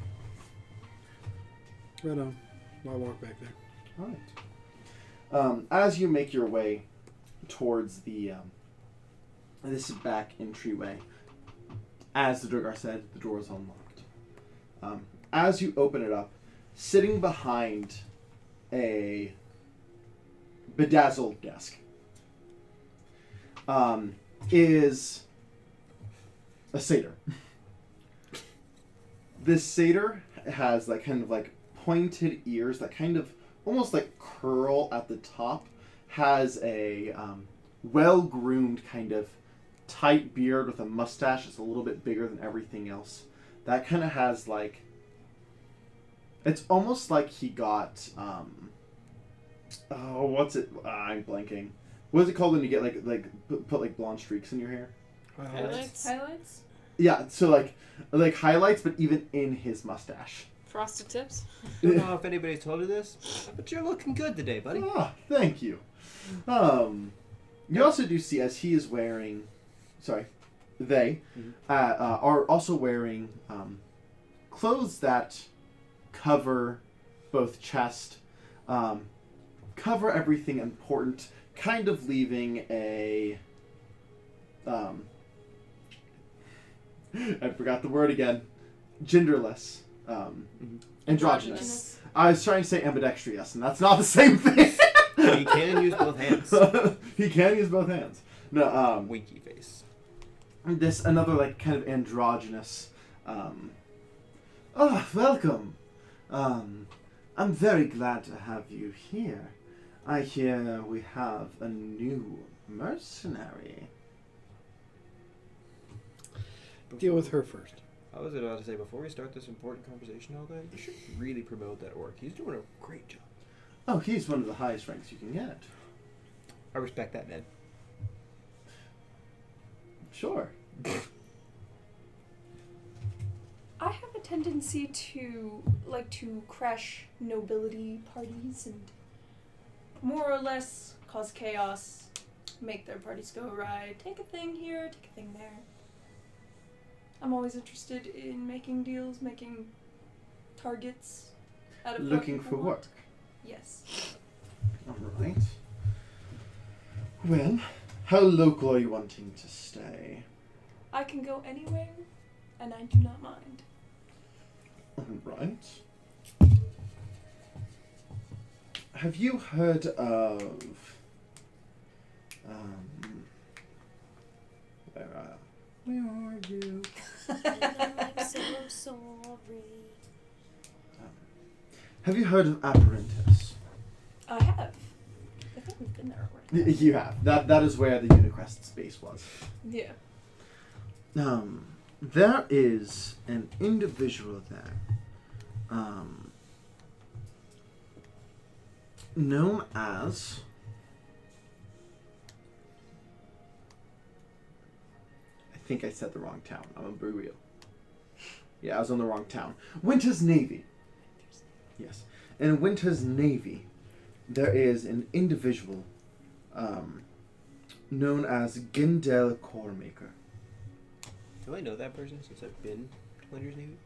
Right on. I'll walk back there. Alright. As you make your way towards the this back entryway, as the Durgar said, the door is unlocked. As you open it up, sitting behind a bedazzled desk is a satyr. This satyr has like kind of like pointed ears that kind of almost like curl at the top, has a well-groomed kind of tight beard with a mustache that's a little bit bigger than everything else. That kind of has like, it's almost like he got oh, what's it? I'm blanking. What is it called when you get like put like blonde streaks in your hair? Highlights? Highlights? Yeah, so like highlights, but even in his mustache. Frosted tips. I don't know if anybody told you this, but you're looking good today, buddy. Ah, thank you. You also do see as he is wearing, they are also wearing clothes that cover both chest, cover everything important, kind of leaving a I forgot the word again. Genderless. Androgynous. I was trying to say ambidextrous, and that's not the same thing. He can use both hands. He can use both hands. No, Winky face. this another like kind of androgynous. Welcome. I'm very glad to have you here. I hear we have a new mercenary. Deal with her first. I was about to say, before we start this important conversation all day, you should really promote that orc. He's doing a great job. Oh, he's one of the highest ranks you can get. I respect that, Ned. Sure. I have a tendency to like to crash nobility parties and more or less cause chaos, make their parties go awry, take a thing here, take a thing there. I'm always interested in making deals, making targets out of what Looking people for want. work. Yes. All right. Well, how local are you wanting to stay? I can go anywhere, and I do not mind. All right. Have you heard of where are you? I'm so sorry. Have you heard of Bartenders? I have. I think we've been there already. You have. That is where the Unicrest's base was. Yeah. There is an individual there, known as I think I said the wrong town. I'm gonna be real. Yeah, I was on the wrong town. Winter's Navy. Yes. In Winter's Navy, there is an individual known as Gindel Coremaker. Do I know that person since I've been to Winter's Navy?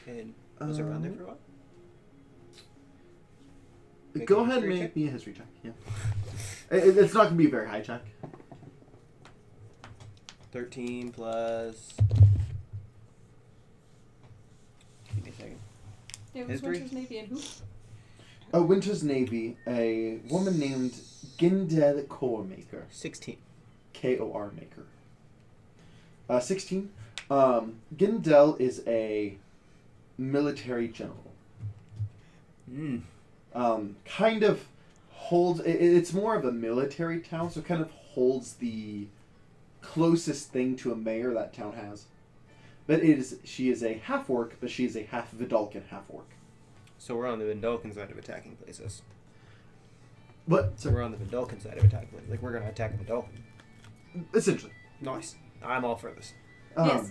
And was around there for a while? Go ahead and make me a history check. Yeah. It's not going to be a very high check. 13 plus... Give me a second. It was History? Winter's Navy and who? Winter's Navy, a woman named Gindel Coremaker. 16. K-O-R maker. 16. Gindel is a military general. Kind of holds... It's more of a military town, so it kind of holds the closest thing to a mayor that town has. But she is a half-orc, but she is a half-Vidalcan half-orc. So we're on the Vindalcan side of attacking places. What? So we're on the Vindalcan side of attacking places. Like, we're going to attack a Vindalcan. Essentially. Nice. I'm all for this. Yes.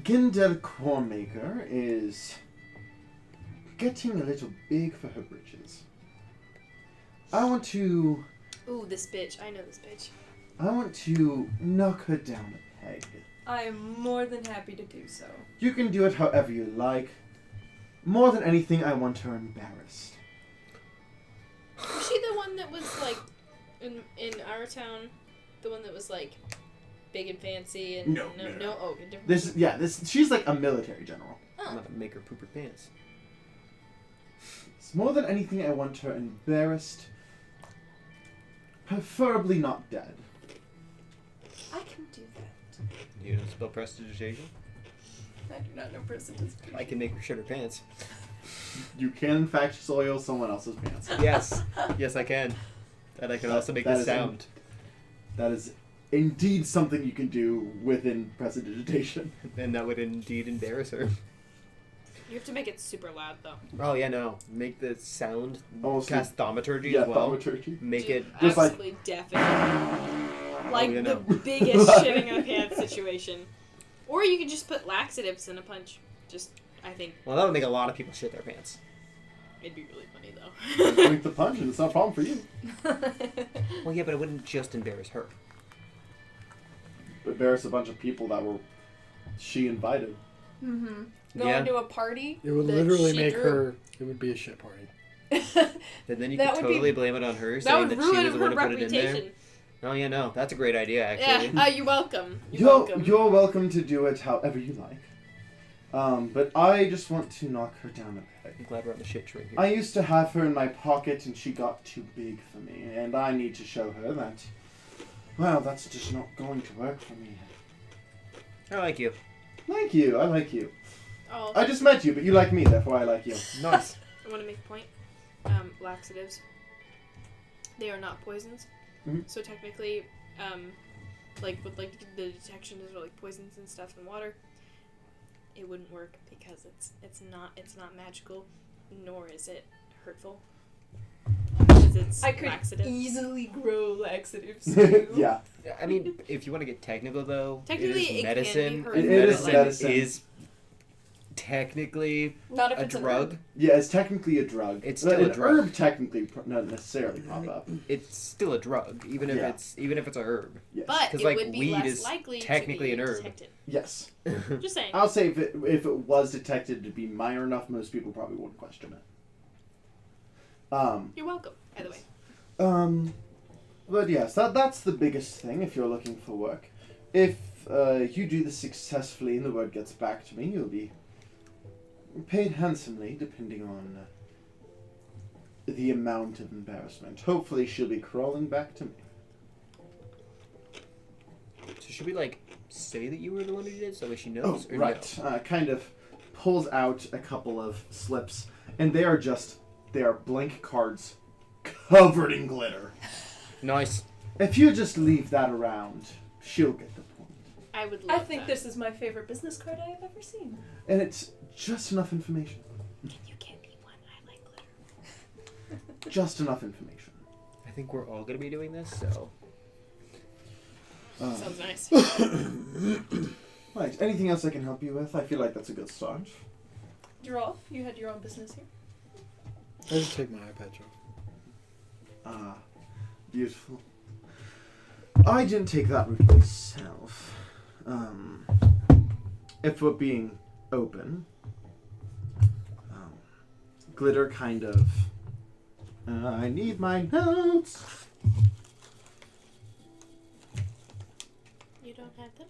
Gindel Coremaker is getting a little big for her britches. I want to Ooh, this bitch. I know this bitch. knock her down a peg. I am more than happy to do so. You can do it however you like. More than anything, I want her embarrassed. Was she the one that was like in our town? The one that was like big and fancy and No. Oh, a different. She's like a military general. I'm going to make her poop her pants. It's more than anything, I want her embarrassed. Preferably not dead. I can do that. You don't spell prestidigitation? I do not know percentage. I can make her shit her pants. You can, in fact, soil someone else's pants. Yes. Yes, I can. And I can also make that the is sound. That is indeed something you can do within prestidigitation. And that would indeed embarrass her. You have to make it super loud though. Oh, yeah, no. Make the sound Almost cast thaumaturgy yeah, as well. thaumaturgy. Make it... Just like- absolutely deafening. Like you the know. biggest shitting her pants situation. Or you could just put laxatives in a punch. I think Well, that would make a lot of people shit their pants. it'd be really funny though. Drink the punch, and it's not a problem for you. Well, yeah, but it wouldn't just embarrass her. Embarrass a bunch of people that were she invited. Mm-hmm. Yeah. Going to a party. It would that literally she make threw. her. It would be a shit party. And then you That could would be- totally blame it on her, That saying would that she ruin was the one her who put it in there. reputation. Oh, yeah, no. That's a great idea, actually. Yeah. You're welcome. You're welcome. You're welcome to do it however you like. But I just want to knock her down a peg. I'm glad we're on the shit train here. I used to have her in my pocket and she got too big for me, and I need to show her that, well, that's just not going to work for me. I like you. Like you, I like you. Oh, I just met you, but you like me, therefore I like you. Nice. I want to make a point. Laxatives. They are not poisons. Mhm. So technically, like with like the detection of like poisons and stuff in water, it wouldn't work because it's not magical, nor is it hurtful. Because it's I could laxative. easily grow laxatives too. Yeah. I mean, if you want to get technical, though, Technically, it is it medicine. can be hurtful. and It is medicine medicine. is technically Not if a it's drug. An Yeah, it's technically a drug. It's still An a drug. herb technically not necessarily pop up. It's still a drug, even if Yeah. it's a herb. Yes. But 'Cause, it like, would be weed less is likely technically to be an herb. detected. Yes. Just saying. I'll say if it was detected to be minor enough, most people probably wouldn't question it. You're welcome. By the way. But yes, that's the biggest thing if you're looking for work. If you do this successfully and the word gets back to me, you'll be paid handsomely, depending on the amount of embarrassment. Hopefully she'll be crawling back to me. So should we like say that you were the one who did it so that she knows? Oh, or right. No? Kind of pulls out a couple of slips, and they are blank cards covered in glitter. Nice. If you just leave that around, she'll get the point. I would love I think that. this is my favorite business card I have ever seen. And it's just enough information. You can't be one. I like glitter. Just enough information. I think we're all gonna be doing this, so. Sounds nice. Right. Anything else I can help you with? I feel like that's a good start. Joralf, you had your own business here. I just take my eye patch off. Ah, beautiful. I didn't take that route myself. If we're being open, glitter kind of. I need my notes. You don't have them?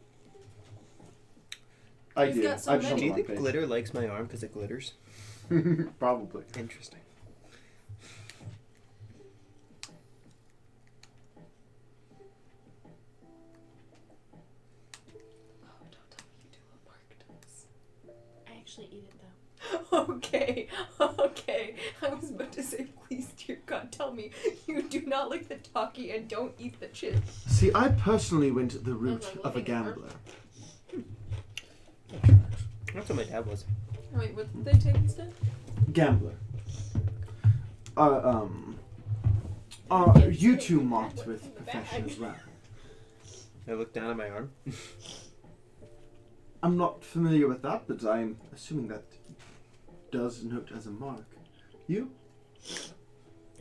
I He's do. got so I just many. Do you on think the glitter likes my arm because it glitters? page. Probably. Interesting. Oh, don't tell me you do a Bartenders. I actually eat it though. Okay, okay. I was about to say, please, dear God, tell me you do not like the talkie and don't eat the chips. See, I personally went the route like of a living gambler. That's what my dad was. Wait, what did they take instead? Gambler. You two mocked with profession as well. I looked down at my arm. I'm not familiar with that, but I'm assuming that does note as a mark. You?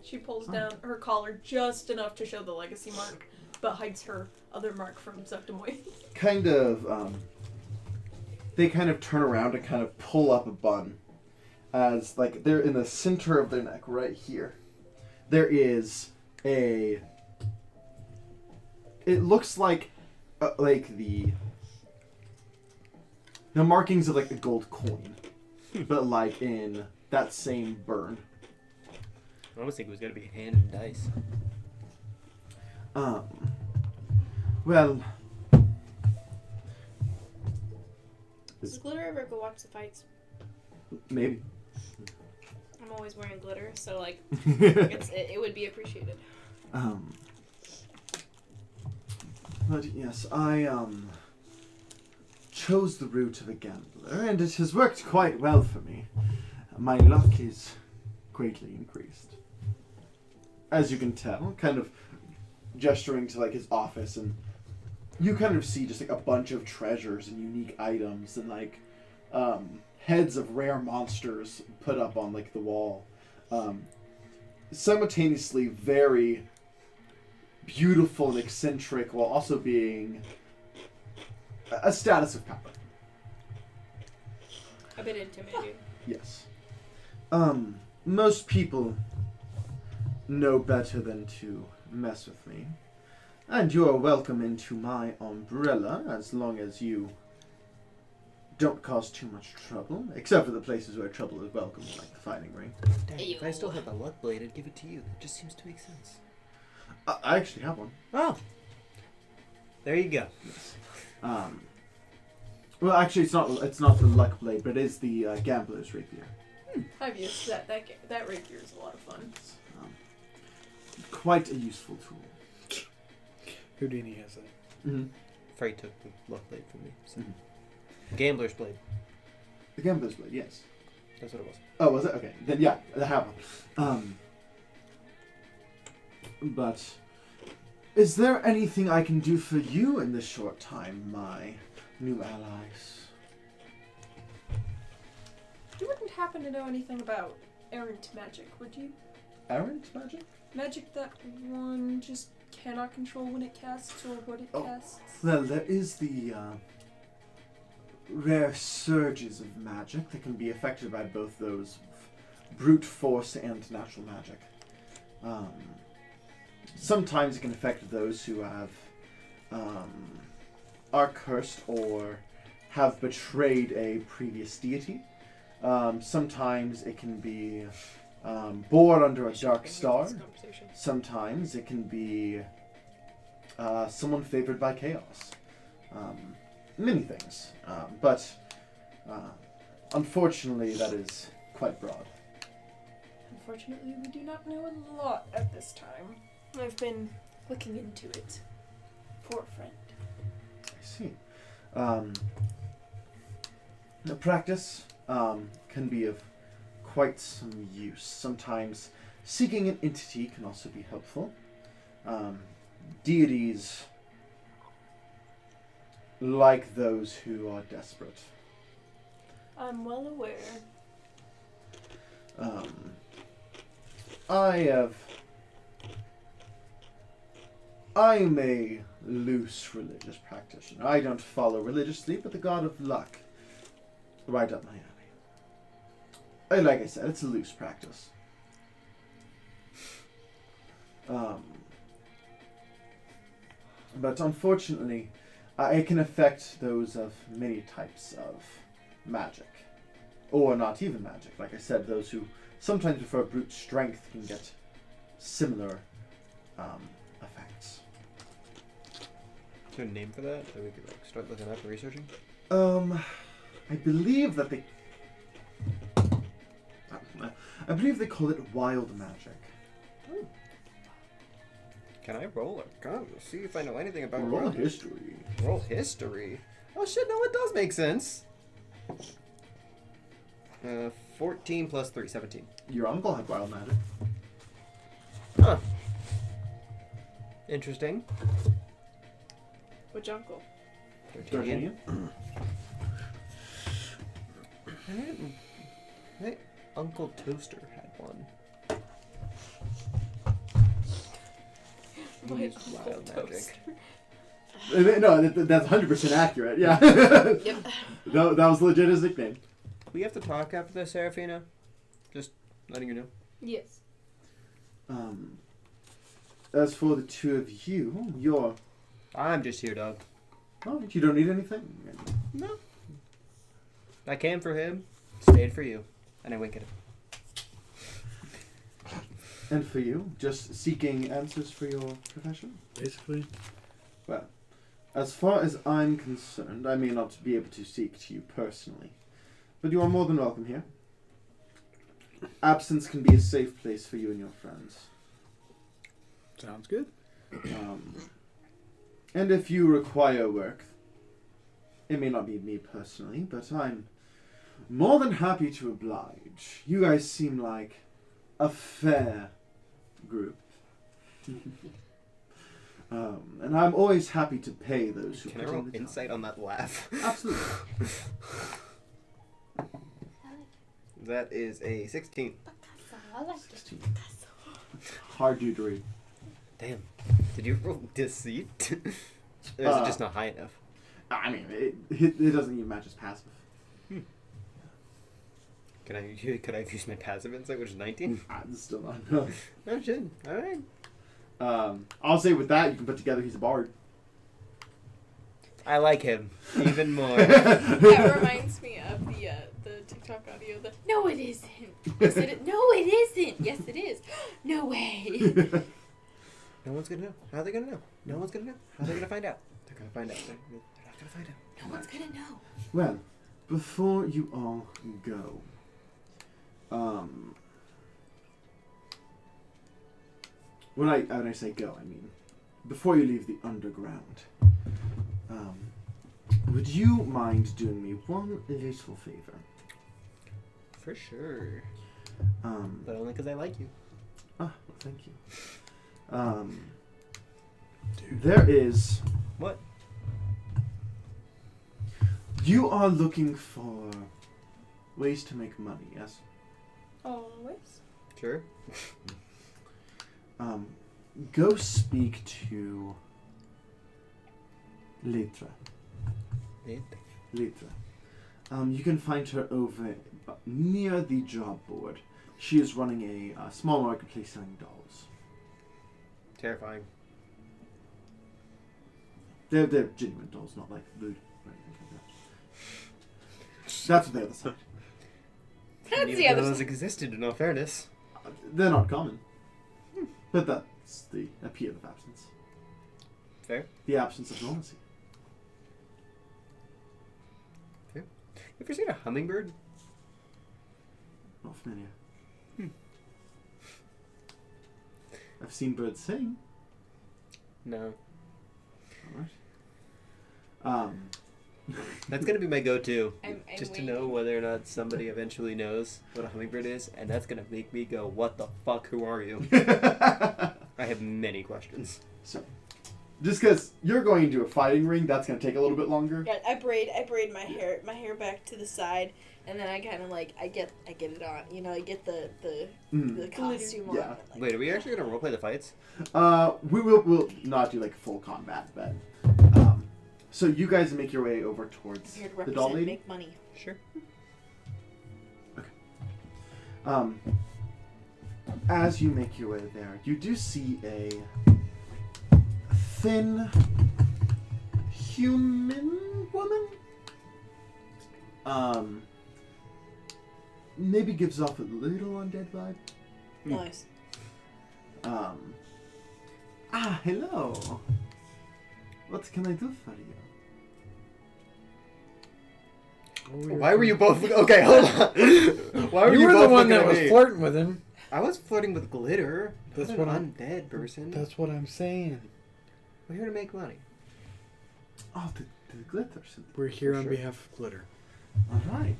She pulls down her collar just enough to show the legacy mark, but hides her other mark from Septimoy. Kind of, they kind of turn around and kind of pull up a bun. As, like, they're in the center of their neck, right here. There is a... It looks like the markings of, like, a gold coin. But, like, in that same burn. I almost think it was gonna be hand and dice. Well... Does glitter ever go watch the fights? Maybe. I'm always wearing glitter, so like it would be appreciated. But yes, I chose the route of a gambler, and it has worked quite well for me. My luck is greatly increased. As you can tell, kind of gesturing to like his office and you kind of see just like a bunch of treasures and unique items and like heads of rare monsters put up on like the wall. Simultaneously very beautiful and eccentric while also being a status of power. A bit intimidating. Yes. Most people know better than to mess with me. And you are welcome into my umbrella as long as you don't cause too much trouble. Except for the places where trouble is welcome, like the fighting ring. Dang, if I still had the luck blade, I'd give it to you. It just seems to make sense. I actually have one. Oh. There you go. Yes. Well, actually, it's not the luck blade, but it is the gambler's rapier. I've used that. That rapier is a lot of fun. It's, quite a useful tool. Houdini has that. Mm-hmm. Frey took the luck blade from me. So. Gambler's blade. The gambler's blade, yes. That's what it was. Oh, was it? Okay. Then yeah, I have one. But is there anything I can do for you in this short time, my new allies? You wouldn't happen to know anything about errant magic, would you? Errant magic? Magic that one just cannot control when it casts or what it casts? Well, there is the rare surges of magic that can be affected by both those brute force and natural magic. Sometimes it can affect those who have are cursed or have betrayed a previous deity. Sometimes it can be born under a dark star. Sometimes it can be someone favored by chaos. Many things. But unfortunately, that is quite broad. Unfortunately, we do not know a lot at this time. I've been looking into it for a friend. I see. The practice can be of quite some use. Sometimes seeking an entity can also be helpful. Deities like those who are desperate. I'm well aware. I'm a loose religious practitioner. I don't follow religiously, but the god of luck, right up my alley. Like I said, it's a loose practice. But unfortunately, it can affect those of many types of magic. Or not even magic. Like I said, those who sometimes prefer brute strength can get similar effects. Is there a name for that we could like start looking up and researching? I believe that I believe they call it wild magic. Ooh. Can I roll a gun to see if I know anything about Roll wild history. Roll history. Oh shit! No, it does make sense. 14 plus 3, 17. Your uncle had wild magic. Huh. Interesting. Which uncle? 13. My Uncle Toaster had one. He used wild magic. No, that's 100% accurate. Yeah. Yep. that was legit his nickname. We have to talk after this, Serafina. Just letting you know. Yes. As for the two of you, I'm just here, dog. oh, you don't need anything. No. I came for him, stayed for you, and I wink at him. And for you, just seeking answers for your profession? Basically. Well, as far as I'm concerned, I may not be able to speak to you personally, but you are more than welcome here. Absence can be a safe place for you and your friends. Sounds good. And if you require work, it may not be me personally, but I'm more than happy to oblige. You guys seem like a fair group. And I'm always happy to pay those who Can I put roll in the insight time. on that laugh? Absolutely. That is a 16. I like it. 16. Hard due to read. Damn. Did you roll deceit? Or is it just not high enough? I mean, it doesn't even match his passive. Could I have used my passive insight, which is 19? Still not enough. No shit. Alright. I'll say with that, you can put together he's a bard. I like him even more. That reminds me of the TikTok audio. No, it isn't. Yes, it is. No, it isn't. Yes, it is. No way. No one's gonna know. How are they gonna know? No one's gonna know. How are they gonna find out? They're gonna find out. They're not gonna find out. No one's gonna know. Well, before you all go, when I say go, I mean before you leave the underground, would you mind doing me one little favor? For sure. But only because I like you. Well, thank you. There is... What? You are looking for ways to make money, yes? Always. Sure. Go speak to Litra. Litra. You can find her over near the job board. She is running a small marketplace selling dolls. Terrifying. They're genuine dolls, not like voodoo or anything like that. That's the other side. That's the other those side. existed, in all fairness. They're not common. But that's the appeal of absence. Fair. The absence of normalcy. You ever seen a hummingbird? Not familiar. I've seen birds sing. No. Alright. That's gonna be my go-to. I'm Just to waiting. know whether or not somebody eventually knows what a hummingbird is, and that's gonna make me go, what the fuck, who are you? I have many questions. So, just because you're going into a fighting ring, that's going to take a little bit longer. Yeah, I braid my hair back to the side, and then I kind of like I get it on. You know, I get the costume on. Yeah. and, like, Wait, are we actually gonna roleplay the fights? We'll not do like full combat, but so you guys make your way over towards I'm here to the doll represent, lady. make money. Sure. As you make your way there, you do see a thin human woman. Maybe gives off a little undead vibe. Nice. Hello. What can I do for you? Why were you both... Okay, hold on. Why were You you were both the one looking that at was me? flirting with him. I was flirting with glitter. That's Not what an undead person. That's what I'm saying. We're here to make money. Oh, the glitters. We're here For on sure. behalf of glitter. All right.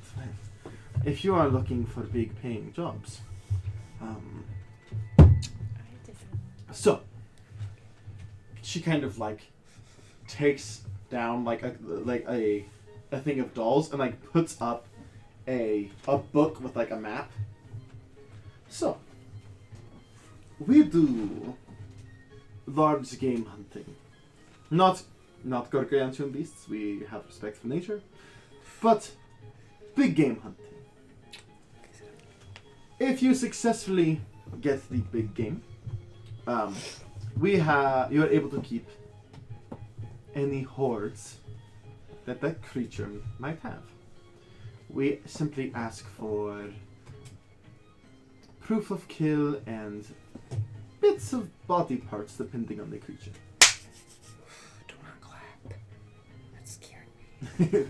If you are looking for big paying jobs, so she kind of like takes down like a thing of dolls and like puts up a book with like a map. So we do large game hunting, not gargantuan beasts. We have respect for nature, but big game hunting. If you successfully get the big game, you are able to keep any hordes that creature might have. We simply ask for proof of kill and bits of body parts depending on the creature. Do not clap. That scared me.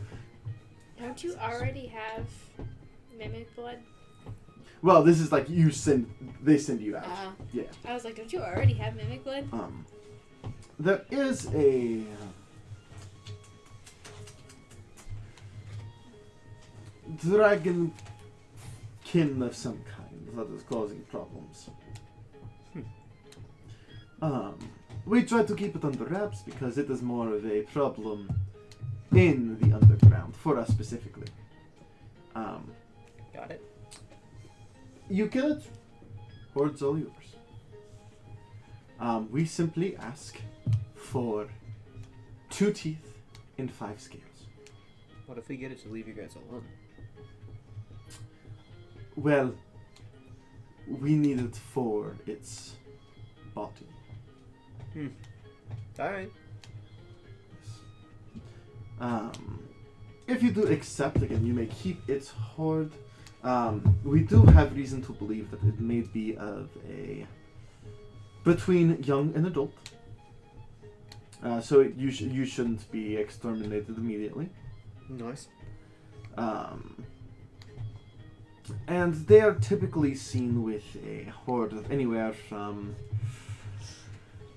Don't you already have mimic blood? Well, this is like they send you out. Yeah. I was like, don't you already have mimic blood? There is a dragon kin of some kind that is causing problems. We try to keep it under wraps because it is more of a problem in the underground, for us specifically. Got it. You kill it, Horde's all yours. We simply ask for 2 teeth and 5 scales. What if we get it to leave you guys alone? Well, we need it for its body. Alright. If you do accept, again, you may keep its hoard. We do have reason to believe that it may be of a between young and adult. So you shouldn't be exterminated immediately. Nice. And they are typically seen with a hoard of anywhere from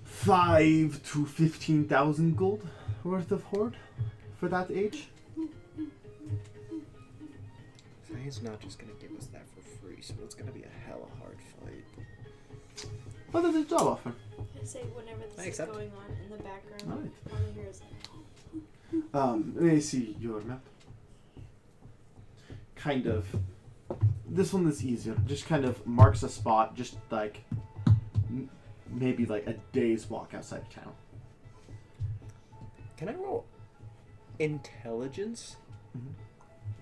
5 to 15,000 gold worth of hoard for that age. So he's not just gonna give us that for free, so it's gonna be a hella hard fight. What does the job offer? I say whenever this I is accept. going on in the background, Alright. all I hear is Let me see your map. Kind of. This one is easier. Just kind of marks a spot, just like maybe like a day's walk outside of town. Can I roll intelligence Mhm.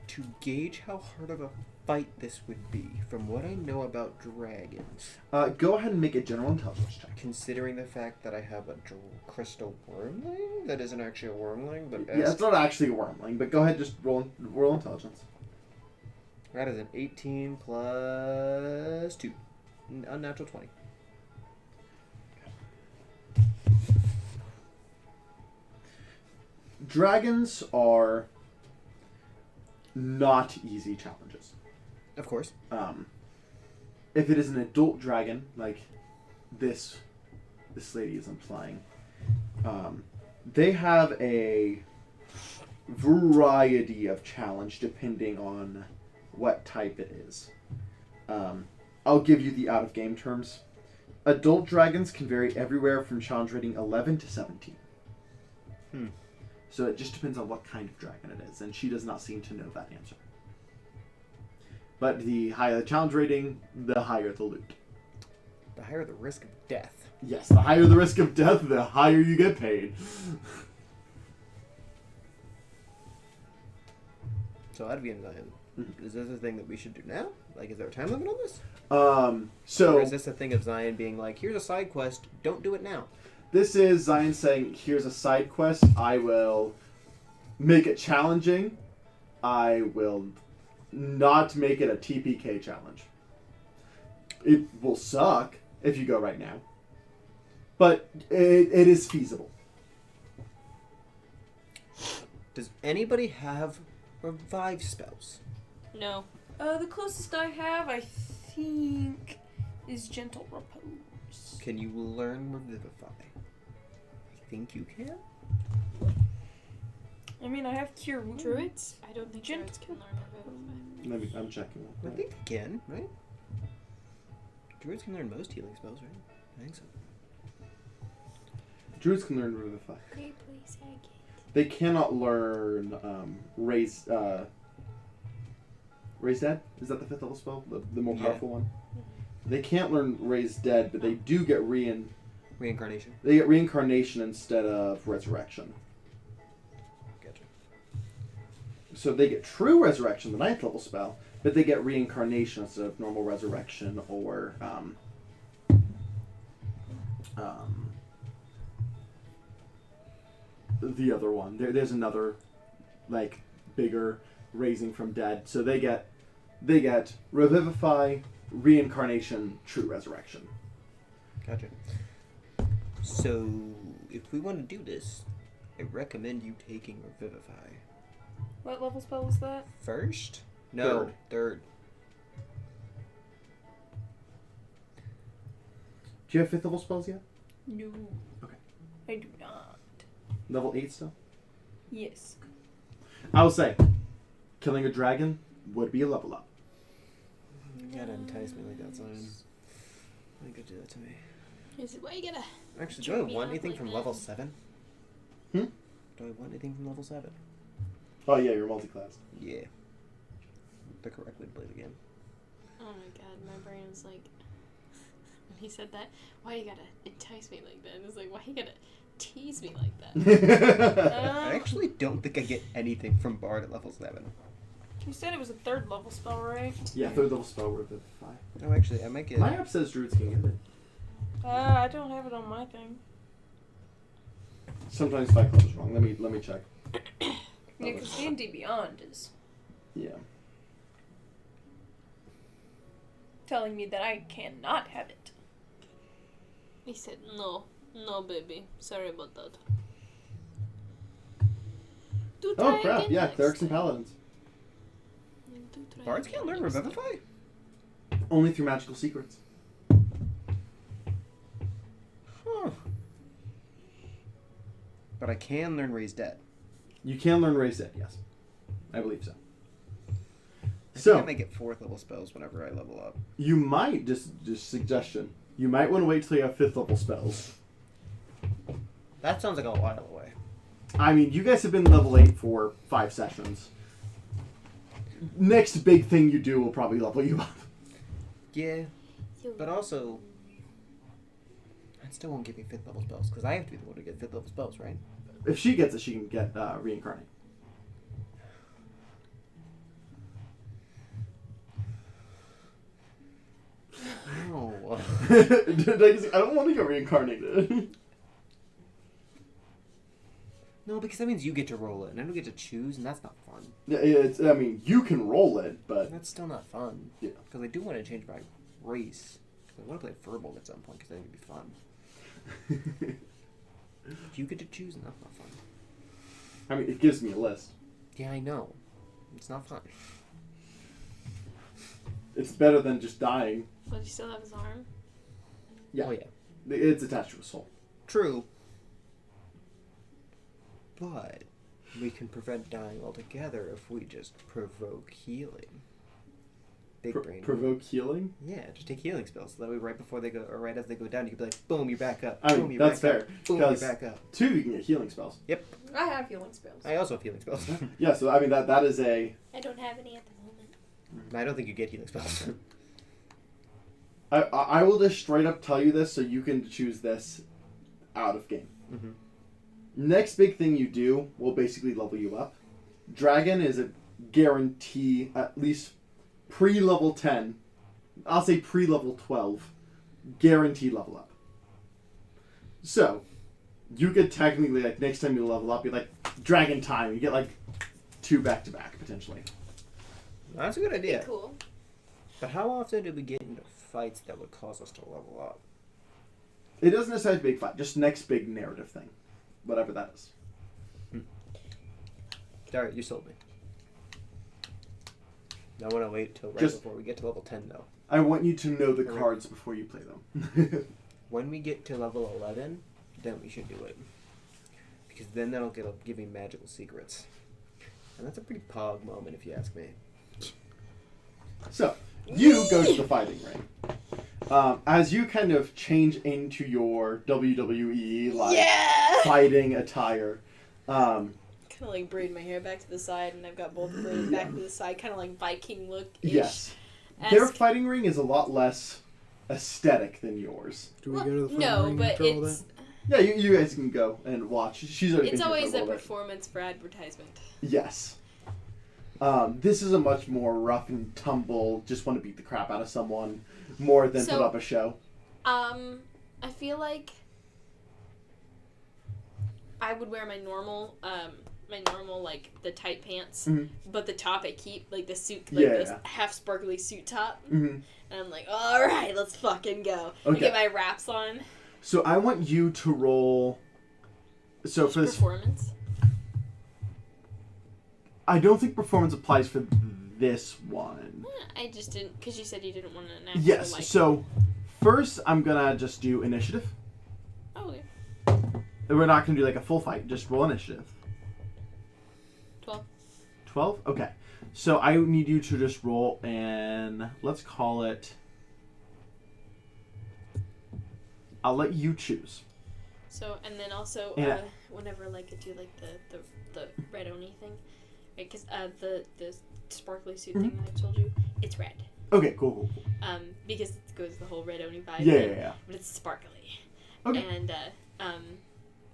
to gauge how hard of a fight this would be from what I know about dragons? Go ahead and make a general intelligence check. Considering the fact that I have a crystal wormling that isn't actually a wormling, but Yeah, it's not actually a wormling, but go ahead, just roll intelligence. that is an 18 plus 2. Unnatural 20. Dragons are not easy challenges. Of course. If it is an adult dragon, like this lady is implying, they have a variety of challenge depending on what type it is. I'll give you the out-of-game terms. Adult dragons can vary everywhere from challenge rating 11 to 17. So it just depends on what kind of dragon it is, and she does not seem to know that answer. But the higher the challenge rating, the higher the loot. The higher the risk of death. Yes, the higher the risk of death, the higher you get paid. So I'd be in Zion. Is this a thing that we should do now? Like, is there a time limit on this? So or is this a thing of Zion being like, here's a side quest, don't do it now? This is Zion saying, here's a side quest, I will make it challenging, I will not make it a TPK challenge. It will suck if you go right now, but it is feasible. Does anybody have revive spells? no. The closest I have, I think, is Gentle Repose. Can you learn Revivify? I think you can. I mean, I have Cure Wounds. Druids? I don't think Gent- druids can learn Revivify. I'm checking. I think they can, right? Druids can learn most healing spells, right? I think so. Druids can learn Revivify. Great place, I get. They cannot learn Raise Dead? Is that the 5th level spell? The more Yeah. powerful one? They can't learn Raise Dead, but they do get Reincarnation. They get reincarnation instead of resurrection. Gotcha. So they get true resurrection, the 9th level spell, but they get reincarnation instead of normal resurrection or the other one. There's another like bigger raising from dead. So they get revivify, reincarnation, true resurrection. Gotcha. So, if we want to do this, I recommend you taking Revivify. What level spell was that? First? No, third. Do you have 5th level spells yet? No. Okay. I do not. Level 8 still? Yes. I will say, killing a dragon would be a level up. You gotta entice me like that, Zion. I think you do that to me. Is it why you gotta? Actually, do I want anything from level 7? Hmm? Do I want anything from level 7? Oh yeah, you're multi-class. Yeah. The correct way to play the game. Oh my god, my brain was like, when he said that, why you gotta entice me like that? And it's like, why you gotta tease me like that? I actually don't think I get anything from Bard at level 7. You said it was a 3rd level spell, right? Yeah, 3rd level spell worth of 5. Oh, actually, I might get... My app says druids can get it. I don't have it on my thing. Sometimes Fight Club is wrong. Let me check. Yeah, because D&D Beyond is Yeah. telling me that I cannot have it. He said, no, baby, sorry about that. Do Oh try crap! again Yeah, next clerics and time. paladins. Do try Bards again can't learn next Revivify? time. Only through magical secrets. Huh. But I can learn Raise Dead. You can learn Raise Dead, yes. I believe so. I So, think I might get 4th level spells whenever I level up. you might, just suggestion, you might want to wait till you have 5th level spells. That sounds like a while away. I mean, you guys have been level 8 for 5 sessions. Next big thing you do will probably level you up. Yeah, but also... That still won't give me 5th level spells, because I have to be the one to get 5th level spells, right? If she gets it, she can get reincarnate. No. I don't want to get reincarnated. No, because that means you get to roll it, and I don't get to choose, and that's not fun. I mean, you can roll it, but... That's still not fun. Yeah. Because I do want to change my race. I want to play Firbolg at some point, because I think it'd be fun. You get to choose, and that's not fun. I mean, it gives me a list. Yeah, I know. It's not fun. It's better than just dying. But you still have his arm? Yeah. Oh, yeah. It's attached to a soul. True. But we can prevent dying altogether if we just provoke healing. Big brain. Provoke healing? Yeah, just take healing spells. So that way, right before they go, or right as they go down, you can be like, boom, you're back up. I Boom, mean, you're that's back fair. up. Boom, you're Because back up. 2 you can get healing spells. Yep. I have healing spells. I also have healing spells. Yeah, so I mean, that is a... I don't have any at the moment. I don't think you get healing spells. I will just straight up tell you this so you can choose this out of game. Mm-hmm. Next big thing you do will basically level you up. Dragon is a guarantee at least pre-level 10. I'll say pre-level 12. Guaranteed level up. So, you could technically, like, next time you level up, you're like, Dragon time. You get, like, 2 back-to-back, potentially. That's a good idea. Cool. But how often do we get into fights that would cause us to level up? It doesn't necessarily have to be a big fight. Just next big narrative thing. Whatever that is. Alright, you sold me. I want to wait till right before we get to level 10, though. I want you to know the cards before you play them. When we get to level 11, then we should do it. Because then that'll give me magical secrets. And that's a pretty pog moment, if you ask me. So, you go to the fighting ring. As you kind of change into your WWE fighting attire, Kind of like braid my hair back to the side, and I've got both braided back to the side, kind of like Viking look. yes, their fighting ring is a lot less aesthetic than yours. Do we go to the fighting No, ring but after all it's that? Yeah, you guys can go and watch. She's already it's been here always for a a little bit. performance for advertisement. Yes. This is a much more rough and tumble, just want to beat the crap out of someone, more than put up a show. I feel like I would wear my normal like the tight pants, but the top I keep like the suit, like this half sparkly suit top, and I'm like, all right, let's fucking go. Okay. I get my wraps on. So I want you to roll. So for this performance. I don't think performance applies for this one. I just didn't, because you said you didn't want an actual, Yes, like... so first I'm gonna just do initiative. Oh, okay. We're not gonna do like a full fight, just roll initiative. 12. 12? Okay. So I need you to just roll and let's call it I'll let you choose. So, and then also, Yeah. whenever like I do like the red oni thing, right? Because the sparkly suit thing that I told you, it's red. Okay, cool. Because it goes the whole red oni vibe. Yeah. But it's sparkly. Okay. And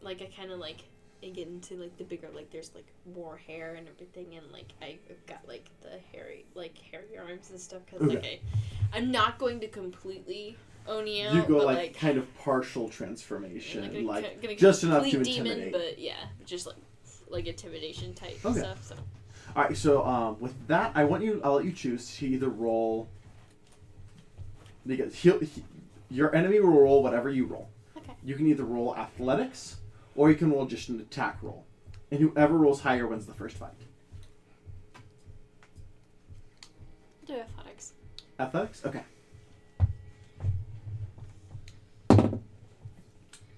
like I kind of like I get into like the bigger, like there's like more hair and everything, and like I've got like the hairy arms and stuff. Cause like I'm not going to completely oni out. You go but, like kind of partial transformation, gonna just enough to complete intimidate. demon, but yeah, just like intimidation type Okay. stuff. So. All right, so with that, I'll let you choose to either roll. Because your enemy will roll whatever you roll. Okay. You can either roll athletics, or you can roll just an attack roll, and whoever rolls higher wins the first fight. Do athletics. Athletics, okay.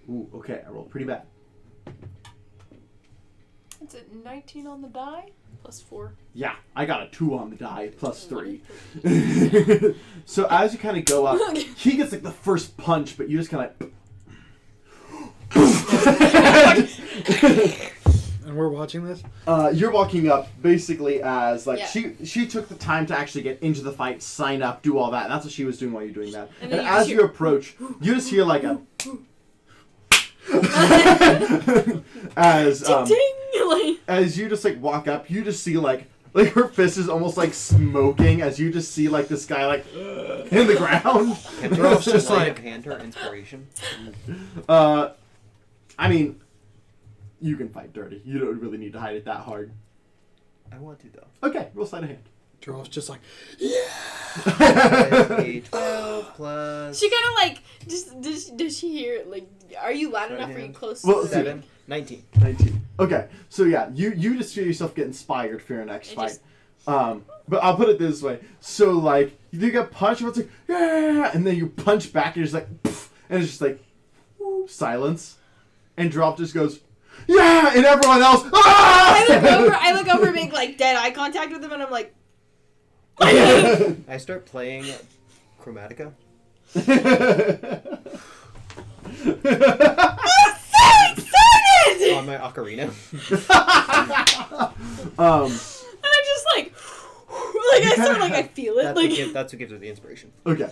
Ooh, okay, I rolled pretty bad. It's a 19 on the die. +4. Yeah, I got a 2 on the die, +3. So as you kind of go up, he gets like the first punch, but you just kind of. And we're watching this? You're walking up basically as like Yeah. she took the time to actually get into the fight, sign up, do all that. That's what she was doing while you're doing that. And And then you as just you approach, you just hear like a. as Ding! as you just like walk up, you just see like her fist is almost like smoking as you just see like this guy like in the ground. Can Joralf's we just sleight like- of hand her inspiration? I mean, you can fight dirty. You don't really need to hide it that hard. I want to though. Okay, roll sleight of hand. Joralf's just like, A 12 plus She kind of like does she hear like? Are you loud enough? Are you close? Well, to the 7, 19. 19. Okay, so yeah, you just feel yourself get inspired for your next I fight. just- But I'll put it this way. So like, you get punched, and it's like, yeah, and then you punch back, and it's like, poof, and it's just like, whoo, silence, and Joralf just goes, yeah, and everyone else, ah! I look over, make like dead eye contact with him, and I'm like, I start playing Chromatica on my ocarina. and I just like I start like I feel it. That's what gives her the inspiration. Okay.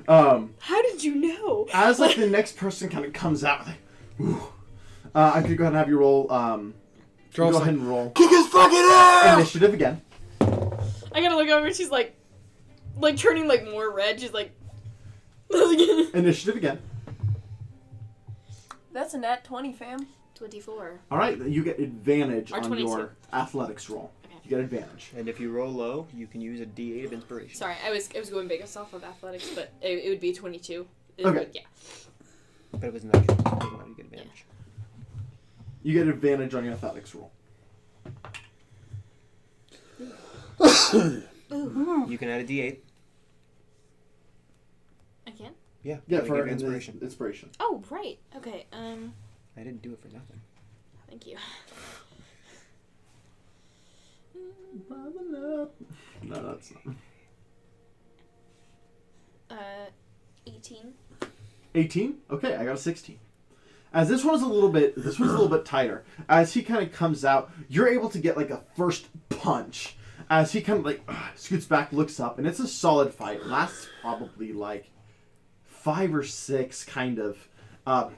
How did you know? As like the next person kind of comes out, like, ooh, I could go ahead and have you roll. Joralf's Go like, ahead and roll kick his fucking ass! initiative again. I gotta look over, and she's like turning like more red. She's like, Initiative again. That's a nat 20, fam. 24. All right, you get advantage Or on 22. your athletics roll. Okay. You get advantage. And if you roll low, you can use a D8 of inspiration. Sorry, I was going based off of athletics, but it would be 22. Okay. Yeah. But it was natural. So you get advantage. You get advantage on your athletics roll. You can add a D8. I can. Yeah. Yeah, that'll for give you inspiration. inspiration. Oh right. Okay. I didn't do it for nothing. Thank you. No, that's not. 18. 18. Okay, I got a 16. As this one's a little bit tighter. As he kind of comes out, you're able to get like a first punch. As he kind of like scoots back, looks up, and it's a solid fight. It lasts probably like 5 or 6 kind of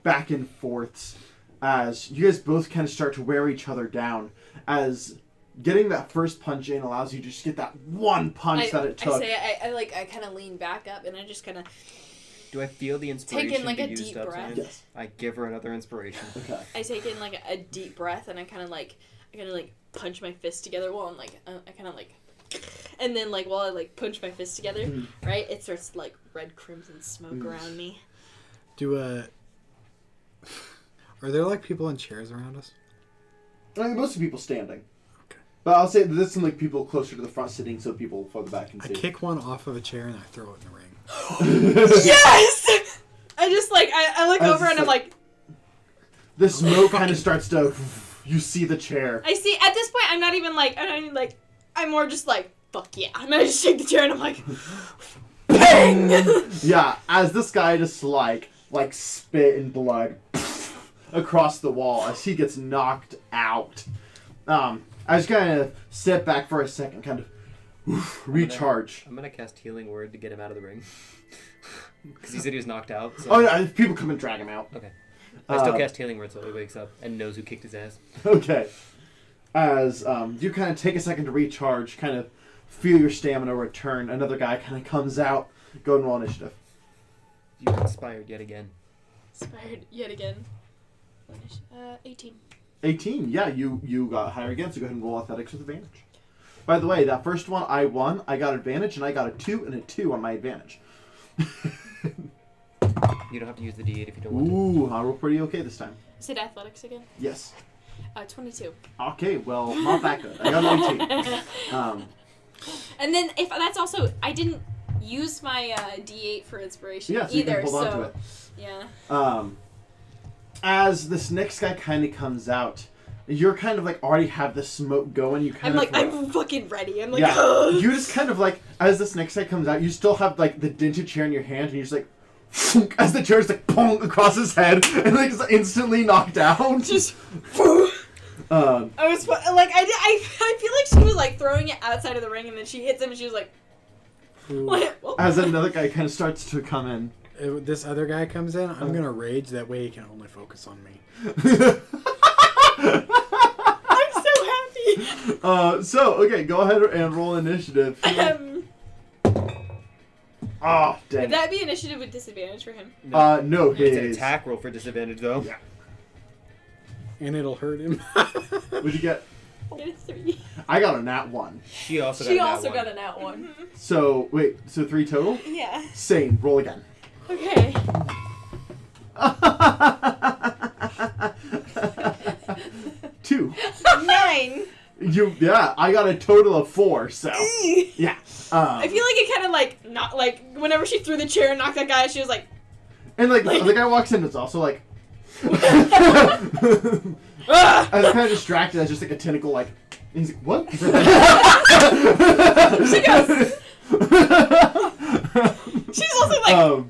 back and forths. As you guys both kind of start to wear each other down. As getting that first punch in allows you to just get that one punch that it took. I kind of lean back up and I just kind of Do I feel the inspiration take in like be a used deep up breath. soon? Yes. I give her another inspiration. Okay. I take in like a deep breath and I kind of punch my fists together while I'm like I kind of like, and then like while I like punch my fists together, right, it starts like red crimson smoke around me. Are there like people in chairs around us? I mean, most of the people standing. Okay. But I'll say that there's some like people closer to the front sitting, so people further back can I see. kick one off of a chair and I throw it in the ring. Yes! I just like I look over and I'm like The smoke kind of starts to. You see the chair. I see at this point I'm not even like I'm more just like fuck yeah. And I just shake the chair and I'm like bang. Yeah, as this guy just like like spit and blood across the wall as he gets knocked out. I just kind of step back for a second, kind of recharge. I'm gonna cast Healing Word to get him out of the ring. Because he said he was knocked out. So. Oh, yeah, people come and drag him out. Okay. I still cast Healing Word so he wakes up and knows who kicked his ass. Okay. As you kind of take a second to recharge, kind of feel your stamina return, another guy kind of comes out. Go and roll initiative. You were inspired yet again. Inspired yet again. 18. 18. Yeah, you got higher again, so go ahead and roll athletics with advantage. By the way, that first one I won. I got advantage, and I got a 2 and a 2 on my advantage. You don't have to use the D8 if you don't want to. Ooh, I rolled pretty okay this time. Is it athletics again? Yes. 22. Okay, well, not that good. I got an 18. And then if that's also, I didn't use my D8 for inspiration Yeah, so either. you can hold on to it. Yeah. As this next guy kind of comes out, you're kind of like already have the smoke going. You kind I'm of like, I'm fucking ready. I'm like, yeah. ugh. You just kind of like, as this next guy comes out, you still have like the dented chair in your hand, and you're just like, as the chair's like, pong across his head, and like just instantly knocked out. Just. I I was like, I feel like she was like throwing it outside of the ring, and then she hits him, and she was like, what? As another guy kind of starts to come in. If this other guy comes in, I'm gonna rage. That way he can only focus on me. I'm so happy. So okay, go ahead and roll initiative. Oh, dang. Would that be initiative with disadvantage for him? No, It's an his. attack roll for disadvantage, though. Yeah. And it'll hurt him. What'd you get? I got a 3. I got a nat 1. She also She got also that got one. a nat 1. So, wait, so 3 total? Yeah. Same, roll again. Okay. 2. 9. Yeah, I got a total of 4, so. Yeah. I feel like it kind of like, not like, whenever she threw the chair and knocked that guy, she was like, And like, the guy walks in, it's also like. ah! I was kind of distracted as just like a tentacle, like. And he's like, what? She goes. She's also like.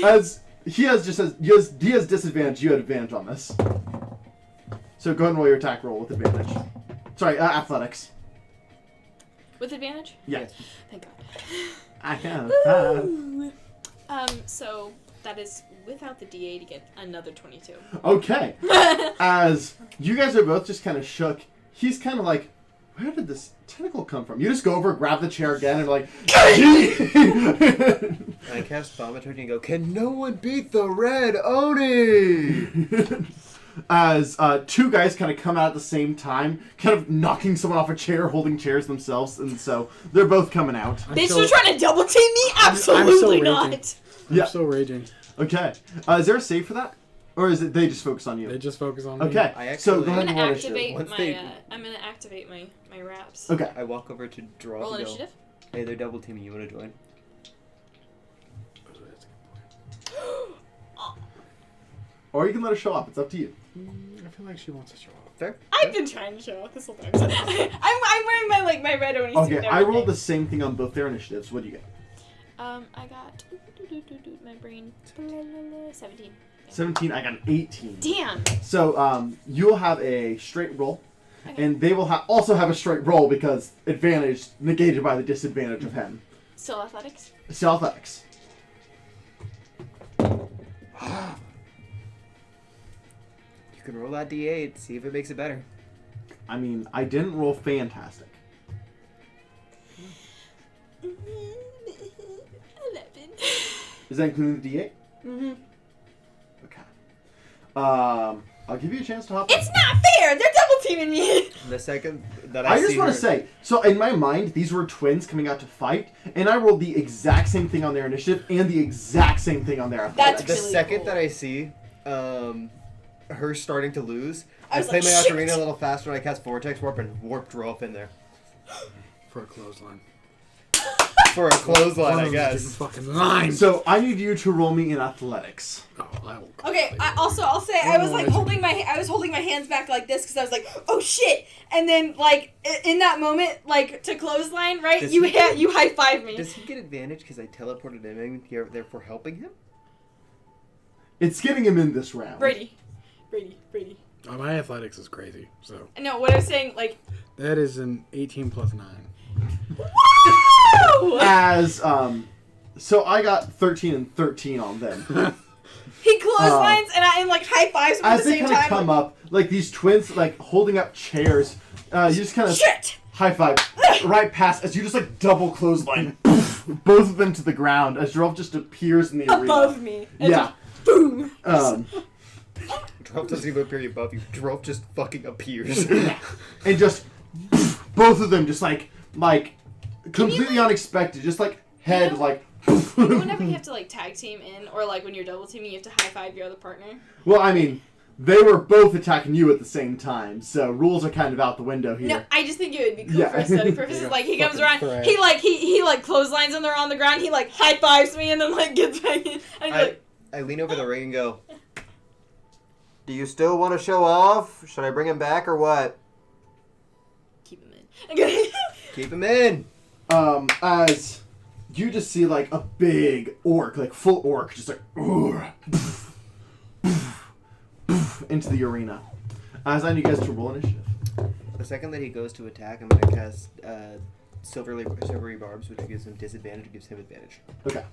As he has disadvantage, you had advantage on this. So go ahead and roll your attack roll with advantage. Sorry, athletics. With advantage? Yeah. Thank God. I have. Woo! So that is without the D8 again, another 22. Okay. As you guys are both just kind of shook, he's kind of like, where did this tentacle come from? You just go over, grab the chair again, and like, I cast Thaumaturgy and go, can no one beat the red Oni? As 2 guys kind of come out at the same time, kind of knocking someone off a chair, holding chairs themselves, and so they're both coming out. They still trying to double team me? Absolutely not. Yeah. I'm still raging. Okay. Is there a save for that? Or is it they just focus on you? They just focus on me. Okay. I So actually- go I'm ahead and gonna roll activate initiative. Once my. they- I'm gonna activate my wraps. Okay. I walk over to Joralf Roll and go, initiative. hey, they're double teaming. You want to join? Or you can let her show up. It's up to you. I feel like she wants to show off. Fair? I've been trying to show off this whole time. So I'm wearing my red Oni suit. Okay, and I rolled the everything. same thing on both their initiatives. What do you get? I got my brain 17. 17. I got an 18. Damn. So you'll have a straight roll, Okay. and they will also have a straight roll because advantage negated by the disadvantage of him. Still athletics. So athletics. You can roll that D8, see if it makes it better. I mean, I didn't roll fantastic. 11. Is that including the D8? Mm-hmm. Okay. I'll give you a chance to hop. It's not fair. They're double teaming me. The second that I I just see want her- to say, so in my mind, these were twins coming out to fight, and I rolled the exact same thing on their initiative and the exact same thing on their athletics. The really second cool. that I see her starting to lose, I I was play like, my "Shit!" Ocarina a little faster and I cast Vortex Warp and warp Joralf in there. For a clothesline. For a clothesline, One I of them's guess. getting fucking limed. So I need you to roll me in athletics. Oh, I will. Okay. I'll say I was like holding my hands back like this because I was like, oh shit, and then like in that moment like to clothesline right, Does you he- you high five me. Does he get advantage because I teleported him in here, therefore helping him? It's getting him in this round. Brady. Oh, my athletics is crazy. So No, what I was saying, like. that is an 18 plus 9. Woo! As so I got 13 and 13 on them. He clotheslines and like high fives him at As the they same kind of time. come up, like these twins, like holding up chairs, you just kind of Shit! high five right past as you just like double clothesline both of them to the ground as Joralf just appears in the arena. Above me. And Yeah. just boom. Joralf doesn't even appear above you. Joralf just fucking appears. And just both of them just like completely unexpected, just like head like. Whenever you have to like tag team in, or like when you're double teaming, you have to high five your other partner. Well, I mean, they were both attacking you at the same time, so rules are kind of out the window here. No, I just think it would be cool Yeah. for study purposes. Like he comes around, threat. he like clotheslines and they're on the ground. He like high fives me and then like gets back in. And he's like, I lean over the ring and go, do you still want to show off? Should I bring him back or what? keep him in. Keep him in. As you just see like a big orc, like full orc, just like into the arena. As I need you guys to roll initiative. The second that he goes to attack, I'm going to cast silvery barbs, which gives him disadvantage, gives him advantage. Okay.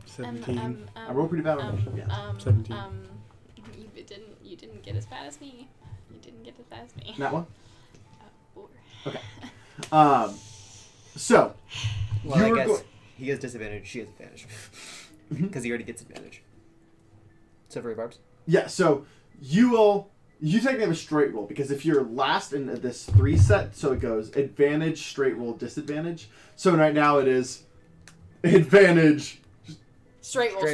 17. I rolled pretty bad on initiative. Yeah. 17. You didn't get as bad as me. You didn't get as bad as me. That one. 4. Okay. So Well, you I were guess go- he has disadvantage, she has advantage. Because he already gets advantage. Silvery barbs? Yeah. So you technically have a straight roll because if you're last in this 3 set, so it goes advantage, straight roll, disadvantage. So right now it is advantage, Straight roll.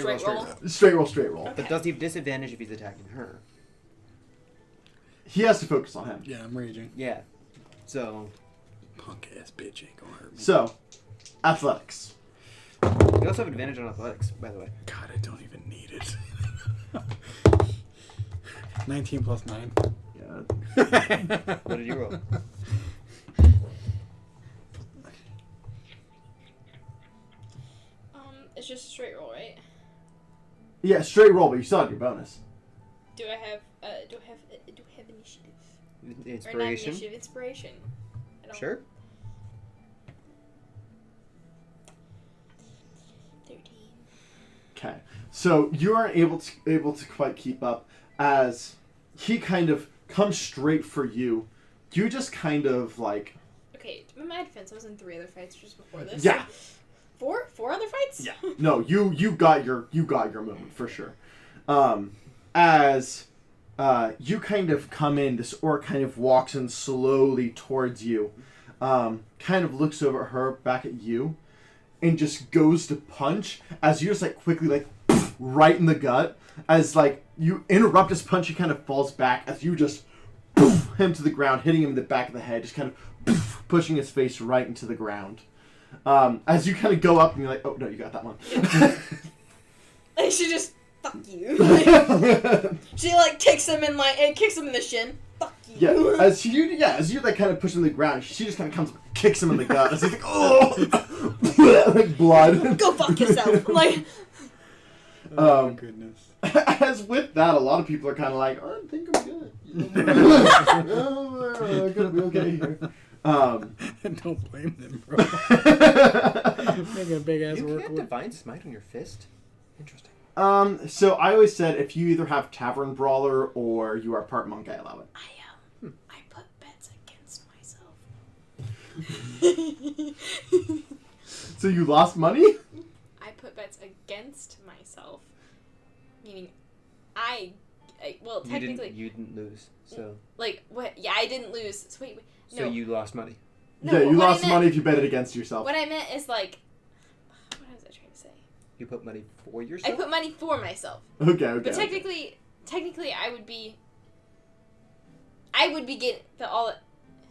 straight roll. But does he have disadvantage if he's attacking her? He has to focus on him. Yeah, I'm raging. Yeah. So, Punk ass bitch ain't gonna hurt me. So, athletics. you also have advantage on athletics, by the way. God, I don't even need it. 19 plus 9. Yeah. What did you roll? It's just a straight roll, right? Yeah, straight roll, but you still have your bonus. Do I have initiative? Or not Inspiration? initiative, inspiration. I don't- Sure. 13. Okay. So you aren't able to quite keep up as he kind of comes straight for you. You just kind of like Okay, in my defense, I was in 3 other fights just before this. Yeah. 4 other fights? Yeah. No, you got your moment for sure. As you kind of come in, this orc kind of walks in slowly towards you, kind of looks over at her, back at you, and just goes to punch as you just like quickly like right in the gut. As like you interrupt his punch, he kind of falls back as you just him to the ground, hitting him in the back of the head, just kind of pushing his face right into the ground. As you kind of go up and you're like, oh no, you got that one. And she just, fuck you. She like kicks him in the shin. Fuck you. Yeah, as you like kind of push him to the ground, she just kind of comes up and kicks him in the gut. As he's like, oh, like blood. Go fuck yourself. Like, Oh, my goodness. As with that, a lot of people are kind of like, oh, I think I'm good. I'm gonna be okay here. Don't blame them, bro. Making a big ass You work can't with. divine smite on your fist? Interesting. So I always said if you either have Tavern Brawler or you are part monk, I allow it. I put bets against myself. So you lost money? I put bets against myself. Meaning, well, technically, You didn't lose, so... like, what? Yeah, I didn't lose. So wait, no. So you lost money. No, Yeah, you what I lost meant- money if you bet it against yourself. What I meant is, like, what was I trying to say? You put money for yourself? I put money for myself. Okay. But technically, I would be getting all.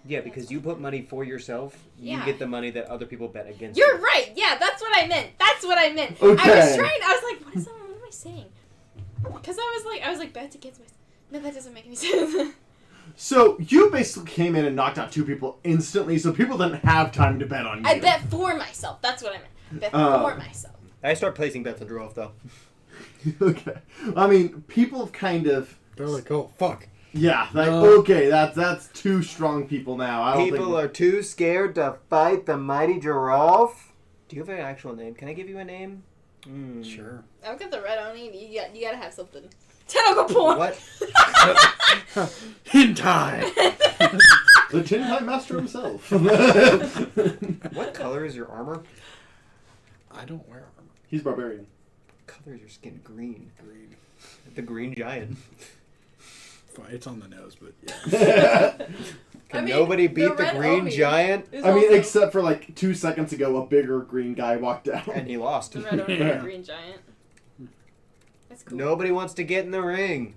Yeah, because you put money for yourself, you Yeah. get the money that other people bet against You're you. right. Yeah, that's what I meant. Okay. I was like, what am I saying? Because I was like, bets against myself. No, that doesn't make any sense. So you basically came in and knocked out 2 people instantly, so people didn't have time to bet on you. I bet for myself. That's what I meant. Bet for myself. I start placing bets on Joralf, though. Okay. I mean, people have kind of... They're like, oh, fuck. Yeah, like, okay, that's two strong people now. I don't People are too scared to fight the mighty Joralf. Do you have an actual name? Can I give you a name? Sure. I've got the red Oni. You gotta have something. Tentacle porn! What? Hentai! The Tin-Time Master himself. What color is your armor? I don't wear armor. He's barbarian. What color is your skin? Green. Green. The green giant. It's on the nose, but yeah. Can nobody beat the red green Omi giant? is I mean, also- except for like 2 seconds ago, a bigger green guy walked down. And he lost. The red Oni and the green giant. That's cool. Nobody wants to get in the ring.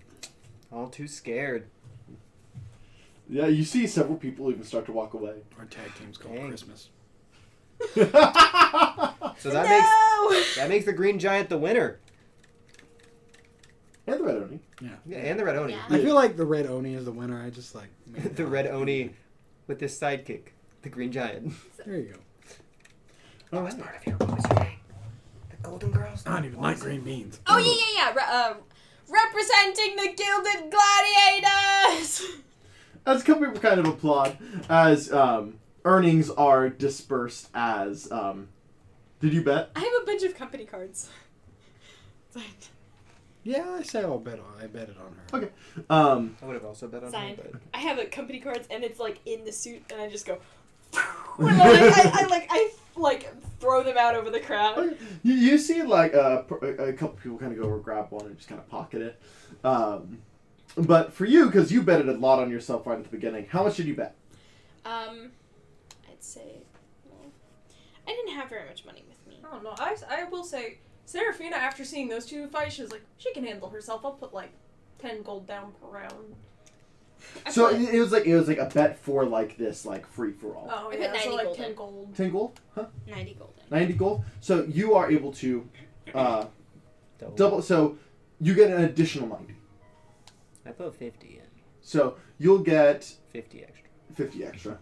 All too scared. Yeah, you see several people even start to walk away. Our tag team's called Dang. Christmas. So that makes the green giant the winner. And the red Oni. Yeah, and the red Oni. Yeah. I feel like the red Oni is the winner. I just like made The red Oni with his sidekick, the green giant. There you go. What was part of your thing? The Golden Girls? I don't even like green beans. Oh yeah. Representing the Gilded Gladiators. As some people kind of applaud as earnings are dispersed as... did you bet? I have a bunch of company cards. Yeah, I say I bet it on her. Okay. I would have also bet on Signed. him, but... I have a company cards and it's like in the suit and I just go. And I throw them out over the crowd. Okay. You see like a couple people kind of go over grab one and just kind of pocket it. But for you, because you betted a lot on yourself right at the beginning, how much did you bet? I'd say, well, I didn't have very much money with me. I don't know. I will say, Seraphina, after seeing those two fight, she was like, she can handle herself. I'll put like 10 gold down per round. So it was like a bet for like this like free for all. Oh I yeah, put so 90 like gold 10 in. gold. 10 gold? Huh? 90 gold. 90 gold. So you are able to double. So you get an additional 90. I put 50 in. So you'll get 50 extra. 50 extra.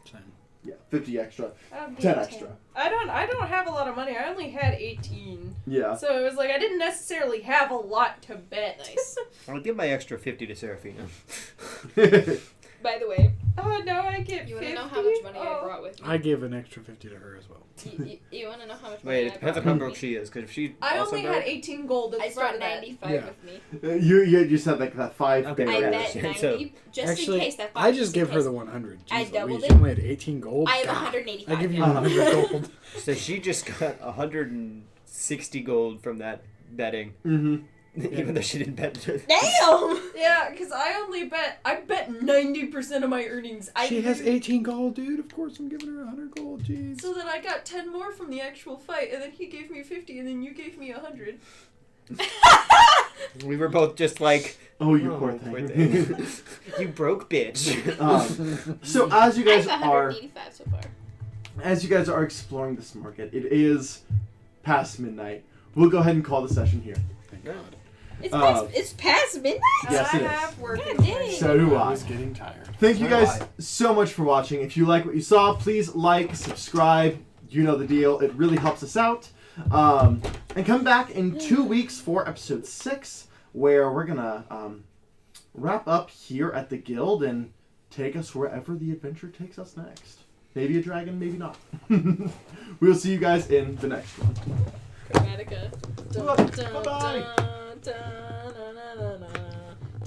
Same. Yeah, 50 extra. That'd be 10 10. extra. I don't have a lot of money. I only had 18. Yeah. So it was like I didn't necessarily have a lot to bet. Nice. I'll give my extra 50 to Seraphina. By the way, Oh no, I get 50. you want to know how much money I brought with me? I give an extra 50 to her as well. You want to know how much money Wait, I it depends brought on how with broke me? she is, because if she I also only broke, had 18 gold at the I start brought of that. 95 Yeah. with me. you just had like that 5 Okay, barriers. I yeah. bet 90 So- just Actually, in case that. I just just in give her case. the 100. I Jeez doubled Louise, it. you only had 18 gold? I have God. 185. I give you now. 100 gold. So she just got 160 gold from that betting, Mm-hmm. even though she didn't bet. Damn! Yeah, because I bet 90% of my earnings. She has 18 gold, dude. Of course I'm giving her 100 gold. Jeez. So then I got 10 more from the actual fight, and then he gave me 50, and then you gave me 100. We were both just like, Oh, you "Oh, poor poor thing. thing. You broke bitch. So as you I guys have are 185 so far. exploring this market, it is past midnight. We'll go ahead and call the session here. Thank God. It's past midnight? Yes, I it is. have work. God in dang. my- So do I I. was getting tired. Thank you So do guys so much for watching. If you like what you saw, please like, subscribe. You know the deal. It really helps us out. And come back in 2 weeks for episode 6, where we're gonna wrap up here at the guild and take us wherever the adventure takes us next. Maybe a dragon, maybe not. We'll see you guys in the next one. Chromatica. Bye-bye. Dun, dun, dun, dun, dun, dun, dun.